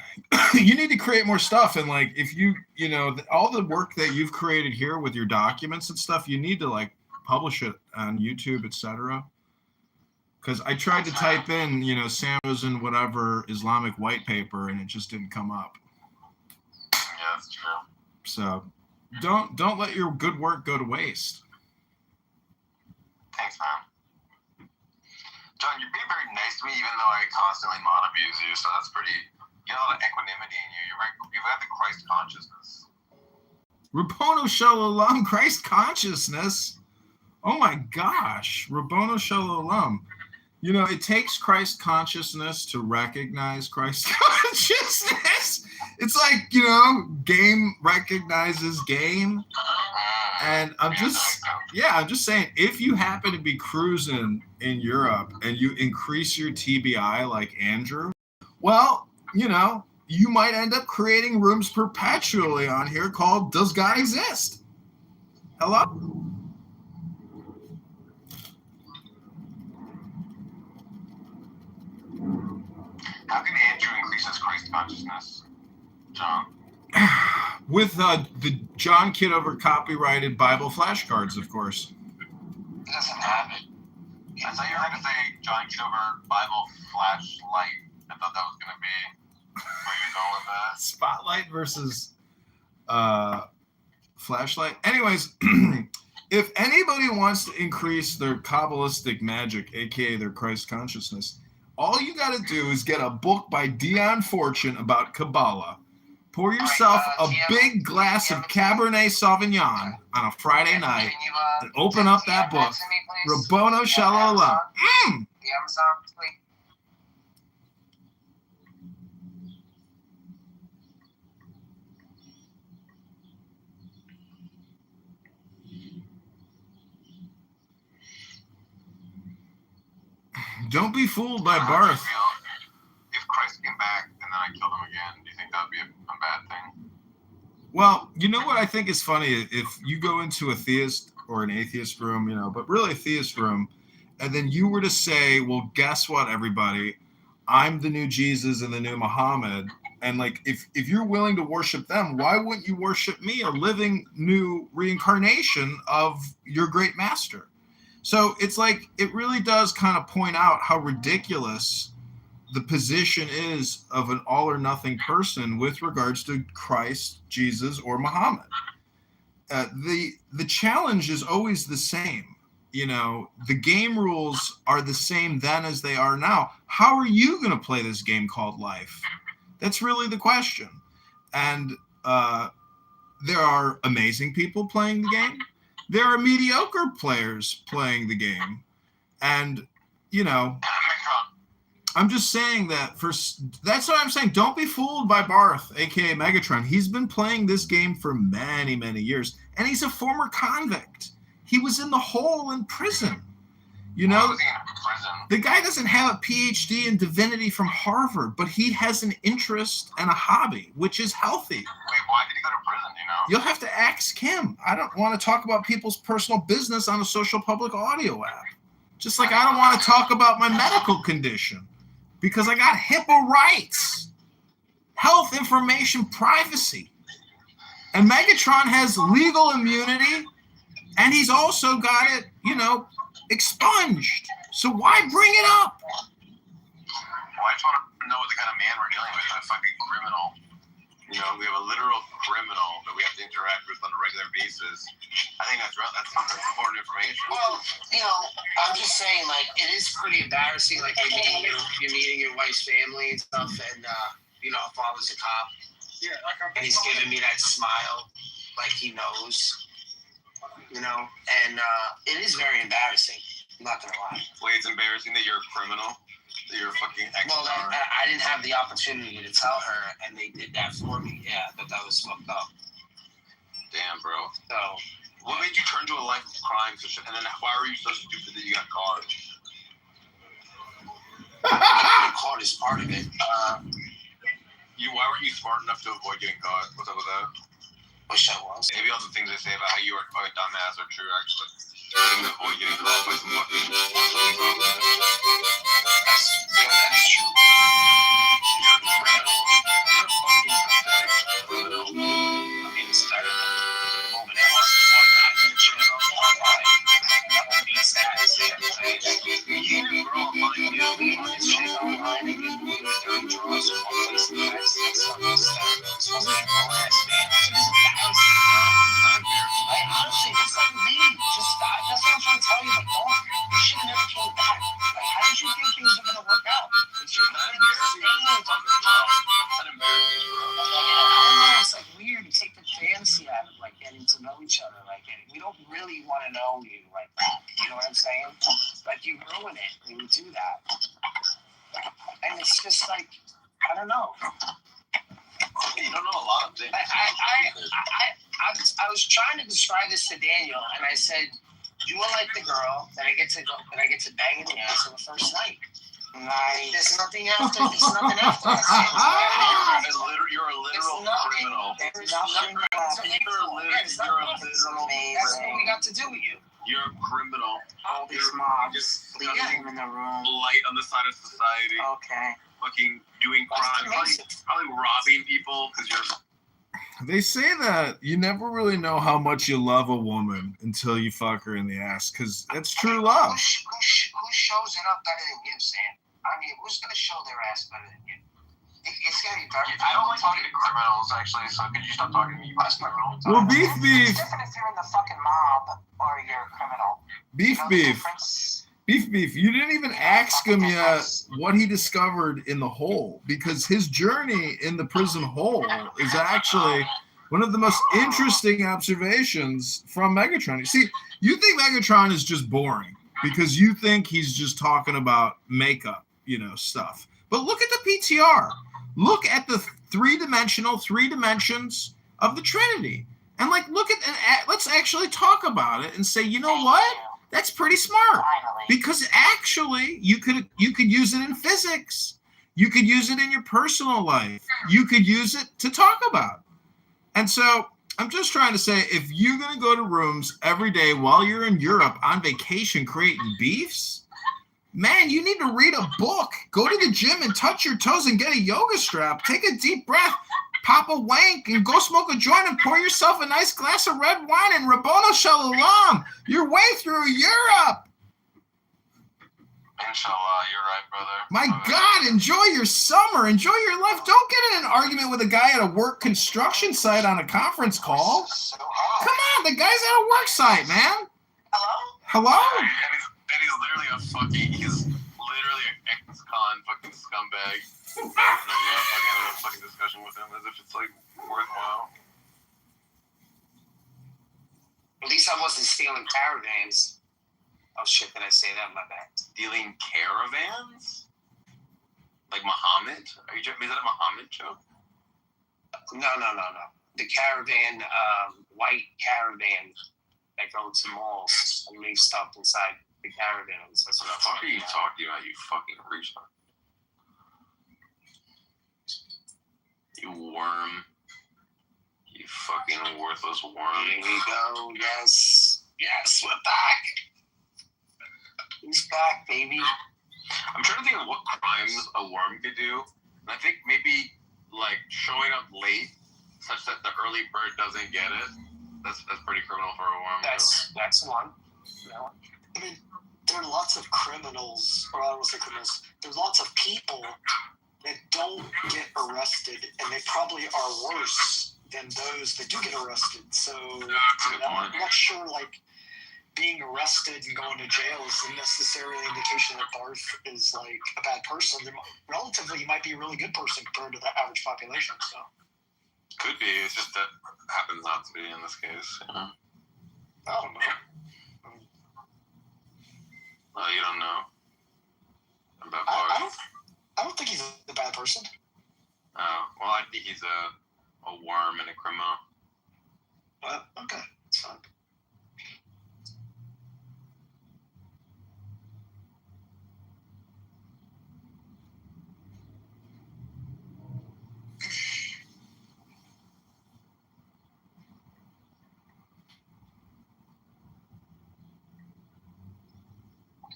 You need to create more stuff, and like if you know all the work that you've created here with your documents and stuff, you need to like publish it on YouTube, etc. Because I tried to type in, Sam's and whatever Islamic white paper, and it just didn't come up. Yeah, that's true. So don't let your good work go to waste. Thanks, man. John, you're being very nice to me, even though I constantly abuse you. So that's pretty. You have a lot of equanimity in you. You've got the Christ consciousness. Rabbono Shalom, Christ consciousness. Oh my gosh, Rabbono Shalom. It takes Christ consciousness to recognize Christ consciousness. It's like, game recognizes game. And I'm just saying, if you happen to be cruising in Europe and you increase your TBI like Andrew, well, you might end up creating rooms perpetually on here called Does God Exist? Hello? How can Andrew increase his Christ consciousness, John? With the John Kitover copyrighted Bible flashcards, of course. He doesn't have it. I thought you were going to say John Kitover Bible flashlight. I thought that was going to be where you're going with that. Spotlight versus flashlight. Anyways, if anybody wants to increase their Kabbalistic magic, aka their Christ consciousness, all you got to do is get a book by Dion Fortune about Kabbalah. Pour yourself a big glass of Cabernet Sauvignon on a Friday night and open up that book. Rabbono Shalom. Don't be fooled by Barth. If Christ came back and then I killed him again, do you think that would be a bad thing? Well, you know what I think is funny? If you go into a theist or an atheist room, but really a theist room, and then you were to say, well, guess what, everybody? I'm the new Jesus and the new Muhammad. And like, if you're willing to worship them, why wouldn't you worship me, a living new reincarnation of your great master? So it's like, it really does kind of point out how ridiculous the position is of an all or nothing person with regards to Christ, Jesus, or Muhammad. The challenge is always the same. you know, the game rules are the same then as they are now. How are you going to play this game called life? That's really the question. And there are amazing people playing the game. There are mediocre players playing the game. And, you know, I'm just saying that that's what I'm saying. Don't be fooled by Barth, aka Megatron. He's been playing this game for many, many years, and he's a former convict. He was in the hole in prison. You know, the guy doesn't have a PhD in divinity from Harvard, but he has an interest and a hobby, which is healthy. Wait, why did he go to prison, you know? You'll have to ask him. I don't want to talk about people's personal business on a social public audio app. Just like I don't want to talk about my medical condition because I got HIPAA rights, health information privacy. And Megatron has legal immunity, and he's also got it, you know, expunged. So why bring it up? Well, I just want to know what the kind of man we're dealing with, a fucking criminal. You know, we have a literal criminal that we have to interact with on a regular basis. I think that's important information. Well, you know, I'm just saying, like, it is pretty embarrassing. Like, you're meeting your wife's family and stuff, and, you know, father's a cop. Yeah, and he's giving me that smile, like he knows. You know, and it is very embarrassing. I'm not gonna lie. Wait, it's embarrassing that you're a criminal? That you're a fucking ex-con? Well, I didn't have the opportunity to tell her, and they did that for me. Yeah, but that was fucked up. Damn, bro. So, what made you turn to a life of crime? And then why were you so stupid that you got caught? Getting caught is part of it. Why weren't you smart enough to avoid getting caught? What's up with that? Wish I was. Maybe all the things they say about how you are a dumbass are true, actually. You can avoid getting caught by some fucking... That's true. You're a criminal. You're a fucking pathetic criminal. I mean, it's better than moving in once in one night. You're a criminal for life. Nothing beats that. You grow up on you. It's shit online and you do your dirty draws and all this and that. It's fucking stuff. It's supposed to be a grown-ass man. Like, honestly, it's like me. Just stop. That's what I'm trying to tell you. Like, you should have never came back. Like, how did you think things were gonna work out? It's just not embarrassing. It's like weird to take the fantasy out of like getting to know each other. Like, we don't really want to know you like that. You know what I'm saying? Like, you ruin it when you do that. And it's just like, I don't know. You don't know a lot of things. I was trying to describe this to Daniel, and I said, "You are like the girl that I get to bang in the ass on the first night." Nice. There's nothing after. There's nothing after that. You're a literal criminal. There's nothing after. That's what we got to do with you. You're a criminal. All these mobs leaving in the room. Light on the side of society. Okay. Fucking doing crime. Probably robbing people because you're... They say that you never really know how much you love a woman until you fuck her in the ass, because that's true love. Who shows it up better than you, Sam? I mean, who's going to show their ass better than you? It's going to be very... I don't like talking to criminals, actually, so could you stop talking to me? You pass my criminal time. Well, beef. It's different if you're in the fucking mob or you're a criminal. Beef. You didn't even ask him yet what he discovered in the hole, because his journey in the prison hole is actually one of the most interesting observations from Megatron. You see, you think Megatron is just boring because you think he's just talking about makeup, you know, stuff. But look at the PTR. Look at the three dimensions of the Trinity. And like, let's actually talk about it and say, you know what? That's pretty smart. Because actually, you could use it in physics. You could use it in your personal life. You could use it to talk about. And so I'm just trying to say, if you're going to go to rooms every day while you're in Europe on vacation creating beefs, man, you need to read a book. Go to the gym and touch your toes and get a yoga strap. Take a deep breath. Pop a wank and go smoke a joint and pour yourself a nice glass of red wine and Rabboni Shalom your way through Europe. Inshallah, you're right, brother. My God, enjoy your summer. Enjoy your life. Don't get in an argument with a guy at a work construction site on a conference call. Come on, the guy's at a work site, man. Hello? Hello? And he's literally he's literally an ex-con fucking scumbag. And I'm gonna fucking have a fucking discussion with him as if it's like worthwhile. At least I wasn't stealing caravans. Oh shit, did I say that? My bad. Stealing caravans? Like Muhammad? Is that a Muhammad joke? No. The caravan, white caravan that go to malls and leave stuff inside the caravans. That's what the fuck are you talking about, you fucking retard? You worm. You fucking worthless worm. Here we go. Yes, we're back. He's back, baby. I'm trying to think of what crimes a worm could do. And I think maybe like showing up late such that the early bird doesn't get it. That's pretty criminal for a worm. That's one. I mean, there are lots of criminals, or I don't want to say criminals. There's lots of people that don't get arrested, and they probably are worse than those that do get arrested. So I'm not sure, like, being arrested and going to jail isn't necessarily an indication that Barth is like a bad person. Relatively, he might be a really good person compared to the average population. So could be. It's just that happens not to be in this case. You know? I don't know. You don't know about Barth? I don't think he's a bad person. Oh, well, I think he's a worm and a criminal. Well, okay, it's fine.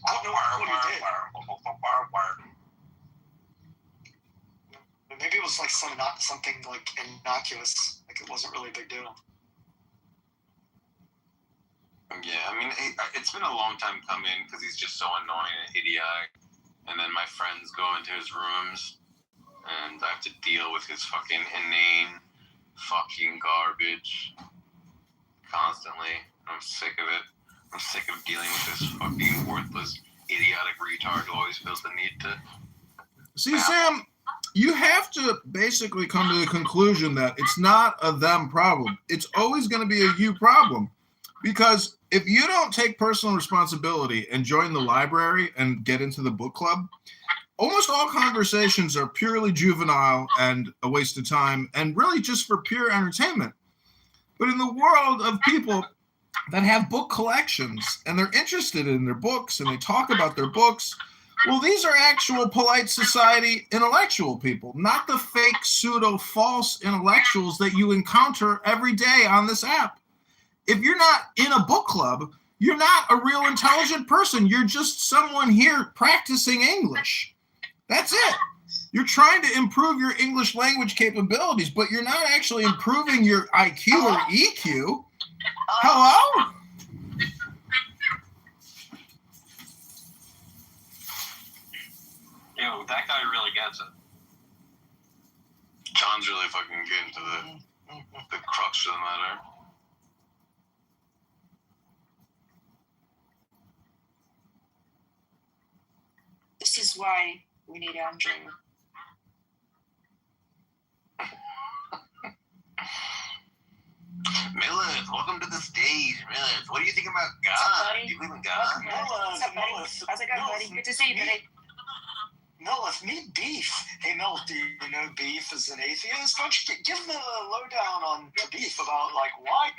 I don't know what he did. Maybe it was like something like innocuous. Like it wasn't really a big deal. Yeah, I mean, it's been a long time coming because he's just so annoying and idiotic. And then my friends go into his rooms and I have to deal with his fucking inane fucking garbage constantly. I'm sick of it. I'm sick of dealing with this fucking worthless, idiotic retard who always feels the need to... See, Sam, you have to basically come to the conclusion that it's not a them problem. It's always going to be a you problem. Because if you don't take personal responsibility and join the library and get into the book club, almost all conversations are purely juvenile and a waste of time and really just for pure entertainment. But in the world of people that have book collections and they're interested in their books and they talk about their books, well, these are actual polite society intellectual people, not the fake pseudo-false intellectuals that you encounter every day on this app. If you're not in a book club, you're not a real intelligent person. You're just someone here practicing English. That's it. You're trying to improve your English language capabilities, but you're not actually improving your IQ or EQ. Hello? Yo, that guy really gets it. John's really fucking getting to the crux of the matter. This is why we need Andrew. Milith, welcome to the stage. Milith, what do you think about God? Do you believe in God? What's up, buddy? How's it going, buddy? Good to see you, buddy. Milith, meet Beef. Hey, Milith, do you know Beef is an atheist? Why don't you give him a lowdown on Beef about, like, why?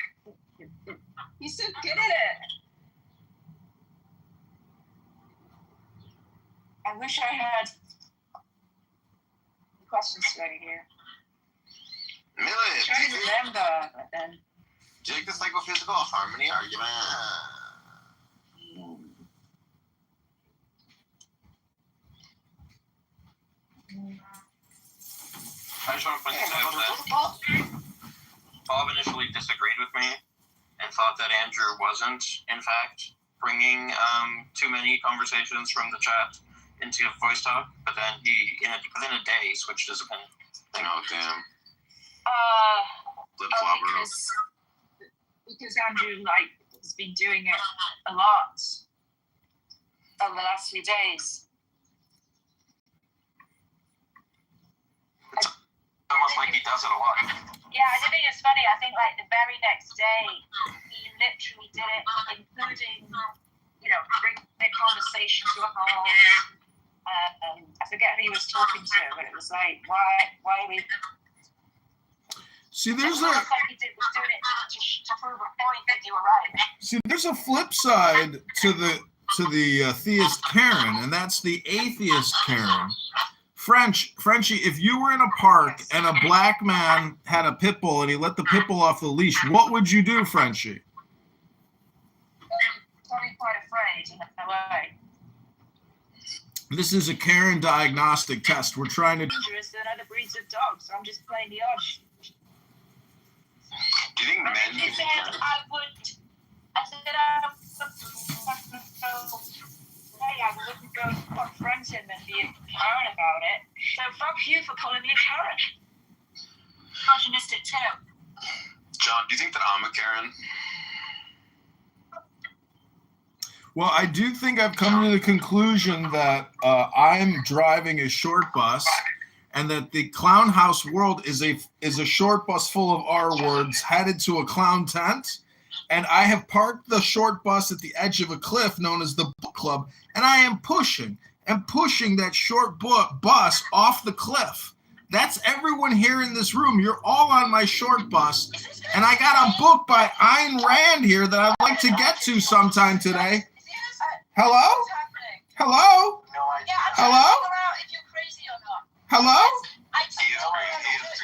He's so good at it. I wish I had questions ready here. Milith, Trying to remember, but then. Do you like the psychophysical harmony argument? I just want to point this out that Bob initially disagreed with me and thought that Andrew wasn't, in fact, bringing too many conversations from the chat into voice talk, but then he, within a day, switched his opinion. Oh, damn. Because Andrew, like, has been doing it a lot over the last few days. Almost like he does it a lot. Yeah, I do think it's funny. I think like the very next day, he literally did it, including, bring the conversation to a halt. I forget who he was talking to, but it was like, why are we? See, there's like he was doing it to prove a point that you were right. See, there's a flip side to the theist Karen, and that's the atheist Karen. Frenchie, if you were in a park and a black man had a pit bull and he let the pit bull off the leash, what would you do, Frenchie? Probably quite afraid in a way. This is a Karen diagnostic test. We're trying to. Dangerous than other breeds of dogs. So I'm just playing the odds. Do you think men? I said I wouldn't go confront him and be a Karen about it. So fuck you for calling me a Karen. Misogynistic too. John, do you think that I'm a Karen? Well, I do think I've come to the conclusion that I'm driving a short bus, and that the clown house world is a short bus full of R words headed to a clown tent. And I have parked the short bus at the edge of a cliff known as the book club, and I am pushing that short bus off the cliff. That's everyone here in this room. You're all on my short bus, and I got a book by Ayn Rand here that I'd like to get to sometime today. Hello? Hello? Hello? Hello?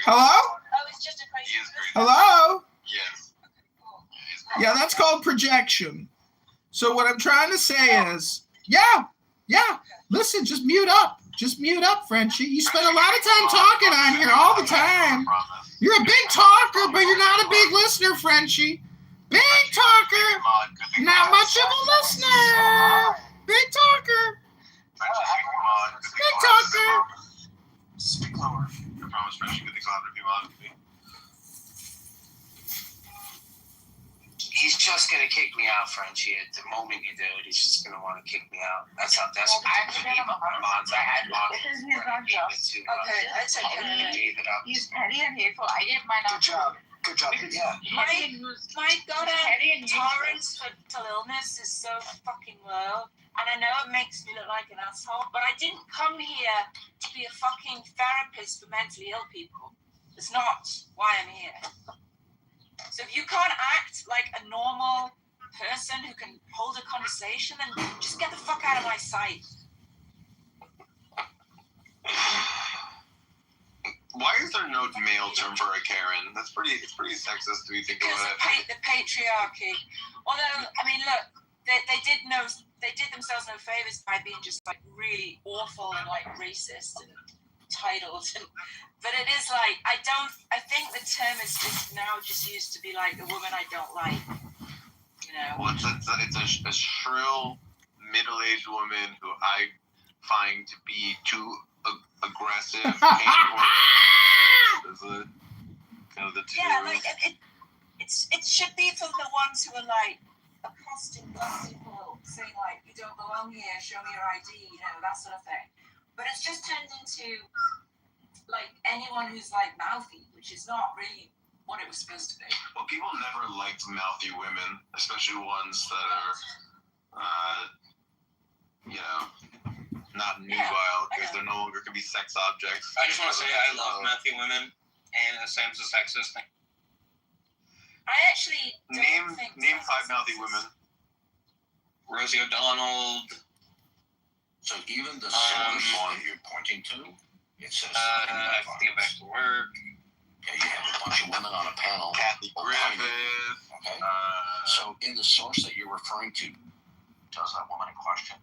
Hello? Hello? Yes. Yeah, that's called projection. So what I'm trying to say is, yeah, listen, just mute up. Just mute up, Frenchie. You spend a lot of time talking on here all the time. You're a big talker, but you're not a big listener, Frenchie. Big talker, not much of a listener. Big talker. Big talker. Speak lower. I promise, Frenchie, with the cloud if you want me. He's just gonna kick me out, Frenchie. At the moment you do it, he's just gonna want to kick me out. That's how desperate I actually gave up my bonds. I had bonds. Okay, that's okay. Gave it up. He's petty and hateful. I gave mine up. Good job. Yeah. My goddamn tolerance for illness is so fucking low. And I know it makes me look like an asshole, but I didn't come here to be a fucking therapist for mentally ill people. It's not why I'm here. So if you can't act like a normal person who can hold a conversation, then just get the fuck out of my sight. Why is there no male term for a Karen? It's pretty sexist when you think about it. The patriarchy. Although, I mean, look, they did themselves no favors by being just like really awful and like racist and titled. But it is like, I think the term is just used to be like the woman I don't like. You know? Well, it's a shrill, middle-aged woman who I find to be too aggressive. Yeah, like it should be for the ones who are like accosting black people, saying like, you don't belong here, show me your ID, you know, that sort of thing. But it's just turned into like anyone who's like mouthy, which is not really what it was supposed to be. Well, people never liked mouthy women, especially ones that are, not nubile, because they're no longer can be sex objects. I just want to say I love mouthy women, and it sounds a sexist thing. I actually name 5 mouthy women. Rosie O'Donnell. So even the source one you're pointing to, it says I have to get back to work. Yeah, you have a bunch of women on a panel. Kathy Griffith. Okay. So in the source that you're referring to, does that woman in question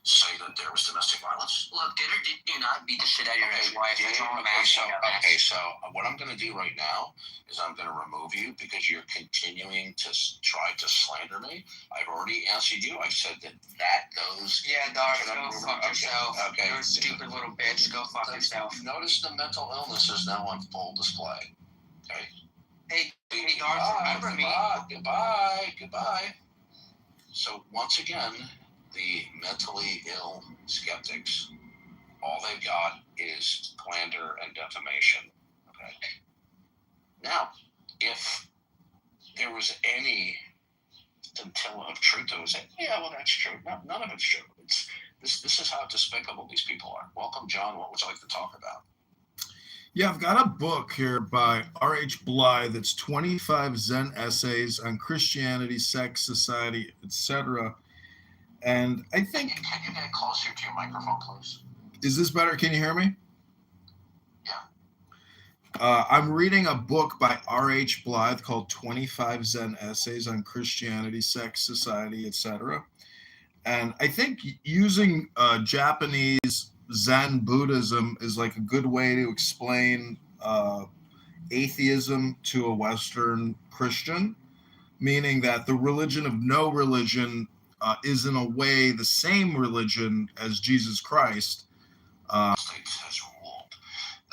say that there was domestic violence? Look, did you not beat the shit out of your ex-wife? That's all I'm asking. So what I'm going to do right now is I'm going to remove you because you're continuing to try to slander me. I've already answered you. I said that goes. Yeah, dog, go fuck yourself. Okay. You're a stupid little bitch. Go fuck yourself. Notice the mental illness is now on full display. Okay. Hey, dog, remember me. Goodbye. So once again, the mentally ill skeptics, all they've got is slander and defamation. Okay. Now, if there was any scintilla of truth that was, yeah, well, that's true. No, none of it's true. This is how despicable these people are. Welcome, John. What would you like to talk about? Yeah, I've got a book here by R.H. Blythe. It's 25 Zen essays on Christianity, sex, society, etc. And I think... Can you get closer to your microphone, please? Is this better? Can you hear me? Yeah. I'm reading a book by R.H. Blythe called 25 Zen Essays on Christianity, Sex, Society, etc. And I think using Japanese Zen Buddhism is like a good way to explain atheism to a Western Christian, meaning that the religion of no religion is in a way the same religion as Jesus Christ. States has ruled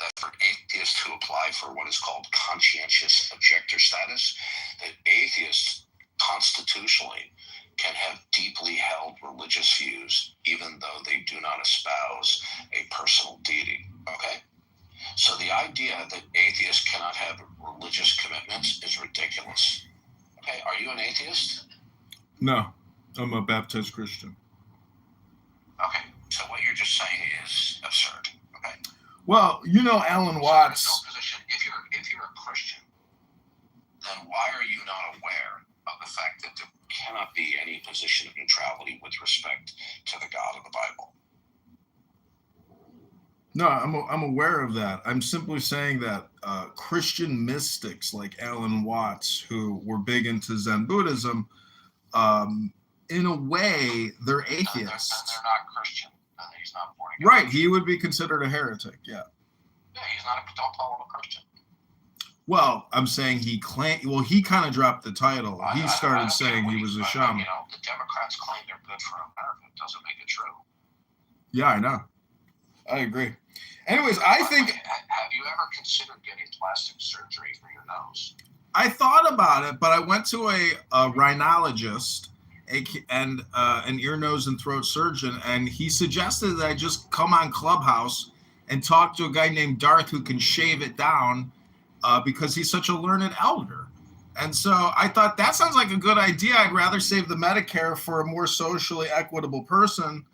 that for atheists who apply for what is called conscientious objector status, that atheists constitutionally can have deeply held religious views even though they do not espouse a personal deity. Okay? So the idea that atheists cannot have religious commitments is ridiculous. Okay, are you an atheist? No, I'm a baptized Christian. Okay, so what you're just saying is absurd. Okay. Well, you know Alan Watts. So if you're a Christian, then why are you not aware of the fact that there cannot be any position of neutrality with respect to the God of the Bible? No, I'm aware of that. I'm simply saying that Christian mystics like Alan Watts, who were big into Zen Buddhism, in a way, they're atheists. And they're not Christian. And he's not born again. Right, he would be considered a heretic, yeah. Yeah, he's not don't call him a Christian. Well, I'm saying he kind of dropped the title. He started saying he was a shaman. You know, the Democrats claim they're good for America. It doesn't make it true. Yeah, I know. I agree. Anyways, I think... Have you ever considered getting plastic surgery for your nose? I thought about it, but I went to a rhinologist and an ear, nose, and throat surgeon, and he suggested that I just come on Clubhouse and talk to a guy named Darth who can shave it down because he's such a learned elder. And so I thought that sounds like a good idea. I'd rather save the Medicare for a more socially equitable person.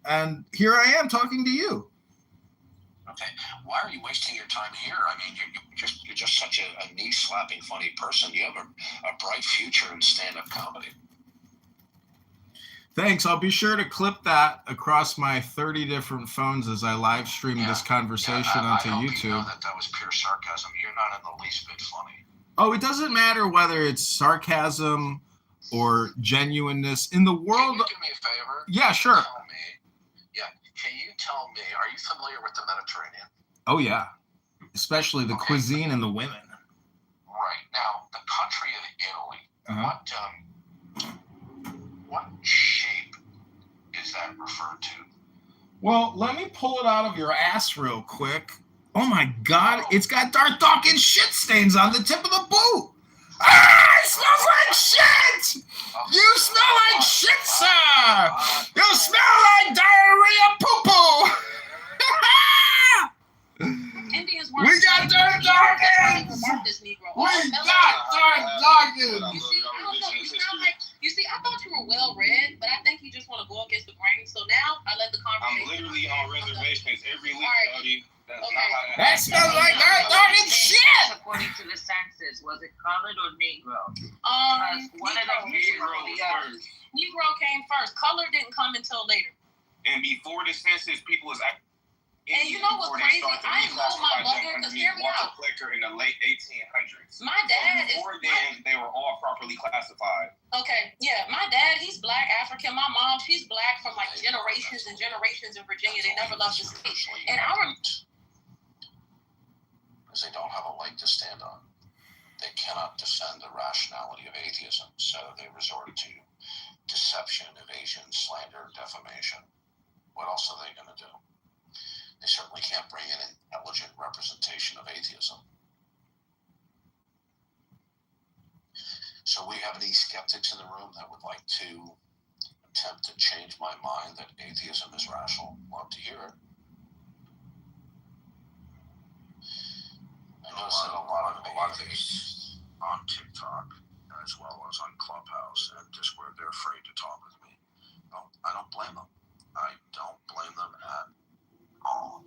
And here I am talking to you. Okay, why are you wasting your time here? I mean, you're just such a knee-slapping funny person. You have a bright future in stand-up comedy. Thanks. I'll be sure to clip that across my 30 different phones as I live stream this conversation onto YouTube. You know that was pure sarcasm. You're not in the least bit funny. Oh, it doesn't matter whether it's sarcasm or genuineness in the world. Can you do me a favor? Yeah, sure. Can you tell me, are you familiar with the Mediterranean? Oh, yeah. Especially the cuisine and the women. Right. Now, the country of Italy, what shape is that referred to? Well, let me pull it out of your ass real quick. Oh, my God. It's got Darth Dawkins shit stains on the tip of the boot. Ah, it smells like shit! You smell like shit, sir! You smell like diarrhea poo-poo! We got Darth Dawkins! We got Darth Dawkins! You see, I thought you were well read, but I think you just want to go against the grain. So now I let the conversation. I'm literally on reservations every week, buddy. That smells like Darth Dawkins shit! According to the census, was it colored or Negro? Negro came first. Color didn't come until later. And before the census, people was and you know what's crazy? I ain't told my mother, because hear me out. In the late 1800s. My dad before then, they were all properly classified. Okay, yeah, my dad, he's black African. My mom, she's black from like generations and generations in Virginia. They never left the state. And I remember. Because they don't have a leg to stand on. They cannot defend the rationality of atheism, so they resort to deception, evasion, slander, defamation. What else are they going to do? They certainly can't bring an intelligent representation of atheism. So we have any skeptics in the room that would like to attempt to change my mind that atheism is rational, love to hear it. I notice that a lot of atheists on TikTok as well as on Clubhouse and Discord, they're afraid to talk with me. No, I don't blame them. I don't blame them at all.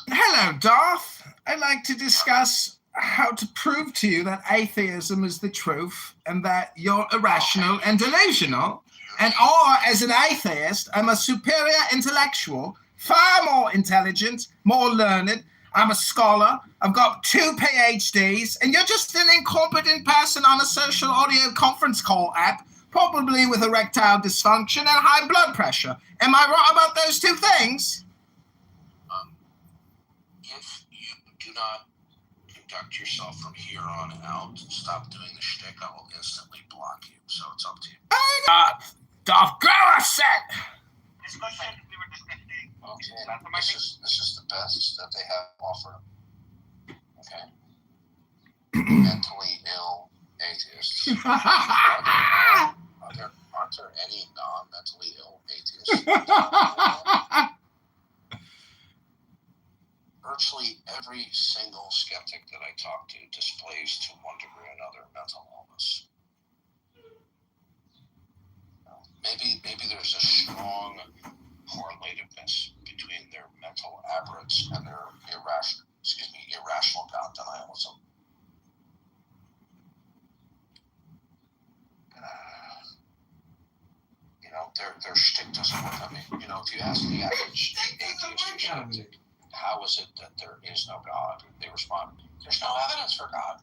Hello, Darth. I'd like to discuss how to prove to you that atheism is the truth and that you're irrational and delusional. And or, as an atheist, I'm a superior intellectual, far more intelligent, more learned. I'm a scholar. I've got 2 PhDs, and you're just an incompetent person on a social audio conference call app, probably with erectile dysfunction and high blood pressure. Am I right about those 2 things? If you do not conduct yourself from here on out, stop doing the shtick, I will instantly block you. So it's up to you. Darth, grow a set! Okay, this is the best that they have offered. Okay. Mentally ill atheists. Aren't there any non-mentally ill atheists? Virtually every single skeptic that I talk to displays to one degree or another mental illness. Maybe there's a strong correlativeness between their mental aberrance and their irrational God denialism. Their shtick doesn't work on me. If you ask the average atheist or skeptic, how is it that there is no God? They respond, there's no evidence for God.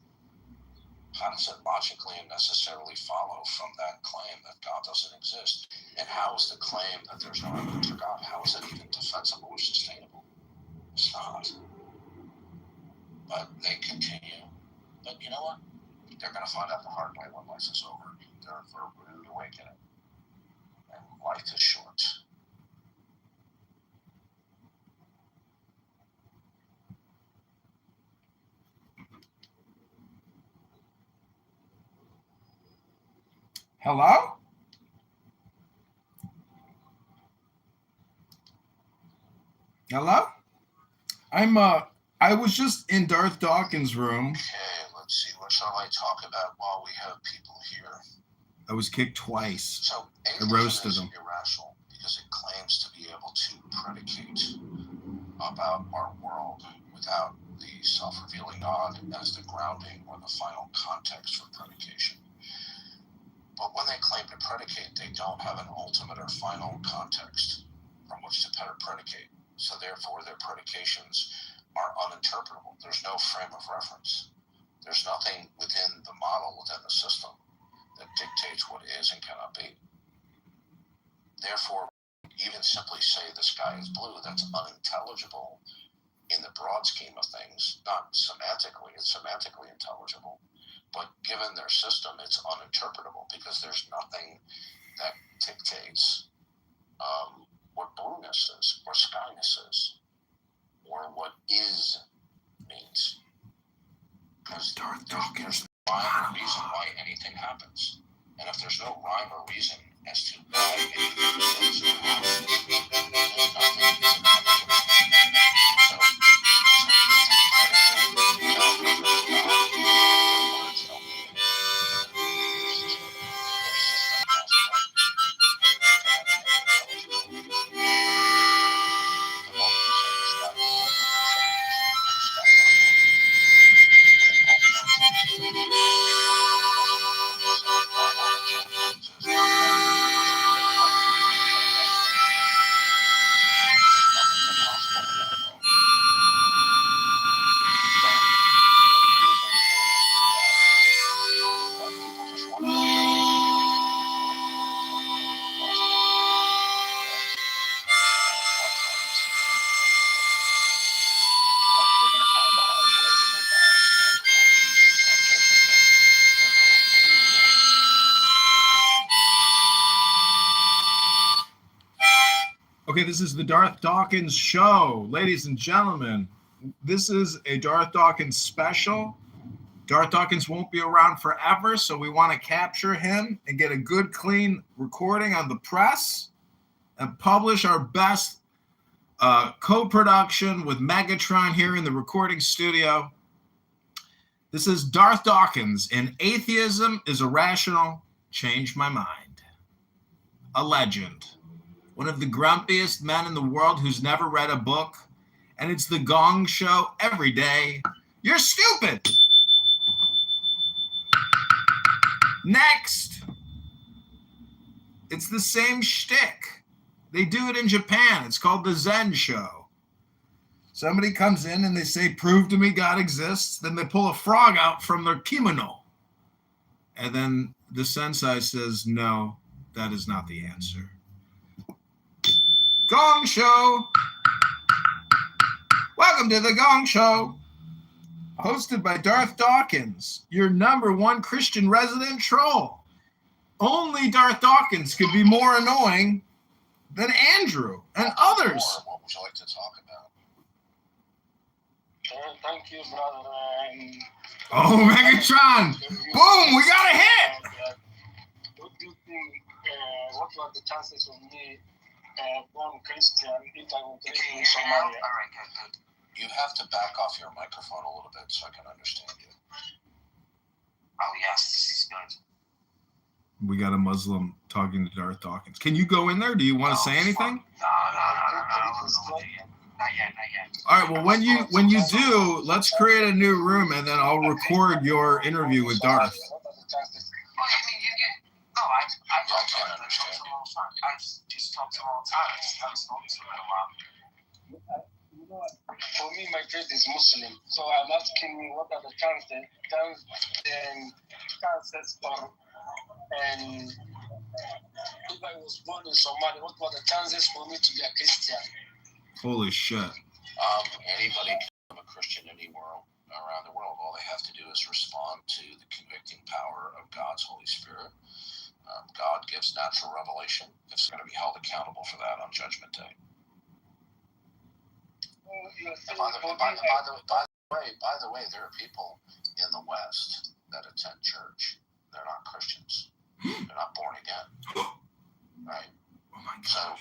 How does it logically and necessarily follow from that claim that God doesn't exist? And how is the claim that there's no evidence for God, how is it even defensible or sustainable? It's not. But they continue. But you know what? They're going to find out the hard way when life is over. They're for a rude awakening. And life is short. Hello? Hello? I was just in Darth Dawkins' room. Okay, let's see. What shall I talk about while we have people here? I was kicked twice. So I roasted them. Irrational because it claims to be able to predicate about our world without the self-revealing God as the grounding or the final context for predication. But when they claim to predicate, they don't have an ultimate or final context from which to predicate. So therefore, their predications are uninterpretable. There's no frame of reference. There's nothing within the model, within the system, that dictates what is and cannot be. Therefore, even simply say the sky is blue, that's unintelligible in the broad scheme of things, not semantically. It's semantically intelligible. But given their system, it's uninterpretable because there's nothing that dictates what blueness is, or skyness is, or what is means. Because there's no rhyme or reason why anything happens. And if there's no rhyme or reason as to why anything is or happens, then nothing is intelligible. So Okay, this is the Darth Dawkins Show. Ladies and gentlemen, this is a Darth Dawkins special Darth Dawkins won't be around forever, so we want to capture him and get a good, clean recording on the press and publish our best co-production with Megatron here in the recording studio. This is Darth Dawkins in Atheism is Irrational, Change My Mind. A legend. One of the grumpiest men in the world who's never read a book, and it's the Gong Show every day. You're stupid! Next! It's the same shtick. They do it in Japan. It's called the Zen Show. Somebody comes in and they say, prove to me God exists. Then they pull a frog out from their kimono. And then the sensei says, no, that is not the answer. Gong Show. Welcome to the Gong Show. Hosted by Darth Dawkins, your #1 Christian resident troll. Only Darth Dawkins could be more annoying than Andrew and others. What would you like to talk about? Thank you, brother. Oh, Megatron! Boom! We got a hit! What do you think? What were the chances of me born Christian if I was raised in Somalia? All right, good. You have to back off your microphone a little bit so I can understand you. Oh, yes, this is good. We got a Muslim talking to Darth Dawkins. Can you go in there? Do you want to say anything? No. Not yet. All right. Well, when you do, let's create a new room, and then I'll record your interview with Darth. I can't understand. I just talk to him all the time. I haven't spoken to him in a while. You know what? For me, my faith is Muslim, so I'm asking you what are the chances for and if I was born in Somalia, what were the chances for me to be a Christian? Holy shit. Anybody can become a Christian anywhere around the world. All they have to do is respond to the convicting power of God's Holy Spirit. God gives natural revelation. It's going to be held accountable for that on Judgment Day. By the way, there are people in the West that attend church. They're not Christians. They're not born again. Right? Oh my gosh. So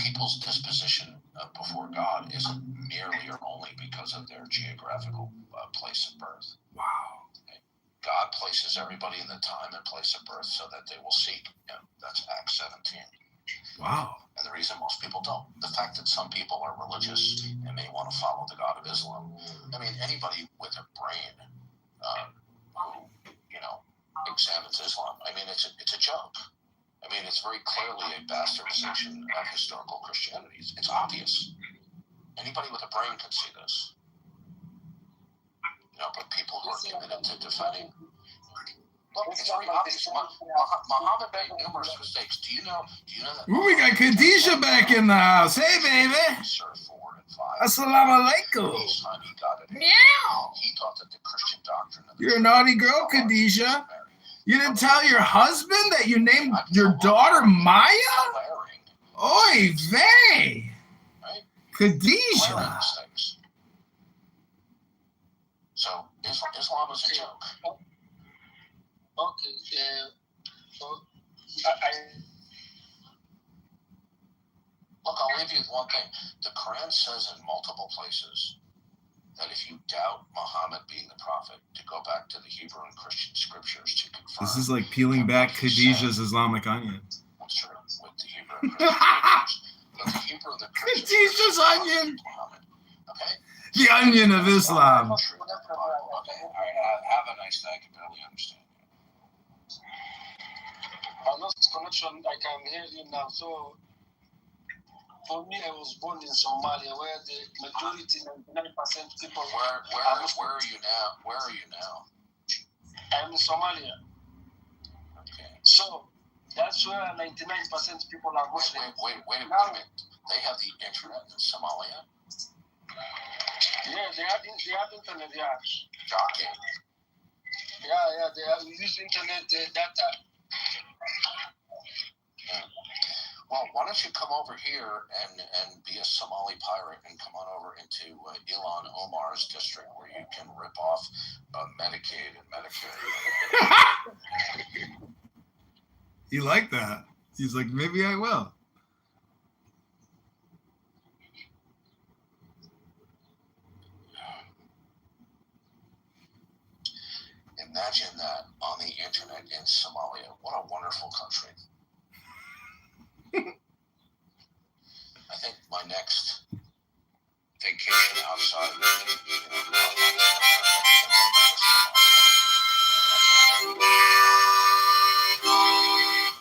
people's disposition before God isn't merely or only because of their geographical place of birth. Wow. Okay? God places everybody in the time and place of birth so that they will seek Him. That's Acts 17. Wow. And the reason most people don't, the fact that some people are religious and may want to follow the God of Islam. I mean, anybody with a brain who, examines Islam, I mean, it's a joke. I mean, it's very clearly a bastardization of historical Christianity. It's obvious. Anybody with a brain can see this. But people who are committed to defending. Look, it's very obvious. Muhammad made numerous mistakes. Do you know that? Ooh, we got Khadijah back in the house. Hey, baby. Assalamu alaikum. Meow. He taught that the Christian doctrine. You're a naughty girl, Khadijah. You didn't tell your husband that you named your daughter Maya? Oy vey. Khadijah. So Islam is a joke. Okay. Look, I'll leave you with one thing. The Quran says in multiple places that if you doubt Muhammad being the prophet, to go back to the Hebrew and Christian scriptures to confirm. This is like peeling back Khadijah's Islamic onion. That's true. With the Hebrew and Christian scriptures. The Hebrew and the Christian Khadijah's onion. Muhammad. Okay? The onion of Islam. Okay. All right. Have a nice day. I can barely understand you. I lost connection. I can hear you now. So, for me, I was born in Somalia, where the majority, 99% people. Where are you now? Where are you now? I'm in Somalia. Okay. So that's where 99% people are Muslim. Wait a minute. They have the internet in Somalia? Yeah, they have internet. Yeah. Shocking. Yeah. We use internet data. Well, why don't you come over here and be a Somali pirate and come on over into Ilhan Omar's district where you can rip off Medicaid and Medicare. He liked that. He's like, maybe I will. Imagine that on the internet in Somalia. What a wonderful country. I think my next vacation outside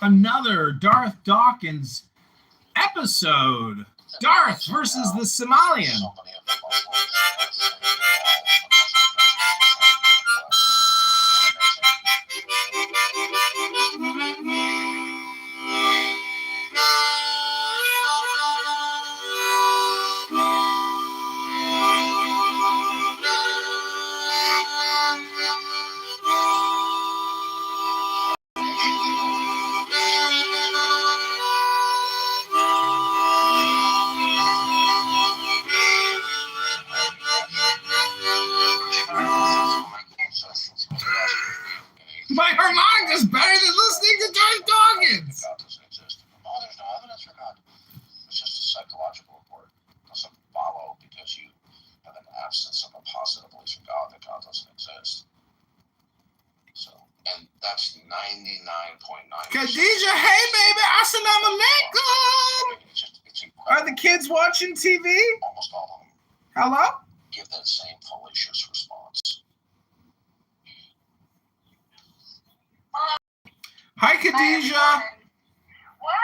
Another Darth Dawkins episode. Darth versus the Somalian. My harmonic is better than listening to Darth Dawkins. God doesn't exist. No, there's no evidence for God. It's just a psychological report. It doesn't follow because you have an absence of a positive belief in God that God doesn't exist. So, and that's 99.9%. Khadija, hey baby, assalamu alaikum. Are the kids watching TV? Almost all of them. Hello? Give that same fallacious response. Hi, Khadija. What?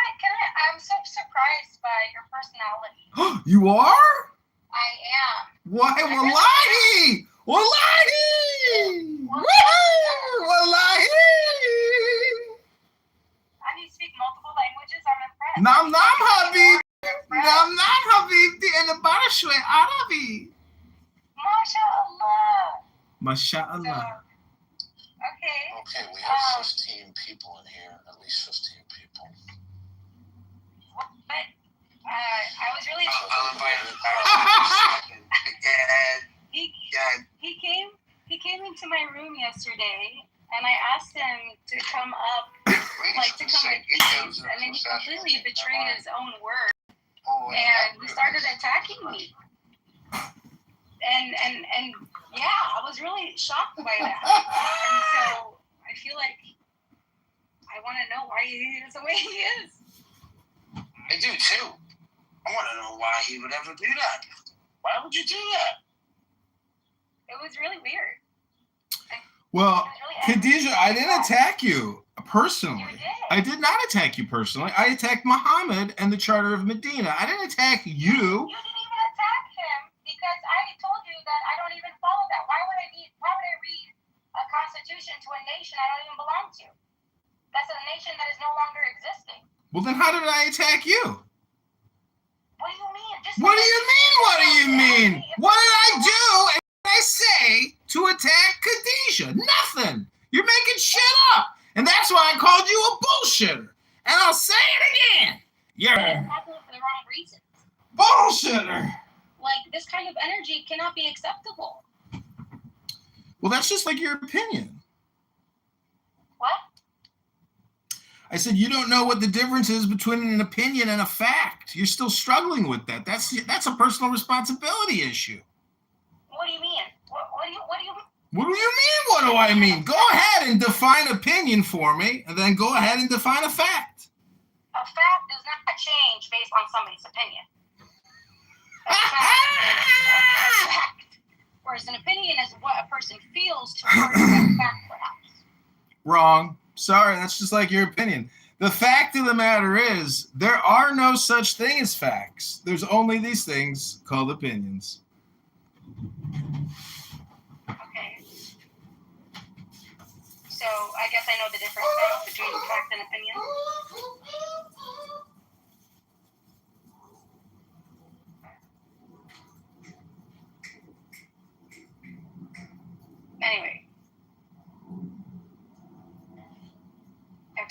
I'm so surprised by your personality. You are? I am. Why? Wallahi! Wallahi! Woohoo! Wallahi! And you speak multiple languages. I'm impressed. Nam nam habib. Nam nam habibti and the barashwe Arabi. MashaAllah. Masha'Allah. Okay, we have 15 people in here. At least 15 people. But I was really. He came into my room yesterday, and I asked him to come up, like to come and eat, and then he completely betrayed his own word, and he started attacking me. And yeah, I was really shocked by that, and so I feel like I want to know why he is the way he is. I do too. I want to know why he would ever do that. Why would you do that? It was really weird. Well, Khadija, I didn't attack you personally. I did not attack you personally. I attacked Muhammad and the Charter of Medina. I didn't attack you. You didn't even attack him because I told you that I don't even follow that. Why would I read a constitution to a nation I don't even belong to? That's a nation that is no longer existing. Well, then how did I attack you? What do you mean? What do you mean? What do you mean? What did I do? And what did I say to attack Khadija? Nothing. You're making shit up. And that's why I called you a bullshitter. And I'll say it again. You're It's happening for the wrong reasons. bullshitter. Like, this kind of energy cannot be acceptable. Well, that's just like your opinion. What? I said you don't know what the difference is between an opinion and a fact. You're still struggling with that. That's a personal responsibility issue. What do you mean? What do you What do you mean? What do I mean? Go ahead and define opinion for me, and then go ahead and define a fact. A fact does not change based on somebody's opinion. A fact. Whereas an opinion is what a person feels towards that fact, perhaps. Wrong. Sorry, that's just like your opinion. The fact of the matter is, there are no such thing as facts. There's only these things called opinions. Okay. So I guess I know the difference now between fact and opinion. Anyway.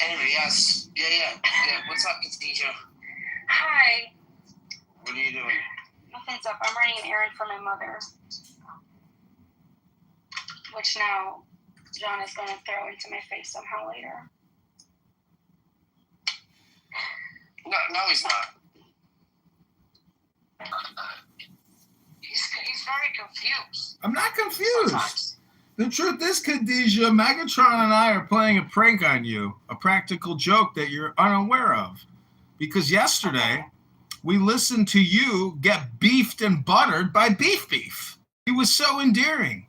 Anyway, yes. Yeah. What's up, Khadija? Hi. What are you doing? Heads up, I'm running an errand for my mother, which now John is going to throw into my face somehow later. No, he's not. He's very confused. I'm not confused. Sometimes. The truth is, Khadijah, Megatron and I are playing a prank on you, a practical joke that you're unaware of. Because yesterday, we listened to you get beefed and buttered by Beef. He was so endearing.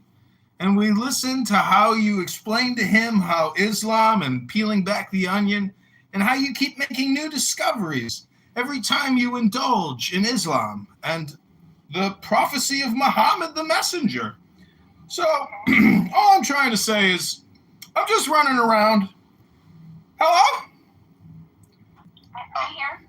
And we listened to how you explained to him how Islam and peeling back the onion, and how you keep making new discoveries every time you indulge in Islam and the prophecy of Muhammad the Messenger. So, all I'm trying to say is, I'm just running around. Hello? I'm here.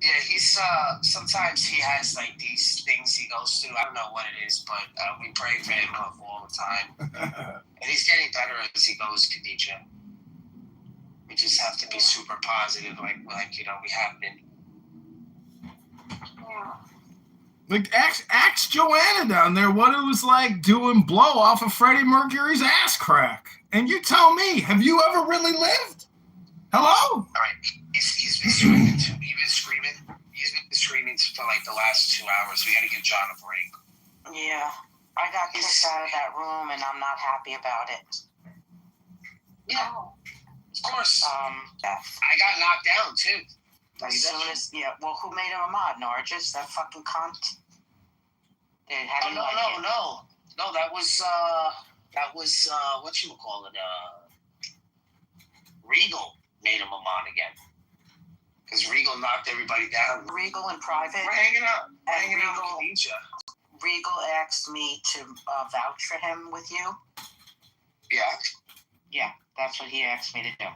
Yeah, he's, sometimes he has, like, these things he goes through. I don't know what it is, but we pray for him all the time. And he's getting better as he goes, Khadijah. We just have to be super positive, like we have been. Yeah. Like, ask Joanna down there what it was like doing blow off of Freddie Mercury's ass crack. And you tell me, have you ever really lived? Hello? All right, he's been screaming too. He's been screaming for like the last 2 hours. We got to give John a break. Yeah. I got kicked out of that room, and I'm not happy about it. Yeah. Of course. I got knocked down too. As soon as well, who made him a mod? Norges, that fucking cunt. No, that was whatchamacallit, Regal made him a mod again. Because Regal knocked everybody down. Regal in private. We're hanging out. Regal asked me to vouch for him with you. Yeah. Yeah, that's what he asked me to do.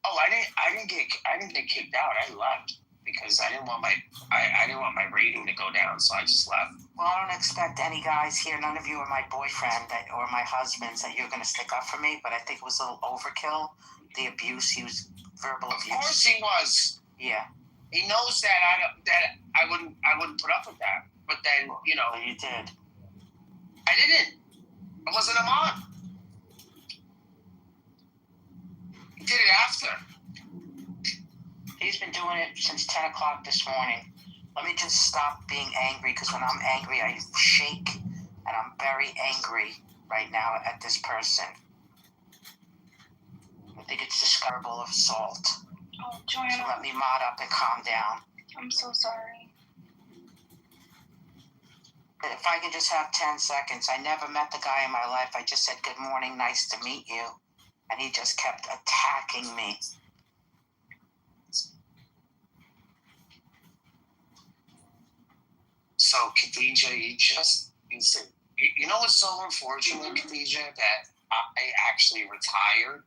Oh, I didn't get kicked out. I left because I didn't want my rating to go down, so I just left. Well, I don't expect any guys here. None of you are my boyfriend or my husbands that you're going to stick up for me. But I think it was a little overkill. The abuse, he was verbal abuse. Of course he was. Yeah. He knows that I wouldn't put up with that. But then Well, you did. I didn't. I wasn't a mod. He did it after. He's been doing it since 10 o'clock this morning. Let me just stop being angry, because when I'm angry, I shake, and I'm very angry right now at this person. I think it's discoverable assault. Oh, Joanna. So let me mod up and calm down. I'm so sorry. If I could just have 10 seconds. I never met the guy in my life. I just said, good morning, nice to meet you. And he just kept attacking me. So, Khadijah, you know what's so unfortunate, Khadijah, that I actually retired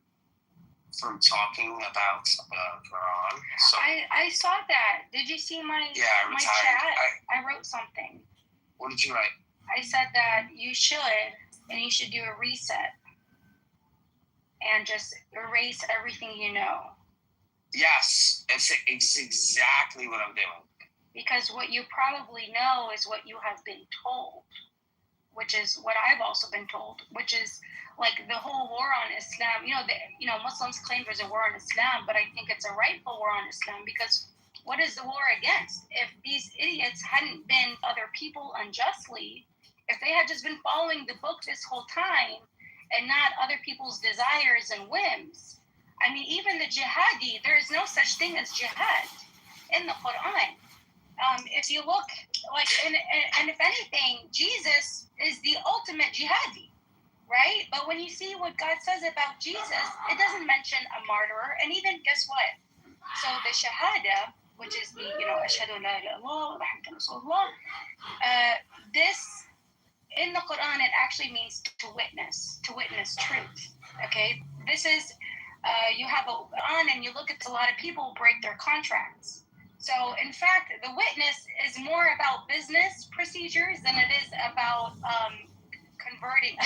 from talking about Quran. So I saw that. Did you see my I retired. my chat? I wrote something. What did you write? I said that you should do a reset and just erase everything you know. Yes, it's exactly what I'm doing. Because what you probably know is what you have been told, which is what I've also been told, which is like the whole war on Islam. Muslims claim there's a war on Islam, but I think it's a rightful war on Islam, because what is the war against? If these idiots hadn't been other people unjustly, if they had just been following the book this whole time and not other people's desires and whims, I mean, even the jihadi, there is no such thing as jihad in the Quran. If you look, and if anything, Jesus is the ultimate jihadi, right? But when you see what God says about Jesus, it doesn't mention a martyr. And even, guess what? So the shahada, which is the, ashhadu la ilaha illallah wa muhammadan rasulullah, this, in the Quran, it actually means to witness truth, okay? This is, you have a Quran, and you look at a lot of people break their contracts. So, in fact, the witness is more about business procedures than it is about converting.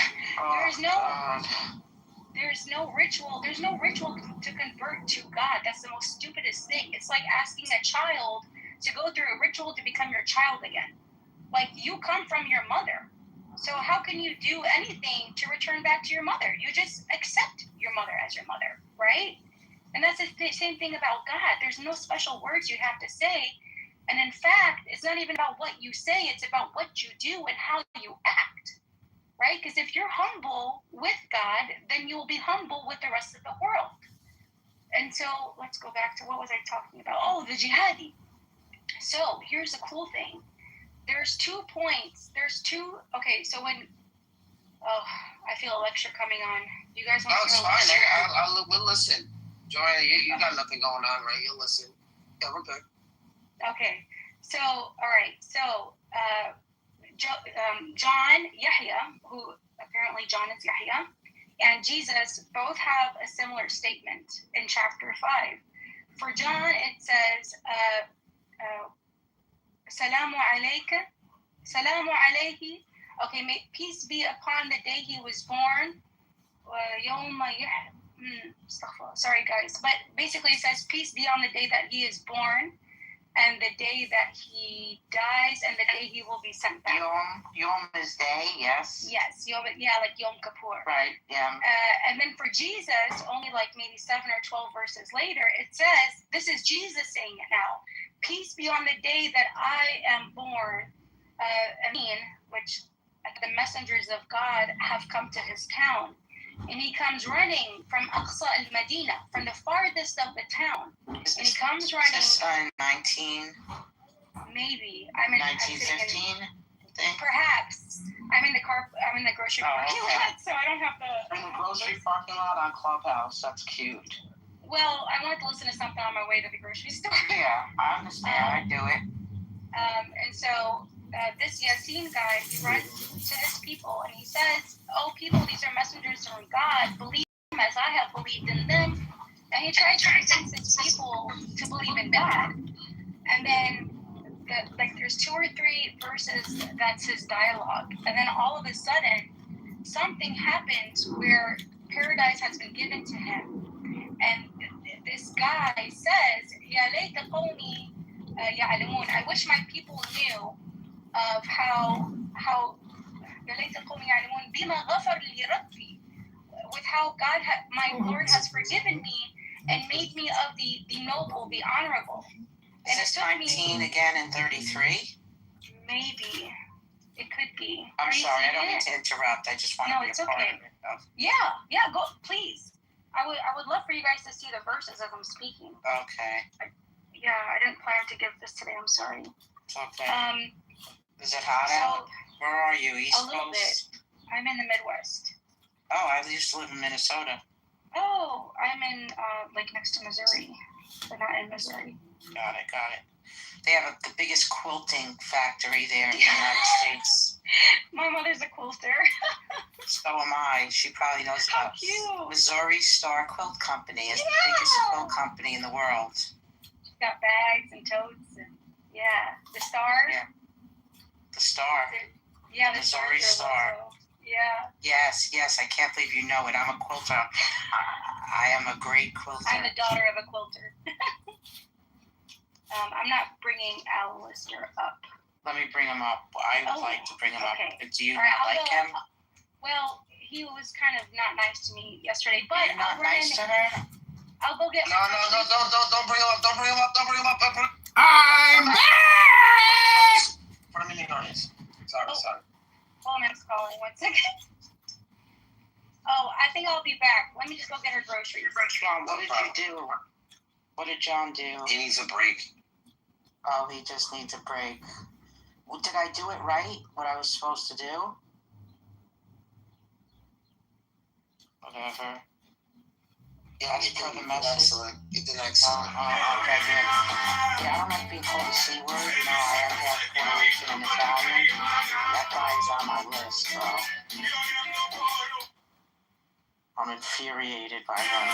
There's no ritual. There's no ritual to convert to God. That's the most stupidest thing. It's like asking a child to go through a ritual to become your child again. Like, you come from your mother. So how can you do anything to return back to your mother? You just accept your mother as your mother, right? And that's the same thing about God. There's no special words you have to say. And in fact, it's not even about what you say. It's about what you do and how you act, right? Because if you're humble with God, then you will be humble with the rest of the world. And so let's go back to, what was I talking about? Oh, the jihadi. So here's the cool thing. There's 2 points. Okay, so when, I feel a lecture coming on. You guys want to hear a lecture? We'll listen. Joanna, you got nothing going on, right? You'll listen. Yeah, we're good. Okay, so, all right, so John, Yahya, who apparently John is Yahya, and Jesus both have a similar statement in chapter 5. For John, it says, Salamu alayka, Salamu alayhi. Okay, may peace be upon the day he was born. Sorry, guys, but basically it says peace be on the day that he is born, and the day that he dies, and the day he will be sent back. Yom is day, yes. Yes, Yom, yeah, like Yom Kippur. Right, yeah. And then for Jesus, only like maybe 7 or 12 verses later, it says, this is Jesus saying it now. Peace be on the day that I am born. Which the messengers of God have come to his town. And he comes running from Aqsa al-Madina, from the farthest of the town. And he comes running. Is this 19? Maybe. I'm in 1915? Perhaps. I'm in the grocery parking lot, so I don't have the. In the grocery parking lot on Clubhouse. That's cute. Well, I wanted to listen to something on my way to the grocery store. Yeah, I understand. I do it. And so this Yasin guy, he runs to his people and he says, "Oh, people, these are messengers from God. Believe them as I have believed in them." And he tries to convince his people to believe in God. And then, there's 2 or 3 verses that's his dialogue. And then all of a sudden, something happens where paradise has been given to him. And this guy says, "Ya layta qawmi ya'lamun." I wish my people knew of how "Ya layta qawmi ya'lamun bima ghafar li rabbi," with how God, my Lord, has forgiven me and made me of the noble, the honorable. Is this 19 again and 33? Maybe. It could be. I'm sorry, I don't mean to interrupt. I just want to be a part of it. Yeah, go, please. I would love for you guys to see the verses as I'm speaking. Okay. I didn't plan to give this today. I'm sorry. It's okay. Is it hot out? Where are you? East Coast? A little bit. I'm in the Midwest. Oh, I used to live in Minnesota. Oh, I'm in next to Missouri, but not in Missouri. Got it. They have the biggest quilting factory there in the United States. My mother's a quilter. So am I. She probably knows about How cute. Missouri Star Quilt Company is the biggest quilt company in the world. She's got bags and totes and the Star. Yeah. The Star. The Missouri Star. Yeah. Yes. I can't believe you know it. I'm a quilter. I am a great quilter. I'm the daughter of a quilter. I'm not bringing Al Lister up. Let me bring him up. I would like to bring him up. Do you not like him? Well, he was kind of not nice to me yesterday, but You're not nice to her? I'll go get. No, don't bring him up. Don't bring him up. I'm back! Put him in the audience. Sorry. Woman's calling. 1 second. Oh, I think I'll be back. Let me just go get her groceries. John, what did you do? What did John do? He needs a break. Oh, he just needs a break. Well, did I do it right? What I was supposed to do? Whatever. Yeah, As per the message. You did excellent. Okay, good. Yeah, I don't like being called the C word. I have half Puerto Rican and Italian. That guy is on my list, bro. I'm infuriated by him.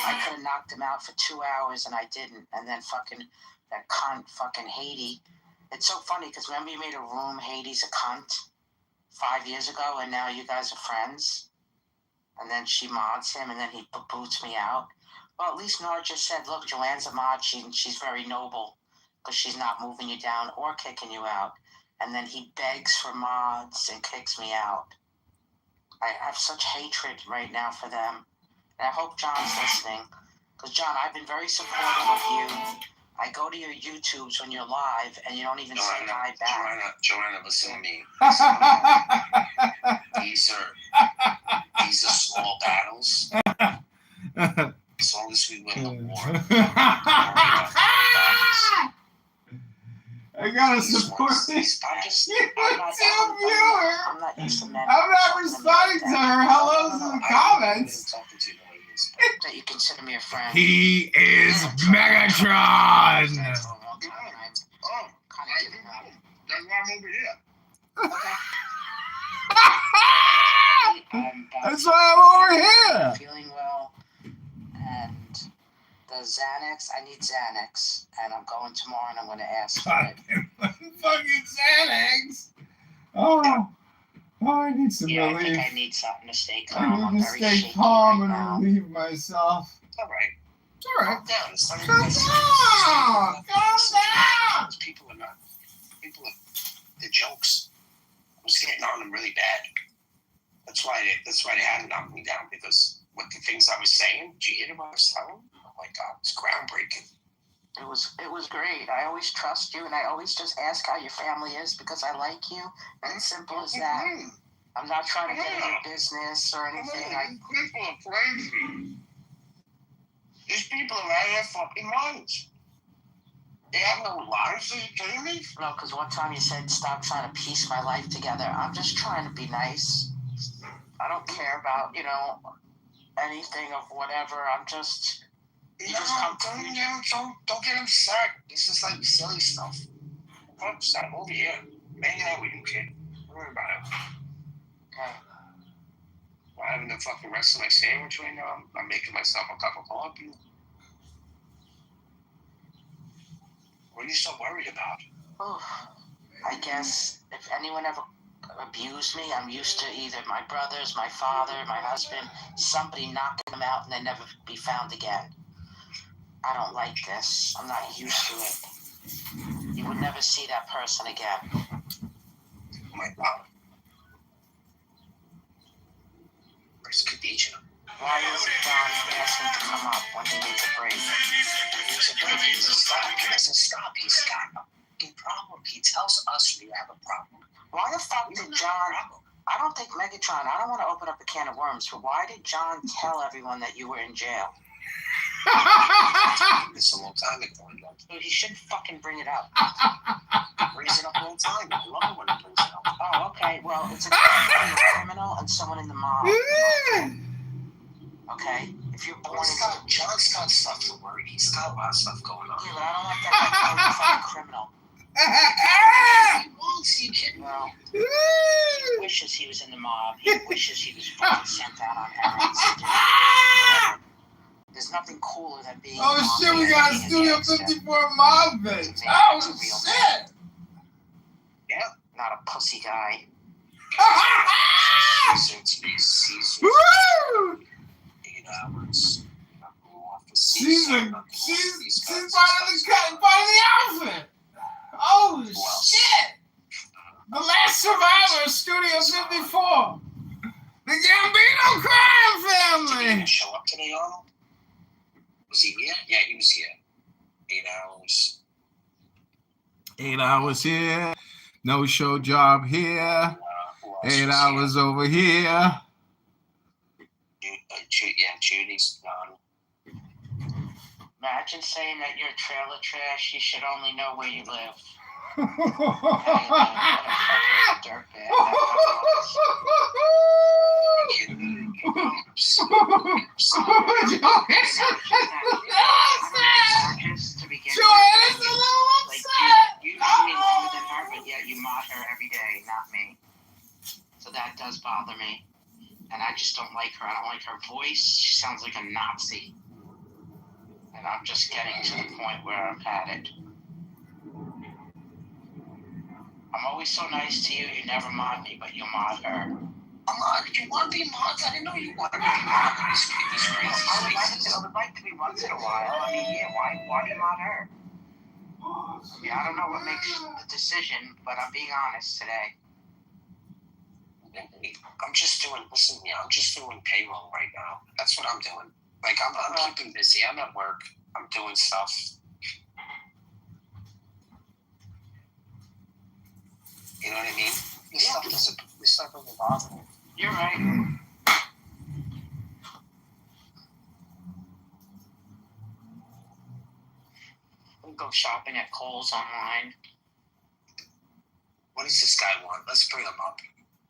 I could have knocked him out for 2 hours and I didn't. And then that cunt, Haiti. It's so funny because remember you made a room, Haiti's a cunt, 5 years ago, and now you guys are friends? And then she mods him and then he boots me out. Well, at least Nora just said, look, Joanne's a mod. She's very noble because she's not moving you down or kicking you out. And then he begs for mods and kicks me out. I have such hatred right now for them. And I hope John's listening. Because, John, I've been very supportive of you. I go to your YouTubes when you're live, and you don't even say hi back. Joanna, listen to me. These are small battles. As long as we win the war. I gotta support these YouTube viewer. I'm not responding to her hellos in the comments. That you consider me a friend. He is Megatron. That's why I'm over here. That's why I'm over here. Feeling well, and the Xanax. I need Xanax, and I'm going tomorrow, and I'm going to ask for it. Fucking Xanax. Oh, I need some Yeah, relief. I think I need something to stay calm. I I'm need to very stay shaky calm right and now. relieve myself. All right. It's all right. Calm down. It's not Calm down. People are, they're jokes. I was getting on them really bad. That's why they had to knock me down, because what the things I was saying, did you hear what I was telling? Oh my God, it's groundbreaking. It was great. I always trust you, and I always just ask how your family is because I like you. And it's simple as that. I'm not trying to get in your business or anything. People are crazy. These people are out of their fucking minds. They have no lives, are you kidding me? No, because one time you said, stop trying to piece my life together. I'm just trying to be nice. I don't care about, anything of whatever. I'm just... Don't get upset. This is like silly stuff. Don't upset. Over here. Hanging out with you, kid. Don't worry about it. I'm having the fucking rest of my sandwich right now. I'm making myself a cup of coffee. What are you so worried about? Oh, I guess if anyone ever abused me, I'm used to either my brothers, my father, my husband, somebody knocking them out and they never be found again. I don't like this. I'm not used to it. You would never see that person again. Oh my God. Where's Khadija? Why is John asking to come up when he needs a break? He doesn't stop. He's got a fucking problem. He tells us we have a problem. Why the fuck did John... I don't think Megatron... I don't want to open up a can of worms, but why did John tell everyone that you were in jail? It's a long time ago. Dude, he shouldn't fucking bring it up. He brings it up all the time. I love it when he brings it up. Oh, okay. Well, it's a criminal and someone in the mob. Okay? If you're born into... John's got stuff to worry. He's got a lot of stuff going on. Yeah, but I don't like that guy calling you a fucking criminal. Well, he wishes he was in the mob. He wishes he was fucking sent out on errands. There's nothing cooler than being. Oh shit, we got a Studio 54 mob bitch. Oh shit. Yeah, not a pussy guy. Woo! 8 hours. She's part of the outfit. Oh shit! The last survivor of Studio 54. The Gambino crime family. Did he show up today, Arnold? Was he here? Yeah, he was here. 8 hours. 8 hours here. No show job here. 8 hours over here. Yeah, Judy's gone. Imagine saying that you're trailer trash. You should only know where you live. You know me longer than her, but yet you mod her every day, not me. So that does bother me. And I just don't like her. I don't like her voice. She sounds like a Nazi. And I'm just getting to the point where I've had it. I'm always so nice to you. You never mod me, but you mod her. I'm not. You want to be mods? I didn't know you wanted to be mods. These crazy I would like to be once in a while. I mean, yeah, why do you mod her? I mean, I don't know what makes the decision, but I'm being honest today. I'm just doing. Listen, yeah, I'm just doing payroll right now. That's what I'm doing. Like I'm keeping busy. I'm at work. I'm doing stuff. You know what I mean? This stuff doesn't bother me. You're right. We'll go shopping at Kohl's online. What does this guy want? Let's bring him up.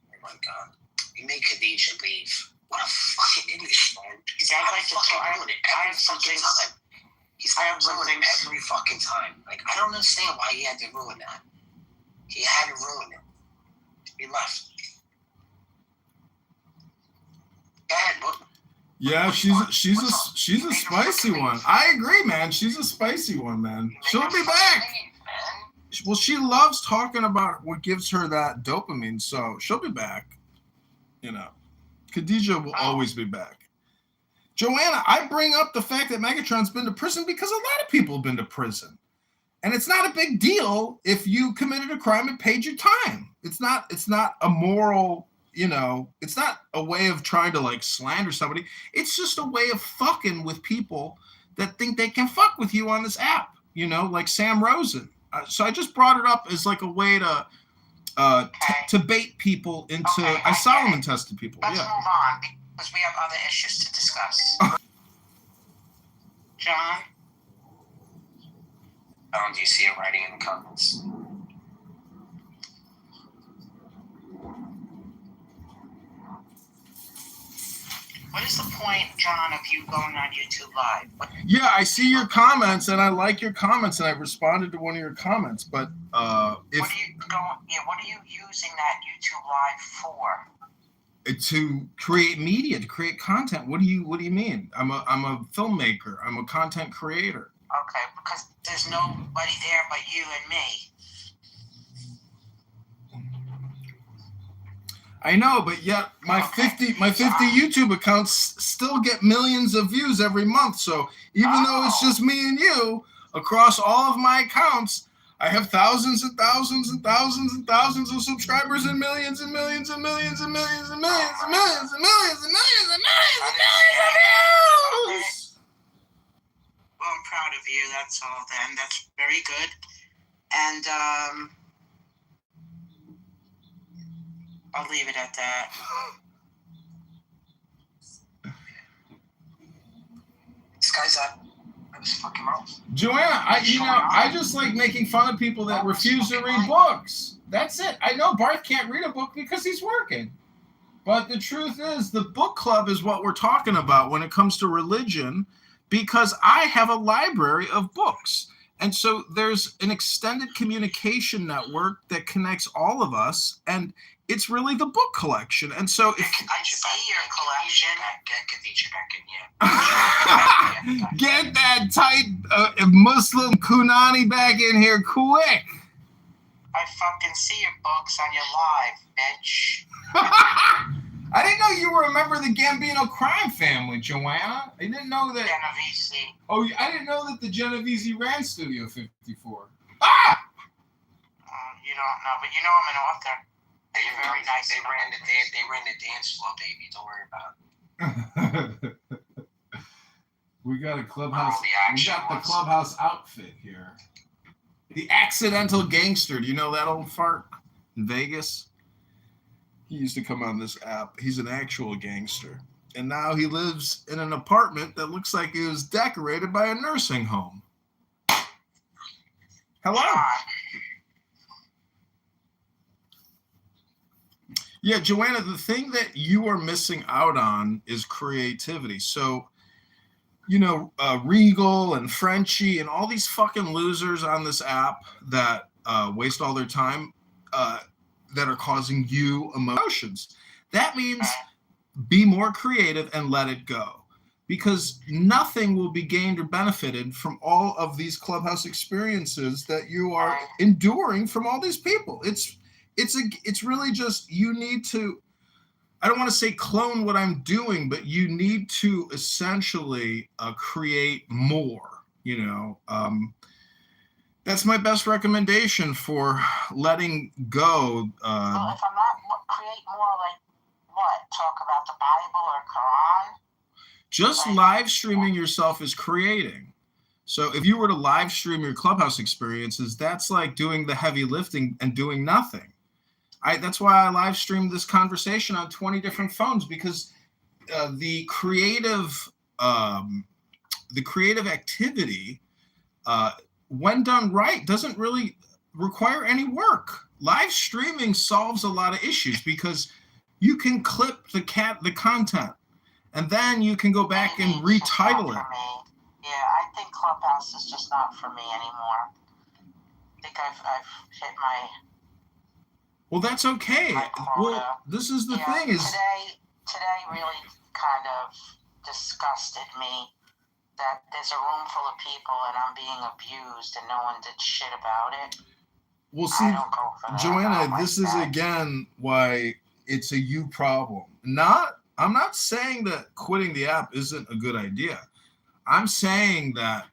Oh my God. You make Khadijah leave. What a fucking idiot, man. He's I'd like to talk. ruin it I every have some fucking things. time. He's gonna ruin it every fucking time. Like, I don't understand why he had to ruin that. He had to ruin it. He left. Go ahead, what? Yeah, she's a spicy one. I agree, man. She's a spicy one, man. She'll be back. Well, she loves talking about what gives her that dopamine, so she'll be back. You know, Khadijah will always be back. Joanna, I bring up the fact that Megatron's been to prison because a lot of people have been to prison. And it's not a big deal if you committed a crime and paid your time. It's not a moral, you know, it's not a way of trying to like slander somebody. It's just a way of fucking with people that think they can fuck with you on this app, you know, like Sam Rosen. So I just brought it up as like a way to bait people into. I Solomon tested people. Let's move on because we have other issues to discuss. John? Do you see it writing in the comments? What is the point, John, of you going on YouTube Live? Yeah, I see your comments and I like your comments and I responded to one of your comments. But what are you using that YouTube Live for? To create media, to create content. What do you mean? I'm a filmmaker. I'm a content creator. Okay, because there's nobody there but you and me. I know, but yet my 50 YouTube accounts still get millions of views every month. So even though it's just me and you, across all of my accounts, I have thousands and thousands and thousands and thousands of subscribers and millions and millions and millions and millions and millions and millions and millions and millions and millions and millions of views. Well, I'm proud of you. That's all then. That's very good. And I'll leave it at that. This guy's up. His fucking mouth. Joanna, I just like making fun of people that refuse to read books. That's it. I know Barth can't read a book because he's working. But the truth is, the book club is what we're talking about when it comes to religion, because I have a library of books. And so there's an extended communication network that connects all of us, and it's really the book collection. And so if I see your collection. Get Khadijah back in here. Get that tight Muslim Kunani back in here quick. I fucking see your books on your live, bitch. I didn't know you were a member of the Gambino crime family, Joanna. I didn't know that. Genovese. Oh, I didn't know that the Genovese ran Studio 54. Ah! You don't know, but you know I'm an author. You're very nice. They ran the dance floor, baby. Don't worry about it. We got a clubhouse. We got the clubhouse outfit here. The accidental gangster. Do you know that old fart in Vegas? He used to come on this app. He's an actual gangster. And now he lives in an apartment that looks like it was decorated by a nursing home. Hello. Yeah, Joanna, the thing that you are missing out on is creativity. So, you know, Regal and Frenchie and all these fucking losers on this app that waste all their time that are causing you emotions. That means be more creative and let it go. Because nothing will be gained or benefited from all of these clubhouse experiences that you are enduring from all these people. It's really just, you need to, I don't want to say clone what I'm doing, but you need to essentially create more, that's my best recommendation for letting go. Well, if I'm not create more, like what? Talk about the Bible or Quran? Just live streaming yourself is creating. So if you were to live stream your Clubhouse experiences, that's like doing the heavy lifting and doing nothing. That's why I live streamed this conversation on 20 different phones, because the creative activity, when done right, doesn't really require any work. Live streaming solves a lot of issues because you can clip the content, and then you can go back and retitle it. Yeah, I think Clubhouse is just not for me anymore. I think I've hit my. Well, that's okay. Well, this is the thing is today really kind of disgusted me that there's a room full of people and I'm being abused and no one did shit about it. Well, see, Joanna, this is again why it's a you problem. I'm not saying that quitting the app isn't a good idea. I'm saying that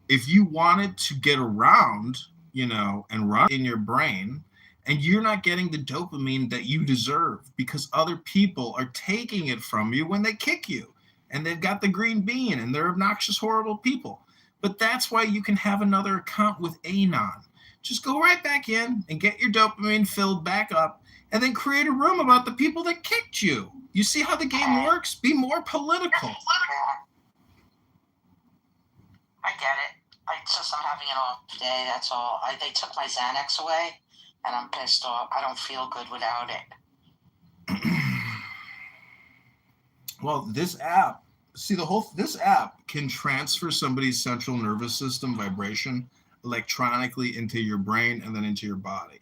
if you wanted to get around, and run in your brain, and you're not getting the dopamine that you deserve because other people are taking it from you when they kick you, and they've got the green bean and they're obnoxious, horrible people. But that's why you can have another account with Anon. Just go right back in and get your dopamine filled back up, and then create a room about the people that kicked you. You see how the game works? Be more political. I get it. It's just I'm having an off day, that's all. They took my Xanax away, and I'm pissed off. I don't feel good without it. Well, this app, this app can transfer somebody's central nervous system vibration electronically into your brain and then into your body.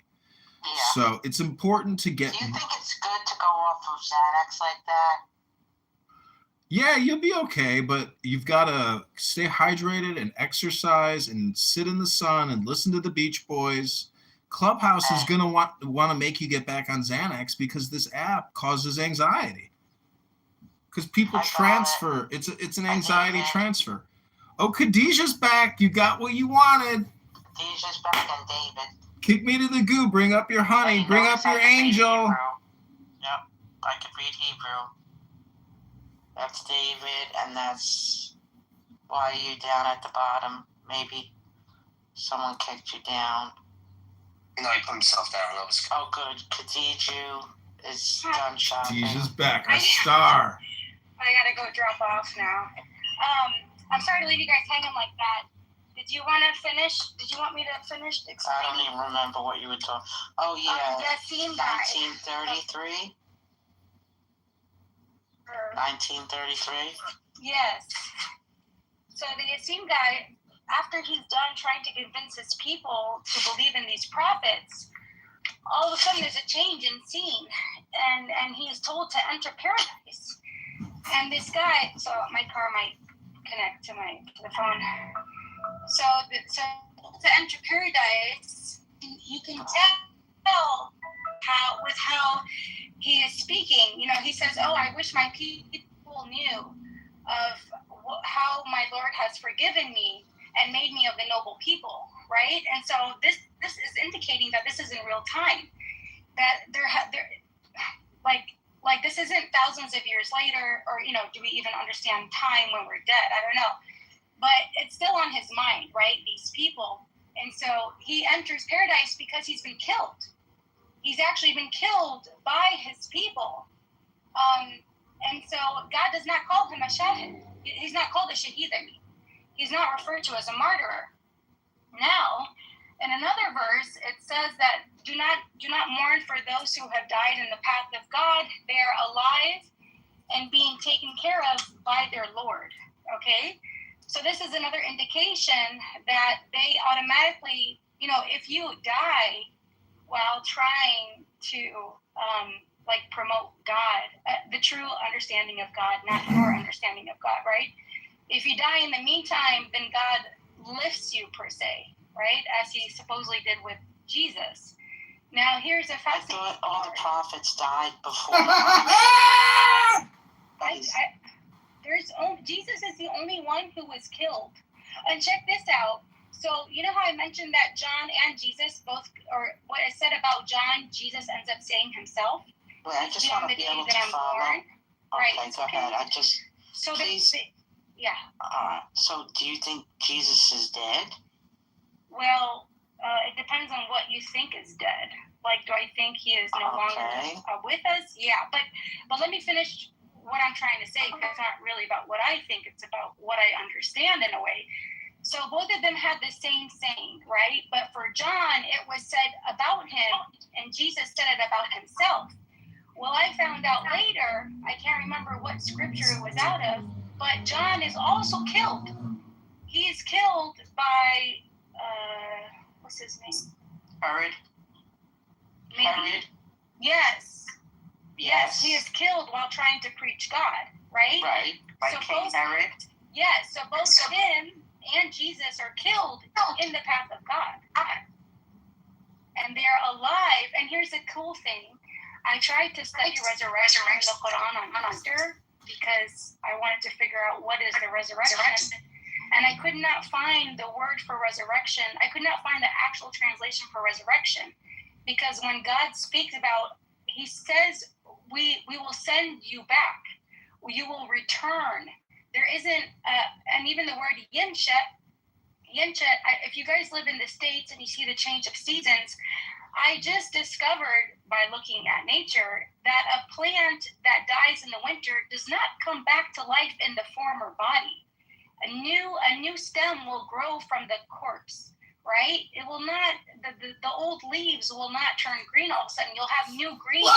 Yeah. So it's important to get. Do you think it's good to go off of Xanax like that? Yeah, you'll be okay, but you've got to stay hydrated and exercise and sit in the sun and listen to the Beach Boys. Clubhouse is going to want to make you get back on Xanax because this app causes anxiety. Because people transfer. It's an anxiety transfer. Oh, Khadijah's back. You got what you wanted. Khadijah's back and David. Kick me to the goo. Bring up your honey. Bring up your angel. Yep, I could read Hebrew. That's David, and that's why you down at the bottom. Maybe someone kicked you down. No, he put himself down. That was oh, good. Khadijah is done shopping. Khadijah's back. A star. I gotta go drop off now. I'm sorry to leave you guys hanging like that. Did you want to finish? Did you want me to finish explaining? I don't even remember what you were talking. Oh yeah. Yassine guy. 1933. 1933. Yes. So the Yassine guy, after he's done trying to convince his people to believe in these prophets, all of a sudden there's a change in scene, and he is told to enter paradise. And this guy, so my car might connect to the phone. So to enter paradise, you can tell how he is speaking. He says, "Oh, I wish my people knew of how my Lord has forgiven me and made me of the noble people." Right, and so this is indicating that this is in real time. That there like this isn't thousands of years later, or do we even understand time when we're dead? I don't know. But it's still on his mind, right? These people. And so he enters paradise because he's been killed. He's actually been killed by his people. And so God does not call him a shahid. He's not called a shaheed. He's not referred to as a martyr. Now, in another verse, it says that do not mourn for those who have died in the path of God. They are alive and being taken care of by their Lord. Okay? So this is another indication that they automatically, if you die while trying to promote God, the true understanding of God, not your understanding of God, right? If you die in the meantime, then God lifts you per se, right? As he supposedly did with Jesus. Now here's a I fascinating thought all the part. prophets died before. Jesus is the only one who was killed. And check this out. So you know how I mentioned that John and Jesus both, or what is said about John, Jesus ends up saying himself. Well, I just want to be able to follow. Born. Okay, Right. go ahead. I just So please. Yeah. So do you think Jesus is dead? Well, it depends on what you think is dead. Like, do I think he is no longer with us? Yeah, but let me finish what I'm trying to say, because it's not really about what I think, it's about what I understand in a way. So both of them had the same saying, right? But for John, it was said about him, and Jesus said it about himself. Well, I found out later, I can't remember what scripture it was out of, but John is also killed. He is killed by, what's his name? Herod. Maybe. Yes. Yes, he is killed while trying to preach God, right? Right. By King Herod. Yes, so both him and Jesus are killed in the path of God. And they're alive. And here's the cool thing. I tried to study resurrection in the Quran on Easter because I wanted to figure out what is the resurrection. And I could not find the word for resurrection. I could not find the actual translation for resurrection. Because when God speaks about, he says, we will send you back. You will return. There isn't, and even the word yinshet, if you guys live in the States and you see the change of seasons, I just discovered by looking at nature that a plant that dies in the winter does not come back to life in the former body. A new stem will grow from the corpse. Right? It will not, the old leaves will not turn green all of a sudden. You'll have new green.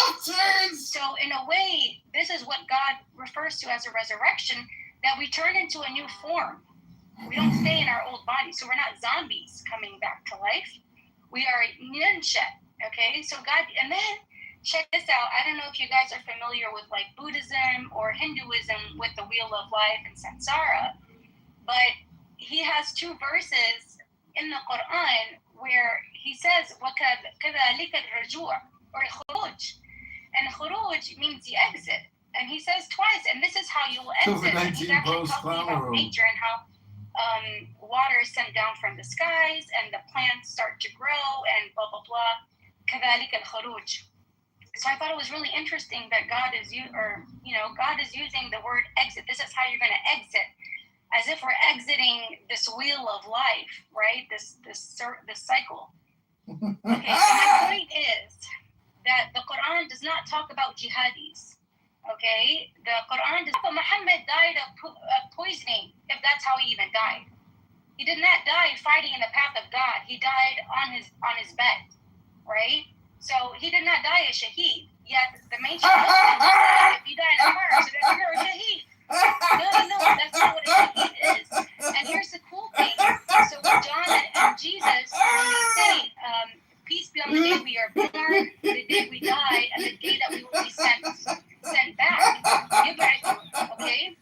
So in a way, this is what God refers to as a resurrection, that we turn into a new form. We don't stay in our old body. So we're not zombies coming back to life. We are ninshet, okay? So God, and then check this out. I don't know if you guys are familiar with like Buddhism or Hinduism with the Wheel of Life and Samsara, but he has two verses in the Quran where he says وَكَذَلِكَ الرُّجُوعُ or khuruj, and khuruj means the exit, and he says twice, and this is how you will exit. And he's actually talking about nature and how water is sent down from the skies and the plants start to grow and blah blah blah. كَذَلِكَ الْخُرُوجِ. So I thought it was really interesting that God is using the word exit. This is how you're going to exit. As if we're exiting this wheel of life, right? This cycle. Okay, so my point is that the Quran does not talk about jihadis. Okay, the Quran does. Muhammad died of poisoning, if that's how he even died. He did not die fighting in the path of God. He died on his bed, right? So he did not die a shaheed. Yet the mainstream Muslims say if you die in a car accident, you're a shaheed. No, that's not what a shaheed is. And here's the cool thing. So John and Jesus, when they say, peace be on the day we are born, the day we die, and the day that we will be sent back. Okay?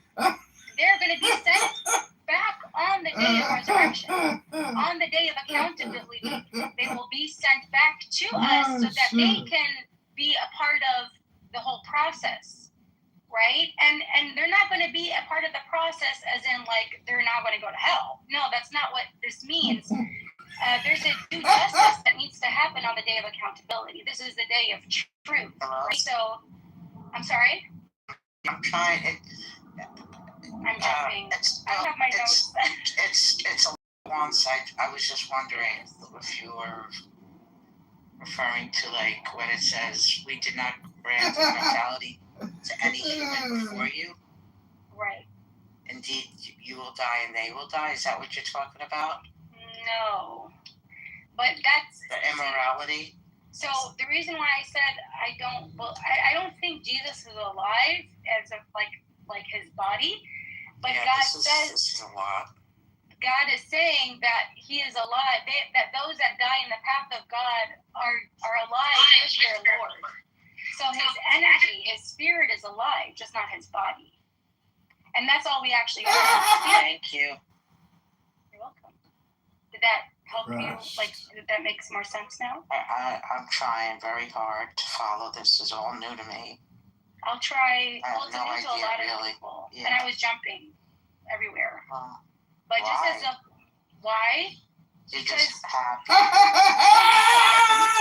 They're going to be sent back on the day of resurrection, on the day of accountability. They will be sent back to us so that they can be a part of the whole process. Right? And they're not going to be a part of the process as in like they're not going to go to hell. No, that's not what this means. There's a due justice that needs to happen on the day of accountability. This is the day of truth. Right? So, I'm sorry? I'm trying. I'm jumping. I don't have my notes. It's a long site. I was just wondering if you were referring to like when it says we did not grant immortality to any human before you. Right. Indeed, you will die and they will die. Is that what you're talking about? No. But that's the immorality. So the reason why I said I don't think Jesus is alive as of like his body, but yeah, God this is a lot. God is saying that he is alive. That those that die in the path of God are alive with their Lord. So his energy, his spirit is alive, just not his body. And that's all we actually understand. Thank you. You're welcome. Did that help you? Like, that makes more sense now? I'm trying very hard to follow. This is all new to me. I'll try. I have Well, it's no new to a idea, lot of really. people. Yeah. And I was jumping everywhere. But why? just as a, why? You're Because just happy. You're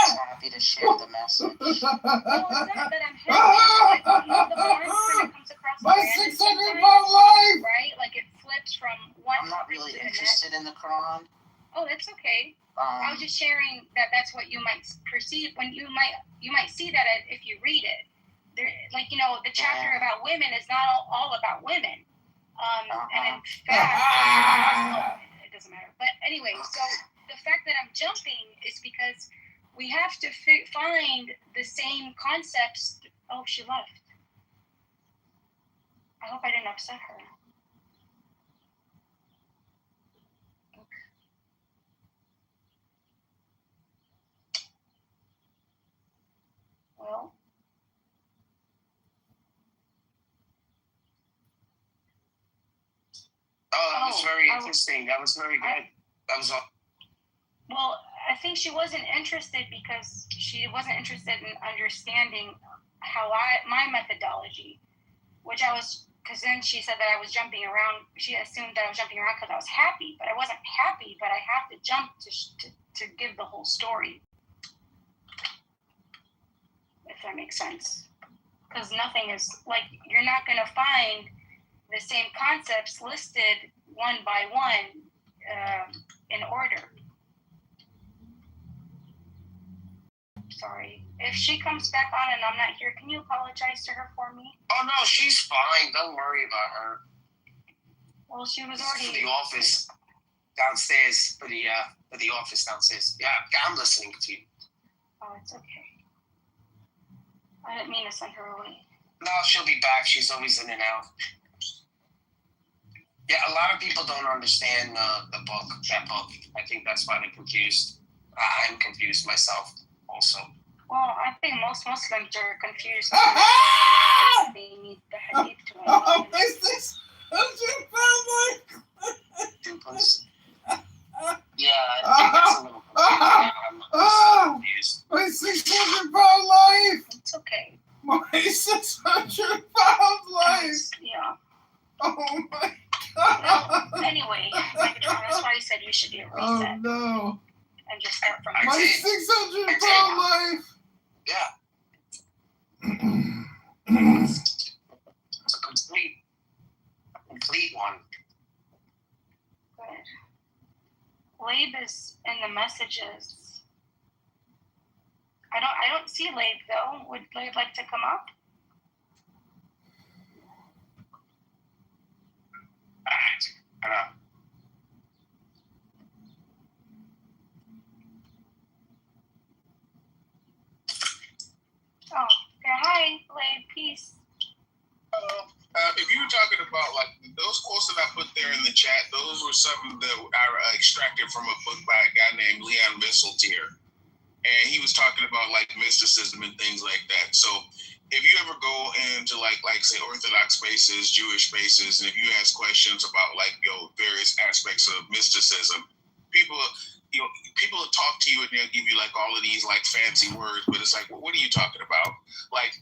just happy to share the message. well, it's not that I'm happy. Like, you know, the barn kind of comes across My random 600-pound life! right? Like, it flips from one. I'm not really to the interested next. in the Quran. Oh, that's okay. I was just sharing that that's what you might perceive when you might see that if you read it. There, like, you know, the chapter about women is not all about women. And in fact, it doesn't matter. But anyway, so the fact that I'm jumping is because we have to find the same concepts. Oh, she left. I hope I didn't upset her. Well. Oh, that was very interesting. That was very good. That was all. Well, I think she wasn't interested because she wasn't interested in understanding how my methodology, which I was, because then she said that I was jumping around. She assumed that I was jumping around because I was happy, but I wasn't happy. But I have to jump to give the whole story, if that makes sense. Because nothing is like, you're not going to find the same concepts listed one by one in order. Sorry. If she comes back on and I'm not here, can you apologize to her for me? Oh no, she's fine. Don't worry about her. Well, she was This already is for the office downstairs. For the office downstairs. Yeah, I'm listening to you. Oh, it's okay. I didn't mean to send her away. No, she'll be back. She's always in and out. Yeah, a lot of people don't understand that book. I think that's why they're confused. I'm confused myself also. Well, I think most Muslims are confused. They need the hadith to Oh, is this? Yeah, I think that's a little confused. My 600-pound life! It's okay. My 600-pound life! Yeah. Oh my God. Well, anyway, that's why I said you should do a reset. Oh no. And just start from my 600-pound life! Yeah. It's a complete one. Good. Labe is in the messages. I don't see Labe though. Would Labe like to come up? Oh, yeah, hi, Labe, peace. If you were talking about like those quotes that I put there in the chat, those were something that I extracted from a book by a guy named Leon Misseltier, and he was talking about like mysticism and things like that. So if you ever go into like say Orthodox spaces, Jewish spaces, and if you ask questions about like various aspects of mysticism, people will talk to you and they'll give you like all of these like fancy words, but it's like, well, what are you talking about? Like,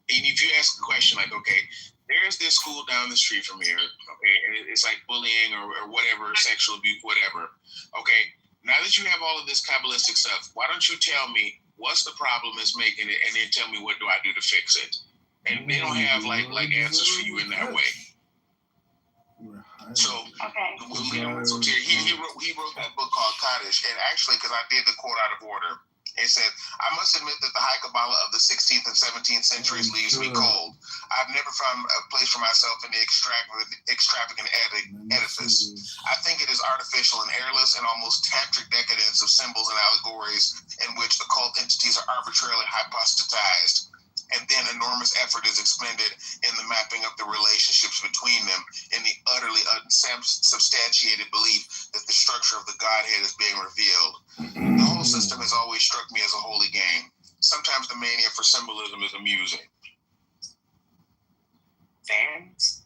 and if you ask a question like, okay, there's this school down the street from here, okay, and it's like bullying or whatever, sexual abuse, whatever. Okay, now that you have all of this Kabbalistic stuff, why don't you tell me what's the problem that's making it, and then tell me what do I do to fix it? And they don't have like answers for you in that way. So he wrote that book called Kaddish, and actually, because I did the quote out of order, it said, "I must admit that the high Kabbalah of the 16th and 17th centuries leaves me cold. I've never found a place for myself in the extravagant edifice. I think it is artificial and airless and almost tantric decadence of symbols and allegories in which the cult entities are arbitrarily hypostatized, and then enormous effort is expended in the mapping of the relationships between them in the utterly unsubstantiated belief that the structure of the Godhead is being revealed. The whole system has always struck me as a holy game. Sometimes the mania for symbolism is amusing." Fans?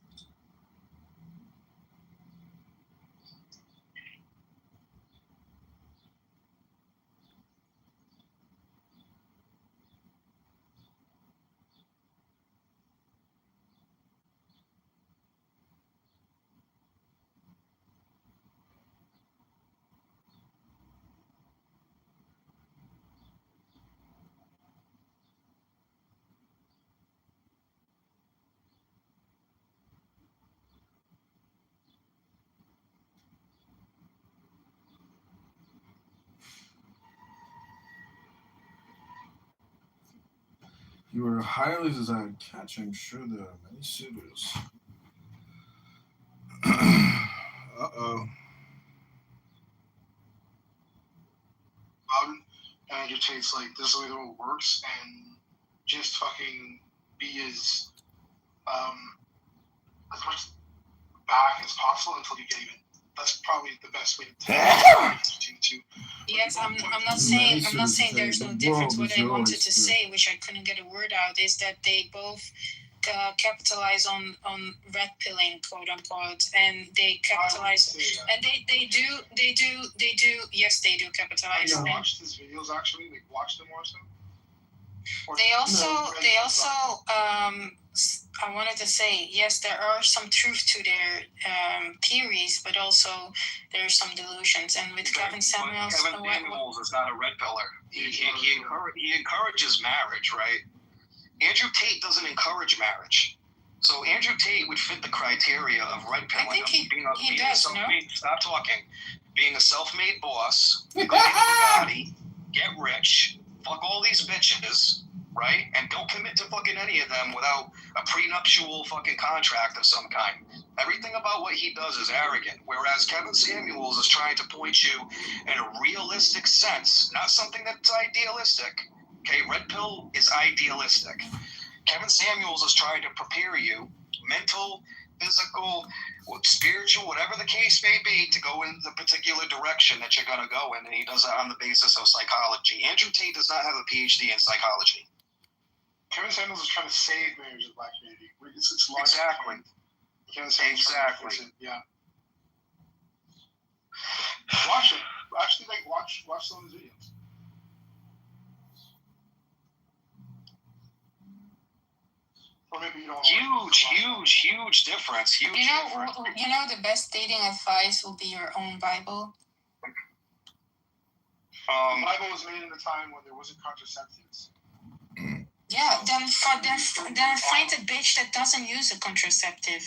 You are a highly desired catch. I'm sure there are many suitors. Uh-oh. And Andrew Tate's like, this is the way the world works, and just fucking be as much back as possible until you get even. That's probably the best way to to. Yes, I'm not saying there's no difference. What I wanted to say, which I couldn't get a word out, is that they both capitalize on red pilling, quote unquote, and they capitalize, and they do. Yes, they do capitalize. I watched his videos actually. Like, watched them or something. They also I wanted to say, yes, there are some truth to their theories, but also there's some delusions. And with Kevin Samuels, Kevin Samuels is not a red pillar. He encourages marriage, right? Andrew Tate doesn't encourage marriage. So Andrew Tate would fit the criteria of red pilling. I think he does, no? Stop talking. Being a self-made boss, go get a Bugatti, get rich, fuck all these bitches, right? And don't commit to fucking any of them without a prenuptial fucking contract of some kind. Everything about what he does is arrogant, whereas Kevin Samuels is trying to point you in a realistic sense, not something that's idealistic. Okay, red pill is idealistic. Kevin Samuels is trying to prepare you, mental, physical, spiritual, whatever the case may be, to go in the particular direction that you're going to go in, and he does that on the basis of psychology. Andrew Tate does not have a PhD in psychology. Kevin Samuels is trying to save marriage in the black community. It's exactly. Exactly. Yeah. Watch it. Actually, watch some of his videos. Or maybe you don't. Huge difference. You know, the best dating advice will be your own Bible. The Bible was made in a time when there wasn't contraceptives. Yeah, then find a bitch that doesn't use a contraceptive.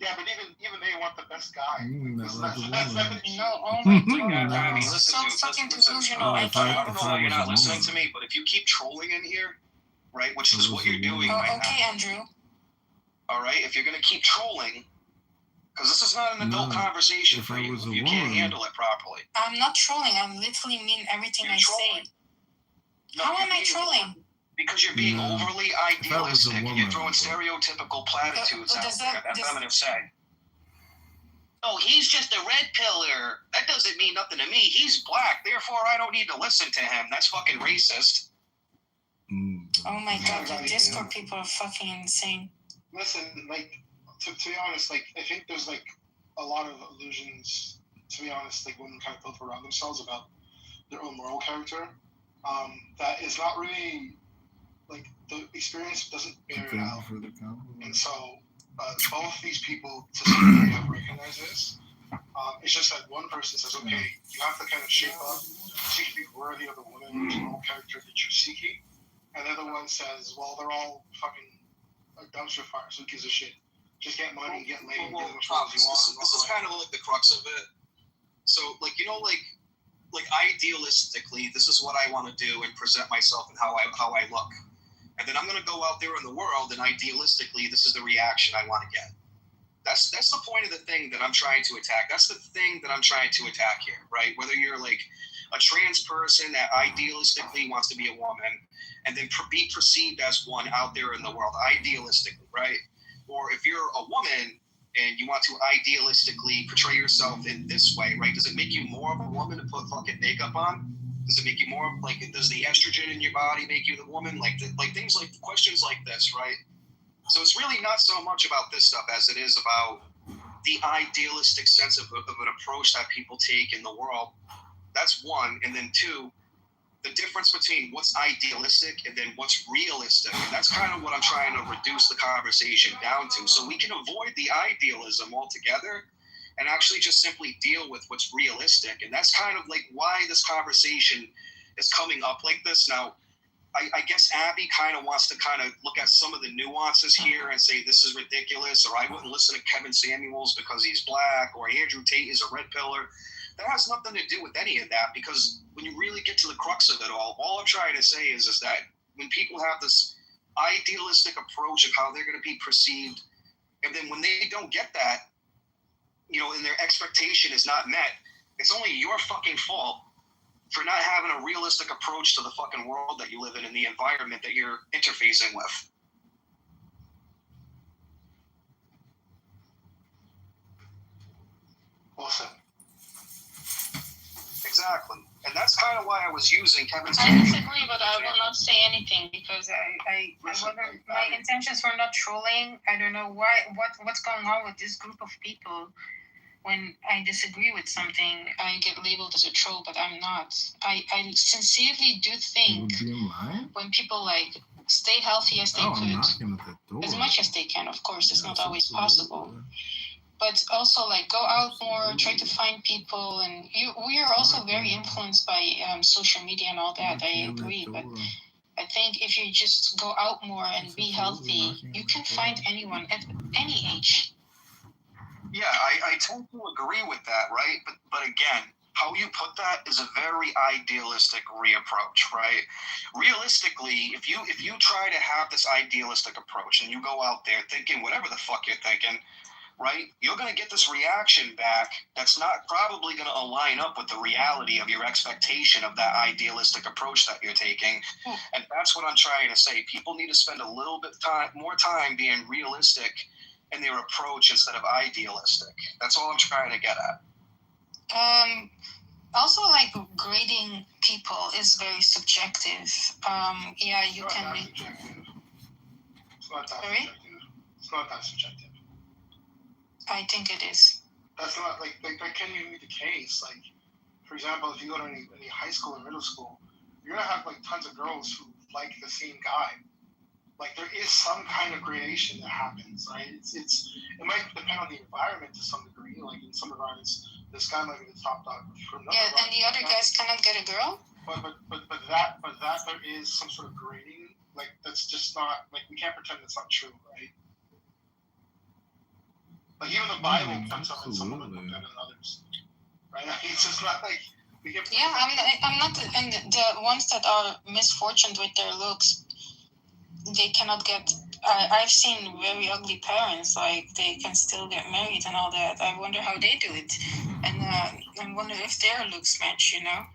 Yeah, but even they want the best guy. No, oh my god, this is so fucking delusional. I don't know why you're not listening to me, but if you keep trolling in here, right, which is what you're doing right now. Okay, Andrew. All right, if you're going to keep trolling, because this is not an adult conversation for you if you can't handle it properly. I'm not trolling. I literally mean everything I say. How am I trolling? Because you're being overly idealistic and you're throwing stereotypical platitudes out there that feminists say. Oh, he's just a red pillar. That doesn't mean nothing to me. He's black, therefore I don't need to listen to him. That's fucking racist. Oh my god, the Discord people are fucking insane. Listen, like, to be honest, like, I think there's, like, a lot of illusions, to be honest, like, women kind of built around themselves about their own moral character, that is not really, like, the experience doesn't bear it out. And so, both these people, to some degree, have recognized this. It's just that one person says, okay, you have to kind of shape up, so you can be worthy of the woman whose moral character that you're seeking. And the other one says, well, they're all fucking dumpster fires. Who gives a shit? Just get money, get laid, get as much money as you want. This is kind of like the crux of it. So, like, you know, like idealistically, this is what I want to do and present myself and how I look. And then I'm going to go out there in the world, and idealistically, this is the reaction I want to get. That's the point of the thing that I'm trying to attack. That's the thing that I'm trying to attack here, right? Whether you're like a trans person that idealistically wants to be a woman and then be perceived as one out there in the world, idealistically, right? Or if you're a woman and you want to idealistically portray yourself in this way, right? Does it make you more of a woman to put fucking makeup on? Does it make you more, like, does the estrogen in your body make you the woman? Like things like questions like this, right? So it's really not so much about this stuff as it is about the idealistic sense of an approach that people take in the world. That's one. And then two, the difference between what's idealistic and then what's realistic. And that's kind of what I'm trying to reduce the conversation down to. So we can avoid the idealism altogether and actually just simply deal with what's realistic. And that's kind of like why this conversation is coming up like this. Now, I guess Abby kind of wants to kind of look at some of the nuances here and say this is ridiculous, or I wouldn't listen to Kevin Samuels because he's black, or Andrew Tate is a red pillar. That has nothing to do with any of that, because when you really get to the crux of it all I'm trying to say is that when people have this idealistic approach of how they're going to be perceived. And then when they don't get that, you know, and their expectation is not met, it's only your fucking fault for not having a realistic approach to the fucking world that you live in and the environment that you're interfacing with. Awesome. Exactly. And that's kind of why I was using Kevin's... I disagree, but I will not say anything because my intentions were not trolling. I don't know what's going on with this group of people. When I disagree with something, I get labeled as a troll, but I'm not. I sincerely do think when people like stay healthy as they could, as much as they can, of course, it's not always possible. But also like go out more, try to find people, and we are also very influenced by social media and all that. I agree, but I think if you just go out more and be healthy, you can find anyone at any age. Yeah, I tend to agree with that, right? But again, how you put that is a very idealistic reapproach, right? Realistically, if you try to have this idealistic approach and you go out there thinking whatever the fuck you're thinking, right, you're going to get this reaction back that's not probably going to align up with the reality of your expectation of that idealistic approach that you're taking. And that's what I'm trying to say. People need to spend a little bit more time being realistic in their approach instead of idealistic. That's all I'm trying to get at. Also, like grading people is very subjective. Yeah, you can. It's not that subjective. It's not that subjective. I think it is. That's not like that can't even be the case. Like, for example, if you go to any high school or middle school, you're gonna have like tons of girls who like the same guy. Like there is some kind of gradation that happens, right? It might depend on the environment to some degree. Like in some environments, this guy might be the top dog. Yeah, and the other guys cannot get a girl. But that there is some sort of grading. Like that's just not like we can't pretend it's not true, right? Like even the Bible puts up in some women look better than others, right? It's just not like we can. Yeah, I'm not, and the ones that are misfortunate with their looks. They cannot get. I've seen very ugly parents, like they can still get married and all that. I wonder how they do it, and I wonder if their looks match. You know.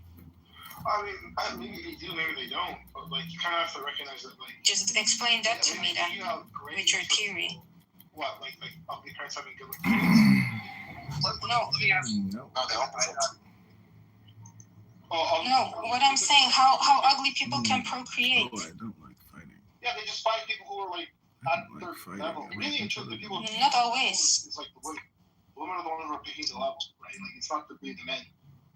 I mean, maybe they do, maybe they don't. But like, you kind of have to recognize that. Like, just explain that to me then, with your theory. What, like ugly parents having good looking kids? No. No, they opposite. No, what I'm saying, how ugly people can procreate. Oh, I don't like fighting. Yeah, they just find people who are like at their level. Really, in truth, the people. Not always. It's like the women. The women are the ones who are picking the level, right? Like it's not the men.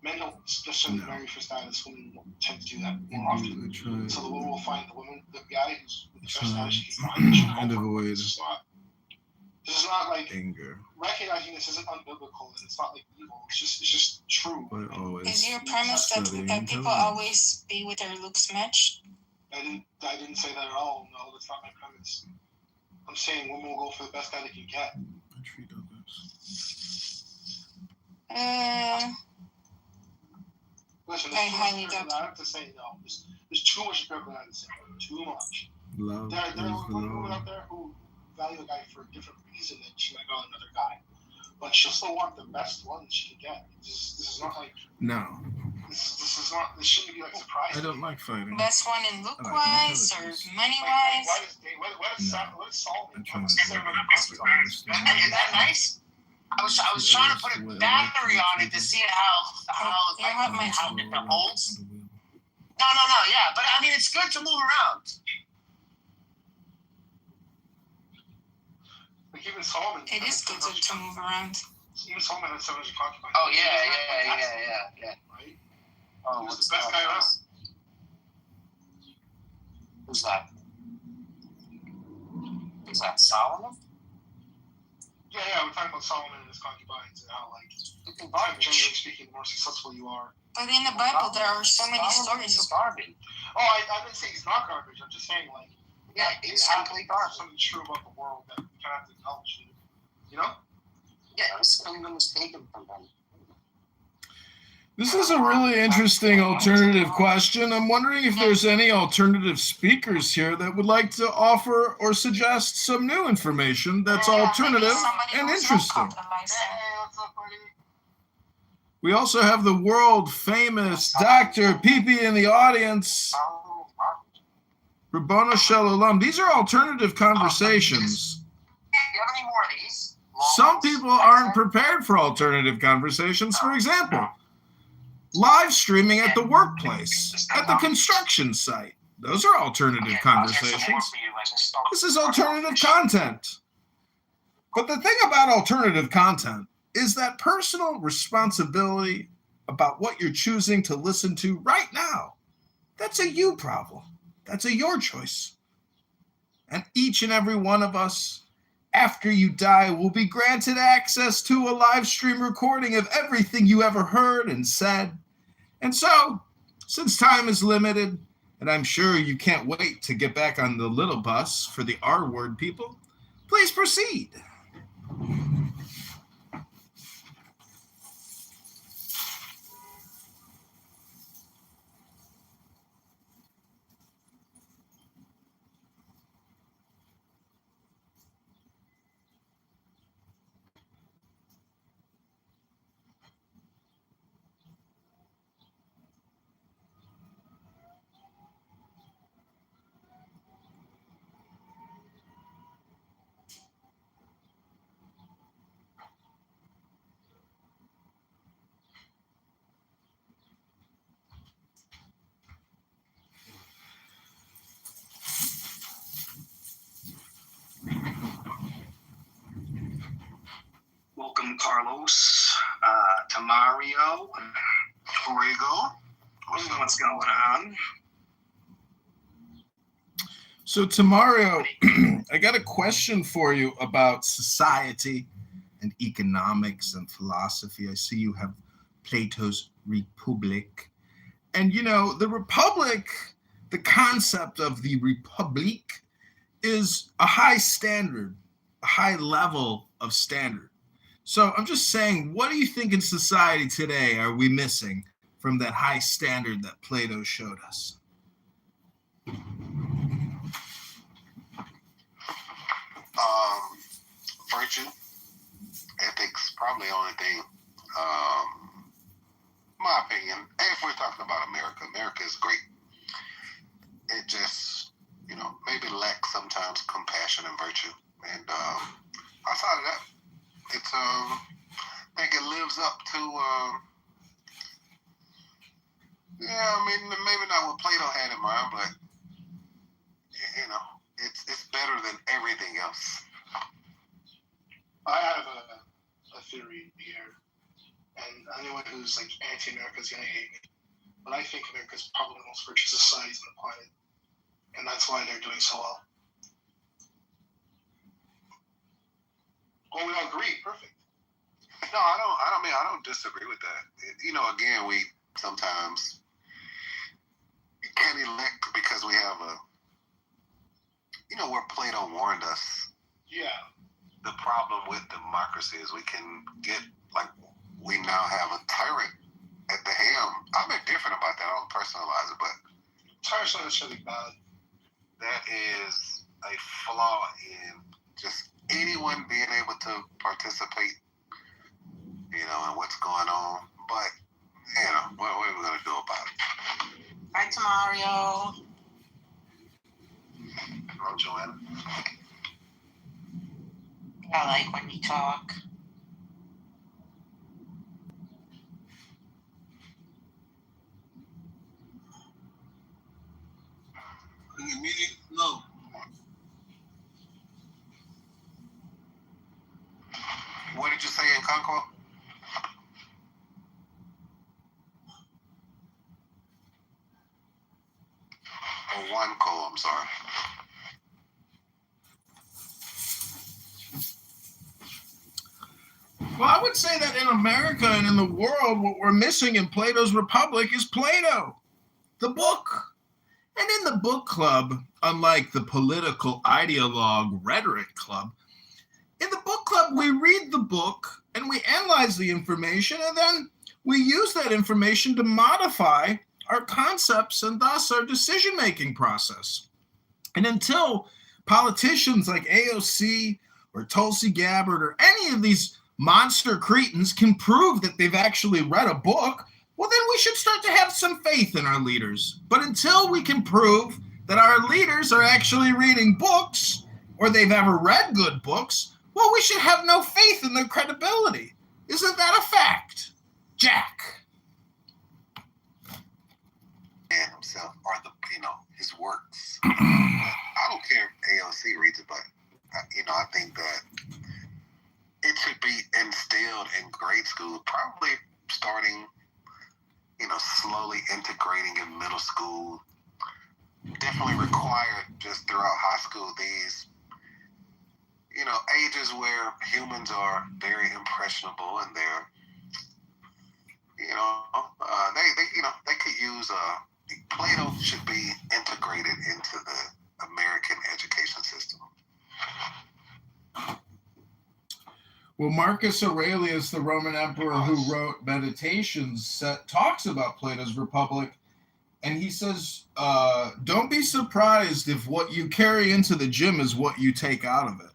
Men don't necessarily marry for status. Women tend to do that more often. So the woman will find the guy who's with the best status she can find. And avoid. This is not like anger. Recognizing this isn't unbiblical and it's not like evil. It's just true. Is your premise that people always be with their looks matched? I didn't say that at all. No, that's not my premise. I'm saying women will go for the best guy they can get. Listen, I highly doubt I have to say no. There's too much biblical to say. Too much. Love there are women out there who value a guy for a different reason than she might value another guy. But she'll still want the best one she can get. This is not like... No. This shouldn't be like surprising. I don't like fighting. Best one in look-wise or money-wise? What is Solomon? Isn't that nice? I was trying to put a battery on it to see how it holds. No, yeah. But I mean, it's good to move around. Like even Solomon. It is good to move around. Even Solomon had 700 concubines. Oh, yeah. Right? Oh, he was the best guy around. Who's that? Is that Solomon? Yeah, we're talking about Solomon and his concubines and how, generally speaking, the more successful you are. But in the Bible, there are so many stories of garbage. Oh, I didn't say he's not garbage. I'm just saying, like, yeah, it's simply garbage. Something true about the world that we kind of have to acknowledge. You know? Yeah, it's something that was taken from them. This is a really interesting alternative question. I'm wondering if there's any alternative speakers here that would like to offer or suggest some new information that's alternative and interesting. We also have the world famous Dr. Pepe in the audience. Rabbana Shalom. These are alternative conversations. Do you have any more of these? Some people aren't prepared for alternative conversations. For example, live streaming at the workplace, at the construction site. Those are alternative conversations. This is alternative content. But the thing about alternative content is that personal responsibility about what you're choosing to listen to right now. That's a you problem. That's a your choice. And each and every one of us, after you die, will be granted access to a live stream recording of everything you ever heard and said. And so, since time is limited, and I'm sure you can't wait to get back on the little bus for the R-word people, please proceed. Welcome, Carlos, to Mario, Rigo. What's going on? So, to Mario, I got a question for you about society and economics and philosophy. I see you have Plato's Republic. And, you know, the Republic, the concept of the Republic is a high standard, a high level of standard. So I'm just saying, what do you think in society today are we missing from that high standard that Plato showed us? Virtue, ethics, probably the only thing. My opinion, if we're talking about America, America is great. It just, you know, maybe lacks sometimes compassion and virtue. And outside of that, it's I think it lives up to yeah, I mean, maybe not what Plato had in mind, but you know, it's better than everything else. I have a theory here, and anyone who's like anti-America is gonna hate me, but I think America's probably the most virtuous society on the planet, and that's why they're doing so well. Well, we all agree. Perfect. No, I don't disagree with that. You know, again, we sometimes can't elect because we have a, you know, where Plato warned us. Yeah. The problem with democracy is we can get, like, we now have a tyrant at the helm. I'm indifferent about that. I don't personalize it, but tyrant's not necessarily bad. That is a flaw in just anyone being able to participate, you know, in what's going on. But, you know, what are we going to do about it? Bye, Mario. Hello, Joanna. I like when you talk. In the meeting? No. What did you say in Concord? Oh, one call, I'm sorry. Well, I would say that in America and in the world, what we're missing in Plato's Republic is Plato, the book. And in the book club, unlike the political ideologue rhetoric club, in the book club, we read the book and we analyze the information, and then we use that information to modify our concepts and thus our decision-making process. And until politicians like AOC or Tulsi Gabbard or any of these monster cretins can prove that they've actually read a book, well, then we should start to have some faith in our leaders. But until we can prove that our leaders are actually reading books or they've ever read good books, well, we should have no faith in their credibility. Isn't that a fact? Jack. Man himself, or his works. I don't care if AOC reads it, but I think that it should be instilled in grade school, probably starting, slowly integrating in middle school. Definitely required just throughout high school. These, ages where humans are very impressionable and they're, they could use Plato should be integrated into the American education system. Well, Marcus Aurelius, the Roman emperor who wrote Meditations, talks about Plato's Republic, and he says, don't be surprised if what you carry into the gym is what you take out of it.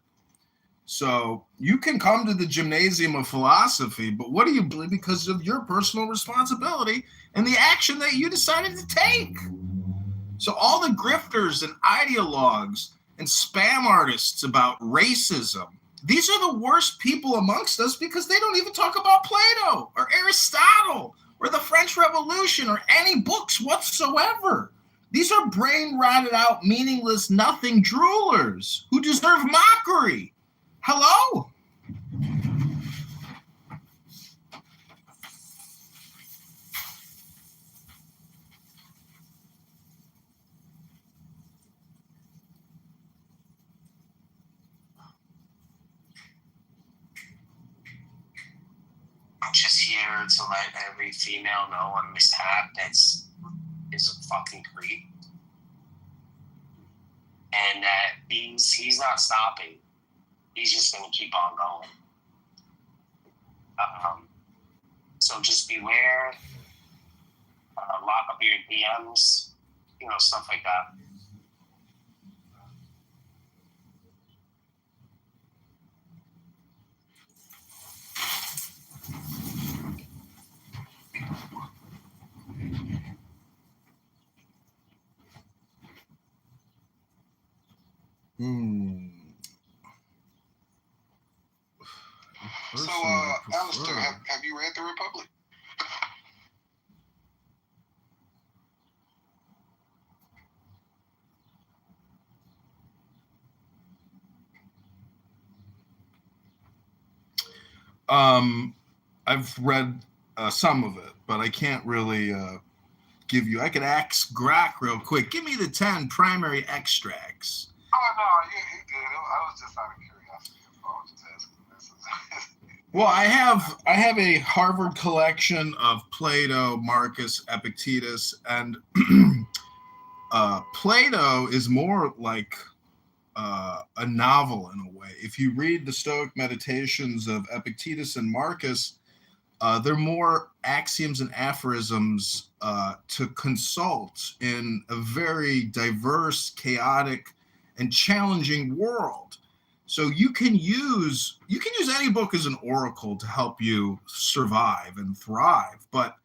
So you can come to the gymnasium of philosophy, but what do you believe because of your personal responsibility and the action that you decided to take? So all the grifters and ideologues and spam artists about racism, these are the worst people amongst us because they don't even talk about Plato or Aristotle or the French Revolution or any books whatsoever. These are brain-rotted out, meaningless, nothing droolers who deserve mockery. Hello? I'm just here to let every female know on this app that's is a fucking creep. And that he's not stopping. He's just going to keep on going. So just beware. Lock up your DMs, stuff like that. So, Alistair, have you read The Republic? I've read some of it, but I can't really give you. I could ask Grok real quick. Give me the 10 primary extracts. Oh, no, you good. I was just out of curiosity. I was just asking. Well, I have a Harvard collection of Plato, Marcus, Epictetus, and Plato is more like a novel in a way. If you read the Stoic Meditations of Epictetus and Marcus, they're more axioms and aphorisms to consult in a very diverse, chaotic, and challenging world. So you can use any book as an oracle to help you survive and thrive. But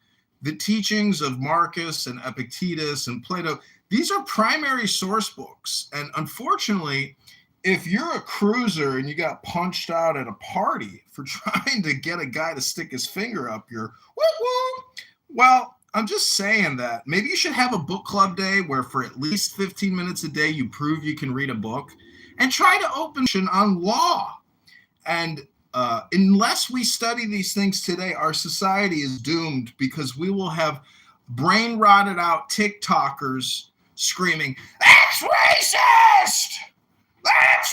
the teachings of Marcus and Epictetus and Plato, these are primary source books. And unfortunately, if you're a cruiser and you got punched out at a party for trying to get a guy to stick his finger up your woo-woo, well, I'm just saying that maybe you should have a book club day where for at least 15 minutes a day you prove you can read a book and try to open on law. And unless we study these things today, our society is doomed because we will have brain rotted out TikTokers screaming, "That's racist! That's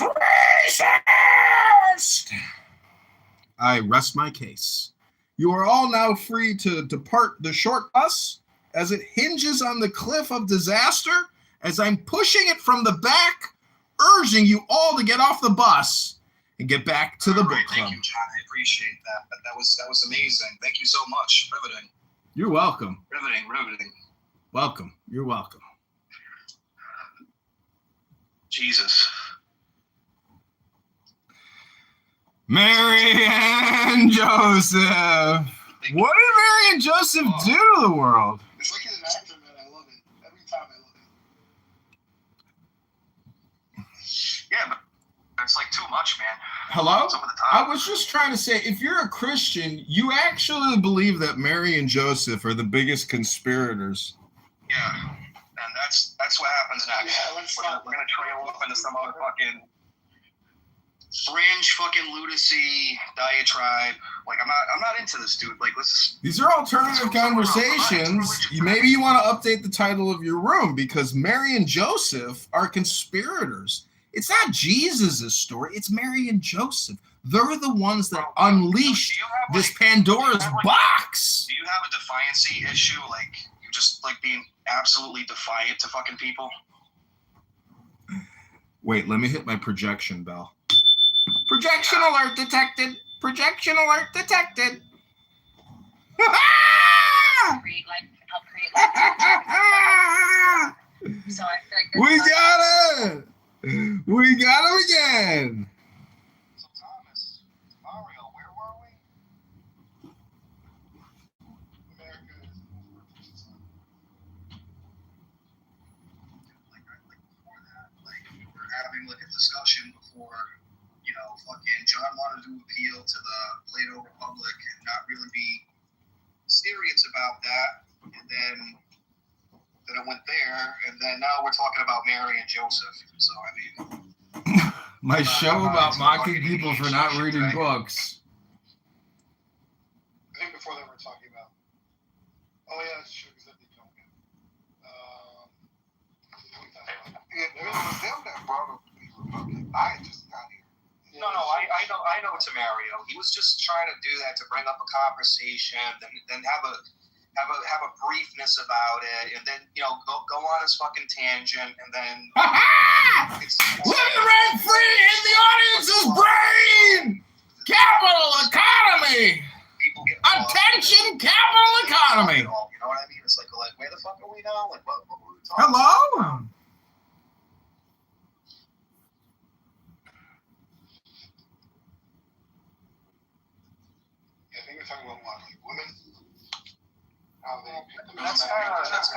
racist!" I rest my case. You are all now free to depart the short bus as it hinges on the cliff of disaster as I'm pushing it from the back, urging you all to get off the bus. and get back to the book club. Thank you, John. I appreciate that. That was amazing. Thank you so much. Riveting. You're welcome. Riveting. Welcome. You're welcome. Jesus. Mary and Joseph. What did Mary and Joseph do to the world? It's like an actor, man. I love it. Every time I love it. Yeah, but it's like too much, man. Hello? Some of the I time. was just trying to say, if you're a Christian, you actually believe that Mary and Joseph are the biggest conspirators. Yeah, and that's what happens next. Yeah, we're gonna trail off into some other fucking fringe fucking lunacy diatribe. Like I'm not into this, dude. Like These are alternative conversations. Maybe you want to update the title of your room because Mary and Joseph are conspirators. It's not Jesus' story. It's Mary and Joseph. They're the ones that unleashed this Pandora's box. Do you have a defiancy issue? Like you just like being absolutely defiant to fucking people? Wait, let me hit my projection bell. Projection alert detected. Projection alert detected. We got it. We got him again. So Thomas, Mario, where were we? Like before that, like we were having like a discussion before. Fucking John wanted to appeal to the Plato Republic and not really be serious about that. And then it went there. And then now we're talking about Mary and Joseph. So, I mean. My show about mocking people for not reading books. I think before that we were talking about. Oh, yeah, that's true. Because that did come in. It was them that brought up the Republic. I just got here. No, I know it's a Mario. He was just trying to do that to bring up a conversation, then have a briefness about it, and then go on his fucking tangent, and then living rent free in the audience's brain. Capital economy. Attention, capital economy. You know what I mean? It's like where the fuck are we now? Like what were we talking Hello. about? Talking about what, like women? How they That's kind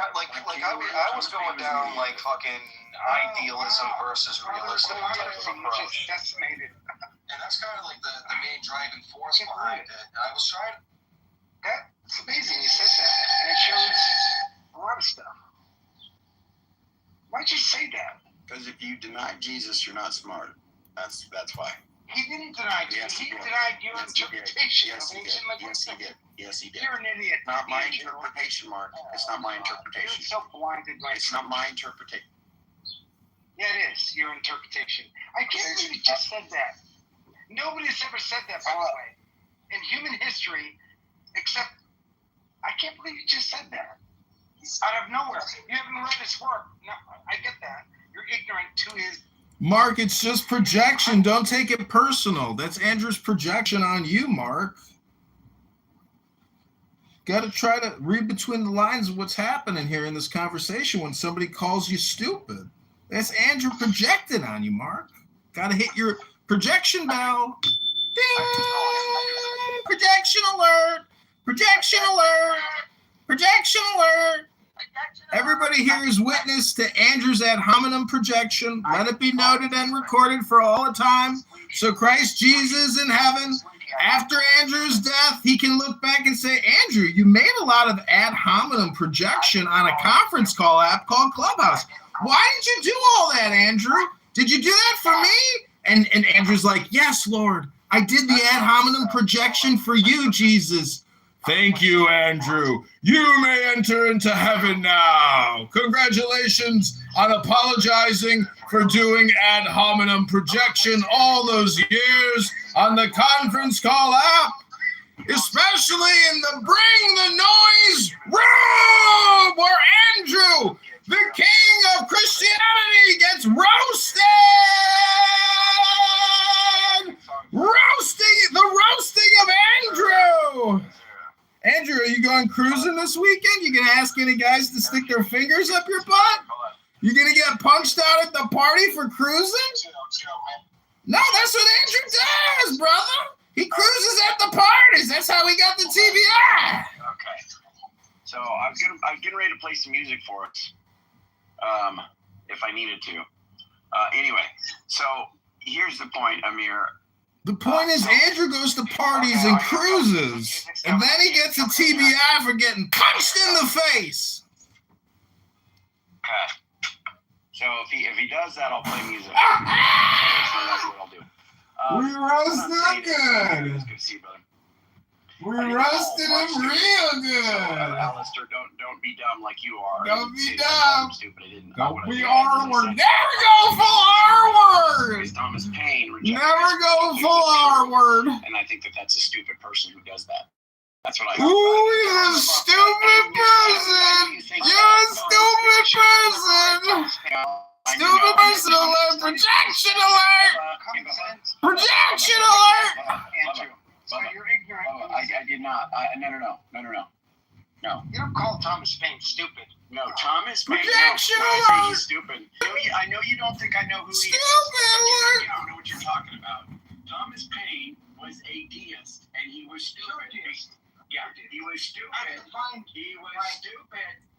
of like I was going down like fucking idealism versus realism type of approach. Decimated. And that's kind of like the main driving force behind it. And I was trying to. That's amazing you said that. And it shows a lot of stuff. Why'd you say that? Because if you deny Jesus, you're not smart. That's why. He didn't deny you. He denied your interpretation. Yes, he did. Yes, he did. You're an idiot. Not my interpretation, Mark. It's not my interpretation. You're so blinded by It's not my interpretation. Yeah, it is your interpretation. I can't believe you just said that. Nobody's ever said that, by the way, in human history, except I can't believe you just said that. Out of nowhere. You haven't read his work. No, I get that. You're ignorant to his. Mark, it's just projection. Don't take it personal. That's Andrew's projection on you, Mark. Got to try to read between the lines of what's happening here in this conversation when somebody calls you stupid. That's Andrew projected on you, Mark. Got to hit your projection bell. Ding! Projection alert! Projection alert! Projection alert! Everybody here is witness to Andrew's ad hominem projection. Let it be noted and recorded for all the time. So Christ Jesus in heaven, after Andrew's death, he can look back and say, Andrew, you made a lot of ad hominem projection on a conference call app called Clubhouse. Why did you do all that, Andrew? Did you do that for me? And Andrew's like, yes, Lord, I did the ad hominem projection for you, Jesus. Thank you, Andrew. You may enter into heaven now. Congratulations on apologizing for doing ad hominem projection all those years on the conference call app, especially in the Bring the Noise room where Andrew, the king of Christianity, gets roasted this weekend? You gonna ask any guys to stick their fingers up your butt? You gonna get punched out at the party for cruising? No, that's what Andrew does, brother. He cruises at the parties. That's how he got the TBI. Okay. So I'm getting ready to play some music for us, if I needed to. Anyway, so here's the point, Amir. The point is, Andrew goes to parties and cruises, and then he gets a TBI for getting punched in the face. Okay. So if he does that, I'll play music. So that's what I'll do. We roasted him good. Good to see you, brother. We roasted him real good. Alistair, don't be dumb like you are. Don't be dumb. Stupid. Don't be R-word. Never go full R-word. Thomas Paine rejected Never go full R-word. And I think that's a stupid person who does that. That's what I. Ooh, he's a stupid person. You're a stupid person. Stupid person alert. Projection alert. Projection alert. So you're ignorant. I did not. No. You don't call Thomas Paine stupid. No, Thomas Paine. Projection No, alert. he's stupid. I know you don't think I know who he is. Stupid alert. You don't know what you're talking about. Thomas Paine was a deist, and he was stupid. Yeah, he was stupid.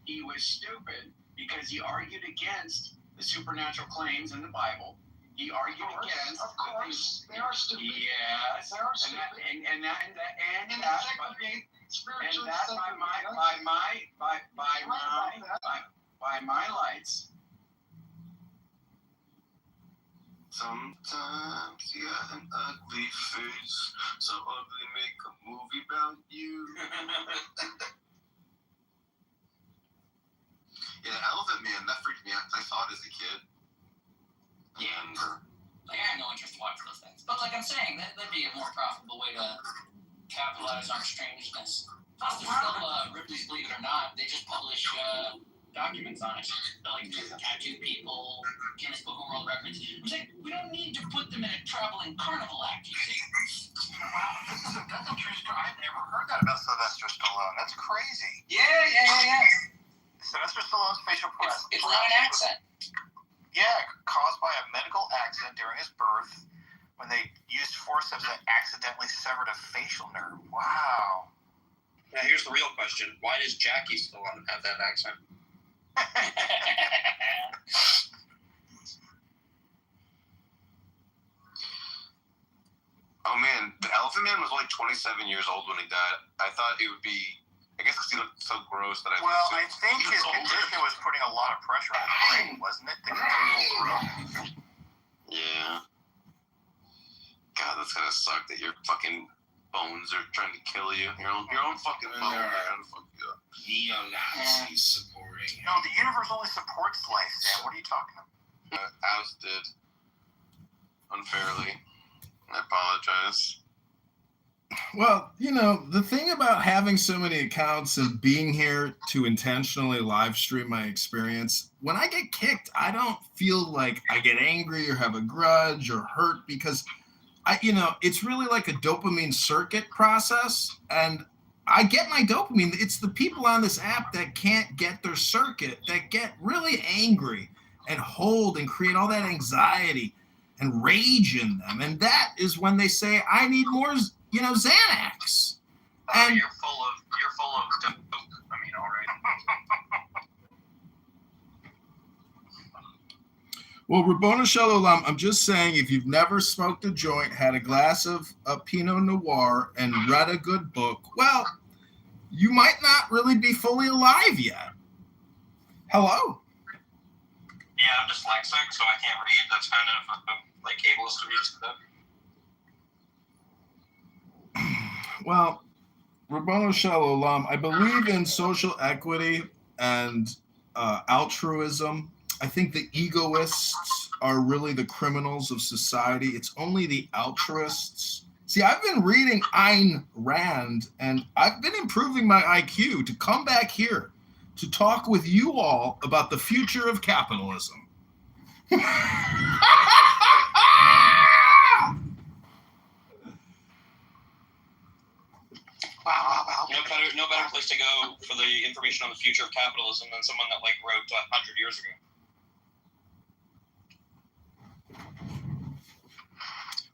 He was stupid because he argued against the supernatural claims in the Bible. He argued against. Of course, they are stupid. Yes, they are stupid. And that by my lights. Sometimes you got an ugly face, so ugly make a movie about you. Yeah, Elephant Man, that freaked me out. I saw it as a kid. Yeah. Like, I have no interest in watching those things. But like I'm saying, that'd be a more profitable way to capitalize on strangeness. Plus, there's still Ripley's Believe It or Not. They just publish documents on it. Like tattoo people, Guinness Book of World Records. Which, like, we don't need to put them in a traveling carnival act, you see. Wow, that's a true story. I've never heard that about Sylvester Stallone. That's crazy. Yeah. Sylvester Stallone's facial paralysis. It's not an accent. Yeah, caused by a medical accident during his birth when they used forceps that accidentally severed a facial nerve. Wow. Now here's the real question. Why does Jackie Stallone have that accent? Oh man, the Elephant Man was only 27 years old when he died. I thought it would be, I guess because he looked so gross that I think his condition was putting a lot of pressure on his brain, wasn't it? Yeah. God, that's gotta suck that your fucking bones are trying to kill you. Your own fucking bones are trying to fuck you up. Neo-Nazis supporting. No, the universe only supports life, Sam. What are you talking about? Ousted unfairly. I apologize. Well, you know, the thing about having so many accounts and being here to intentionally live stream my experience, when I get kicked, I don't feel like I get angry or have a grudge or hurt because it's really like a dopamine circuit process. And I get my dopamine. It's the people on this app that can't get their circuit that get really angry and hold and create all that anxiety and rage in them. And that is when they say, I need more, Xanax. And you're full of dope. I mean, all right. Well, Rabboni Shalom, I'm just saying, if you've never smoked a joint, had a glass of Pinot Noir, and read a good book, well, you might not really be fully alive yet. Hello? Yeah, I'm dyslexic, so I can't read. That's kind of like ableist to read stuff. Well, Rabboni Shalom, I believe in social equity and altruism. I think the egoists are really the criminals of society. It's only the altruists. See, I've been reading Ayn Rand, and I've been improving my IQ to come back here to talk with you all about the future of capitalism. Wow. No better place years to go for the information on the future of capitalism than someone that like wrote 100 years ago.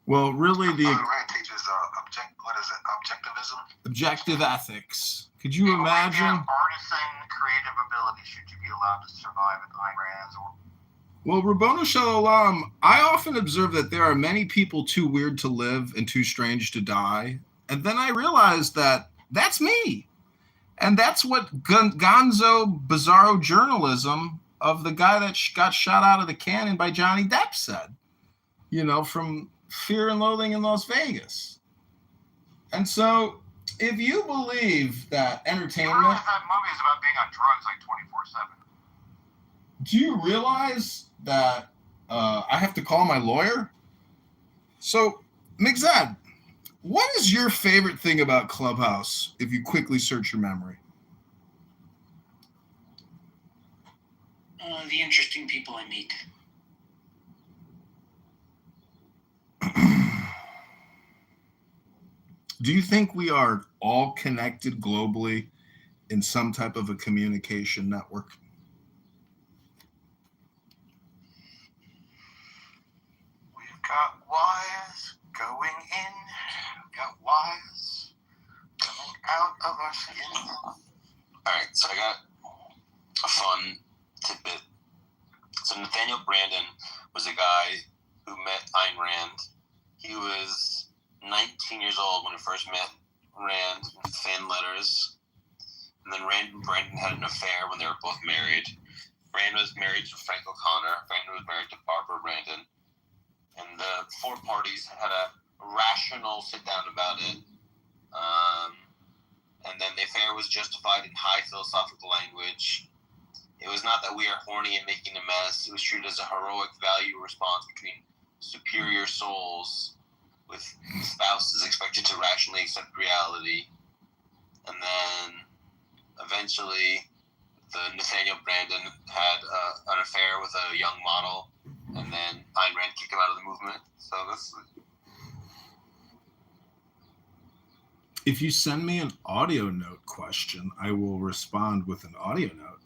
Well, really, the Rand teaches objectivism. Objective ethics. Could you imagine? Artisan creative ability should you be allowed to survive in Ayn Rand's or Well, Rabboni Shalom, I often observe that there are many people too weird to live and too strange to die. And then I realized that that's me. And that's what gonzo, bizarro journalism of the guy that got shot out of the cannon by Johnny Depp said, you know, from Fear and Loathing in Las Vegas. And so if you believe that entertainment... You realize that movie is about being on drugs like 24/7. Do you realize that I have to call my lawyer? So, Mixed, what is your favorite thing about Clubhouse if you quickly search your memory? The interesting people I meet. Do you think we are all connected globally in some type of a communication network? We've got wires going in, we've got wires coming out of our skin. Alright, so I got a fun tidbit. So Nathaniel Branden was a guy who met Ayn Rand. He was 19 years old when he first met Rand in fan letters. And then Rand and Branden had an affair when they were both married. Rand was married to Frank O'Connor. Branden was married to Barbara Branden. And the four parties had a rational sit-down about it. And then the affair was justified in high philosophical language. It was not that we are horny and making a mess. It was treated as a heroic value response between superior souls, with spouses expected to rationally accept reality. And then eventually the Nathaniel Branden had an affair with a young model, and then Ayn Rand kicked him out of the movement. So this. If you send me an audio note question, I will respond with an audio note.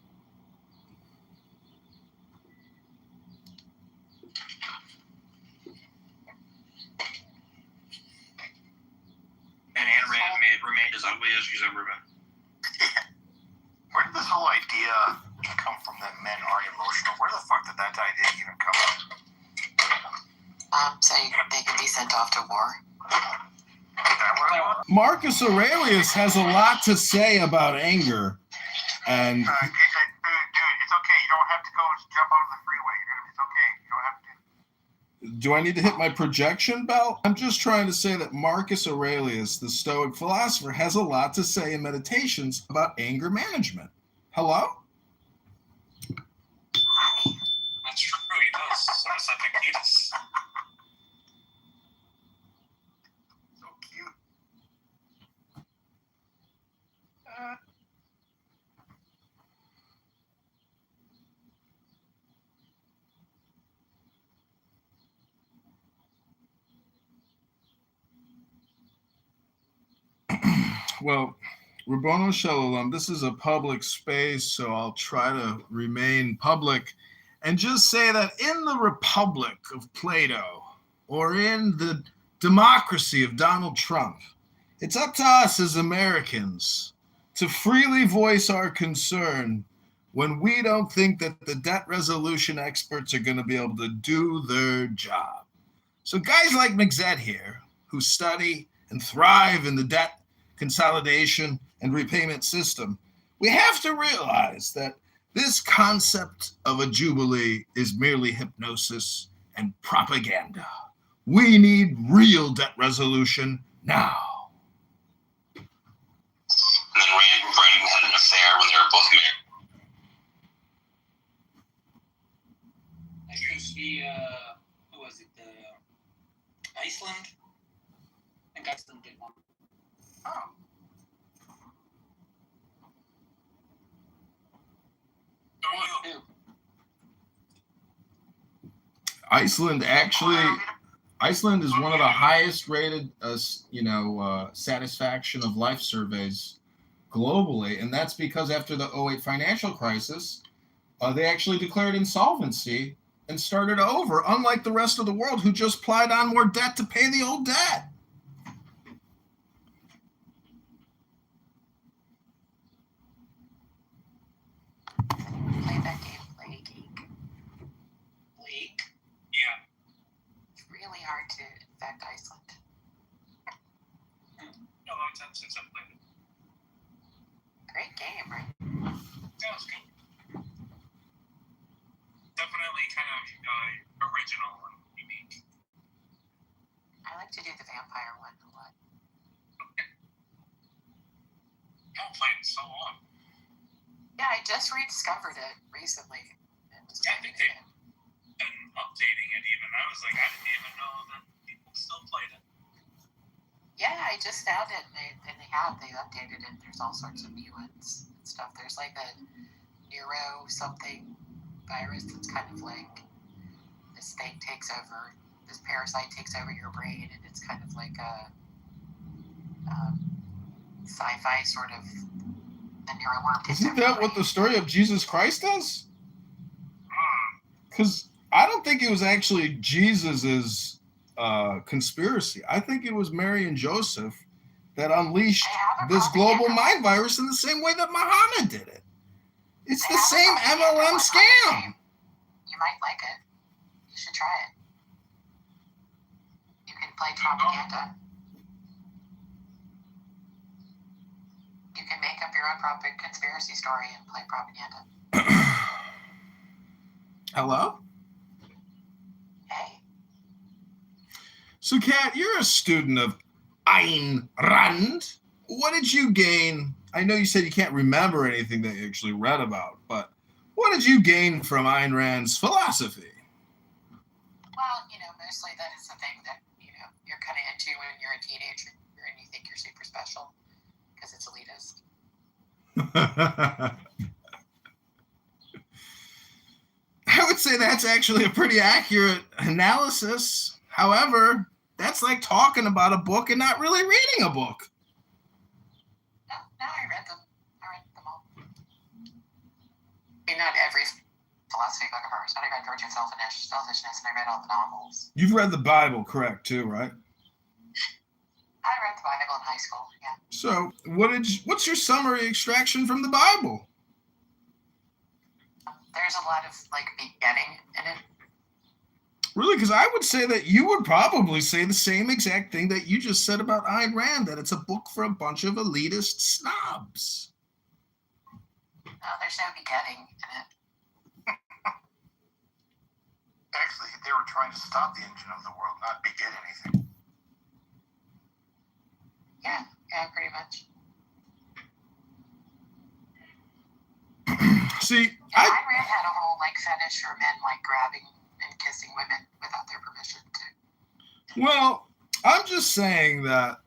And Ayn Rand remained as ugly as she's ever been. Where did this whole idea come from that men are emotional? Where the fuck did that idea even come from? Saying they could be sent off to war. Marcus Aurelius has a lot to say about anger. And dude, it's okay. You don't have to go jump onto the freeway. It's okay. You don't have to. do I need to hit my projection bell? I'm just trying to say that Marcus Aurelius, the Stoic philosopher, has a lot to say in Meditations about anger management. Hello? That's true, he does. So it's Epictetus. So cute. Well, Rabbono Shalom, this is a public space, so I'll try to remain public and just say that in the Republic of Plato or in the democracy of Donald Trump, it's up to us as Americans to freely voice our concern when we don't think that the debt resolution experts are going to be able to do their job. So guys like McZed here, who study and thrive in the debt consolidation and repayment system, we have to realize that this concept of a jubilee is merely hypnosis and propaganda. We need real debt resolution now. And then Rand and Branden had an affair when they were both married. I think who was it? Iceland? I think Iceland did one. Oh. Iceland is one of the highest rated, satisfaction of life surveys globally, and that's because after the 2008 financial crisis, they actually declared insolvency and started over, unlike the rest of the world who just piled on more debt to pay the old debt. Play that game, Plague. League? Yeah. It's really hard to infect Iceland. A long time since I've played it. Great game, right? That was good. Definitely kind of original and unique. I like to do the vampire one a lot. I haven't played it in so long. Yeah, I just rediscovered it recently. Yeah, I think they've been updating it even. I was like, I didn't even know that people still played it. Yeah, I just found it, and they updated it. There's all sorts of new ones and stuff. There's like a neuro something virus that's kind of like this thing takes over, this parasite takes over your brain, and it's kind of like a sci-fi sort of the neuroworm takes Isn't over that your what brain. the story of Jesus Christ is? Because I don't think it was actually Jesus's conspiracy. I think it was Mary and Joseph that unleashed this global mind virus in the same way that Muhammad did it. It's the same MLM scam. You might like it. You should try it. You can play propaganda. You can make up your own conspiracy story and play propaganda. Hello? Hey. So, Kat, you're a student of Ayn Rand. What did you gain? I know you said you can't remember anything that you actually read about, but what did you gain from Ayn Rand's philosophy? Well, mostly that is the thing that, you're kind of into when you're a teenager and you think you're super special because it's elitist. I would say that's actually a pretty accurate analysis. However, that's like talking about a book and not really reading a book. No, I read them. All. I mean, not every philosophy book of hers, but I read Virtue of Selfishness, and I read all the novels. You've read the Bible, correct, too, right? I read the Bible in high school, yeah. So, what's your summary extraction from the Bible? There's a lot of, begetting in it. Really? Because I would say that you would probably say the same exact thing that you just said about Ayn Rand, that it's a book for a bunch of elitist snobs. No, there's no begetting in it. Actually, they were trying to stop the engine of the world, not begin anything. Yeah, pretty much. See, Ayn Rand had a whole, fetish for men, grabbing and kissing women without their permission, too. Well, I'm just saying that,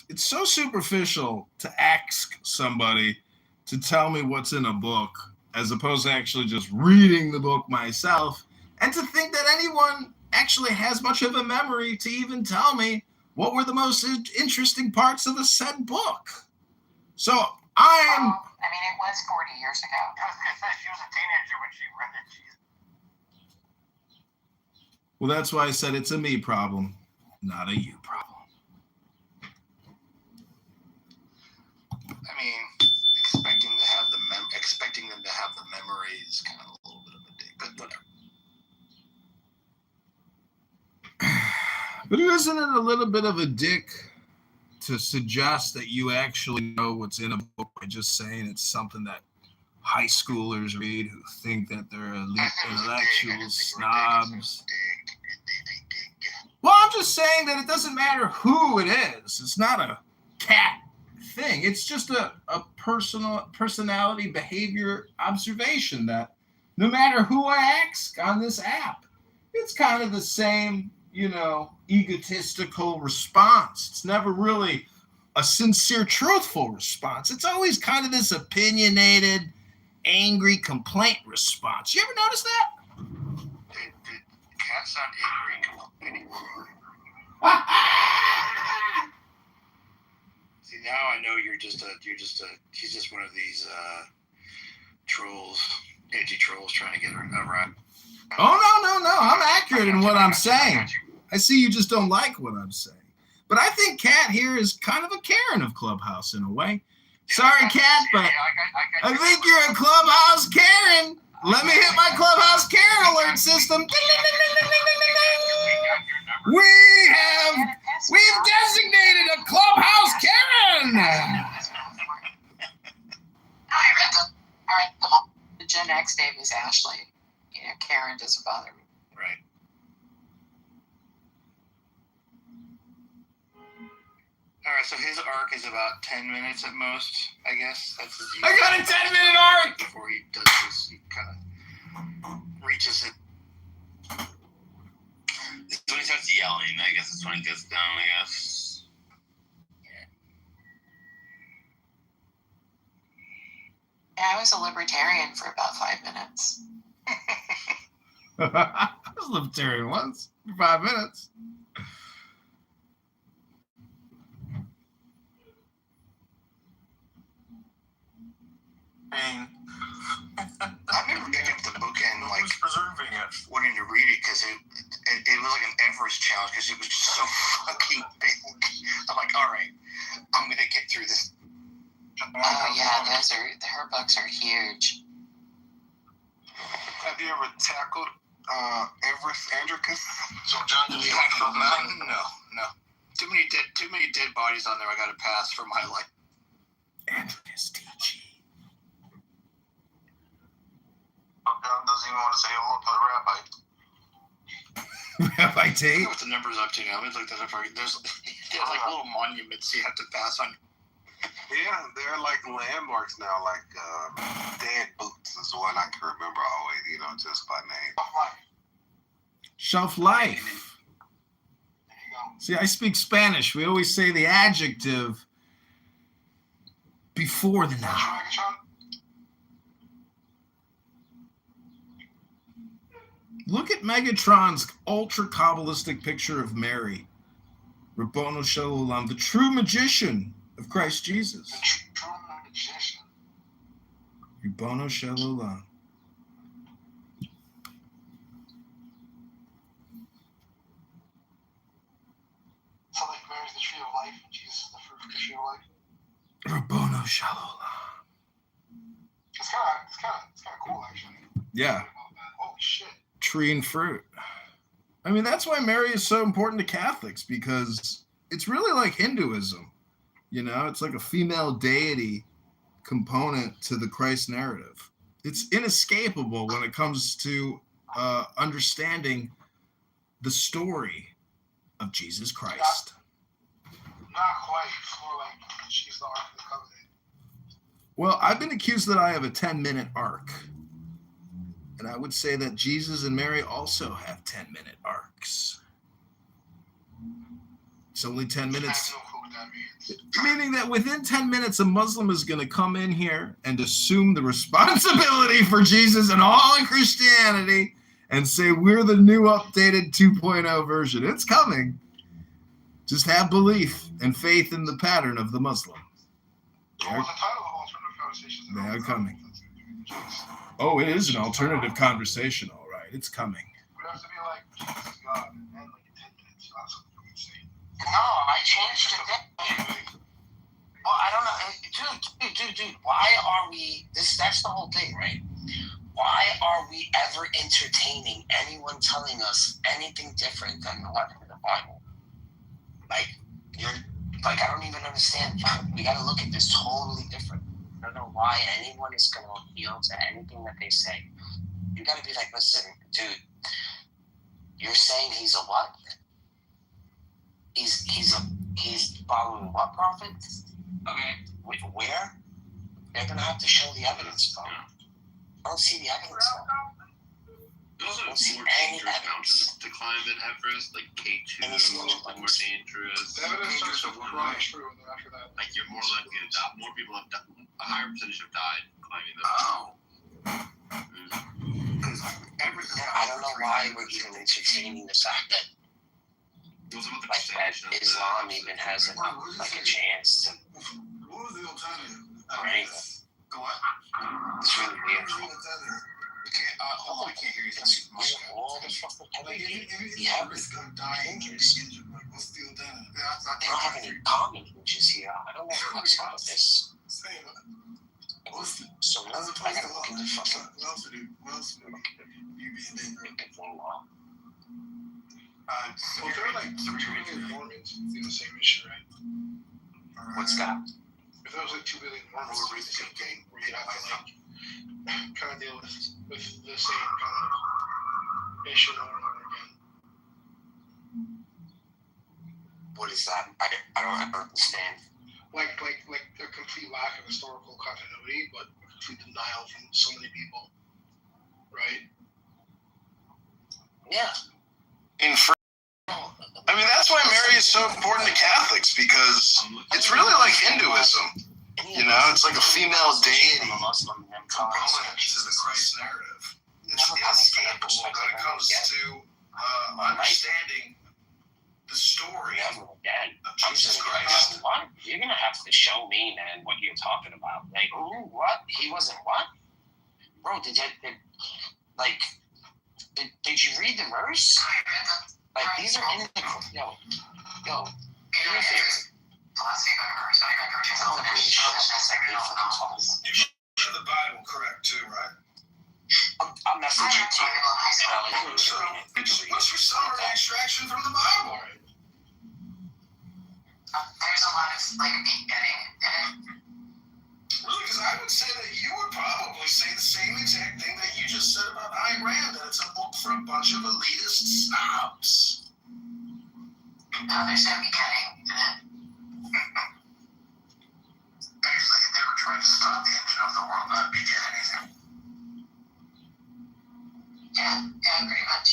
it's so superficial to ask somebody to tell me what's in a book as opposed to actually just reading the book myself, and to think that anyone actually has much of a memory to even tell me what were the most interesting parts of a said book. So I'm... I mean, it was 40 years ago. She was a teenager when she read it. Well, that's why I said it's a me problem, not a you problem. I mean, expecting them to have the memory is kind of a little bit of a dick, but whatever. But isn't it a little bit of a dick to suggest that you actually know what's in a book by just saying it's something that high schoolers read who think that they're elite intellectual snobs? Well, I'm just saying that it doesn't matter who it is. It's not a cat thing. It's just a personality behavior observation that no matter who I ask on this app, it's kind of the same, egotistical response. It's never really a sincere, truthful response. It's always kind of this opinionated, angry complaint response. You ever notice that? Did cats sound angry complaining? See, now I know he's just one of these trolls, edgy trolls trying to get around. Oh, no. I'm accurate in what I'm saying. I see you just don't like what I'm saying. But I think Kat here is kind of a Karen of Clubhouse in a way. Sorry, Kat, but I think you're a Clubhouse Karen. Let me hit my Clubhouse Karen alert system. Ding, ding, ding, ding, ding, ding, ding, ding. We've designated a Clubhouse Karen. All right, come on. The Gen X name is Ashley. Karen doesn't bother me. Right. All right, so his arc is about 10 minutes at most, I guess. I got a 10-minute arc! Before he does this, he kind of reaches it. It's when he starts yelling, I guess that's when he gets down, I guess. Yeah, I was a libertarian for about 5 minutes. I was libertarian once for 5 minutes. I remember picking up the book and preserving it, wanting to read it because it was like an Everest challenge because it was just so fucking big. I'm like, all right, I'm gonna get through this. Oh yeah, her books are huge. Have you ever tackled Everest Andricus? So John, did you have a mountain? No. Too many dead bodies on there. I got to pass for my life. Andricus TG. John doesn't even want to say hello to the rabbi. Rabbi Tate? I don't know what the number's up to now. Let me look that up. There's like little monuments you have to pass on. Yeah, they're like landmarks now, like Dead Boots is the one I can remember always, just by name. Shelf life. See, I speak Spanish. We always say the adjective before the noun. Look at Megatron's ultra-Kabbalistic picture of Mary, Rabbono Shel Olam, the true magician of Christ Jesus. The true magician. Rabbono Shel Olam. So like Mary's the tree of life and Jesus is the fruit of the tree of life. Rabbono Shel Olam. It's kind of cool actually. Yeah. Holy shit. Tree and fruit. I mean, that's why Mary is so important to Catholics, because it's really like Hinduism. It's like a female deity component to the Christ narrative. It's inescapable when it comes to understanding the story of Jesus Christ. Not quite. It's more like she's the Ark of the Covenant. Well, I've been accused that I have a 10-minute arc. And I would say that Jesus and Mary also have 10-minute arcs. It's only 10 minutes. Meaning that within 10 minutes, a Muslim is going to come in here and assume the responsibility for Jesus and all of Christianity and say, we're the new updated 2.0 version. It's coming. Just have belief and faith in the pattern of the Muslim. They are coming. Oh, it is an alternative conversation, all right. It's coming. We have to be like, Jesus is God, and like in 10 minutes. That's what we would say. No, I changed it. Well, I don't know. Dude, why are we, that's the whole thing, right? Why are we ever entertaining anyone telling us anything different than what in the Bible? I don't even understand. We got to look at this totally different. I don't know why anyone is going to appeal to anything that they say. You got to be like, listen, dude, you're saying he's a what? He's following what prophet? Okay. Where? They're going to have to show the evidence, bro. I don't see the evidence, bro. Those are more dangerous mountains to climb than Everest, like K2, more dangerous. The evidence starts to cry true after that. Like you're more likely to die. More people have died. A higher percentage have died climbing them. I don't know why we're even entertaining the fact that like that Islam even has like a chance to. Right? It's really weird. Hold on, I can't hear you. All the fucking yeah, they don't have any common images here. I don't know what's about this. So I gotta look at the fucking. Well, there are like 2 billion Mormons in the same issue, right? What's that? If there was like 2 billion Mormons in the same thing, where you'd have to like kind of deal with the same kind of issue over and over again. What is that? I don't understand. Like a complete lack of historical continuity, but a complete denial from so many people, right? Yeah. I mean, that's why Mary is so important to Catholics, because it's really like Hinduism. You know, it's like a female deity component to the Christ narrative. It's inescapable when it comes to understanding the story of Jesus Christ. What? You're gonna have to show me, man, what you're talking about. Like, ooh, what? He wasn't what? Bro, did you read the verse? Like, these are in the yo. Do me a favor. You should the Bible correct too, right? I'm messaging to you. So, what's your summary extraction from the Bible? There's a lot of like getting in it. Really, because I would say that you would probably say the same exact thing that you just said about Ayn Rand, that it's a book for a bunch of elitist snobs. No, there's no beginning in it. Actually, they were trying to stop the engine of the world, not begin anything. Yeah, pretty much.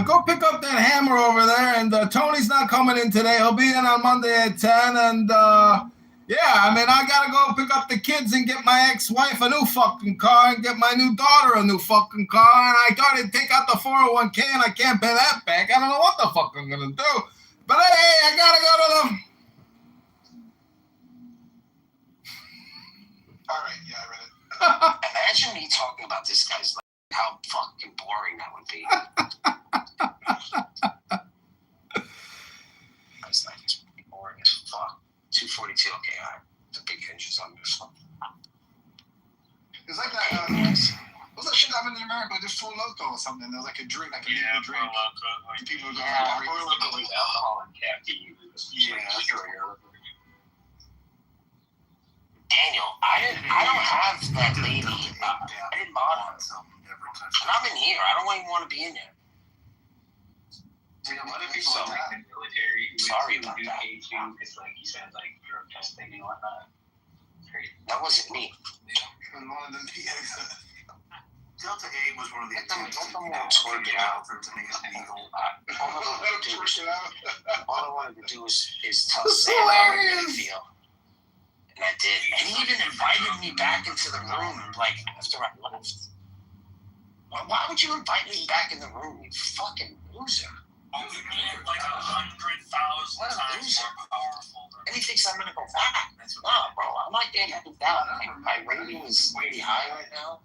Go pick up that hammer over there, and Tony's not coming in today. He'll be in on Monday at 10, and I mean, I gotta go pick up the kids and get my ex-wife a new fucking car and get my new daughter a new fucking car, and I thought I'd take out the 401k, and I can't pay that back. I don't know what the fuck I'm gonna do, but hey, I gotta go to them. All right, yeah, I read it. Imagine me talking about this guy's life. How fucking boring that would be. That's like just boring as fuck. 242. Okay, all right. The big hinges on this one. It's like that. What's that shit happened in America? Just Full Loco or something. There was like a drink, like a legal drink. Like people were going with alcohol and caffeine. Yeah, sure. Daniel, I don't have that lady. I didn't mod her. And I'm in here. I don't even want to be in there. You know, what if people in the military who Sorry do about that. K2 because, like, you said, like, drug testing and whatnot? Crazy. That wasn't me. And one of them PAs. Delta A was one of the attempts to twerk it out. All I wanted to do is tell Sam how I really feel. And I did. And he even invited me back into the room, like, after I left. Why would you invite me back in the room, you fucking loser? Like 100,000 times more powerful. And he thinks I'm gonna go back. Nah, bro, I'm not getting down. My rating is pretty high right now.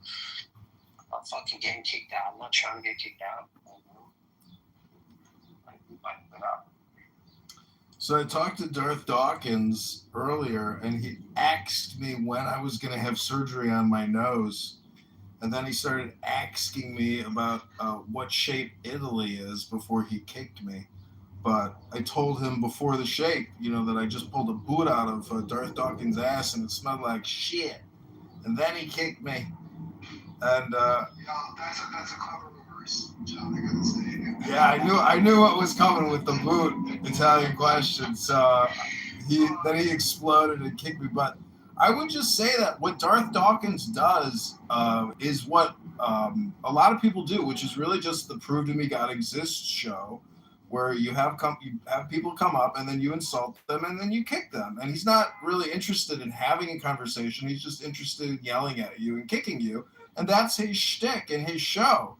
I'm fucking fucking getting kicked out. I'm not trying to get kicked out. So I talked to Darth Dawkins earlier, and he asked me when I was going to have surgery on my nose. And then he started asking me about what shape Italy is before he kicked me. But I told him before the shape, that I just pulled a boot out of Darth Dawkins' ass and it smelled like shit. And then he kicked me. And that's a clever reverse, John. I gotta say. yeah, I knew what was coming with the boot Italian question. So he exploded and kicked me. But I would just say that what Darth Dawkins does is what a lot of people do, which is really just the Prove to Me God Exists show, where you have people come up and then you insult them and then you kick them. And he's not really interested in having a conversation. He's just interested in yelling at you and kicking you. And that's his shtick in his show.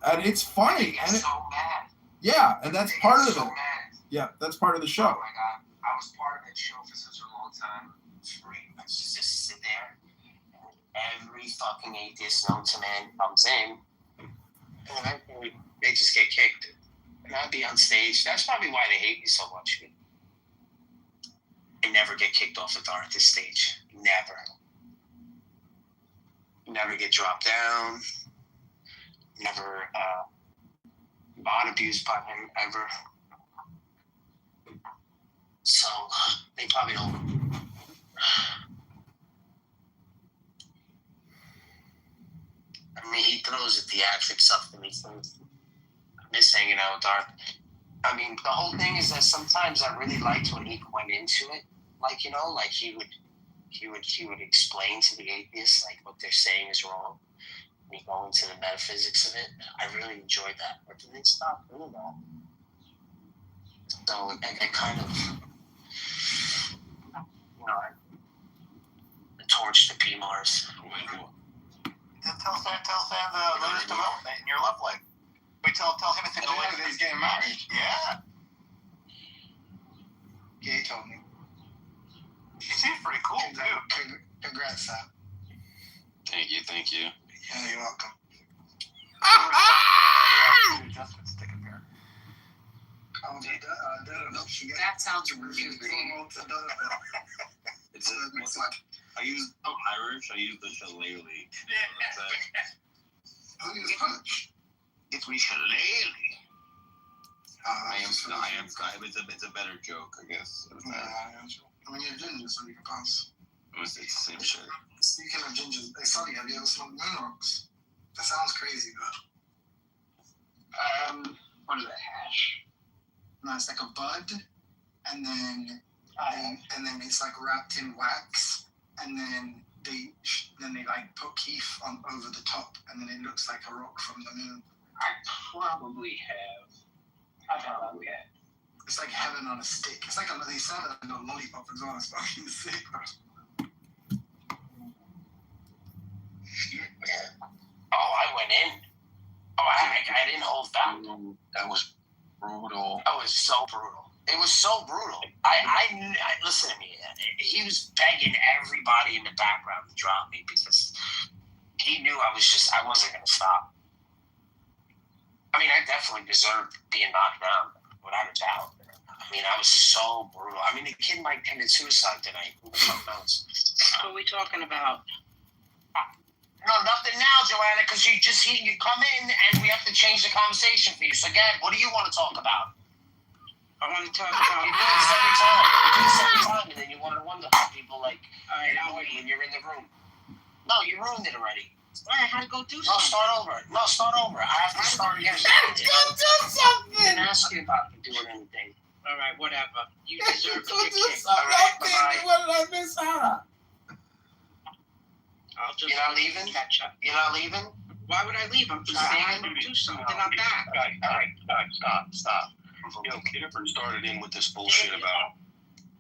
And it's funny. And so mad. Yeah, and that's part of it. Mad. Yeah, that's part of the show. Oh my God. I was part of that show for such a long time. It's great. I just sit there and every fucking atheist known to man comes in and eventually they just get kicked. And I'd be on stage. That's probably why they hate me so much. I never get kicked off of Darth's stage. Never. Never get dropped down. Never body abused by him ever. So they probably don't. I mean, he throws the theatrics stuff to me. So I miss hanging out with Darth. I mean, the whole thing is that sometimes I really liked when he went into it. Like, he would explain to the atheists like what they're saying is wrong. And he'd go into the metaphysics of it. I really enjoyed that. But then they stopped doing that. So I kind of, I torched the PMARs. Tell Sam the latest development in your love life. Wait, tell him it's in the latest. He's getting married. Yeah. Yeah, he told me. She seems pretty cool, too. Congrats, Sam. Thank you. Yeah, you're welcome. Adjustments to compare. That sounds really cool. I use Irish. I use the shillelagh. Who is punch? It's me shillelagh. I am Scott. It's a better joke, I guess. I mean, you're ginger, so you can pass. It's the same shit. Speaking of gingers, hey, Sonny, have you ever smoked moon rocks? That sounds crazy, but. What is that, hash? No, it's like a bud, and then it's like wrapped in wax, and then they like put keef on over the top, and then it looks like a rock from the moon. I probably have. It's like heaven on a stick. It's like they serve it like a lollipop as well. It's fucking sick, bro. Oh, I went in. Oh, I didn't hold back. That was brutal. That was so brutal. It was so brutal. I listen to me. He was begging everybody in the background to drop me because he knew I wasn't going to stop. I mean, I definitely deserved being knocked down, without a doubt. I mean, I was so brutal. I mean, the kid might commit suicide tonight. Who the fuck knows? What are we talking about? No, nothing now, Joanna, because you come in and we have to change the conversation for you. So, again, what do you want to talk about? I want to talk about. You do this every time. You do this every time, and then you want to wonder how people when you're in the room. No, you ruined it already. I had to go do something. No, start over. I have to start again. Let's go do something. I didn't ask you about doing anything. All right, whatever. You deserve to get kicked. All right, bye-bye. What did I miss out? You're not leaving? You're not leaving? Why would I leave? I'm just saying I'm going to do something. I'm back. All right, stop. Kitover started in with this bullshit about.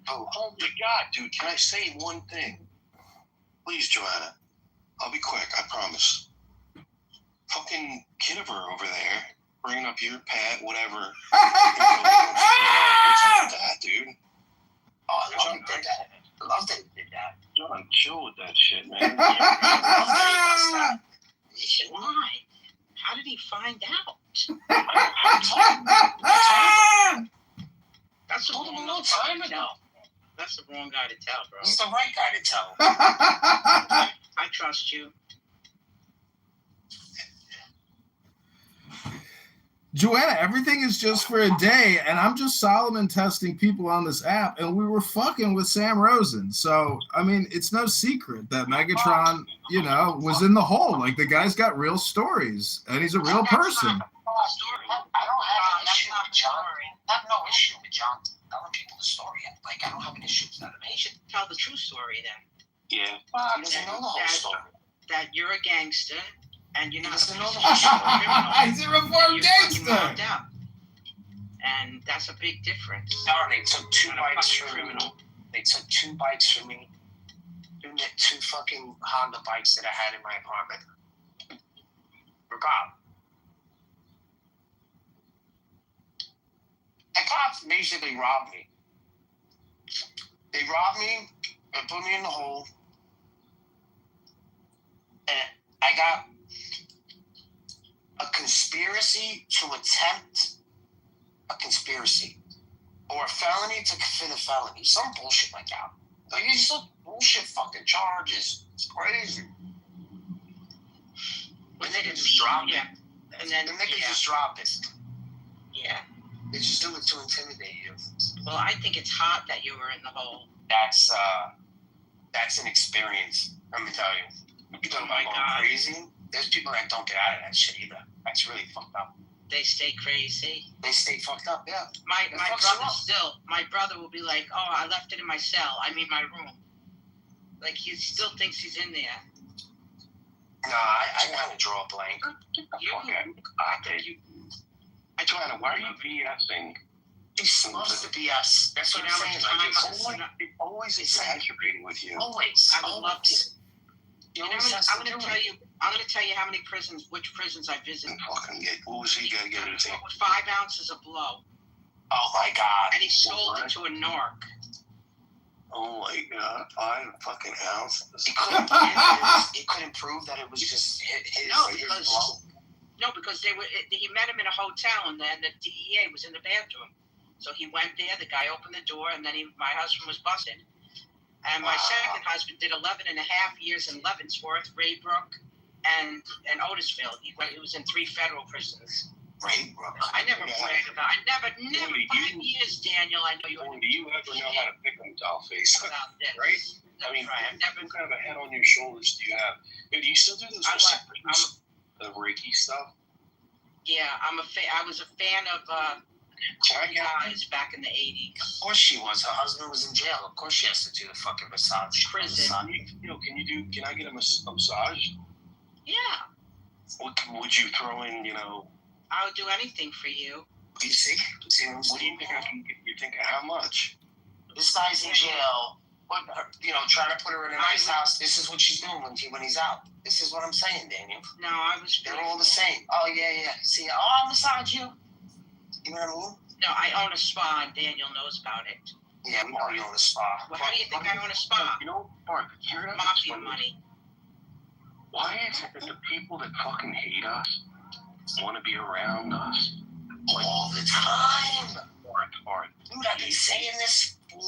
Oh my God, dude! Can I say one thing, please, Joanna? I'll be quick. I promise. Fucking Kitover over there, bringing up your pet, whatever. What's up with that, dude? Oh, I love that. Love that he did that. John, chill with that shit, man. Why? he find out? That's the wrong guy to tell. That's the wrong guy to tell, bro. He's the right guy to tell. I trust you. Joanna, everything is just for a day, and I'm just Solomon testing people on this app, and we were fucking with Sam Rosen. So, I mean, it's no secret that Megatron, you know, was in the hole. Like, the guy's got real stories, and he's a real person. I don't have an issue with John. I have no issue with John telling people the story. Like, I don't have an issue with that. He should tell the true story then. Yeah. He doesn't know the whole story. That you're a gangster. And you're not He's a criminal. He's a reformed gangster. And that's a big difference. No, they took 2 bikes from criminal. They took 2 bikes from me. 2 fucking Honda bikes that I had in my apartment. Forgot. The cops basically robbed me. They robbed me and put me in the hole. And I got a conspiracy to attempt a conspiracy or a felony to commit a felony. Some bullshit like that. Like, these are bullshit fucking charges. It's crazy. But they can just drop it. And then they can just drop it. Yeah. They just do it to intimidate you. Well, I think it's hot that you were in the hole. That's an experience, let me tell you. You talking about going crazy? There's people that don't get out of that shit either. That's really fucked up. They stay crazy. They stay fucked up, yeah. My brother will be like, oh, I left it in my cell. I mean my room. Like, he still thinks he's in there. Nah, I kind of draw a blank. Joanna, why are you BSing? He's supposed to BS. That's what I'm saying. It's always exaggerating with you. Always. I would love to. I'm gonna tell you how many which prisons I visited. Fucking get. What was he gonna get into? 5 ounces of blow. Oh my God! And he sold it to a narc. Oh my God! 5 fucking ounces. He couldn't prove that it was just his. No, because he met him in a hotel, and then the DEA was in the bathroom. So he went there. The guy opened the door, and then my husband was busted. And my second husband did 11 and a half years in Leavenworth, Raybrook, and Otisville. He was in 3 federal prisons. Raybrook. I never bragged about. I never. 5 years, Daniel. I know you. Do you ever know how to pick them, dollface? Right? I mean, I've never. What kind of a head on your shoulders do you have? Do you still do those the Reiki stuff? Yeah, I was a fan of guys back in the 80s. Of course she was. Her husband was in jail. Of course she has to do the fucking massage. Prison. Can I get a massage? Yeah. Would you throw in, I would do anything for you. You see? What do you think I can get? You think how much? This guy's in jail. Trying to put her in a nice house. This is what she's doing when he's out. This is what I'm saying, Daniel. No, They're all the same. Oh, yeah. See, I'll massage you. You know what I mean? No, I own a spa, and Daniel knows about it. Yeah, we know you own a spa. Well, how do you think I own a spa? Mark, you're not mafia money. Why is it that the people that fucking hate us want to be around us all the time? Art. Dude, I've been saying this for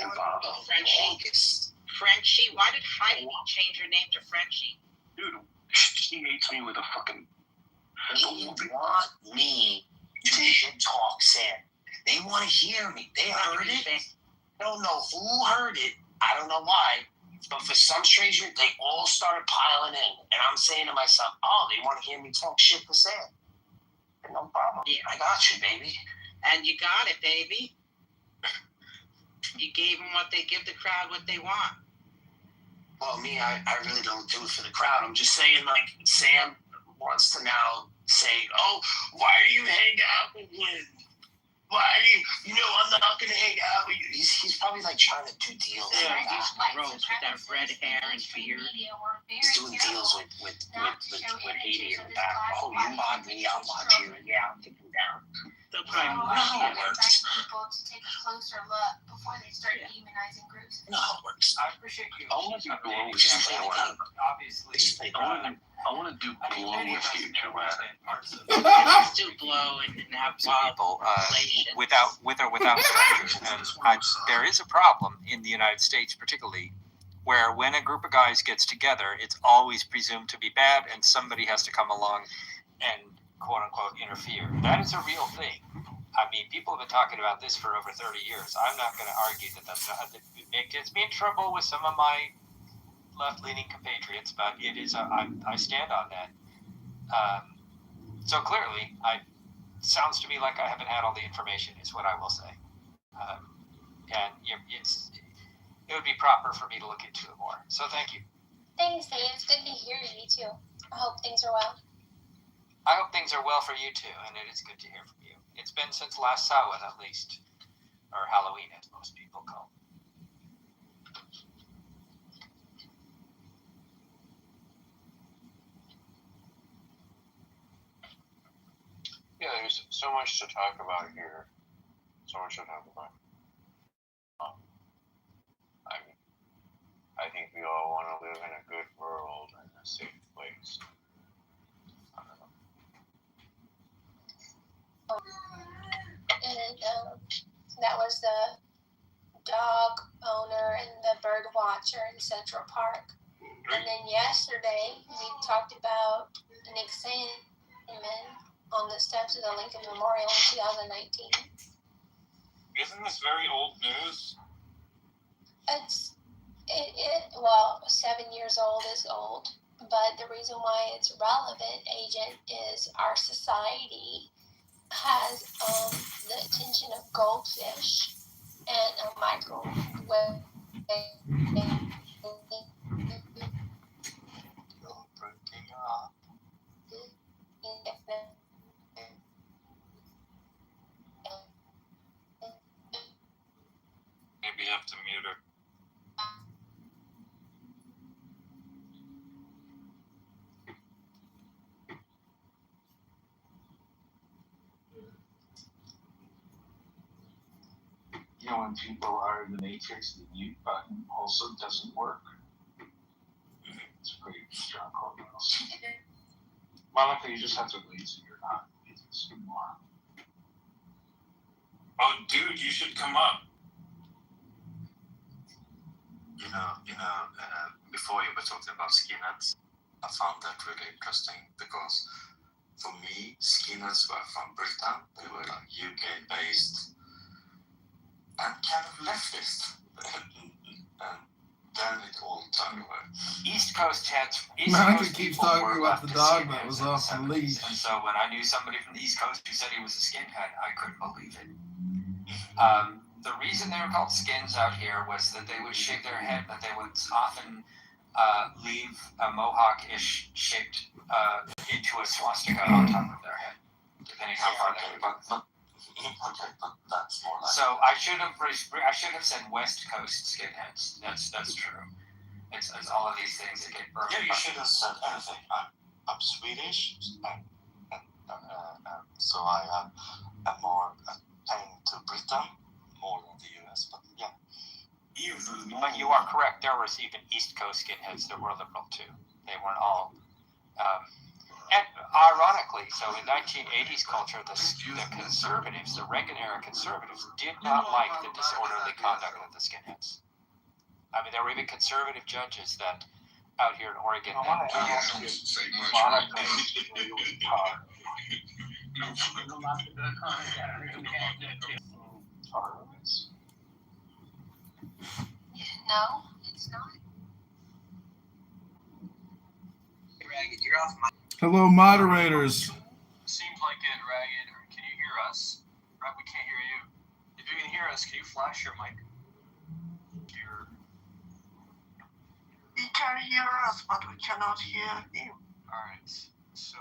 Frenchie. Why did Heidi change her name to Frenchie? Dude, she hates me with a fucking. They want me to shit talk Sam. They want to hear me. They heard it. I don't know who heard it. I don't know why. But for some strange reason, they all started piling in. And I'm saying to myself, oh, they want to hear me talk shit for Sam. No problem. Yeah, I got you, baby. And you got it, baby. You gave them what they give the crowd what they want. Well, me, I really don't do it for the crowd. I'm just saying, like, Sam wants to now say, oh, why do you hang out with him? Why do you, I'm not going to hang out with you. He's probably, like, trying to do deals. Yeah, he's gross with that red hair and beard. He's doing deals with Haiti in the back. Oh, you mod me, I'll mod you. Yeah, I'll take him down. They'll probably move I here. invite people to take a closer look before they start demonizing groups. No, it works. I appreciate you. I want to do glow with Just you, play Joanne. Obviously, I want to do glow with you, Joanne. Let's do glow and have wild people population. with or without strangers. And there is a problem in the United States, particularly, where when a group of guys gets together, it's always presumed to be bad, and somebody has to come along and quote unquote interfere. That is a real thing. I mean, people have been talking about this for over 30 years. I'm not going to argue that that's not. It gets me in trouble with some of my left-leaning compatriots, but it is. I stand on that. So clearly, sounds to me like I haven't had all the information. Is what I will say. And it would be proper for me to look into it more. So thank you. Thanks, Dave. It's good to hear you too. I hope things are well. I hope things are well for you too, and it is good to hear from you. It's been since last Samhain, at least, or Halloween, as most people call it. Yeah, there's so much to talk about here. So much to talk about. I think we all want to live in a good world and a safe place. And that was the dog owner and the bird watcher in Central Park. And then yesterday we talked about Nick Sandman on the steps of the Lincoln Memorial in 2019. Isn't this very old news? Well, 7 years old is old, but the reason why it's relevant, Agent, is our society has the attention of goldfish and a microwave. Maybe you have to mute her. You know, when people are in the matrix, the mute button also doesn't work. It's pretty strong call. Monica, you just have to wait so you're not atheist anymore. Oh, dude, you should come up. Before you were talking about skinheads, I found that really interesting because for me, skinheads were from Britain. They were like UK based and kind of leftist. And then it all turned away. East Coast Monica keeps people talking were about the leftist dog skinheads that was in the off the 70s. leash. And so when I knew somebody from the East Coast who said he was a skinhead, I couldn't believe it. The reason they were called skins out here was that they would shave their head, but they would often leave a mohawk-ish shaped into a swastika on top of their head, depending how far they would go. Okay, but that's more like. So I should have said West Coast skinheads. That's true. It's all of these things that get burned. Yeah, you should have said anything. I'm Swedish, so I am more paying to Britain more than the US. But yeah. But you are correct. There was even East Coast skinheads that were liberal too. They weren't all. And ironically, so in 1980s culture, the conservatives, the Reagan-era conservatives, did not like the disorderly conduct of the skinheads. I mean, there were even conservative judges that out here in Oregon. No, it's not. Ragged, you're off my. Hello, moderators. Seems like it, Ragged. Can you hear us? Right, we can't hear you. If you can hear us, can you flash your mic? He can hear us, but we cannot hear him. Alright, so.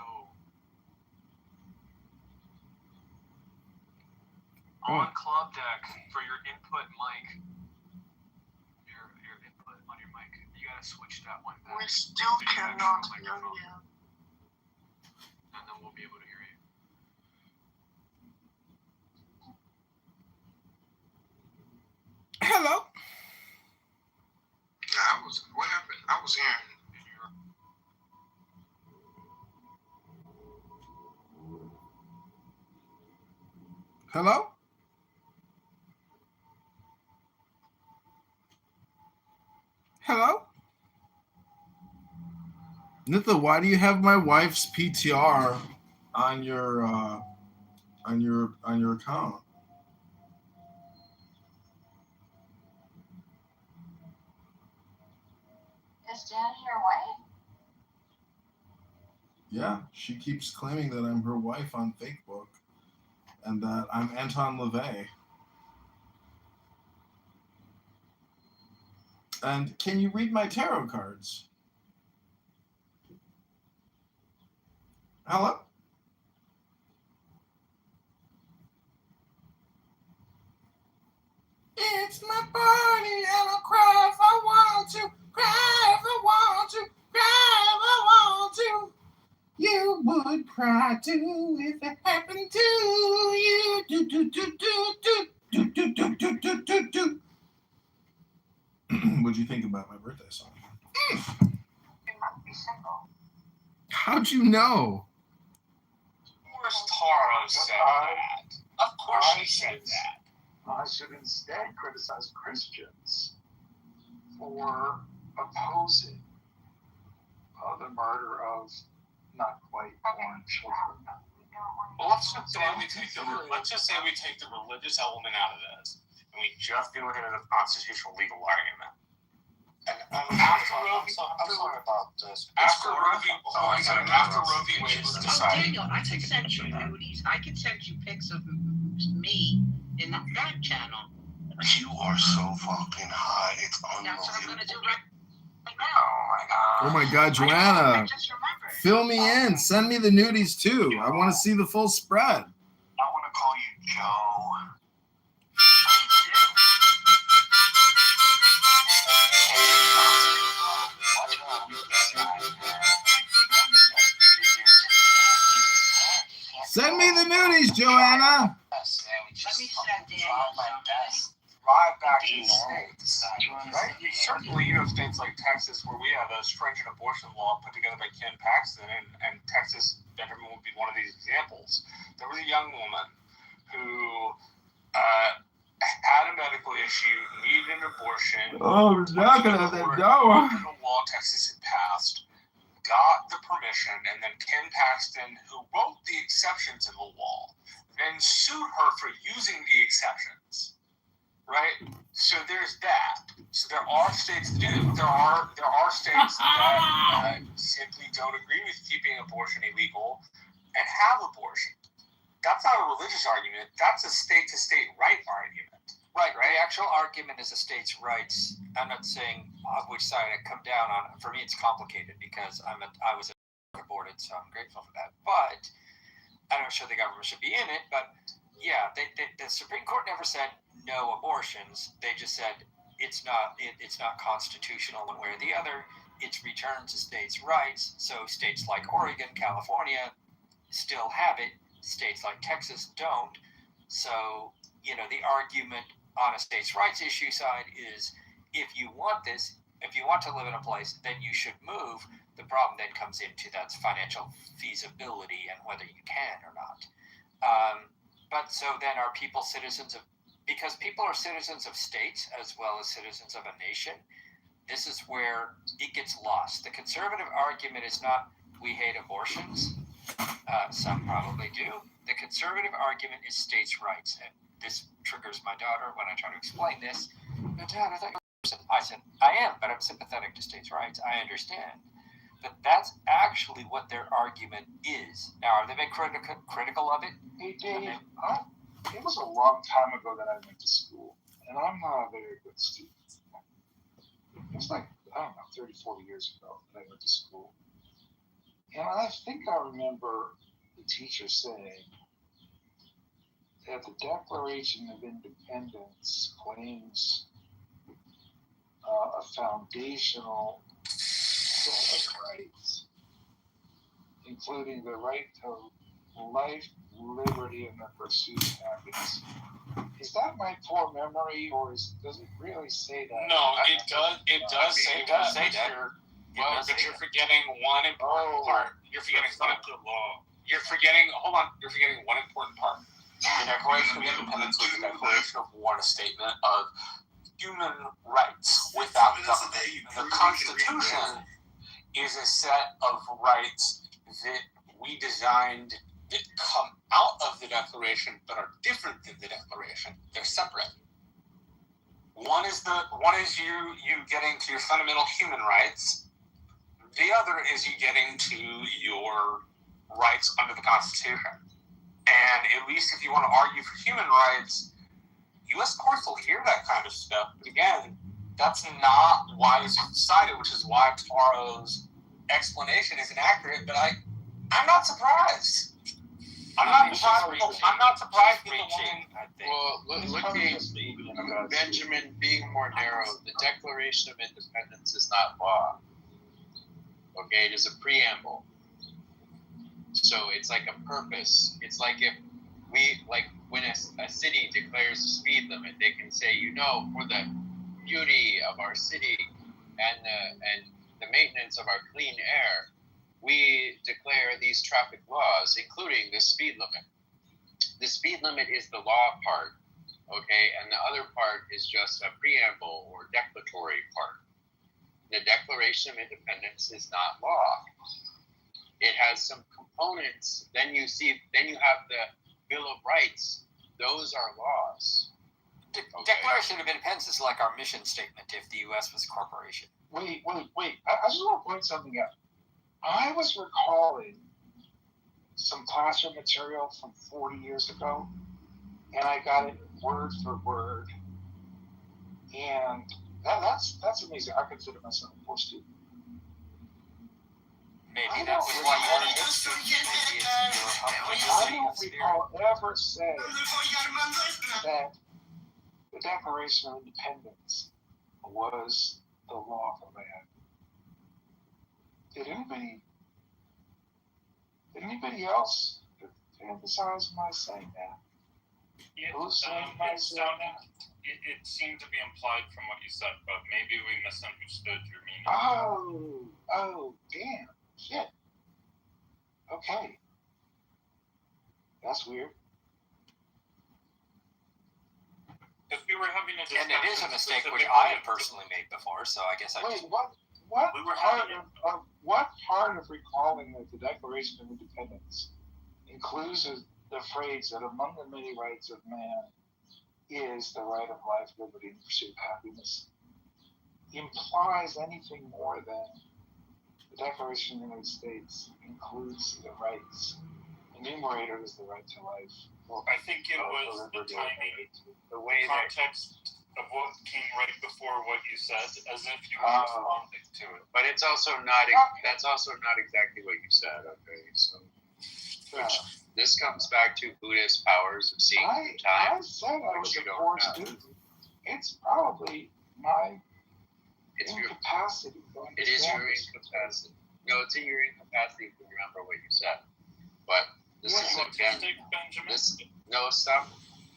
On Club Deck, for your input mic, your input on your mic, you gotta switch that one back. We still cannot hear you. And then we'll be able to hear you. Hello? Hello? Nitha, why do you have my wife's PTR on your account? Is Jen your wife? Yeah, she keeps claiming that I'm her wife on Facebook and that I'm Anton LaVey. And can you read my tarot cards? Hello? It's my party and I'll cry if I want to, cry if I want to, cry if I want to. You would cry too if it happened to you. Do, do, do, do, do, do, do, do, do, do, do, do. What'd you think about my birthday song? You must be single. How'd you know? Of course Taro said that. Of course she said that. I should instead criticize Christians for opposing the murder of not quite born children. Well, let's just say we take the religious element out of this, and we just do it as a constitutional legal argument. And after Roe v. Wade was decided. Daniel, I can send you nudies. I can send you pics of me in the back channel. You are so fucking hot. It's That's what I'm gonna do unbelievable. right now. Oh my God, Joanna. Fill me in. Send me the nudies too. I want to see the full spread. I want to call you Joe. Send me the nudies, Joanna. Let me send Daniel something. Drive back to the states. Right? Certainly, you have states like Texas where we have a stringent abortion law put together by Ken Paxton, and Texas, everyone would be one of these examples. There was a young woman who had a medical issue, needed an abortion. Oh, knocking at that door. The law Texas had passed, got the permission, and then Ken Paxton, who wrote the exceptions in the law, then sued her for using the exceptions. Right? So there's that. So there are states that do. There are states that simply don't agree with keeping abortion illegal and have abortion. That's not a religious argument. That's a state-to-state right argument. Right. The actual argument is a states' rights. I'm not saying which side I come down on. For me, it's complicated because I was aborted, so I'm grateful for that. But I'm not sure the government should be in it. But yeah, the Supreme Court never said no abortions. They just said it's not constitutional one way or the other. It's returned to states' rights. So states like Oregon, California still have it. States like Texas don't. So, the argument on a states' rights issue side is if you want this, if you want to live in a place, then you should move. The problem then comes into that's financial feasibility and whether you can or not. But so then are people citizens of, because people are citizens of states as well as citizens of a nation, this is where it gets lost. The conservative argument is not we hate abortions. Some probably do. The conservative argument is states' rights. And this triggers my daughter when I try to explain this. Dad, I thought you were, I said, I am, but I'm sympathetic to states' rights. I understand. But that's actually what their argument is. Now, are they being critical of it? Hey, Dave, it was a long time ago that I went to school, and I'm not a very good student. It was like, 30, 40 years ago that I went to school. And I think I remember the teacher saying that the Declaration of Independence claims a foundational set of rights, including the right to life, liberty, and the pursuit of happiness. Is that my poor memory, or does it really say that? No, it does say that. Well, but you're forgetting one important part. You're forgetting one important part. The Declaration of Independence was a declaration of war and a statement of human rights without government. The Constitution is a set of rights that we designed that come out of the Declaration but are different than the Declaration. They're separate. One is you getting to your fundamental human rights. The other is you getting to your rights under the Constitution. And at least if you want to argue for human rights, U.S. courts will hear that kind of stuff. But again, that's not why it's decided, which is why Taro's explanation isn't accurate. But I'm not surprised. I'm not surprised that the woman. Well, looking at Benjamin being more narrow, the Declaration of Independence is not law. Okay, it is a preamble. So it's like a purpose. It's like if when a city declares a speed limit, they can say, for the beauty of our city and the maintenance of our clean air, we declare these traffic laws, including the speed limit. The speed limit is the law part, okay, and the other part is just a preamble or declaratory part. The Declaration of Independence is not law. It has some components. Then you have the Bill of Rights. Those are laws. The Declaration of Independence is like our mission statement if the U.S. was a corporation. Wait. I just want to point something out. I was recalling some classroom material from 40 years ago, and I got it word for word. And that's amazing. I consider myself a poor student. Maybe that's why you're a good student. Maybe it's your I don't recall ever saying that the Declaration of Independence was the law of the land. Did anybody else emphasize my saying that? Who's saying my saying that? It seemed to be implied from what you said, but maybe we misunderstood your meaning. Oh, damn. Shit. Okay. That's weird. If we were having a discussion, and it is a mistake which I have personally made before, so I guess what part of recalling that the Declaration of Independence includes the phrase that among the many rights of man is the right of life, liberty, and pursuit of happiness implies anything more than the Declaration of the United States includes the rights enumerated as the right to life? Well, I think it was the timing, the context of what came right before what you said, as if you were responding to it. But it's also not. That's also not exactly what you said. Okay, so this comes back to Buddhist powers of seeing through time. I said I was a poor student. It's probably my incapacity. It is your incapacity. No, it's in your incapacity to remember what you said. But this is again. No, stop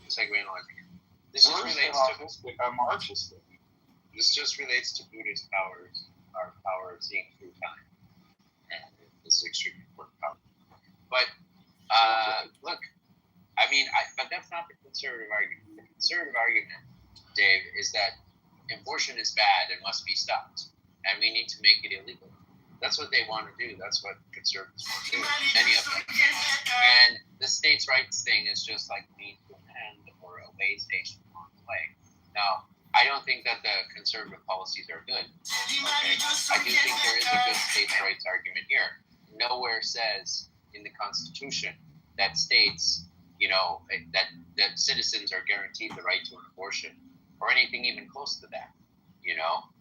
psychoanalyzing. This just relates to. I'm artistic. This just relates to Buddhist powers, our power of seeing through time, and this is extremely important power. But look, but that's not the conservative argument. The conservative argument, Dave, is that abortion is bad and must be stopped, and we need to make it illegal. That's what they want to do. That's what conservatives want to do. Many of them. And the states' rights thing is just like means to an end or a way station along the way. Now, I don't think that the conservative policies are good. Okay? I do think there is a good states' rights argument here. Nowhere says in the Constitution that states, that citizens are guaranteed the right to an abortion or anything even close to that.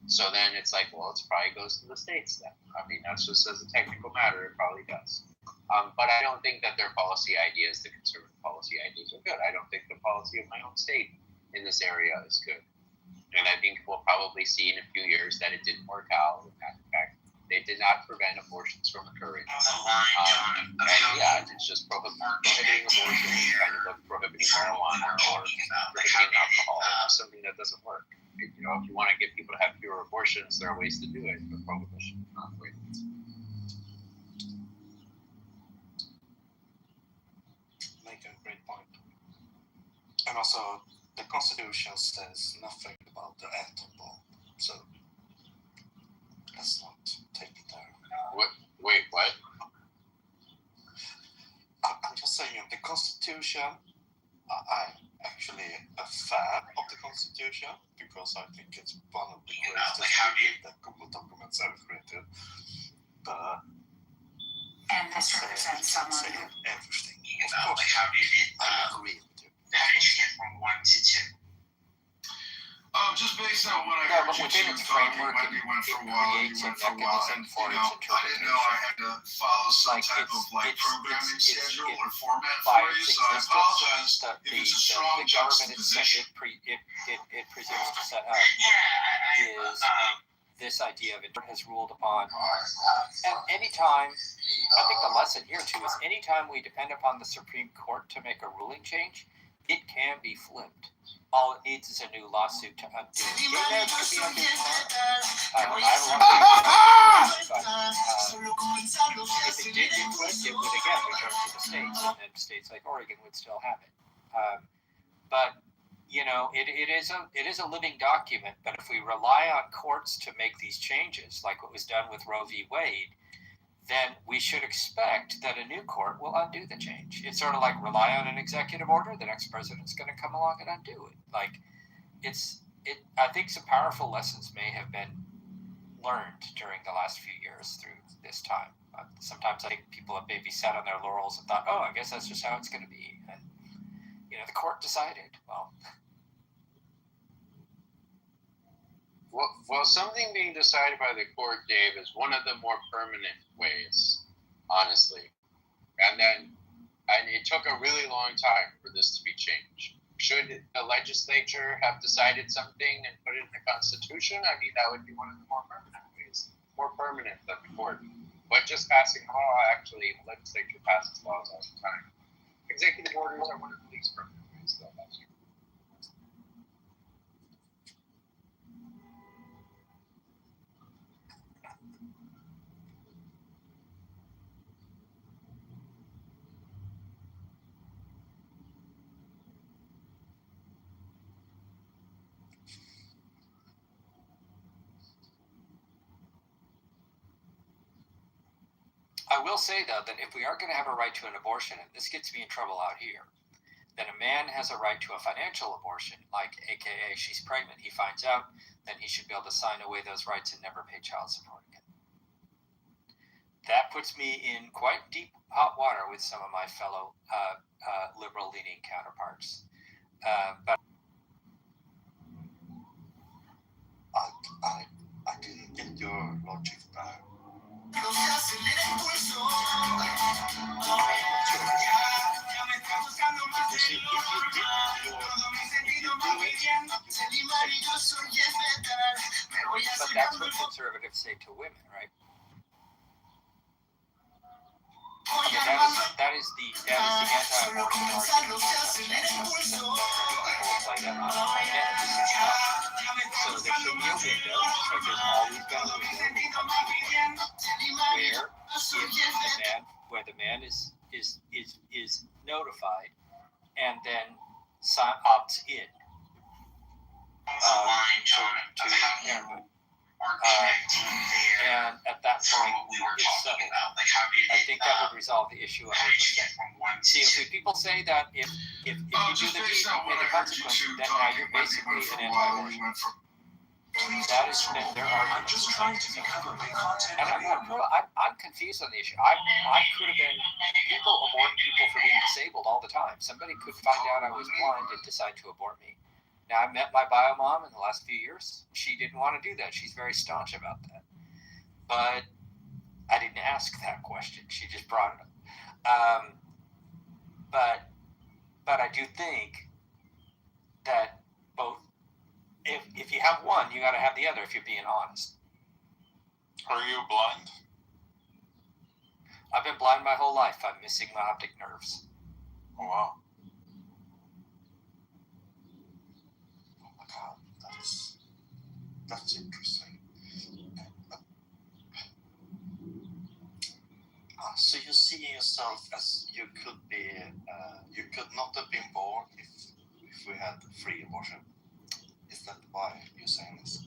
So then it's like, well, it probably goes to the states then. I mean, that's just as a technical matter, it probably does. But I don't think that their policy ideas, the conservative policy ideas, are good. I don't think the policy of my own state in this area is good. And I think we'll probably see in a few years that it didn't work out. In fact, they did not prevent abortions from occurring. It's just prohibiting abortion, kind of like prohibiting marijuana or prohibiting alcohol. It's something that doesn't work. If you want to get people to have fewer abortions, there are ways to do it, but prohibition is not the way. Make a great point. And also, the Constitution says nothing about the atom bomb, so let's not take it there. What? Wait, what? I'm just saying, the Constitution, I'm actually a fan of the Constitution because I think it's one of the greatest documents ever created. But and this represents someone who everything. how do you get I agree with you. differentiate from 1 to 10? Just based on what I No, heard but you within two its talking, framework, Wendy went for a it while, you creates went a for a while, mechanism and for you its know, I didn't know I had to follow some Like, type of like programming schedule or format by for you, its so I existence, apologize if the it's a strong government juxtaposition. it presumes to set up is this idea of it has ruled upon. And anytime, I think the lesson here too is anytime we depend upon the Supreme Court to make a ruling change, it can be flipped. All it needs is a new lawsuit to undo it. Gay marriage could be undone tomorrow. I don't want to but if it did get flipped, it would again return to the states, and then states like Oregon would still have it. But you know, it is a living document. But if we rely on courts to make these changes, like what was done with Roe v. Wade, then we should expect that a new court will undo the change. It's sort of like rely on an executive order, the next president's going to come along and undo it. Like, I think some powerful lessons may have been learned during the last few years through this time. Sometimes I think people have maybe sat on their laurels and thought, oh, I guess that's just how it's going to be. And, you know, the court decided, Well, something being decided by the court, Dave, is one of the more permanent ways, honestly. And it took a really long time for this to be changed. Should the legislature have decided something and put it in the Constitution? I mean, that would be one of the more permanent ways, more permanent than the court. But just passing a law, actually, the legislature passes laws all the time. Executive orders are one of the least permanent ways, though. That's true. I will say, though, that if we are going to have a right to an abortion, and this gets me in trouble out here, then a man has a right to a financial abortion, like AKA she's pregnant, he finds out, then he should be able to sign away those rights and never pay child support again. That puts me in quite deep hot water with some of my fellow liberal-leaning counterparts. But I didn't get your logic there. But that's what conservatives say to women, right? I mean, that is the anti-abortion argument. People play that on. So there should be a window, like there's always been a window, where the man is notified and then opts in to parenthood. And at that point, it's settled. I think that would resolve the issue 100%. See, if people say that if you do the deed and the consequences, then now you're basically an anti-abortion. That is their argument. I'm just trying to become a big content. And I'm confused on the issue. I could have been. People abort people for being disabled all the time. Somebody could find out I was blind and decide to abort me. Now, I met my bio mom in the last few years. She didn't want to do that. She's very staunch about that. But I didn't ask that question. She just brought it up. But I do think that both, if you have one, you got to have the other if you're being honest. Are you blind? I've been blind my whole life. I'm missing my optic nerves. Oh, wow. That's interesting. So you see yourself as you could not have been born if free abortion. Is that why you're saying this?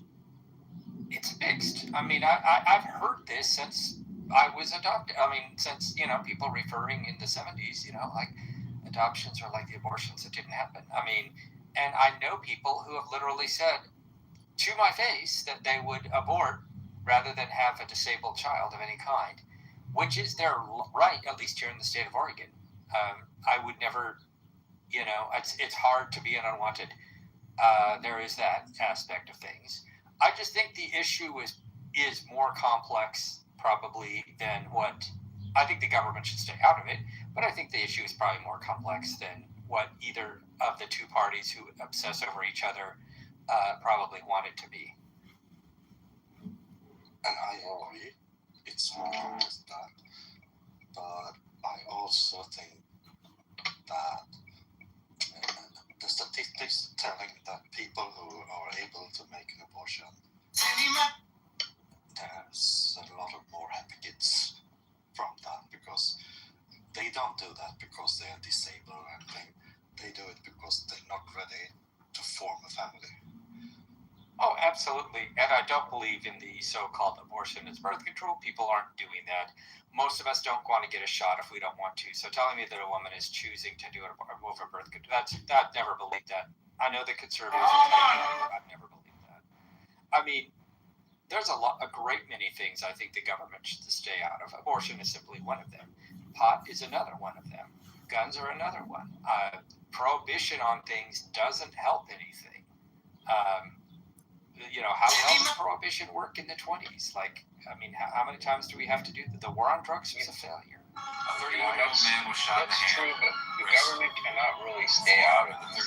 It's mixed. I mean, I've heard this since I was adopted. I mean, since, people referring in the 70s, like adoptions are like the abortions that didn't happen. I mean, and I know people who have literally said to my face that they would abort rather than have a disabled child of any kind, which is their right, at least here in the state of Oregon. I would never, it's hard to be an unwanted. There is that aspect of things. I just think the issue is more complex probably than what I think the government should stay out of it, but I think the issue is probably more complex than what either of the two parties who obsess over each other probably want it to be. And I agree, it's more complex than that, but I also think that the statistics telling that people who are able to make an abortion, there's a lot of more happy kids from that, because they don't do that because they are disabled or anything. They do it because they're not ready to form a family. Oh, absolutely. And I don't believe in the so-called abortion as birth control. People aren't doing that. Most of us don't want to get a shot if we don't want to. So telling me that a woman is choosing to do it over birth control, I've never believed that. I know the conservatives are telling me that, but I've never believed that. I mean, there's a great many things I think the government should stay out of. Abortion is simply one of them. Pot is another one of them. Guns are another one. Prohibition on things doesn't help anything. How well did prohibition work in the 20s? Like, I mean, how many times do we have to do that? The war on drugs was a failure. A 30-year-old man was shot in the hand. That's true, but the government cannot really stay out of this.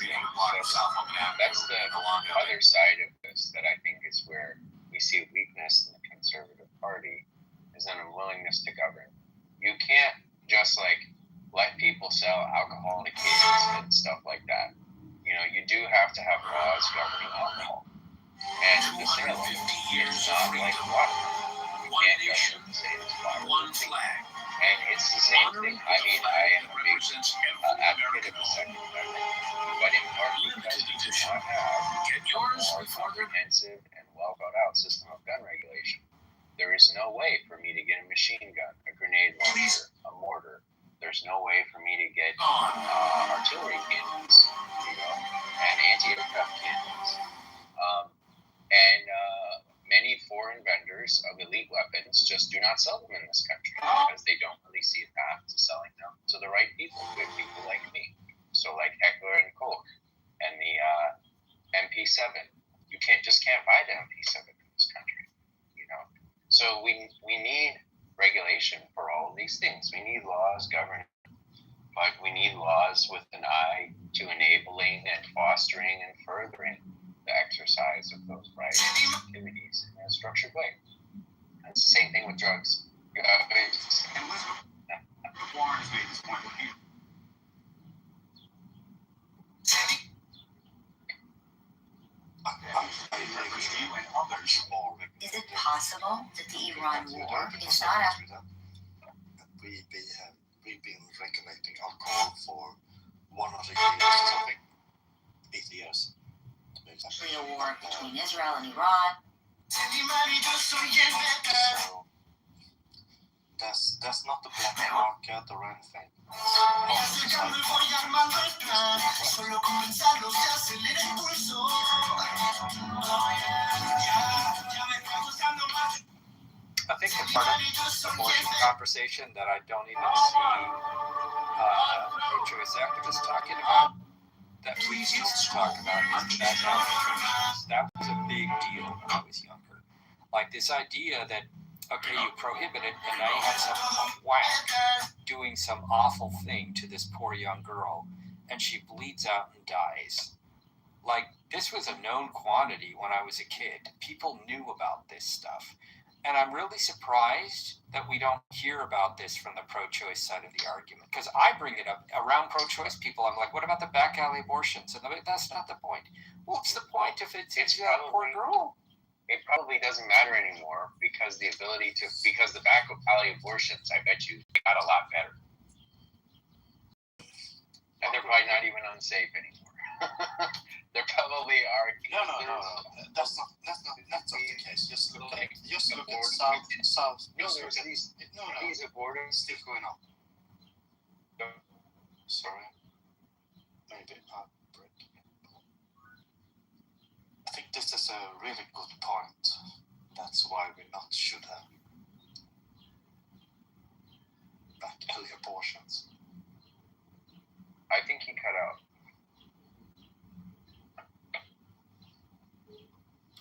That's the other side of this that I think is where we see a weakness in the Conservative Party, is an unwillingness to govern. You can't just let people sell alcohol to kids and stuff like that. You do have to have laws governing alcohol. And the sale of it is not like water. You can't govern the same as water. One flag. And it's the same thing. I mean, I am a big advocate of the Second Amendment, but in part because we do not have a more comprehensive and well thought out system of gun regulation. There is no way for me to get a machine gun, a grenade launcher, a mortar. There's no way for me to get artillery cannons, and anti-aircraft cannons. And many foreign vendors of elite weapons just do not sell them in this country because they don't really see a path to selling them to the right people, good people like me. So like Heckler and Koch and the MP7. You can't buy the MP7 in this country, So we need regulation for all of these things. We need laws governing, but we need laws with an eye to enabling and fostering and furthering the exercise of those rights and activities in a structured way. It's the same thing with drugs. Warren has made this point with you. Is it possible that the Iran war is not a... We've been regulating alcohol for 100 years or something. 8 years. Actually a war between Israel and Iran? So, that's not the black market or anything. I think the part of the abortion conversation that I don't even see pro-choice activists talking about, that we used to talk about, is that was a big deal when I was younger. Like this idea that, okay, you prohibit it, and now you have some whack doing some awful thing to this poor young girl, and she bleeds out and dies. Like, this was a known quantity when I was a kid. People knew about this stuff. And I'm really surprised that we don't hear about this from the pro-choice side of the argument. Because I bring it up around pro-choice people. I'm like, what about the back alley abortions? And that's not the point. What's the point if it's that poor girl? It probably doesn't matter anymore because the back alley abortions, I bet you, got a lot better. And they're probably not even unsafe anymore. probably are. No. That's not the case. Just look at South. These are borders Still going on. Sorry. Maybe not breaking it. I think this is a really good point. That's why we not should have early abortions. I think he cut out.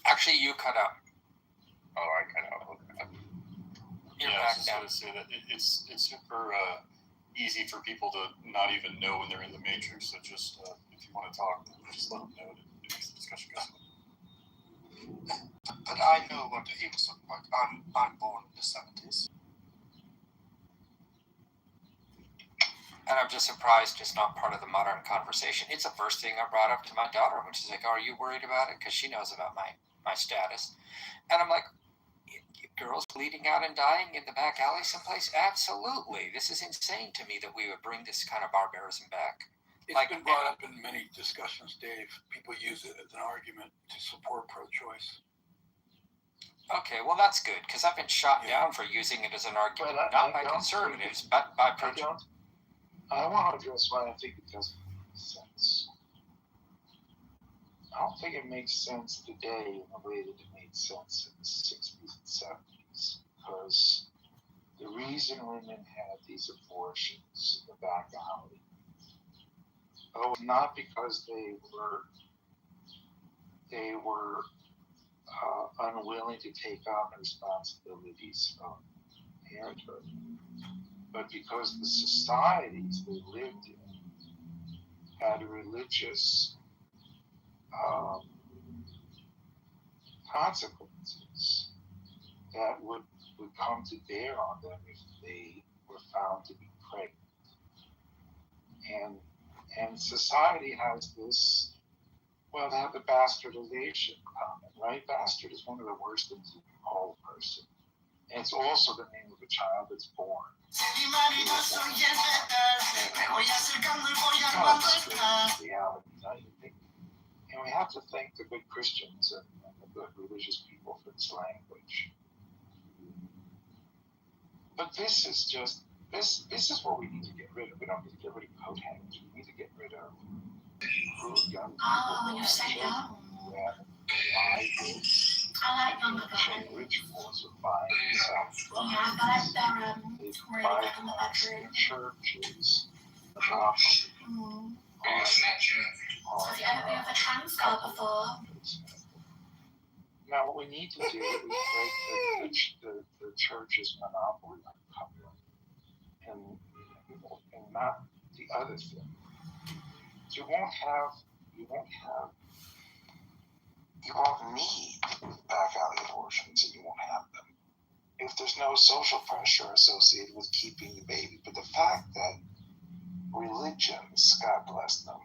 Actually, you cut out. Oh, I cut out. Okay. You're I back was just down. going to say that it's super easy for people to not even know when they're in the matrix. So just if you want to talk, just let them know. It makes the discussion go. But I know what he was talking about. I'm born in the 70s. And I'm just surprised it's not part of the modern conversation. It's the first thing I brought up to my daughter, which is like, "Are you worried about it?" Because she knows about my status. And I'm like, girls bleeding out and dying in the back alley someplace? Absolutely. This is insane to me that we would bring this kind of barbarism back. It's been brought up in many discussions, Dave. People use it as an argument to support pro-choice. Okay, well, that's good, because I've been shot down for using it as an argument, not by conservatives, but by pro-choice. I want to address why I think it doesn't make sense. I don't think it makes sense today in the way that it made sense in the 60s and 70s, because the reason women had these abortions in the back alley was not because they were unwilling to take on the responsibilities of parenthood, but because the societies they lived in had religious consequences that would come to bear on them if they were found to be pregnant. And society has this, well, they have the bastardization comment, right? Bastard is one of the worst things you can call a person. And it's also the name of a child that's born. And we have to thank the good Christians and the good religious people for this language. But this is just, this is what we need to get rid of. We don't need to get rid of coat hangers. We need to get rid of young people. Oh, you're so young. I like younger women. Rituals of buying themselves. Yeah, I like their really back in the bedroom. Churches, monopoly. Have you ever been with a trans girl before? Now, what we need to do is break the church's monopoly on covering, and not the other thing. You won't need back alley abortions, and you won't have them if there's no social pressure associated with keeping the baby. But the fact that religions, God bless them,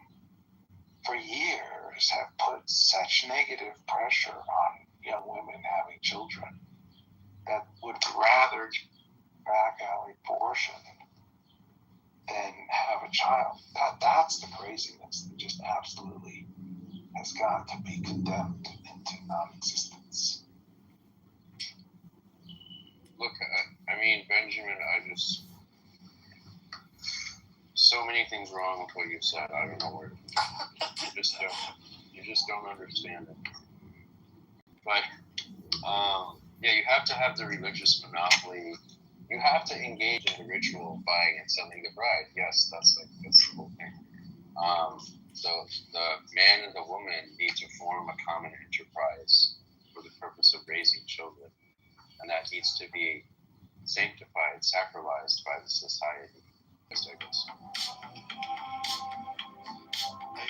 for years have put such negative pressure on young women having children that would rather back alley abortion than have a child. That's the craziness that just absolutely has got to be condemned into non-existence. Look, I mean, Benjamin, so many things wrong with what you said. I don't know where to begin. You just don't understand it. But, yeah, you have to have the religious monopoly. You have to engage in the ritual of buying and selling the bride. Yes, that's the whole thing. So the man and the woman need to form a common enterprise for the purpose of raising children. And that needs to be sanctified, sacralized by the society. Are you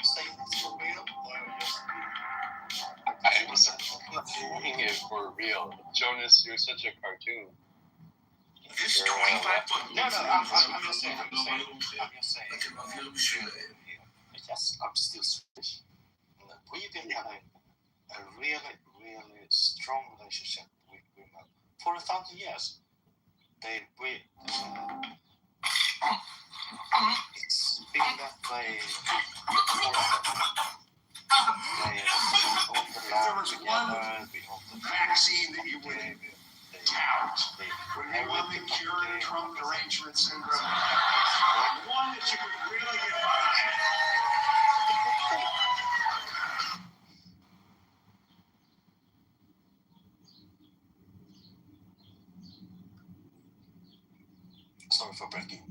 saying this for real? I was saying it for real. Jonas, you're such a cartoon. This 25 No, I'm just saying. Yes, I'm still Swedish. We can have a really, really strong relationship with women for 1,000 years. It's been that way forever. They vaccine that you would tout when you live in cure Trump derangement syndrome? One that you could really get behind. Sorry for breaking.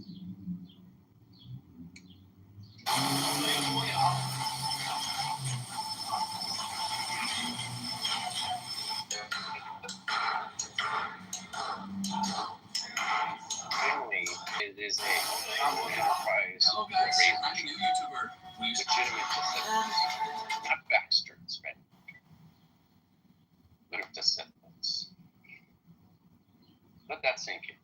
Family is a common enterprise for raising legitimate descendants, not bastards, right? But of descendants. Let that sink in.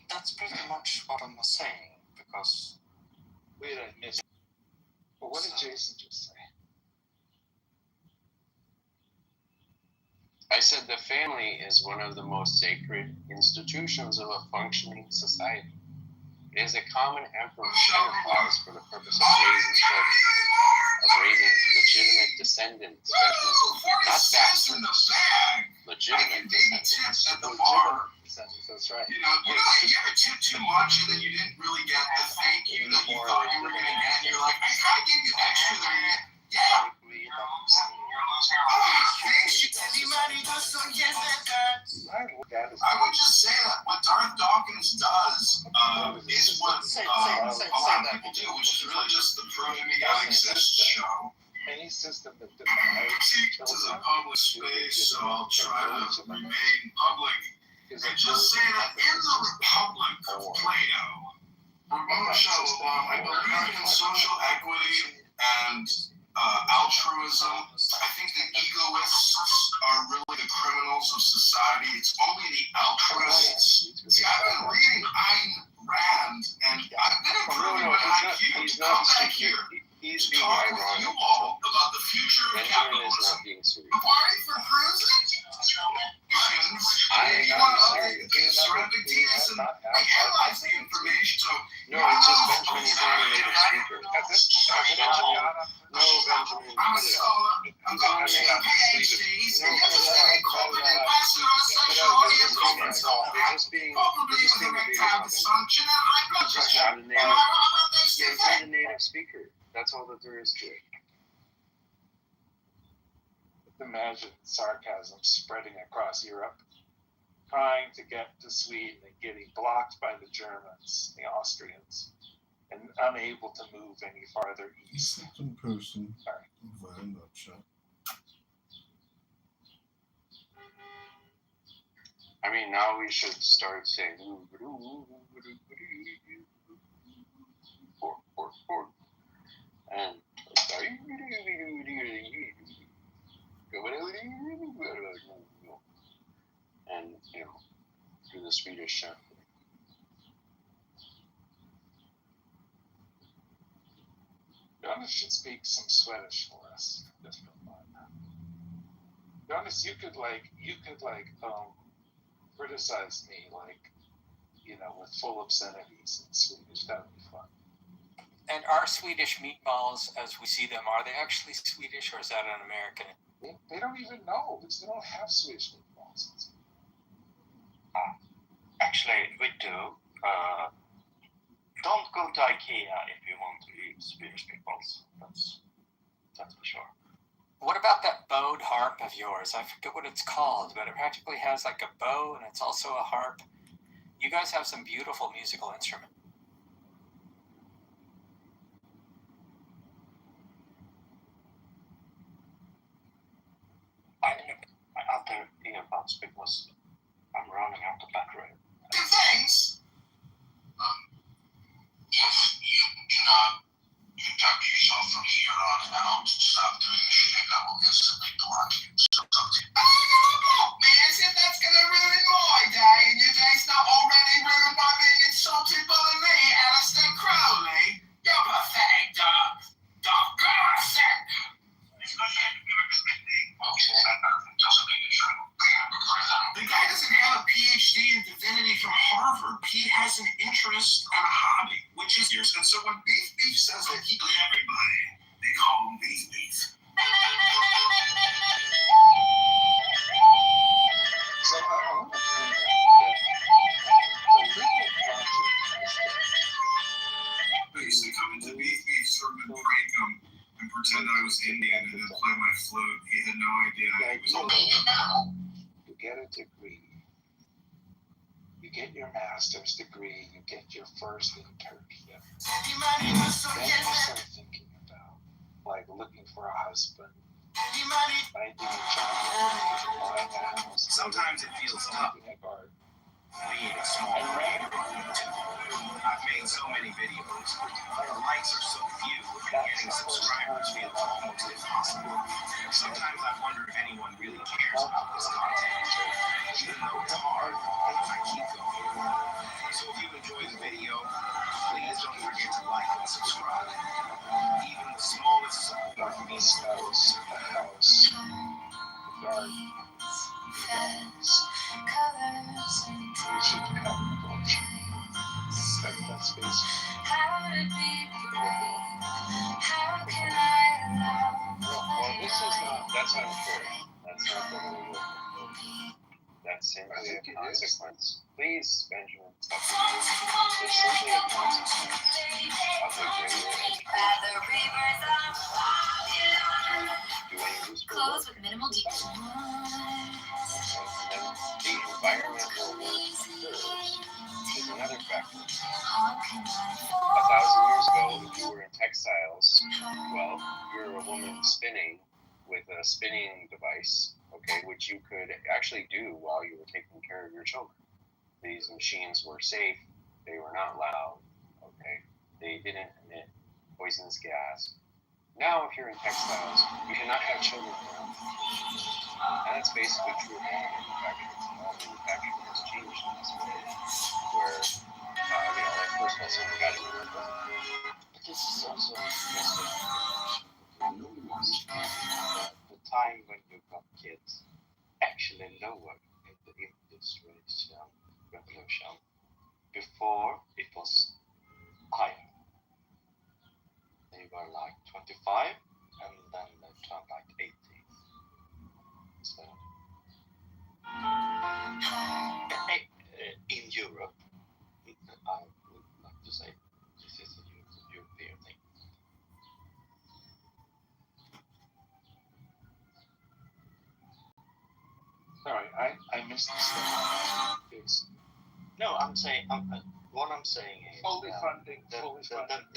That's pretty much what I'm saying, because... Wait, I missed. But what did Jason just say? I said the family is one of the most sacred institutions of a functioning society. It is a common enterprise for the purpose of raising children, of raising legitimate descendants, not bastards, legitimate descendants. That's right. You know, you ever tip too much and then you didn't really get the thank you that you thought you were going to get, and you're like, I gotta give you extra there. Yeah. I would just say that what Darth Dawkins does is what a lot of people do, which is really just the Prove Me God Exists show. Any system that denies This is a public space, so I'll try to remain public and just say that in the Republic of Plato, I believe in social equity and altruism. I think the egoists are really the criminals of society. It's only the altruists. See, I've been reading Ayn Rand, and I've been improving my IQ to come back here to talk with you all about the future of capitalism. Party for cruising? You want to update the serendipitous and analyze the information, so no, it's just Benjamin is not a native speaker. I'm a scholar. I'm going to get PhDs. And you're just getting corporate invested on a social audio conference call. Probably is the erectile dysfunction and high blood pressure. Am I wrong about those two You're things? a native speaker. That's all that there is to it. imagine sarcasm spreading across Europe, trying to get to Sweden and getting blocked by the Germans, the Austrians, and unable to move any farther east. Second person. Sorry. Very much. I mean, now we should start saying pork, and do the Swedish shuffle. Jonas should speak some Swedish for us. Just for fun. Jonas, you could criticize me with full obscenities in Swedish. That would be fun. And are Swedish meatballs, as we see them, are they actually Swedish or is that an American? They don't even know because they don't have Swedish meatballs. Actually, we do. Don't go to IKEA if you want to eat Swedish meatballs. That's for sure. What about that bowed harp of yours? I forget what it's called, but it practically has like a bow and it's also a harp. You guys have some beautiful musical instruments. I've been earbuds because I'm running out of battery. Things. If you cannot conduct yourself from here on out, stop doing the shit that will instantly block you. So talk to you. Man, if that's gonna ruin my day, and your day's not already ruined by being insulted by me, Alistair Crowley, you're pathetic, Doc. Doc Garrison. The guy doesn't have a PhD in divinity said I was Indian and didn't play my flute. He had no idea I was You get a degree. You get your master's degree. You get your first internship. Then you start thinking about, like, looking for a husband. Finding a job. Buying a house. Sometimes it feels tough being a small creator on YouTube. I've made so many videos, but the likes are so few and getting subscribers feels almost impossible. Sometimes I wonder if anyone really cares about this content. Even though it's hard, I keep going. So if you enjoy the video, please don't forget to like and subscribe. Even the smallest support means the most. That's basically. Well, this is not, that's unfair. That's not the way we look. That's simply a consequence. Please, Benjamin, stop it. It's simply a consequence of the greater doing useful work. Clothes with minimal detail. And then the environment where work occurs is another factor. 1,000 years ago, if you were in textiles, well, you're a woman spinning with a spinning device, okay, which you could actually do while you were taking care of your children. These machines were safe, they were not loud, okay, they didn't emit poisonous gas. Now, if you're in textiles, you cannot have children around. And that's basically true of all manufacturing. All manufacturing has changed in this way, where, like first of all, someone got it. But this is also the time when you got kids. Actually, lower in the industrial revolution. Before, it was higher. They were like 25, and then they turned like 80. So, in Europe, I would like to say this is a European thing. Sorry, I missed this. No, I'm saying, what I'm saying is Fully funding. the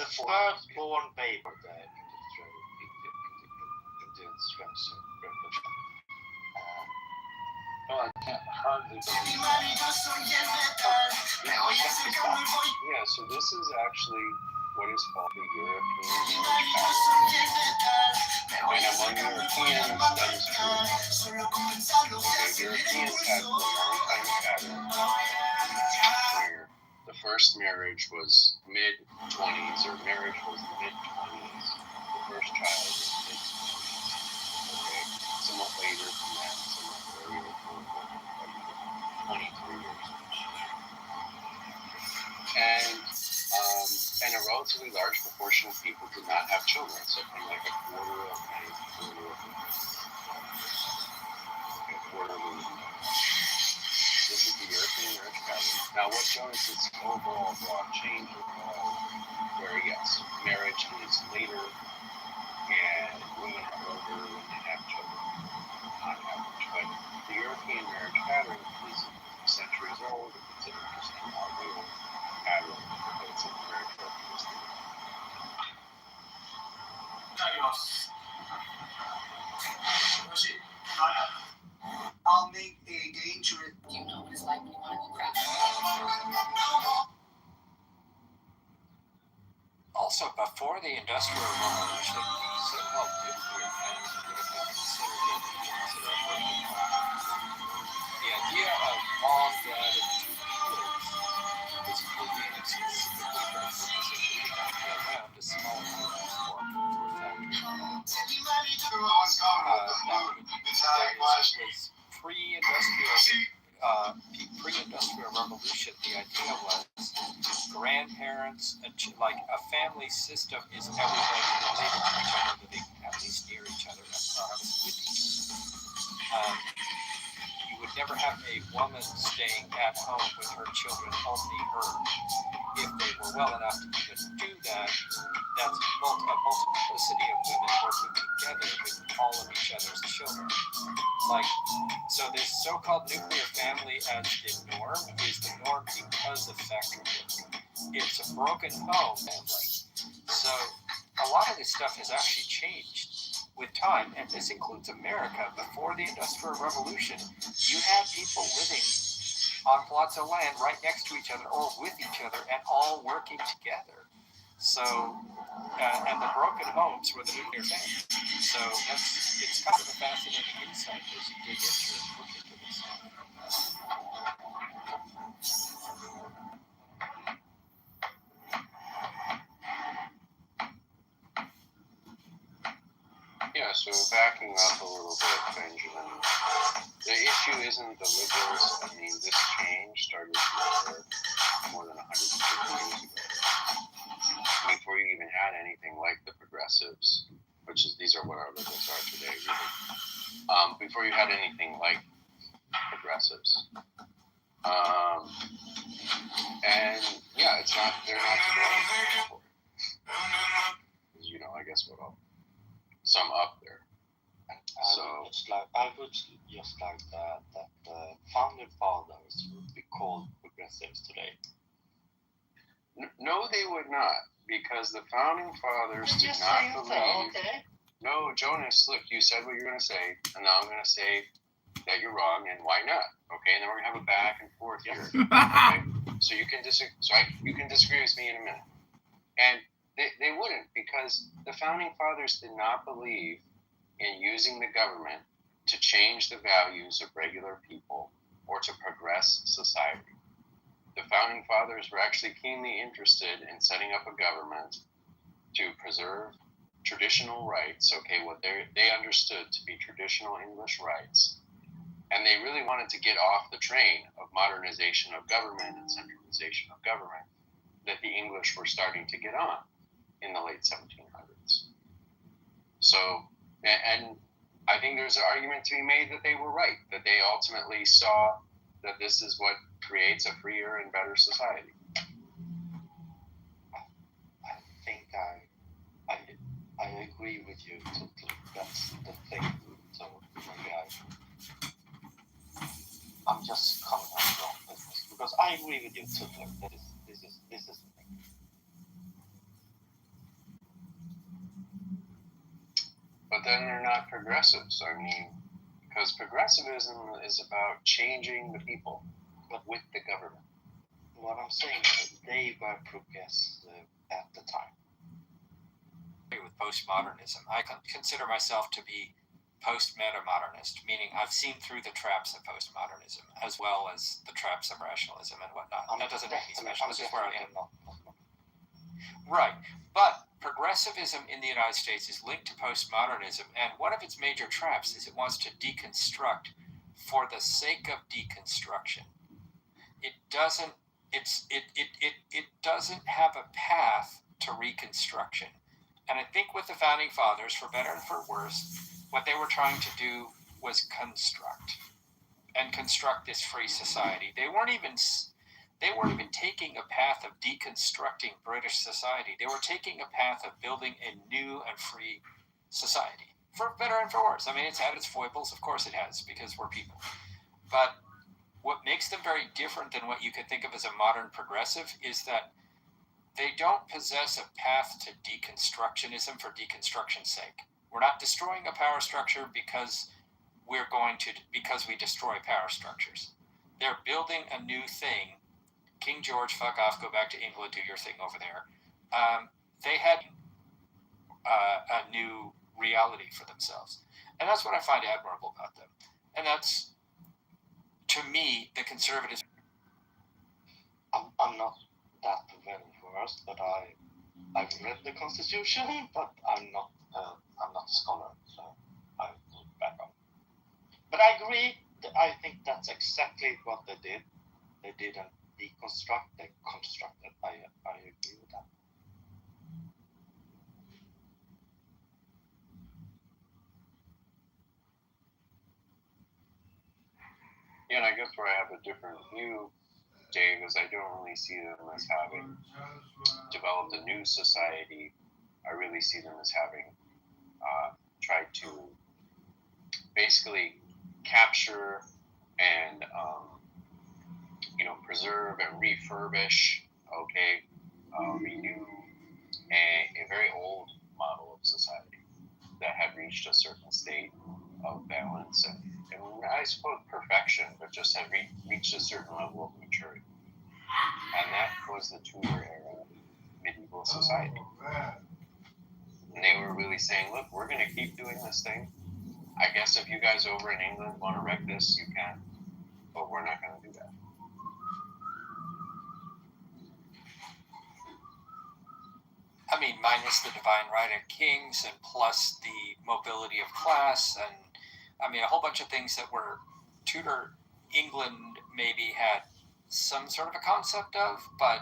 firstborn baby of the industrial revolution. Well, I can't hardly believe Yeah, so this is actually what is called the European marriage pattern. And among Europeans, that is true. The Europeans had a long-time pattern where the first marriage was mid-20s, or marriage was mid-20s. The first child was mid-20s. Okay, somewhat later than that, somewhat earlier, 23 years. And a relatively large proportion of people did not have children, something like a quarter of This is the European marriage pattern. Now, what Jonas's overall broad change was where, yes, marriage is later, and women are older when they have children, on average. But the European marriage pattern is centuries old. It's an interesting old pattern, but it's a very characteristic. I'll make a dangerous. You know what it's like when you want to go crap. Also, before the Industrial Revolution, so-called nuclear things would have been considered the idea of mom, dad, and 2 kids was created specifically for the purpose of leading around a small units for a factory. Was pre-industrial revolution. The idea was grandparents, like a family system, is everybody related to each other, living at least near each other, and perhaps with each other. You would never have a woman staying at home with her children, only her. If they were well enough to even do that, that's a multiplicity of women working together with all of each other's children. Like, so this so-called nuclear family as the norm is the norm because of factory work. It's a broken home family. So a lot of this stuff has actually changed with time, and this includes America. Before the Industrial Revolution, you had people living on plots of land right next to each other or with each other and all working together. So, and the broken homes were the nuclear family. So it's kind of a fascinating insight as you dig into it and look into this stuff. Yeah, so backing up a little bit, Benjamin, the issue isn't the liberals. I mean, this change started to occur more than 150 years ago, before you even had anything like the progressives, which is, these are what our liberals are today, really. Before you had anything like progressives. And yeah, it's not, they're not to blame for it. You know, I guess what I'll sum up there. So it's like, I would just like that the founding fathers would be called progressives today. No, they would not, because the founding fathers did not believe. Okay. No, Jonas, look, you said what you're going to say, and now I'm going to say that you're wrong, and why not? Okay, and then we're going to have a back and forth here. Okay? So you can you can disagree with me in a minute. And they wouldn't, because the founding fathers did not believe in using the government to change the values of regular people or to progress society. The founding fathers were actually keenly interested in setting up a government to preserve traditional rights, okay, what they understood to be traditional English rights. And they really wanted to get off the train of modernization of government and centralization of government that the English were starting to get on in the late 1700s. So, and I think there's an argument to be made that they were right, that they ultimately saw that this is what creates a freer and better society. I think I agree with you totally. That's the thing. So maybe I'm just coming on business because I agree with you totally. This is the thing. But then they're not progressives. I mean, because progressivism is about changing the people, but with the government. What I'm saying is that they were progressive at the time. With postmodernism, I consider myself to be post-meta-modernist, meaning I've seen through the traps of postmodernism as well as the traps of rationalism and whatnot. That doesn't make me special. This is where I am. Right. But progressivism in the United States is linked to postmodernism, and one of its major traps is it wants to deconstruct for the sake of deconstruction. It doesn't have a path to reconstruction. And I think with the founding fathers, for better and for worse, what they were trying to do was construct this free society. They weren't even taking a path of deconstructing British society. They were taking a path of building a new and free society, for better and for worse. I mean, it's had its foibles, of course it has, because we're people. But what makes them very different than what you could think of as a modern progressive is that they don't possess a path to deconstructionism for deconstruction's sake. We're not destroying a power structure because we destroy power structures. They're building a new thing. King George, fuck off, go back to England, do your thing over there. They had a new reality for themselves. And that's what I find admirable about them. And that's, to me, the conservatives. I'm not that well versed, but I've read the Constitution, but I'm not a scholar, so I will back up. But I agree. I think that's exactly what they did. They didn't deconstruct; they constructed. I agree with that. Yeah, and I guess where I have a different view, Dave, is I don't really see them as having developed a new society I really see them as having tried to basically capture and preserve and refurbish, renew a very old model of society that had reached a certain state of balance and I suppose perfection, but just had reached a certain level of maturity. And that was the Tudor era medieval society. And they were really saying, look, we're going to keep doing this thing. I guess if you guys over in England want to wreck this, you can, but we're not going to do that. I mean, minus the divine right of kings and plus the mobility of class and, I mean, a whole bunch of things that were Tudor England maybe had some sort of a concept of, but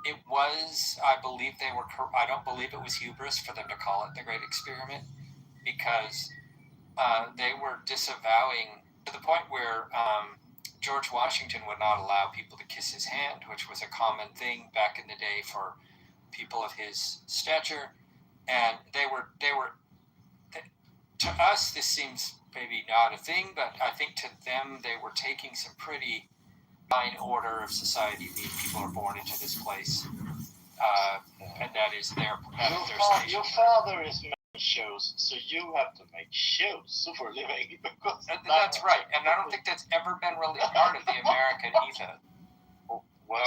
it was, I believe I don't believe it was hubris for them to call it the Great Experiment, because they were disavowing to the point where George Washington would not allow people to kiss his hand, which was a common thing back in the day for people of his stature, and they were to us this seems maybe not a thing, but I think to them they were taking some pretty fine order of society. These people are born into this place, and that is their station. Your father is making shows, so you have to make shows for a living. Because that's right, and I don't think that's ever been really part of the American ethos. Well,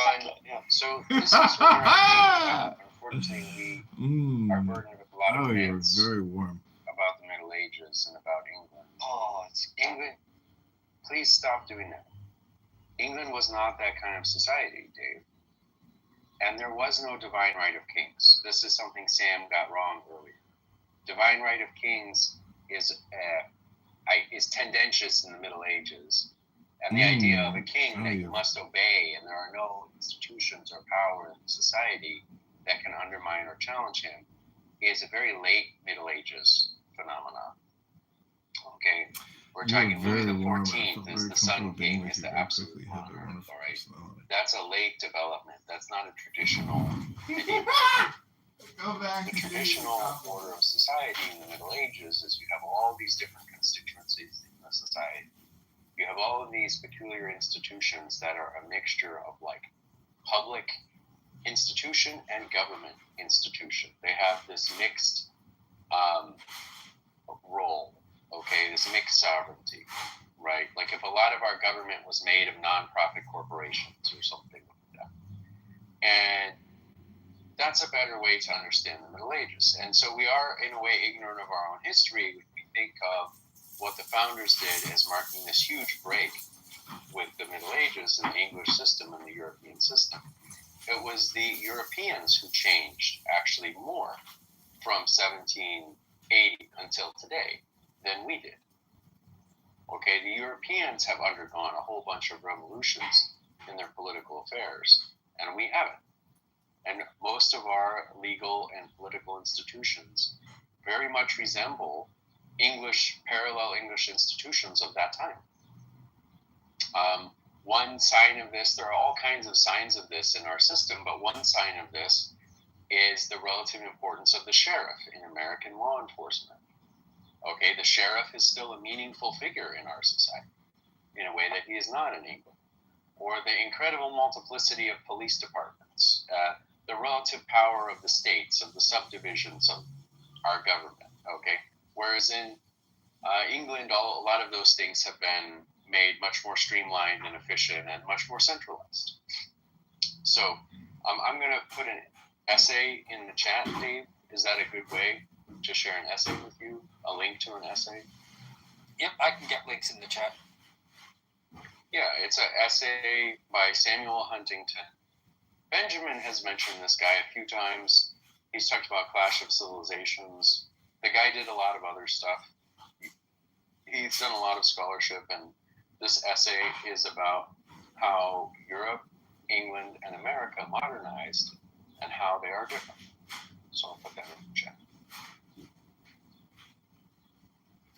so this is where unfortunately we are burdened with a lot of myths very warm. about the Middle Ages and about England. Oh, it's England. Please stop doing that. England was not that kind of society, Dave. And there was no divine right of kings. This is something Sam got wrong earlier. Divine right of kings is tendentious in the Middle Ages. And the idea of a king that you must obey, and there are no institutions or power in society that can undermine or challenge him, is a very late Middle Ages phenomenon. Okay, we're talking Louis the 14th is the Sun King, is the absolute monarch. All right, that's a late development. That's not a traditional medieval. The traditional order of society in the Middle Ages is you have all these different constituencies in the society. You have all of these peculiar institutions that are a mixture of like public institution and government institution. They have this mixed role, this mixed sovereignty, right? Like if a lot of our government was made of nonprofit corporations or something like that. And that's a better way to understand the Middle Ages. And so we are, in a way, ignorant of our own history. We think of what the founders did as marking this huge break with the Middle Ages and the English system and the European system. It was the Europeans who changed actually more from 1780 until today than we did. Okay, the Europeans have undergone a whole bunch of revolutions in their political affairs, and we haven't. And most of our legal and political institutions very much resemble parallel English institutions of that time. One sign of this, there are all kinds of signs of this in our system, but one sign of this is the relative importance of the sheriff in American law enforcement. Okay, the sheriff is still a meaningful figure in our society in a way that he is not in England. Or the incredible multiplicity of police departments, the relative power of the states, of the subdivisions of our government. Okay, whereas in England, a lot of those things have been made much more streamlined and efficient and much more centralized. So I'm going to put an essay in the chat, Dave. Is that a good way to share an essay with you? A link to an essay? Yep, I can get links in the chat. Yeah, it's an essay by Samuel Huntington. Benjamin has mentioned this guy a few times. He's talked about Clash of Civilizations. The guy did a lot of other stuff. He's done a lot of scholarship, and this essay is about how Europe, England, and America modernized and how they are different. So I'll put that in the chat.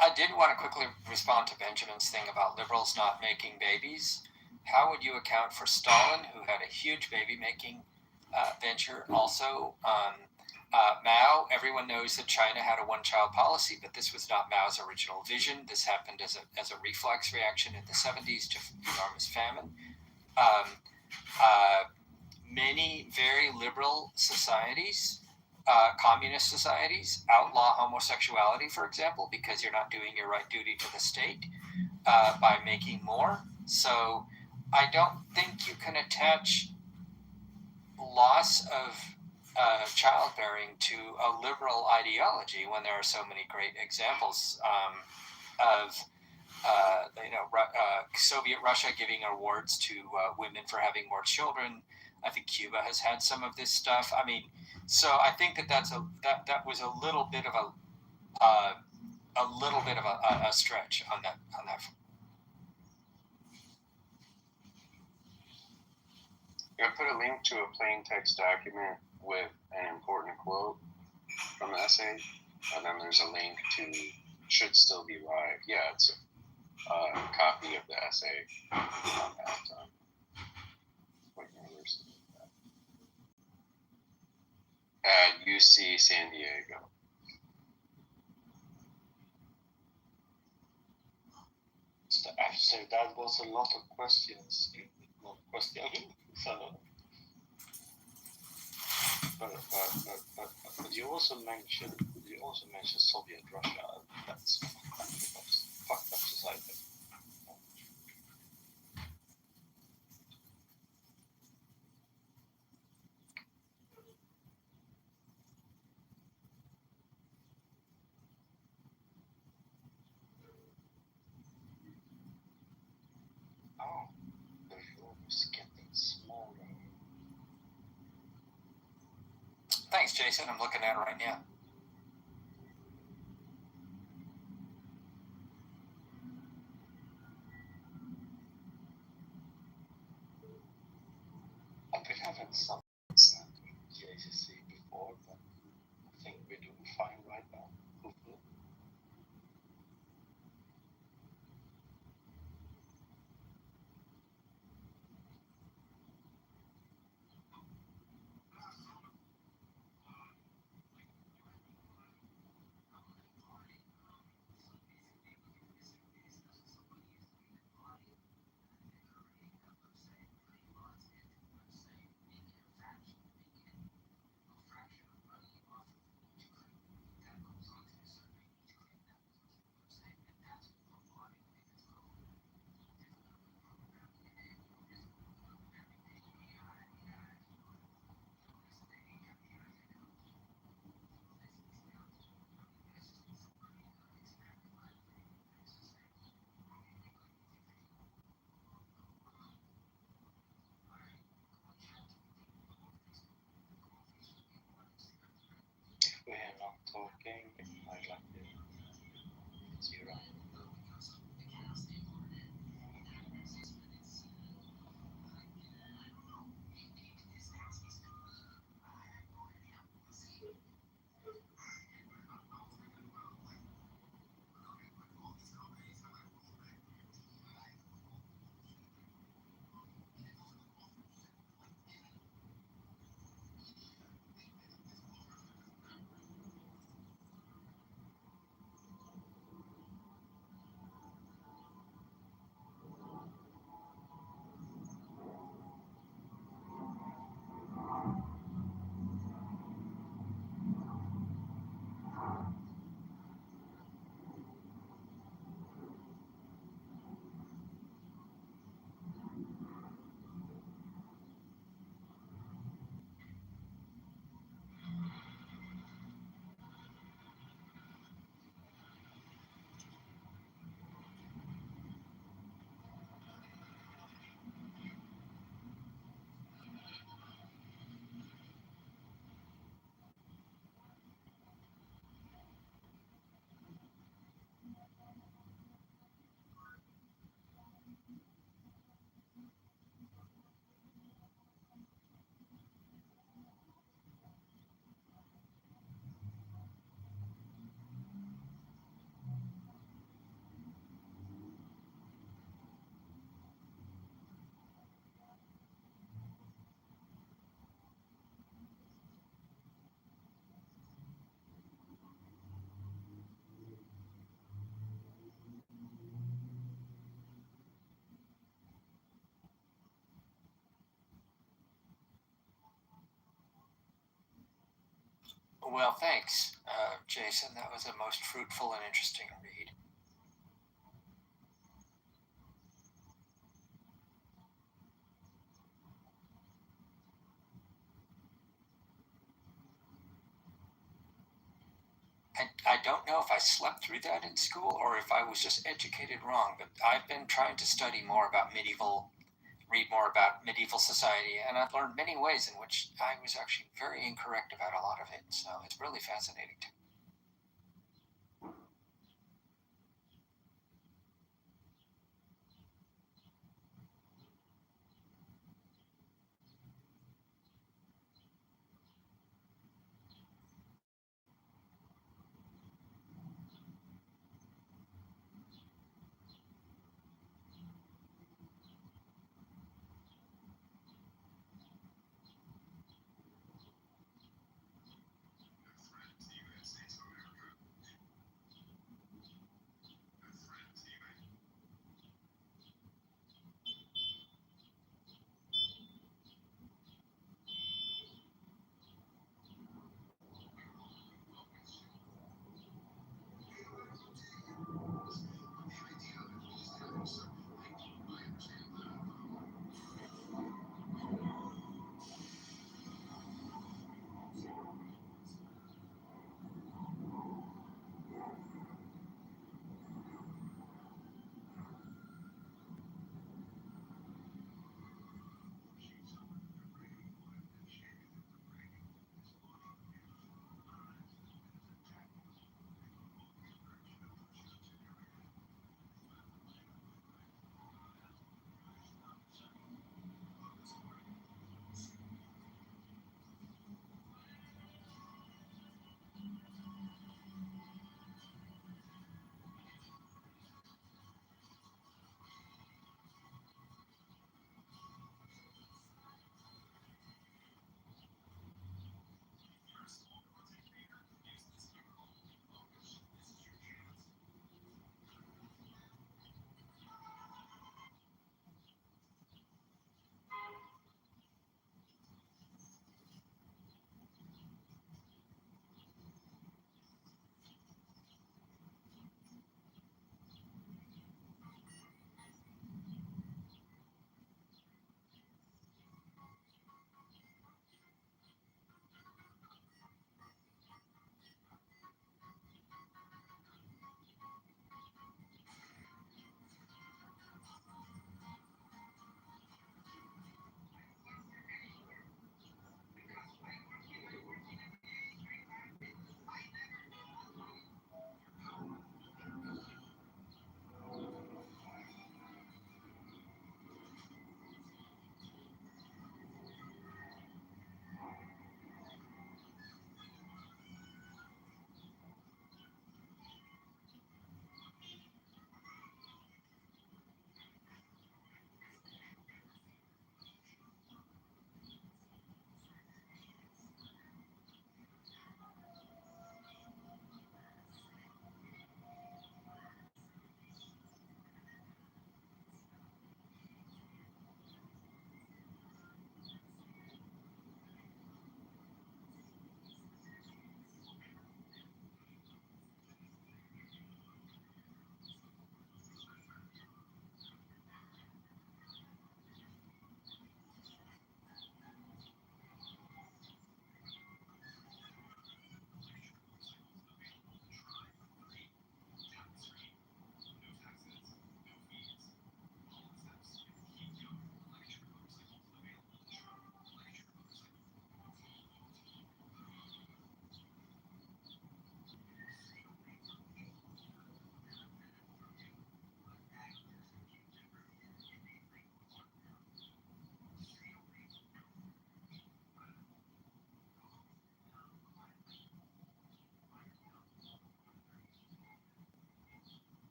I did want to quickly respond to Benjamin's thing about liberals not making babies. How would you account for Stalin, who had a huge baby-making venture? Also, Mao, everyone knows that China had a one-child policy, but this was not Mao's original vision. This happened as a reflex reaction in the 70s to enormous famine. Many very liberal societies, communist societies, outlaw homosexuality, for example, because you're not doing your right duty to the state by making more. So I don't think you can attach loss of childbearing to a liberal ideology when there are so many great examples of Soviet Russia giving awards to women for having more children. I think Cuba has had some of this stuff. I mean, so I think that was a little bit of a stretch on that. I put a link to a plain text document with an important quote from the essay, and then there's a link to should still be live. Yeah, it's a copy of the essay on that. What university is that? At UC San Diego. I have to say that was a lot of questions. Not question. So, but you also mentioned Soviet Russia. That's fucked up society. Oh, the room is getting smaller. Thanks, Jason. I'm looking at it right now. I've been having some JCC before, but I think we're doing fine right now. Hopefully. We're not talking. I like it. Zero. Well, thanks, Jason. That was a most fruitful and interesting read. I don't know if I slept through that in school or if I was just educated wrong, but I've been trying to study more about read more about medieval society, and I've learned many ways in which I was actually very incorrect about a lot of it. So it's really fascinating to me.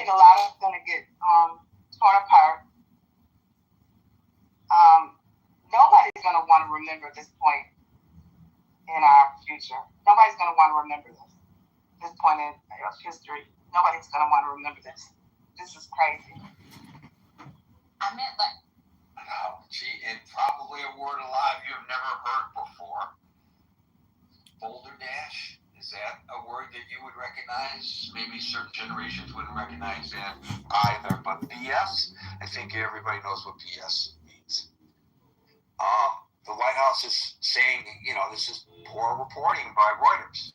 think a lot of it's going to get torn apart. Nobody's going to want to remember this point in our future. Nobody's going to want to remember this point in history. Nobody's going to want to remember this. This is crazy. I meant like. Oh, gee, and probably a word alive you've never heard before. Boulder Dash. Is that a word that you would recognize? Maybe certain generations wouldn't recognize that either. But BS, I think everybody knows what BS means. The White House is saying, this is poor reporting by Reuters.